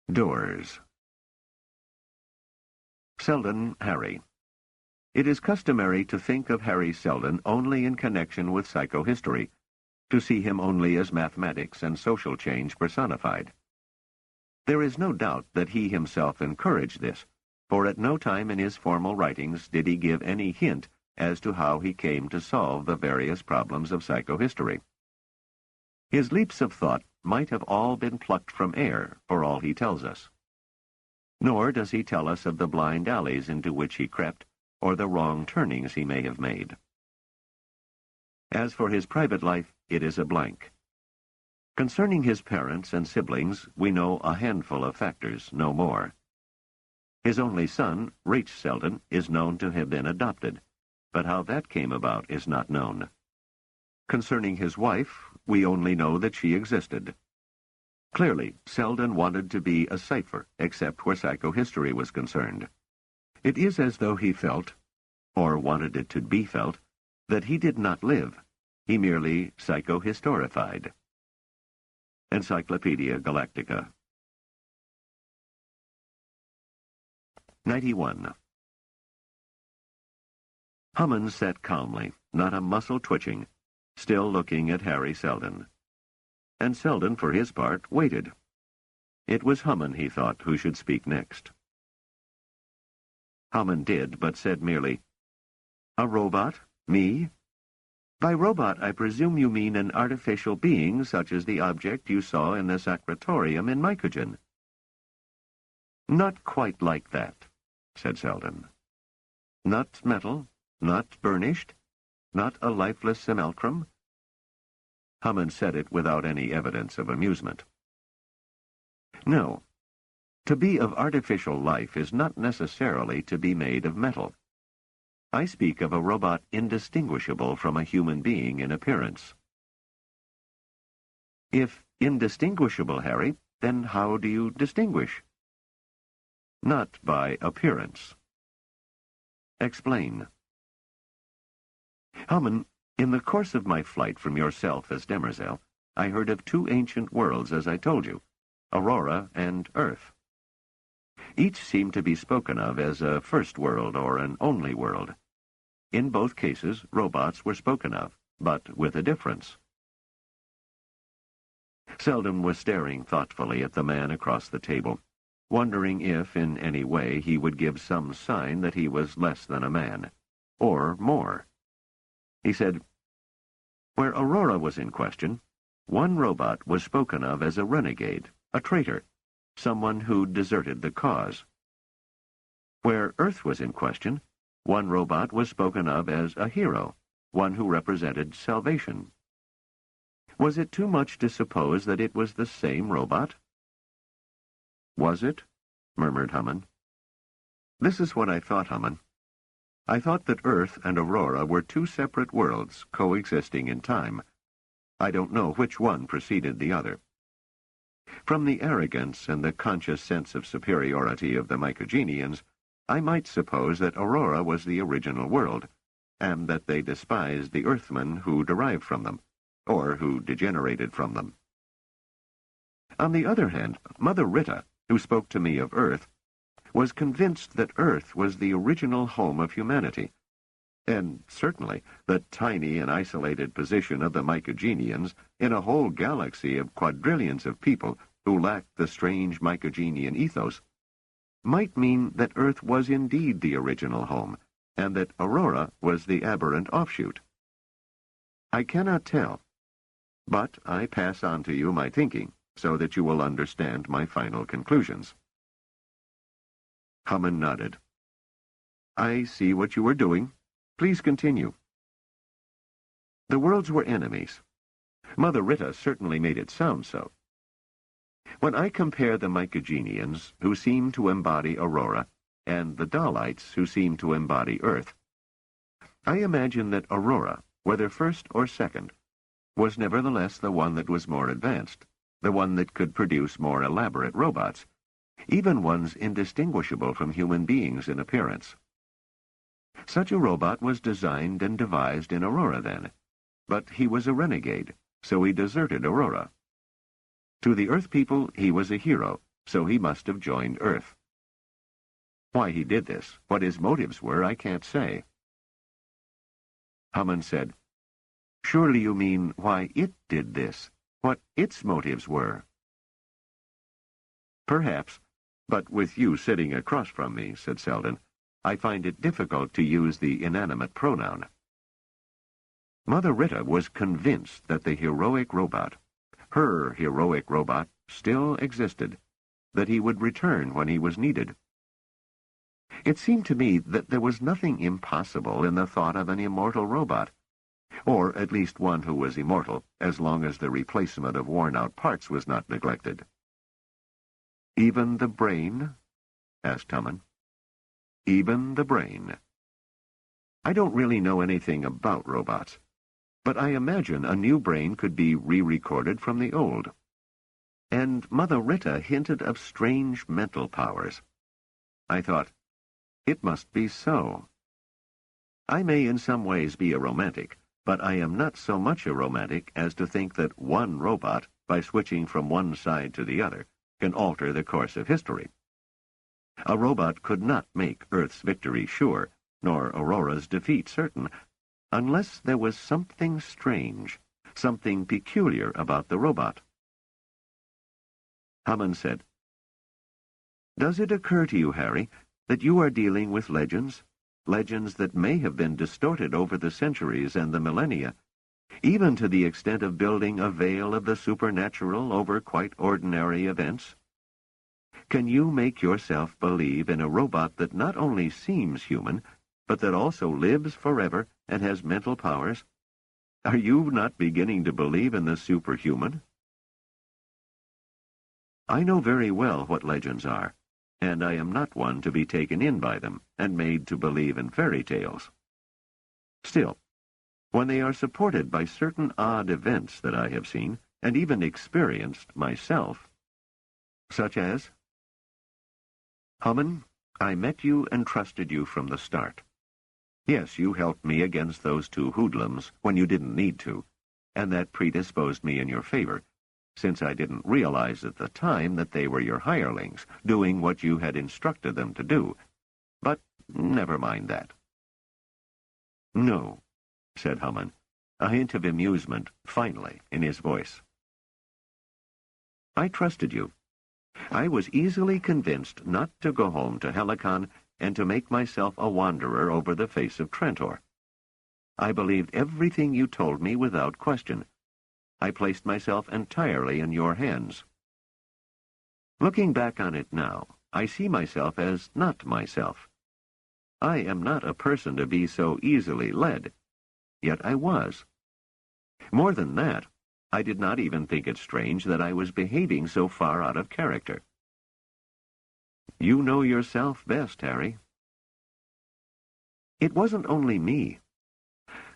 Doors. Seldon, Harry. It is customary to think of Harry Seldon only in connection with psychohistory, to see him only as mathematics and social change personified. There is no doubt that he himself encouraged this, for at no time in his formal writings did he give any hint as to how he came to solve the various problems of psychohistory. His leaps of thought might have all been plucked from air, for all he tells us. Nor does he tell us of the blind alleys into which he crept, or the wrong turnings he may have made. As for his private life, it is a blank. Concerning his parents and siblings, we know a handful of factors, no more. His only son, Rach Seldon, is known to have been adopted, but how that came about is not known. Concerning his wife, we only know that she existed. Clearly, Seldon wanted to be a cipher, except where psychohistory was concerned. It is as though he felt, or wanted it to be felt, that he did not live. He merely psychohistorified. Encyclopedia Galactica. 91. Hammond sat calmly, not a muscle twitching, still looking at Harry Seldon. And Seldon, for his part, waited. It was Hammond, he thought, who should speak next. Hammond did, but said merely, "A robot? Me? By robot, I presume you mean an artificial being such as the object you saw in the sacratorium in Mycogen." "Not quite like that," said Seldon. "Not metal? Not burnished? Not a lifeless simulacrum?" Hammond said it without any evidence of amusement. "No. To be of artificial life is not necessarily to be made of metal. I speak of a robot indistinguishable from a human being in appearance." "If indistinguishable, Harry, then how do you distinguish?" "Not by appearance." "Explain." "Hammond, in the course of my flight from yourself as Demerzel, I heard of two ancient worlds, as I told you, Aurora and Earth. Each seemed to be spoken of as a first world or an only world. In both cases, robots were spoken of, but with a difference." Seldon was staring thoughtfully at the man across the table, wondering if, in any way, he would give some sign that he was less than a man, or more. He said, "Where Aurora was in question, one robot was spoken of as a renegade, a traitor, someone who deserted the cause. Where Earth was in question, one robot was spoken of as a hero, one who represented salvation. Was it too much to suppose that it was the same robot?" "Was it?" murmured Hammond. "This is what I thought, Hammond. I thought that Earth and Aurora were two separate worlds coexisting in time. I don't know which one preceded the other. From the arrogance and the conscious sense of superiority of the Mycogenians, I might suppose that Aurora was the original world, and that they despised the Earthmen who derived from them, or who degenerated from them. On the other hand, Mother Rita, who spoke to me of Earth, was convinced that Earth was the original home of humanity, and certainly the tiny and isolated position of the Mycogenians in a whole galaxy of quadrillions of people who lacked the strange Mycogenian ethos might mean that Earth was indeed the original home, and that Aurora was the aberrant offshoot. I cannot tell, but I pass on to you my thinking, so that you will understand my final conclusions." Hammond nodded. "I see what you are doing. Please continue." "The worlds were enemies. Mother Rita certainly made it sound so. When I compare the Mycogenians, who seem to embody Aurora, and the Dallites, who seem to embody Earth, I imagine that Aurora, whether first or second, was nevertheless the one that was more advanced, the one that could produce more elaborate robots, even ones indistinguishable from human beings in appearance. Such a robot was designed and devised in Aurora then, but he was a renegade, so he deserted Aurora. To the Earth people, he was a hero, so he must have joined Earth. Why he did this, what his motives were, I can't say." Hammond said, "Surely you mean why it did this, what its motives were." "Perhaps, but with you sitting across from me," said Seldon, "I find it difficult to use the inanimate pronoun." Mother Rita was convinced that the heroic robot, her heroic robot, still existed, that he would return when he was needed. It seemed to me that there was nothing impossible in the thought of an immortal robot, Or at least one who was immortal, as long as the replacement of worn-out parts was not neglected. "Even the brain?" asked Hammond. "Even the brain. I don't really know anything about robots, but I imagine a new brain could be re-recorded from the old. And Mother Rita hinted of strange mental powers. I thought, it must be so. I may in some ways be a romantic, but I am not so much a romantic as to think that one robot, by switching from one side to the other, can alter the course of history. A robot could not make Earth's victory sure, nor Aurora's defeat certain, unless there was something strange, something peculiar about the robot." Hammond said, "Does it occur to you, Harry, that you are dealing with legends? Legends that may have been distorted over the centuries and the millennia, even to the extent of building a veil of the supernatural over quite ordinary events? Can you make yourself believe in a robot that not only seems human, but that also lives forever and has mental powers? Are you not beginning to believe in the superhuman?" "I know very well what legends are, and I am not one to be taken in by them and made to believe in fairy tales. Still, when they are supported by certain odd events that I have seen, and even experienced myself—" "Such as?" "Hammond, I met you and trusted you from the start. Yes, you helped me against those two hoodlums when you didn't need to, and that predisposed me in your favor, since I didn't realize at the time that they were your hirelings, doing what you had instructed them to do. But never mind that." "No," said Hammond, a hint of amusement finally in his voice. "I trusted you. I was easily convinced not to go home to Helicon and to make myself a wanderer over the face of Trantor. I believed everything you told me without question. I placed myself entirely in your hands. Looking back on it now, I see myself as not myself. I am not a person to be so easily led, yet I was. More than that, I did not even think it strange that I was behaving so far out of character. You know yourself best, Harry. It wasn't only me.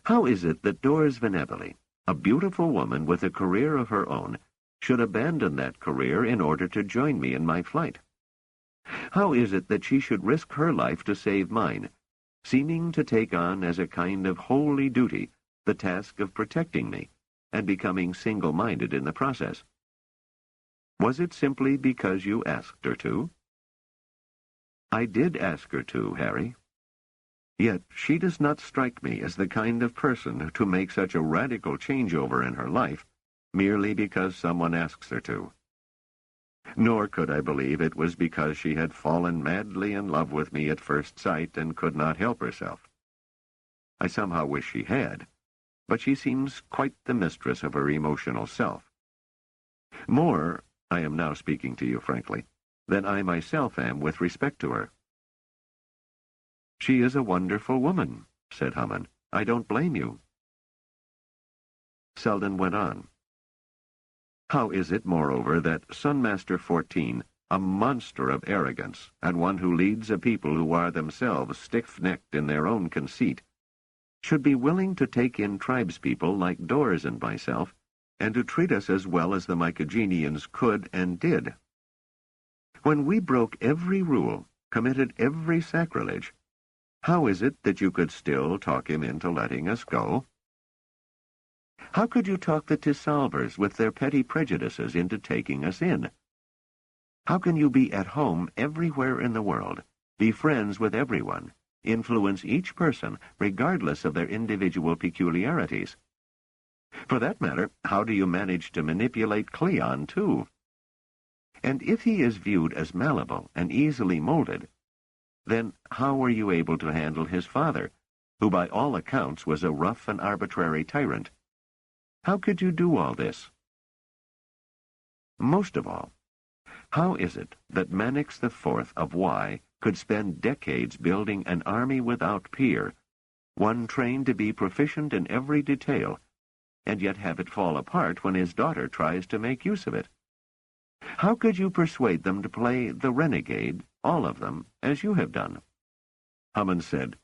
How is it that Doris Venevoli, a beautiful woman with a career of her own, should abandon that career in order to join me in my flight? How is it that she should risk her life to save mine, seeming to take on as a kind of holy duty the task of protecting me, and becoming single-minded in the process? Was it simply because you asked her to? I did ask her to, Harry. Yet she does not strike me as the kind of person to make such a radical changeover in her life merely because someone asks her to. Nor could I believe it was because she had fallen madly in love with me at first sight and could not help herself. I somehow wish she had, but she seems quite the mistress of her emotional self. More, I am now speaking to you frankly, than I myself am with respect to her. She is a wonderful woman, said Hammond. I don't blame you. Seldon went on. How is it, moreover, that Sunmaster 14, a monster of arrogance, and one who leads a people who are themselves stiff-necked in their own conceit, should be willing to take in tribespeople like Dors and myself, and to treat us as well as the Mycogenians could and did? When we broke every rule, committed every sacrilege, how is it that you could still talk him into letting us go? How could you talk the Tisalvers with their petty prejudices into taking us in? How can you be at home everywhere in the world, be friends with everyone, influence each person regardless of their individual peculiarities? For that matter, how do you manage to manipulate Cleon, too? And if he is viewed as malleable and easily molded, then how were you able to handle his father, who by all accounts was a rough and arbitrary tyrant? How could you do all this? Most of all, how is it that Mannix IV of Y could spend decades building an army without peer, one trained to be proficient in every detail, and yet have it fall apart when his daughter tries to make use of it? How could you persuade them to play the renegade, all of them, as you have done? Hammond said,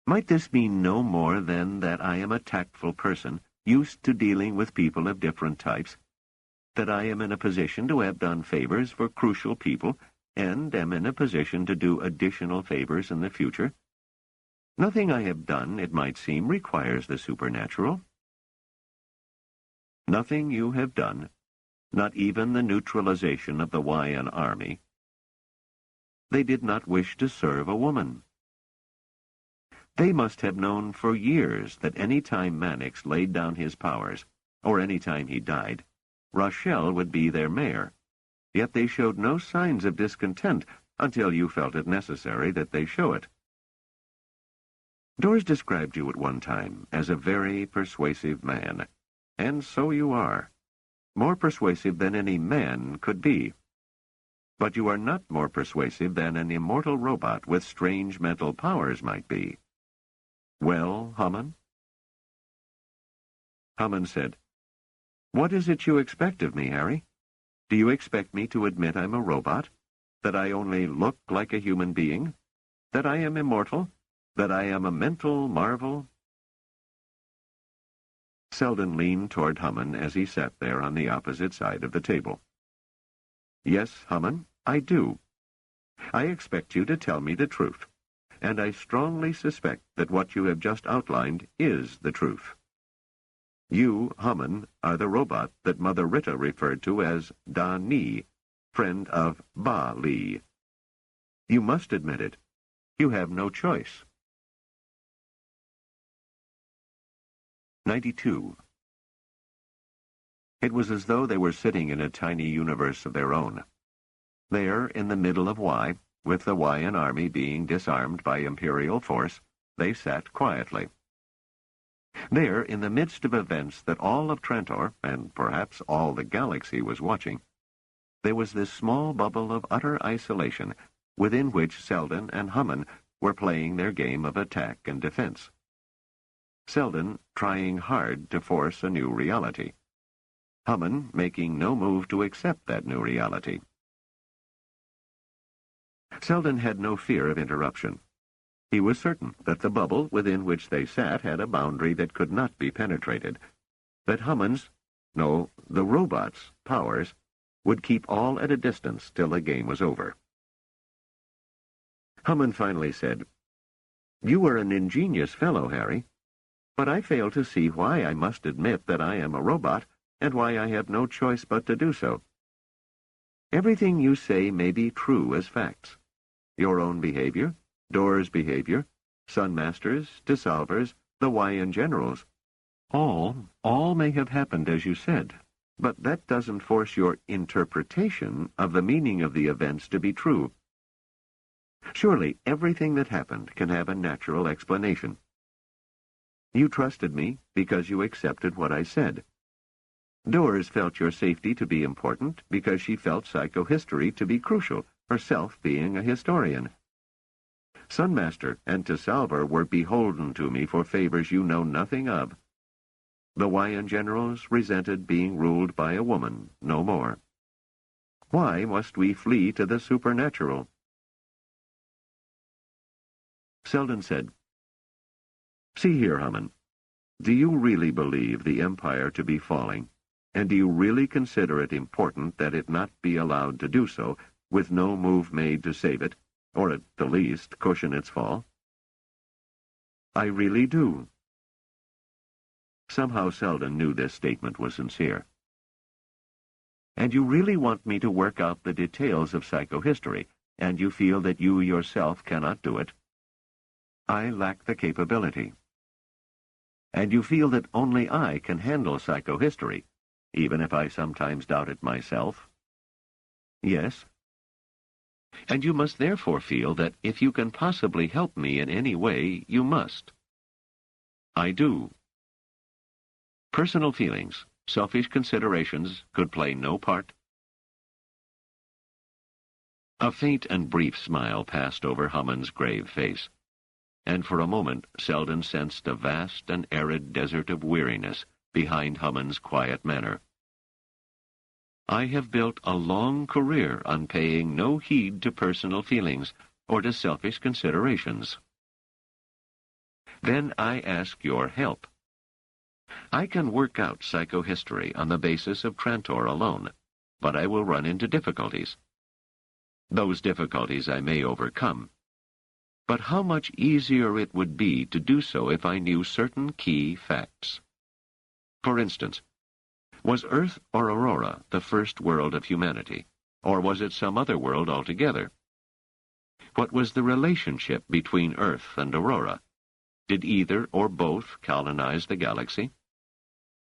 Might this mean no more than that I am a tactful person, used to dealing with people of different types, that I am in a position to have done favors for crucial people, and am in a position to do additional favors in the future? Nothing I have done, it might seem, requires the supernatural. Nothing you have done, not even the neutralization of the Hawaiian army. They did not wish to serve a woman. They must have known for years that any time Mannix laid down his powers, or any time he died, Rochelle would be their mayor, yet they showed no signs of discontent until you felt it necessary that they show it. Dors described you at one time as a very persuasive man, and so you are, more persuasive than any man could be. But you are not more persuasive than an immortal robot with strange mental powers might be. Well, Hammond? Hammond said, What is it you expect of me, Harry? Do you expect me to admit I'm a robot? That I only look like a human being? That I am immortal? That I am a mental marvel? Seldon leaned toward Hammond as he sat there on the opposite side of the table. Yes, Hammond, I do. I expect you to tell me the truth, and I strongly suspect that what you have just outlined is the truth. You, Hammond, are the robot that Mother Rita referred to as Da Ni, friend of Ba Li. You must admit it. You have no choice. 92. It was as though they were sitting in a tiny universe of their own. There, in the middle of Y, with the Hawaiian army being disarmed by imperial force, they sat quietly. There, in the midst of events that all of Trantor, and perhaps all the galaxy, was watching, there was this small bubble of utter isolation, within which Seldon and Hammond were playing their game of attack and defense. Seldon trying hard to force a new reality. Hammond making no move to accept that new reality. Seldon had no fear of interruption. He was certain that the bubble within which they sat had a boundary that could not be penetrated, that Hammond's, no, the robot's, powers would keep all at a distance till the game was over. Hammond finally said, You are an ingenious fellow, Harry, but I fail to see why I must admit that I am a robot and why I have no choice but to do so. Everything you say may be true as facts. Your own behavior, Dor's behavior, Sunmaster's, DeSalver's, the Hawaiian generals. All may have happened as you said, but that doesn't force your interpretation of the meaning of the events to be true. Surely everything that happened can have a natural explanation. You trusted me because you accepted what I said. Dors felt your safety to be important because she felt psychohistory to be crucial, herself being a historian. Sunmaster and DeSalver were beholden to me for favors you know nothing of. The Hawaiian generals resented being ruled by a woman, no more. Why must we flee to the supernatural? Seldon said, See here, Hammond. Do you really believe the Empire to be falling? And do you really consider it important that it not be allowed to do so, with no move made to save it, or at the least cushion its fall? I really do. Somehow Seldon knew this statement was sincere. And you really want me to work out the details of psychohistory, and you feel that you yourself cannot do it? I lack the capability. And you feel that only I can handle psychohistory, even if I sometimes doubt it myself? Yes. And you must therefore feel that if you can possibly help me in any way, you must. I do. Personal feelings, selfish considerations could play no part? A faint and brief smile passed over Hammond's grave face. and for a moment Seldon sensed a vast and arid desert of weariness behind Hammond's quiet manner. "I have built a long career on paying no heed to personal feelings or to selfish considerations. Then I ask your help. I can work out psychohistory on the basis of Trantor alone, but I will run into difficulties. Those difficulties I may overcome. But how much easier it would be to do so if I knew certain key facts. For instance, was Earth or Aurora the first world of humanity, or was it some other world altogether? What was the relationship between Earth and Aurora? Did either or both colonize the galaxy?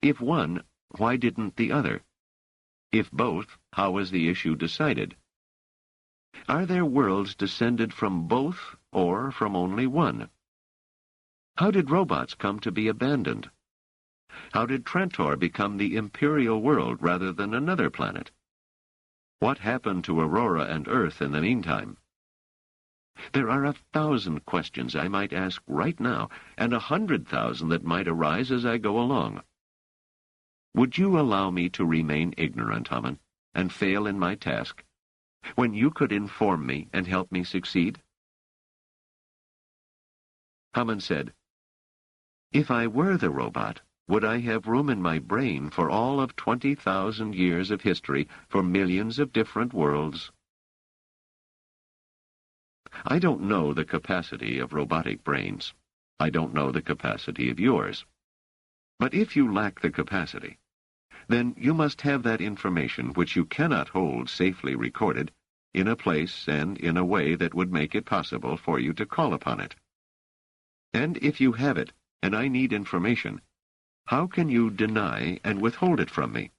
If one, why didn't the other? If both, how was the issue decided? Are there worlds descended from both or from only one? How did robots come to be abandoned? How did Trantor become the imperial world rather than another planet? What happened to Aurora and Earth in the meantime? There are 1,000 questions I might ask right now, and 100,000 that might arise as I go along. Would you allow me to remain ignorant, Hammond, and fail in my task, when you could inform me and help me succeed?" Hammond said, "If I were the robot, would I have room in my brain for all of 20,000 years of history for millions of different worlds?" I don't know the capacity of robotic brains. I don't know the capacity of yours. But if you lack the capacity, then you must have that information which you cannot hold safely recorded in a place and in a way that would make it possible for you to call upon it. And if you have it, and I need information, how can you deny and withhold it from me?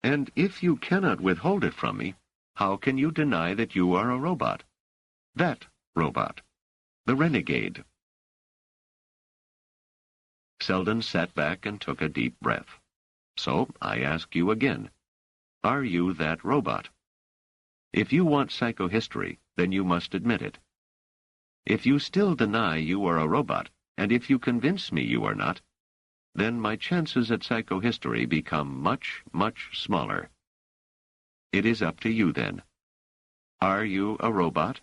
And if you cannot withhold it from me, how can you deny that you are a robot? That robot. The renegade. Seldon sat back and took a deep breath. So I ask you again, are you that robot? If you want psychohistory, then you must admit it. If you still deny you are a robot, and if you convince me you are not, then my chances at psychohistory become much, much smaller. It is up to you then. Are you a robot?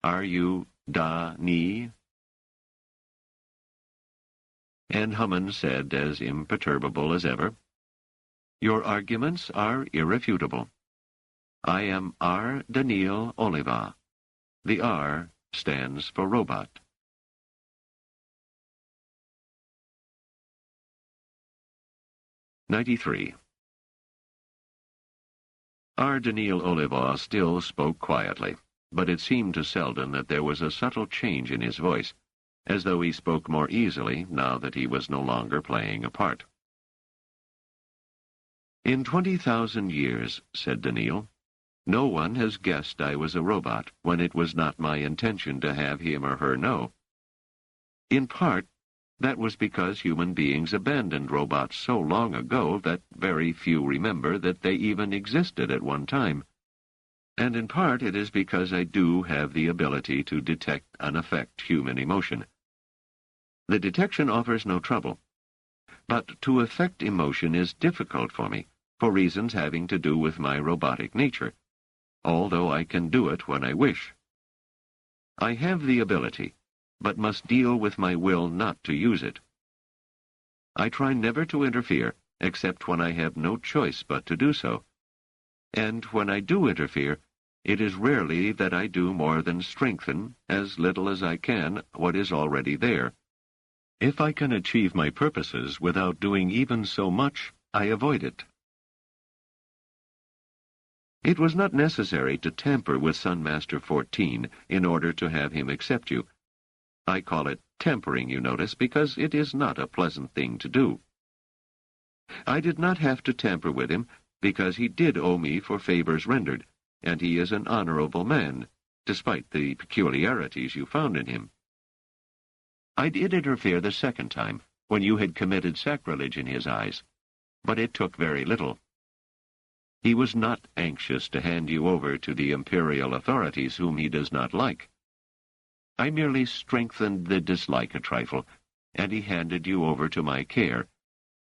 Are you Da-Ni? And Hammond said, as imperturbable as ever, "Your arguments are irrefutable. I am R. Daniil Oliva. The R stands for robot." '93. R. Daniil Oliva still spoke quietly, but it seemed to Seldon that there was a subtle change in his voice, as though he spoke more easily now that he was no longer playing a part. "In 20,000 years, said Daniil, no one has guessed I was a robot when it was not my intention to have him or her know. In part, that was because human beings abandoned robots so long ago that very few remember that they even existed at one time. And in part it is because I do have the ability to detect and affect human emotion. The detection offers no trouble, but to affect emotion is difficult for me, for reasons having to do with my robotic nature, although I can do it when I wish. I have the ability, but must deal with my will not to use it. I try never to interfere, except when I have no choice but to do so. And when I do interfere, it is rarely that I do more than strengthen, as little as I can, what is already there. If I can achieve my purposes without doing even so much, I avoid it. It was not necessary to tamper with Sunmaster 14 in order to have him accept you. I call it tampering, you notice, because it is not a pleasant thing to do. I did not have to tamper with him, because he did owe me for favors rendered, and he is an honorable man, despite the peculiarities you found in him. I did interfere the second time, when you had committed sacrilege in his eyes, but it took very little. He was not anxious to hand you over to the imperial authorities whom he does not like. I merely strengthened the dislike a trifle, and he handed you over to my care,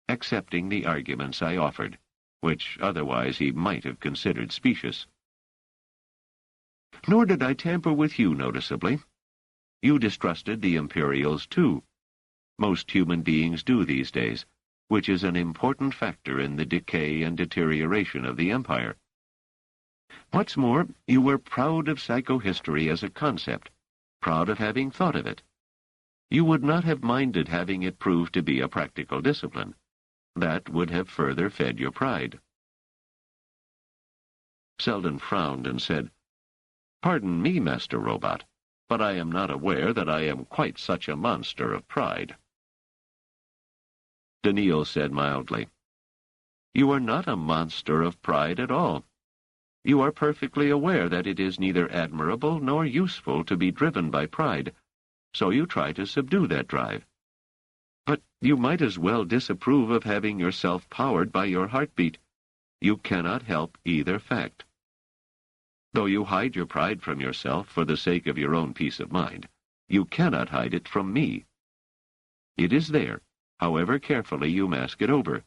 accepting the arguments I offered, which otherwise he might have considered specious. Nor did I tamper with you noticeably. You distrusted the Imperials, too. Most human beings do these days, which is an important factor in the decay and deterioration of the Empire. What's more, you were proud of psychohistory as a concept, proud of having thought of it. You would not have minded having it proved to be a practical discipline. That would have further fed your pride. Seldon frowned and said, "Pardon me, Master Robot, but I am not aware that I am quite such a monster of pride." Daniil said mildly, "You are not a monster of pride at all. You are perfectly aware that it is neither admirable nor useful to be driven by pride, so you try to subdue that drive. But you might as well disapprove of having yourself powered by your heartbeat. You cannot help either fact. Though you hide your pride from yourself for the sake of your own peace of mind, you cannot hide it from me. It is there, however carefully you mask it over.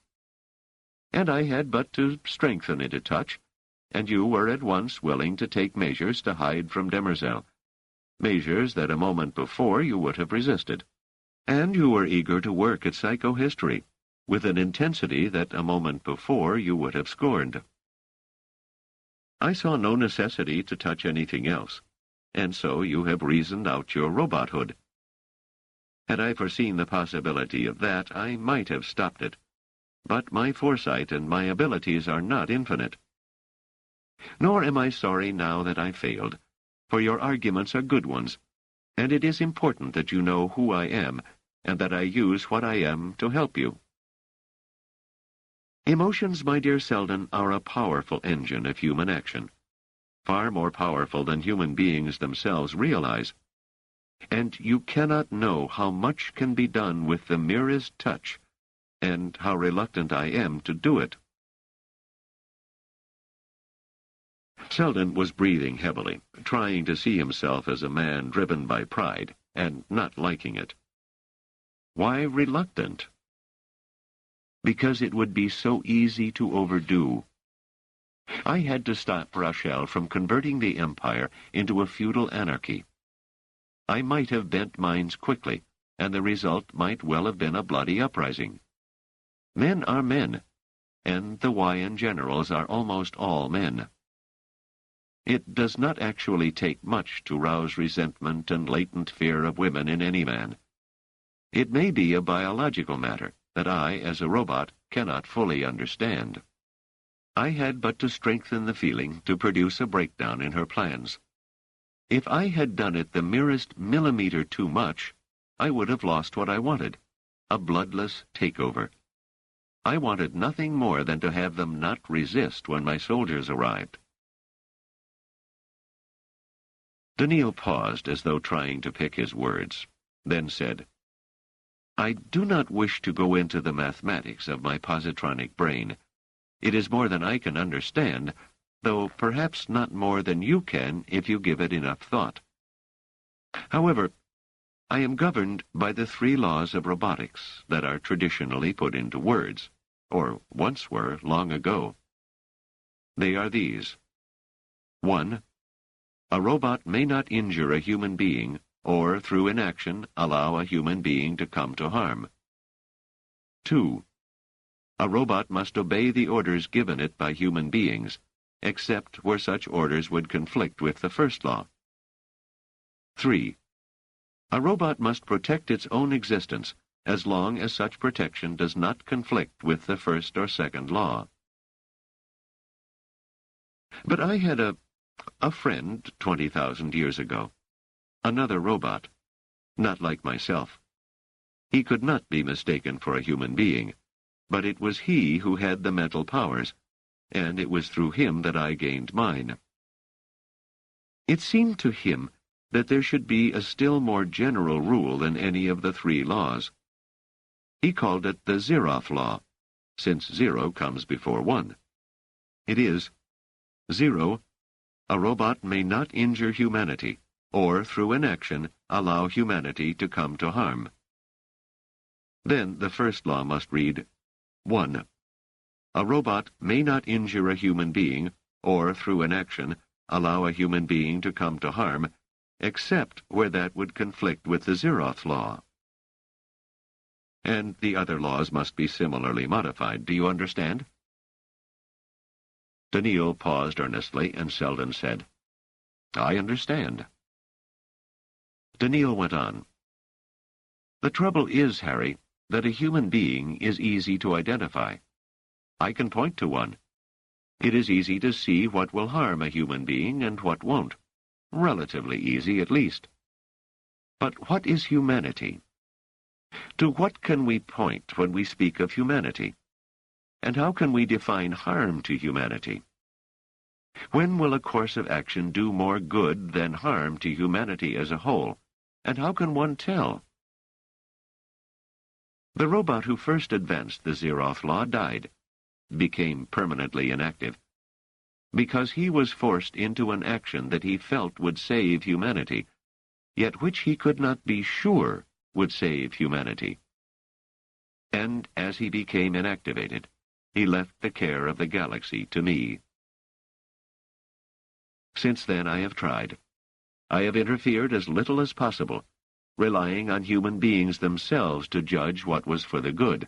And I had but to strengthen it a touch, and you were at once willing to take measures to hide from Demerzel, measures that a moment before you would have resisted. And you were eager to work at psychohistory, with an intensity that a moment before you would have scorned. I saw no necessity to touch anything else, and so you have reasoned out your robothood. Had I foreseen the possibility of that, I might have stopped it, but my foresight and my abilities are not infinite. Nor am I sorry now that I failed, for your arguments are good ones, and it is important that you know who I am, and that I use what I am to help you. Emotions, my dear Seldon, are a powerful engine of human action, far more powerful than human beings themselves realize, and you cannot know how much can be done with the merest touch, and how reluctant I am to do it." Seldon was breathing heavily, trying to see himself as a man driven by pride, and not liking it. Why reluctant? Because it would be so easy to overdo. I had to stop Rochelle from converting the Empire into a feudal anarchy. I might have bent minds quickly, and the result might well have been a bloody uprising. Men are men, and the Wyan generals are almost all men. It does not actually take much to rouse resentment and latent fear of women in any man. It may be a biological matter that I, as a robot, cannot fully understand. I had but to strengthen the feeling to produce a breakdown in her plans. If I had done it the merest millimeter too much, I would have lost what I wanted, a bloodless takeover. I wanted nothing more than to have them not resist when my soldiers arrived. Daniil paused as though trying to pick his words, then said, "I do not wish to go into the mathematics of my positronic brain. It is more than I can understand, though perhaps not more than you can if you give it enough thought. However, I am governed by the 3 laws of robotics that are traditionally put into words, or once were long ago. They are these. 1. A robot may not injure a human being, or through inaction allow a human being to come to harm. 2. A robot must obey the orders given it by human beings, except where such orders would conflict with the first law. 3. A robot must protect its own existence as long as such protection does not conflict with the first or second law. But I had a friend 20,000 years ago, another robot, not like myself. He could not be mistaken for a human being, but it was he who had the mental powers, and it was through him that I gained mine. It seemed to him that there should be a still more general rule than any of the 3 laws. He called it the Zeroth law, since 0 comes before 1. It is, 0. A robot may not injure humanity, or through inaction allow humanity to come to harm. Then the first law must read, 1. A robot may not injure a human being, or through inaction allow a human being to come to harm, except where that would conflict with the zeroth law. And the other laws must be similarly modified. Do you understand? Daniil paused earnestly, and Seldon said, I understand. Daniil went on. The trouble is, Harry, that a human being is easy to identify. I can point to one. It is easy to see what will harm a human being and what won't. Relatively easy, at least. But what is humanity? To what can we point when we speak of humanity? And how can we define harm to humanity? When will a course of action do more good than harm to humanity as a whole? And how can one tell? The robot who first advanced the zeroth law died, became permanently inactive, because he was forced into an action that he felt would save humanity, yet which he could not be sure would save humanity. And as he became inactivated, he left the care of the galaxy to me. Since then I have tried. I have interfered as little as possible, relying on human beings themselves to judge what was for the good.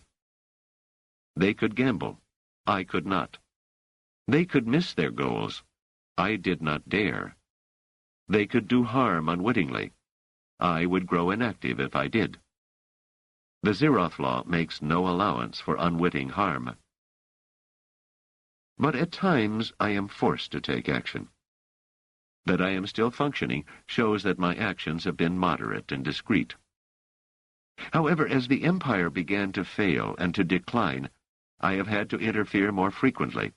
They could gamble. I could not. They could miss their goals. I did not dare. They could do harm unwittingly. I would grow inactive if I did. The zeroth law makes no allowance for unwitting harm. But at times I am forced to take action. That I am still functioning shows that my actions have been moderate and discreet. However, as the empire began to fail and to decline, I have had to interfere more frequently.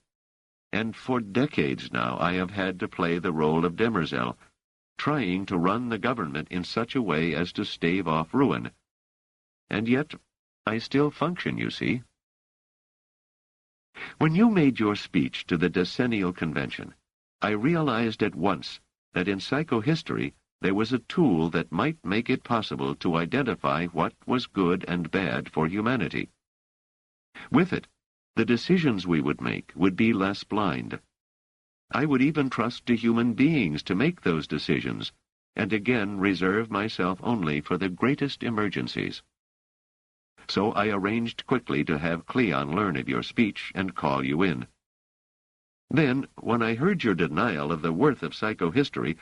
And for decades now I have had to play the role of demoiselle, trying to run the government in such a way as to stave off ruin. And yet, I still function, you see. When you made your speech to the decennial convention, I realized at once that in psychohistory there was a tool that might make it possible to identify what was good and bad for humanity. With it, the decisions we would make would be less blind. I would even trust to human beings to make those decisions, and again reserve myself only for the greatest emergencies. So I arranged quickly to have Cleon learn of your speech and call you in. Then, when I heard your denial of the worth of psychohistory,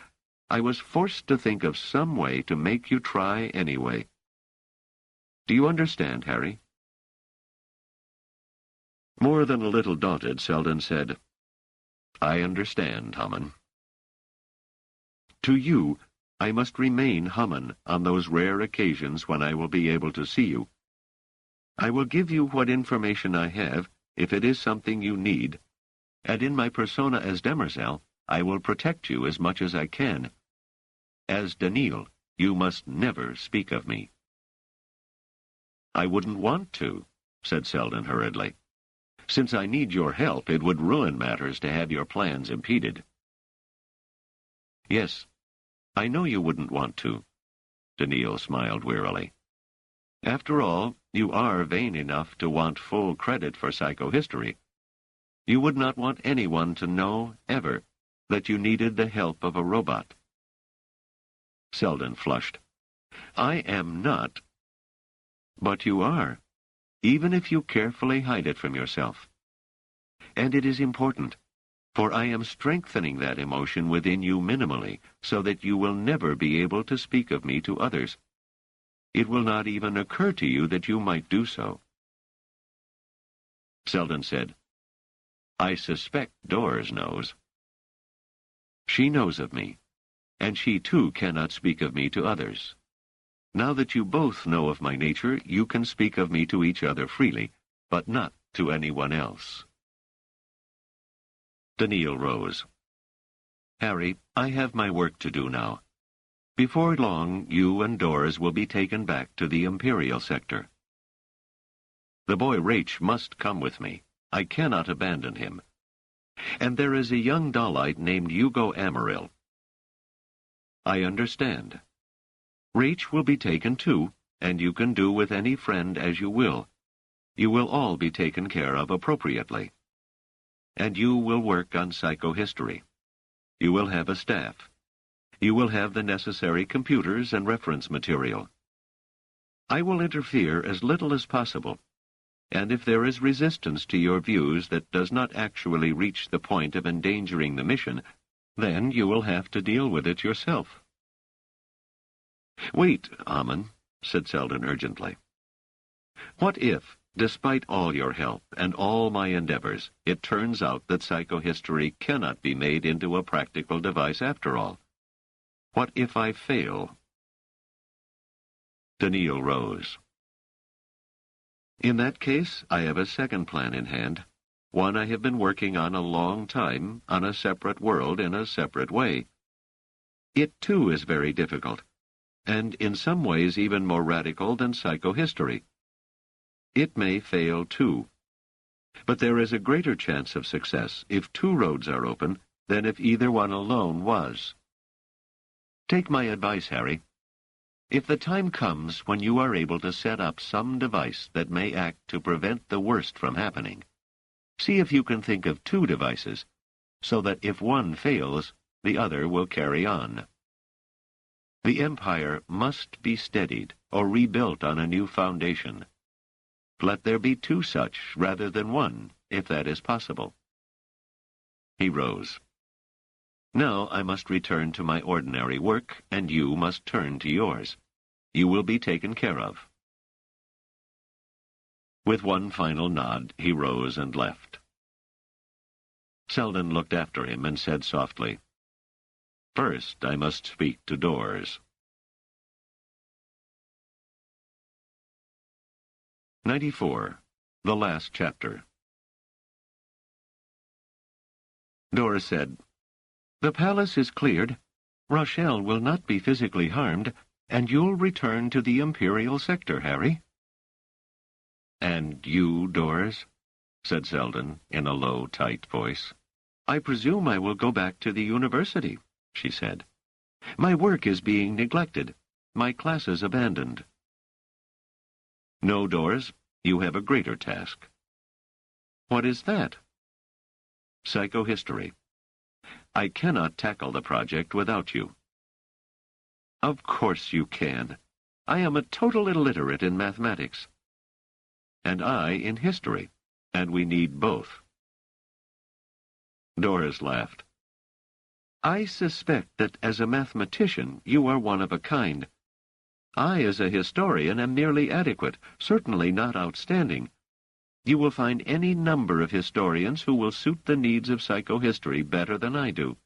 I was forced to think of some way to make you try anyway. Do you understand, Harry? More than a little daunted, Seldon said, I understand, Haman. To you, I must remain Haman on those rare occasions when I will be able to see you. I will give you what information I have, if it is something you need, and in my persona as demoiselle, I will protect you as much as I can. As Daniil, you must never speak of me. I wouldn't want to, said Seldon hurriedly. Since I need your help, it would ruin matters to have your plans impeded. Yes, I know you wouldn't want to. Daniil smiled wearily. After all, you are vain enough to want full credit for psychohistory. You would not want anyone to know, ever, that you needed the help of a robot. Seldon flushed. I am not. But you are, even if you carefully hide it from yourself. And it is important, for I am strengthening that emotion within you minimally, so that you will never be able to speak of me to others. It will not even occur to you that you might do so. Seldon said, I suspect Doris knows. She knows of me, and she too cannot speak of me to others. Now that you both know of my nature, you can speak of me to each other freely, but not to anyone else. Daniil rose. Harry, I have my work to do now. Before long, you and Doris will be taken back to the Imperial sector. The boy Rach must come with me. I cannot abandon him. And there is a young Dalite named Hugo Amaril. I understand. Rach will be taken too, and you can do with any friend as you will. You will all be taken care of appropriately. And you will work on psychohistory. You will have a staff. You will have the necessary computers and reference material. I will interfere as little as possible, and if there is resistance to your views that does not actually reach the point of endangering the mission, then you will have to deal with it yourself. Wait, Amon, said Seldon urgently. What if, despite all your help and all my endeavors, it turns out that psychohistory cannot be made into a practical device after all? What if I fail? Daniil rose. In that case, I have a second plan in hand, one I have been working on a long time, on a separate world in a separate way. It, too, is very difficult, and in some ways even more radical than psychohistory. It may fail, too. But there is a greater chance of success if two roads are open than if either one alone was. Take my advice, Harry. If the time comes when you are able to set up some device that may act to prevent the worst from happening, see if you can think of two devices, so that if one fails, the other will carry on. The Empire must be steadied or rebuilt on a new foundation. Let there be two such rather than one, if that is possible. He rose. Now I must return to my ordinary work, and you must turn to yours. You will be taken care of. With one final nod, he rose and left. Seldon looked after him and said softly, "First, I must speak to Dors." 94. The Last Chapter. Dors said, "The palace is cleared. Rochelle will not be physically harmed, and you'll return to the Imperial sector, Harry." "And you, Dors?" said Seldon in a low, tight voice. "I presume I will go back to the university," she said. "My work is being neglected, my classes abandoned." "No, Dors, you have a greater task." "What is that?" "Psychohistory. I cannot tackle the project without you." "Of course you can. I am a total illiterate in mathematics." "And I in history, and we need both." Dors laughed. "I suspect that as a mathematician you are one of a kind. I, as a historian, am merely adequate, certainly not outstanding. You will find any number of historians who will suit the needs of psychohistory better than I do."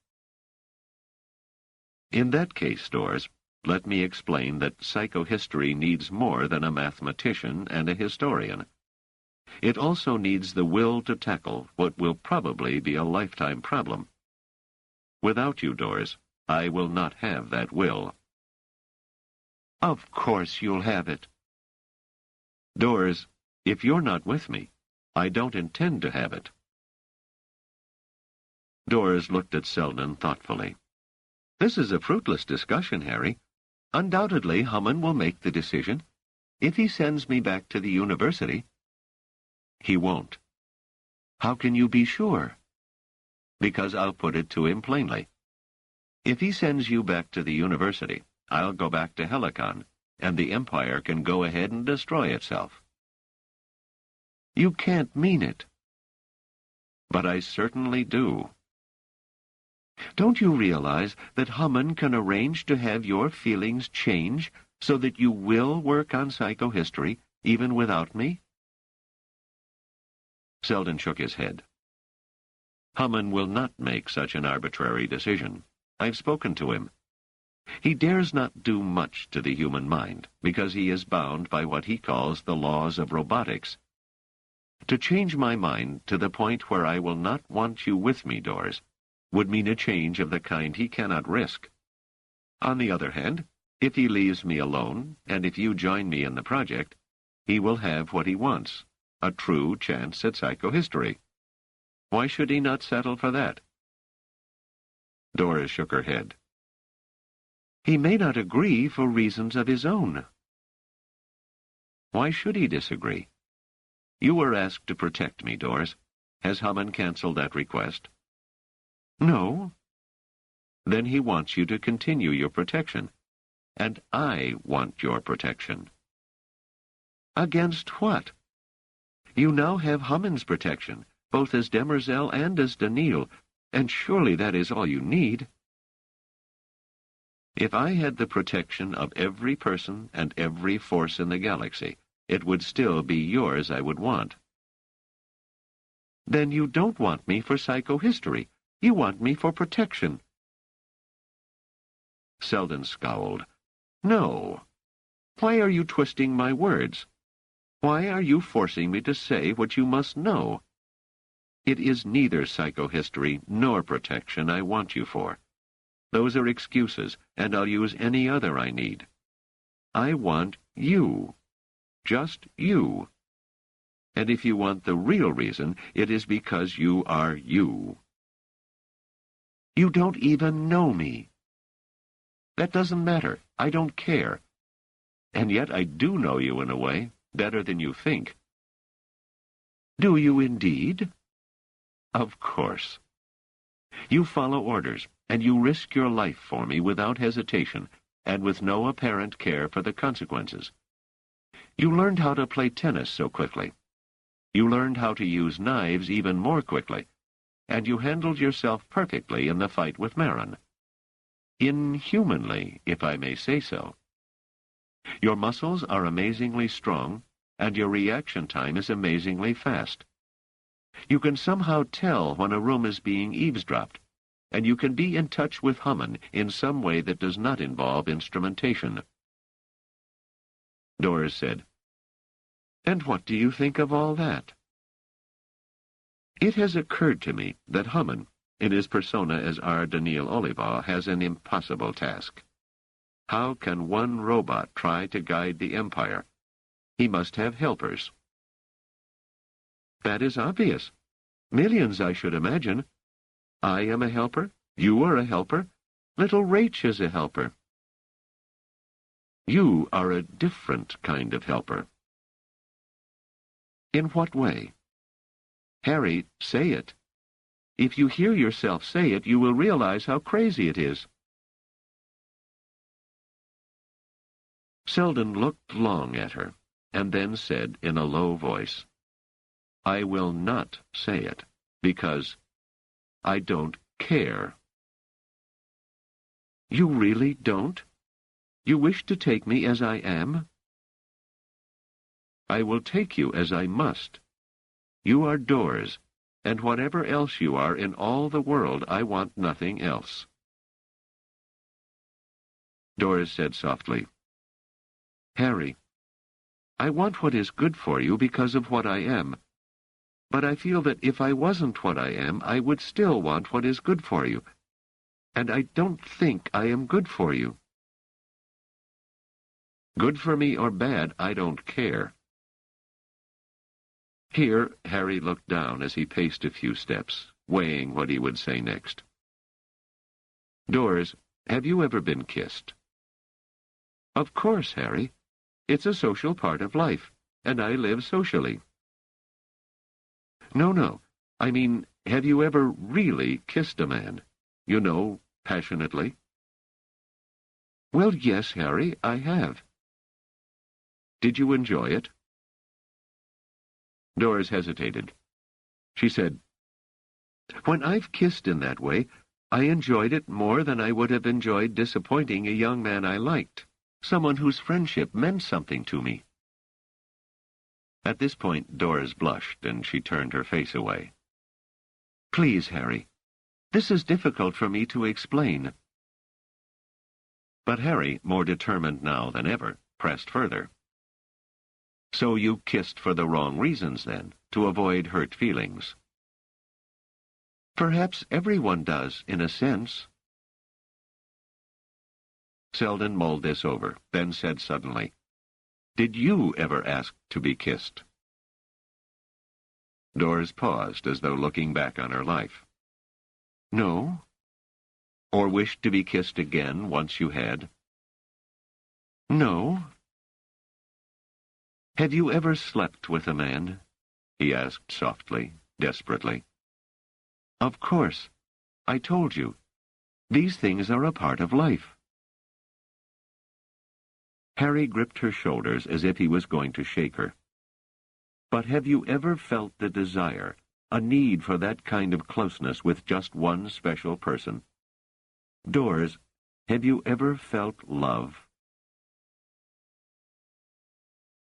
"In that case, Dors, let me explain that psychohistory needs more than a mathematician and a historian. It also needs the will to tackle what will probably be a lifetime problem. Without you, Dors, I will not have that will." "Of course you'll have it." "Dors, if you're not with me, I don't intend to have it." Dors looked at Seldon thoughtfully. "This is a fruitless discussion, Harry. Undoubtedly, Hammond will make the decision. If he sends me back to the university—" "He won't." "How can you be sure?" "Because I'll put it to him plainly. If he sends you back to the university, I'll go back to Helicon, and the Empire can go ahead and destroy itself." "You can't mean it." "But I certainly do." "Don't you realize that Hammond can arrange to have your feelings change so that you will work on psychohistory, even without me?" Seldon shook his head. "Hammond will not make such an arbitrary decision. I've spoken to him. He dares not do much to the human mind, because he is bound by what he calls the laws of robotics. To change my mind to the point where I will not want you with me, Dors, would mean a change of the kind he cannot risk. On the other hand, if he leaves me alone, and if you join me in the project, he will have what he wants, a true chance at psychohistory. Why should he not settle for that?" Dors shook her head. He may not agree for reasons of his own. Why should he disagree? You were asked to protect me, Doris. Has Hammond canceled that request? No. Then he wants you to continue your protection. And I want your protection. Against what? You now have Hammond's protection, both as Demerzel and as Daniil, and surely that is all you need. If I had the protection of every person and every force in the galaxy, it would still be yours I would want. Then you don't want me for psychohistory. You want me for protection. Seldon scowled. No. Why are you twisting my words? Why are you forcing me to say what you must know? It is neither psychohistory nor protection I want you for. Those are excuses, and I'll use any other I need. I want you. Just you. And if you want the real reason, it is because you are you. You don't even know me. That doesn't matter. I don't care. And yet I do know you in a way, better than you think. Do you indeed? Of course. You follow orders, and you risk your life for me without hesitation, and with no apparent care for the consequences. You learned how to play tennis so quickly. You learned how to use knives even more quickly, and you handled yourself perfectly in the fight with Marin. Inhumanly, if I may say so. Your muscles are amazingly strong, and your reaction time is amazingly fast. You can somehow tell when a room is being eavesdropped, and you can be in touch with Hammond in some way that does not involve instrumentation. Doris said, And what do you think of all that? It has occurred to me that Hammond, in his persona as R. Daniil Olivaw, has an impossible task. How can one robot try to guide the Empire? He must have helpers. That is obvious. Millions, I should imagine. I am a helper. You are a helper. Little Rach is a helper. You are a different kind of helper. In what way? Harry, say it. If you hear yourself say it, you will realize how crazy it is. Seldon looked long at her, and then said in a low voice, I will not say it, because I don't care. You really don't? You wish to take me as I am? I will take you as I must. You are Doris, and whatever else you are in all the world, I want nothing else. Doris said softly, Harry, I want what is good for you because of what I am. But I feel that if I wasn't what I am, I would still want what is good for you. And I don't think I am good for you. Good for me or bad, I don't care. Here, Harry looked down as he paced a few steps, weighing what he would say next. Doris, have you ever been kissed? Of course, Harry. It's a social part of life, and I live socially. No. I mean, have you ever really kissed a man? You know, passionately? Well, yes, Harry, I have. Did you enjoy it? Doris hesitated. She said, When I've kissed in that way, I enjoyed it more than I would have enjoyed disappointing a young man I liked, someone whose friendship meant something to me. At this point, Doris blushed, and she turned her face away. Please, Harry, this is difficult for me to explain. But Harry, more determined now than ever, pressed further. So you kissed for the wrong reasons, then, to avoid hurt feelings. Perhaps everyone does, in a sense. Seldon mulled this over, then said suddenly, Did you ever ask to be kissed? Doris paused, as though looking back on her life. No. Or wished to be kissed again once you had? No. Have you ever slept with a man? He asked softly, desperately. Of course. I told you. These things are a part of life. Harry gripped her shoulders as if he was going to shake her. But have you ever felt the desire, a need for that kind of closeness with just one special person? Doris, have you ever felt love?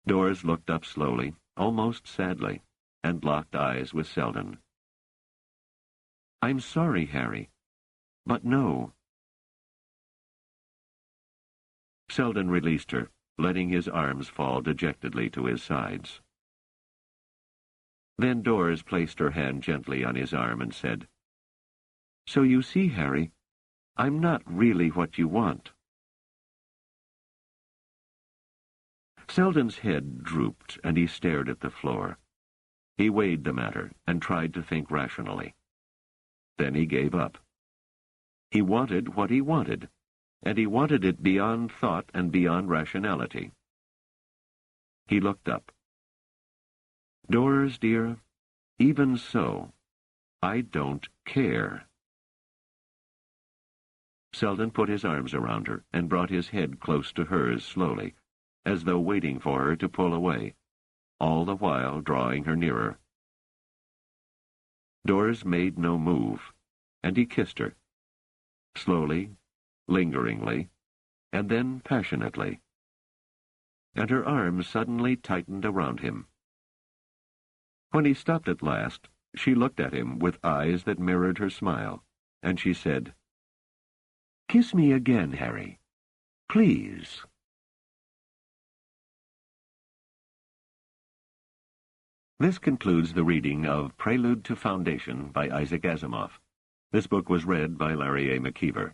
Doris looked up slowly, almost sadly, and locked eyes with Seldon. I'm sorry, Harry, but no. Seldon released her, letting his arms fall dejectedly to his sides. Then Doris placed her hand gently on his arm and said, So you see, Harry, I'm not really what you want. Seldon's head drooped, and he stared at the floor. He weighed the matter and tried to think rationally. Then he gave up. He wanted what he wanted, and he wanted it beyond thought and beyond rationality. He looked up. Doris, dear, even so, I don't care. Seldon put his arms around her and brought his head close to hers slowly, as though waiting for her to pull away, all the while drawing her nearer. Doris made no move, and he kissed her, slowly, lingeringly, and then passionately. And her arms suddenly tightened around him. When he stopped at last, she looked at him with eyes that mirrored her smile, and she said, Kiss me again, Harry. Please. This concludes the reading of Prelude to Foundation by Isaac Asimov. This book was read by Larry A. McKeever.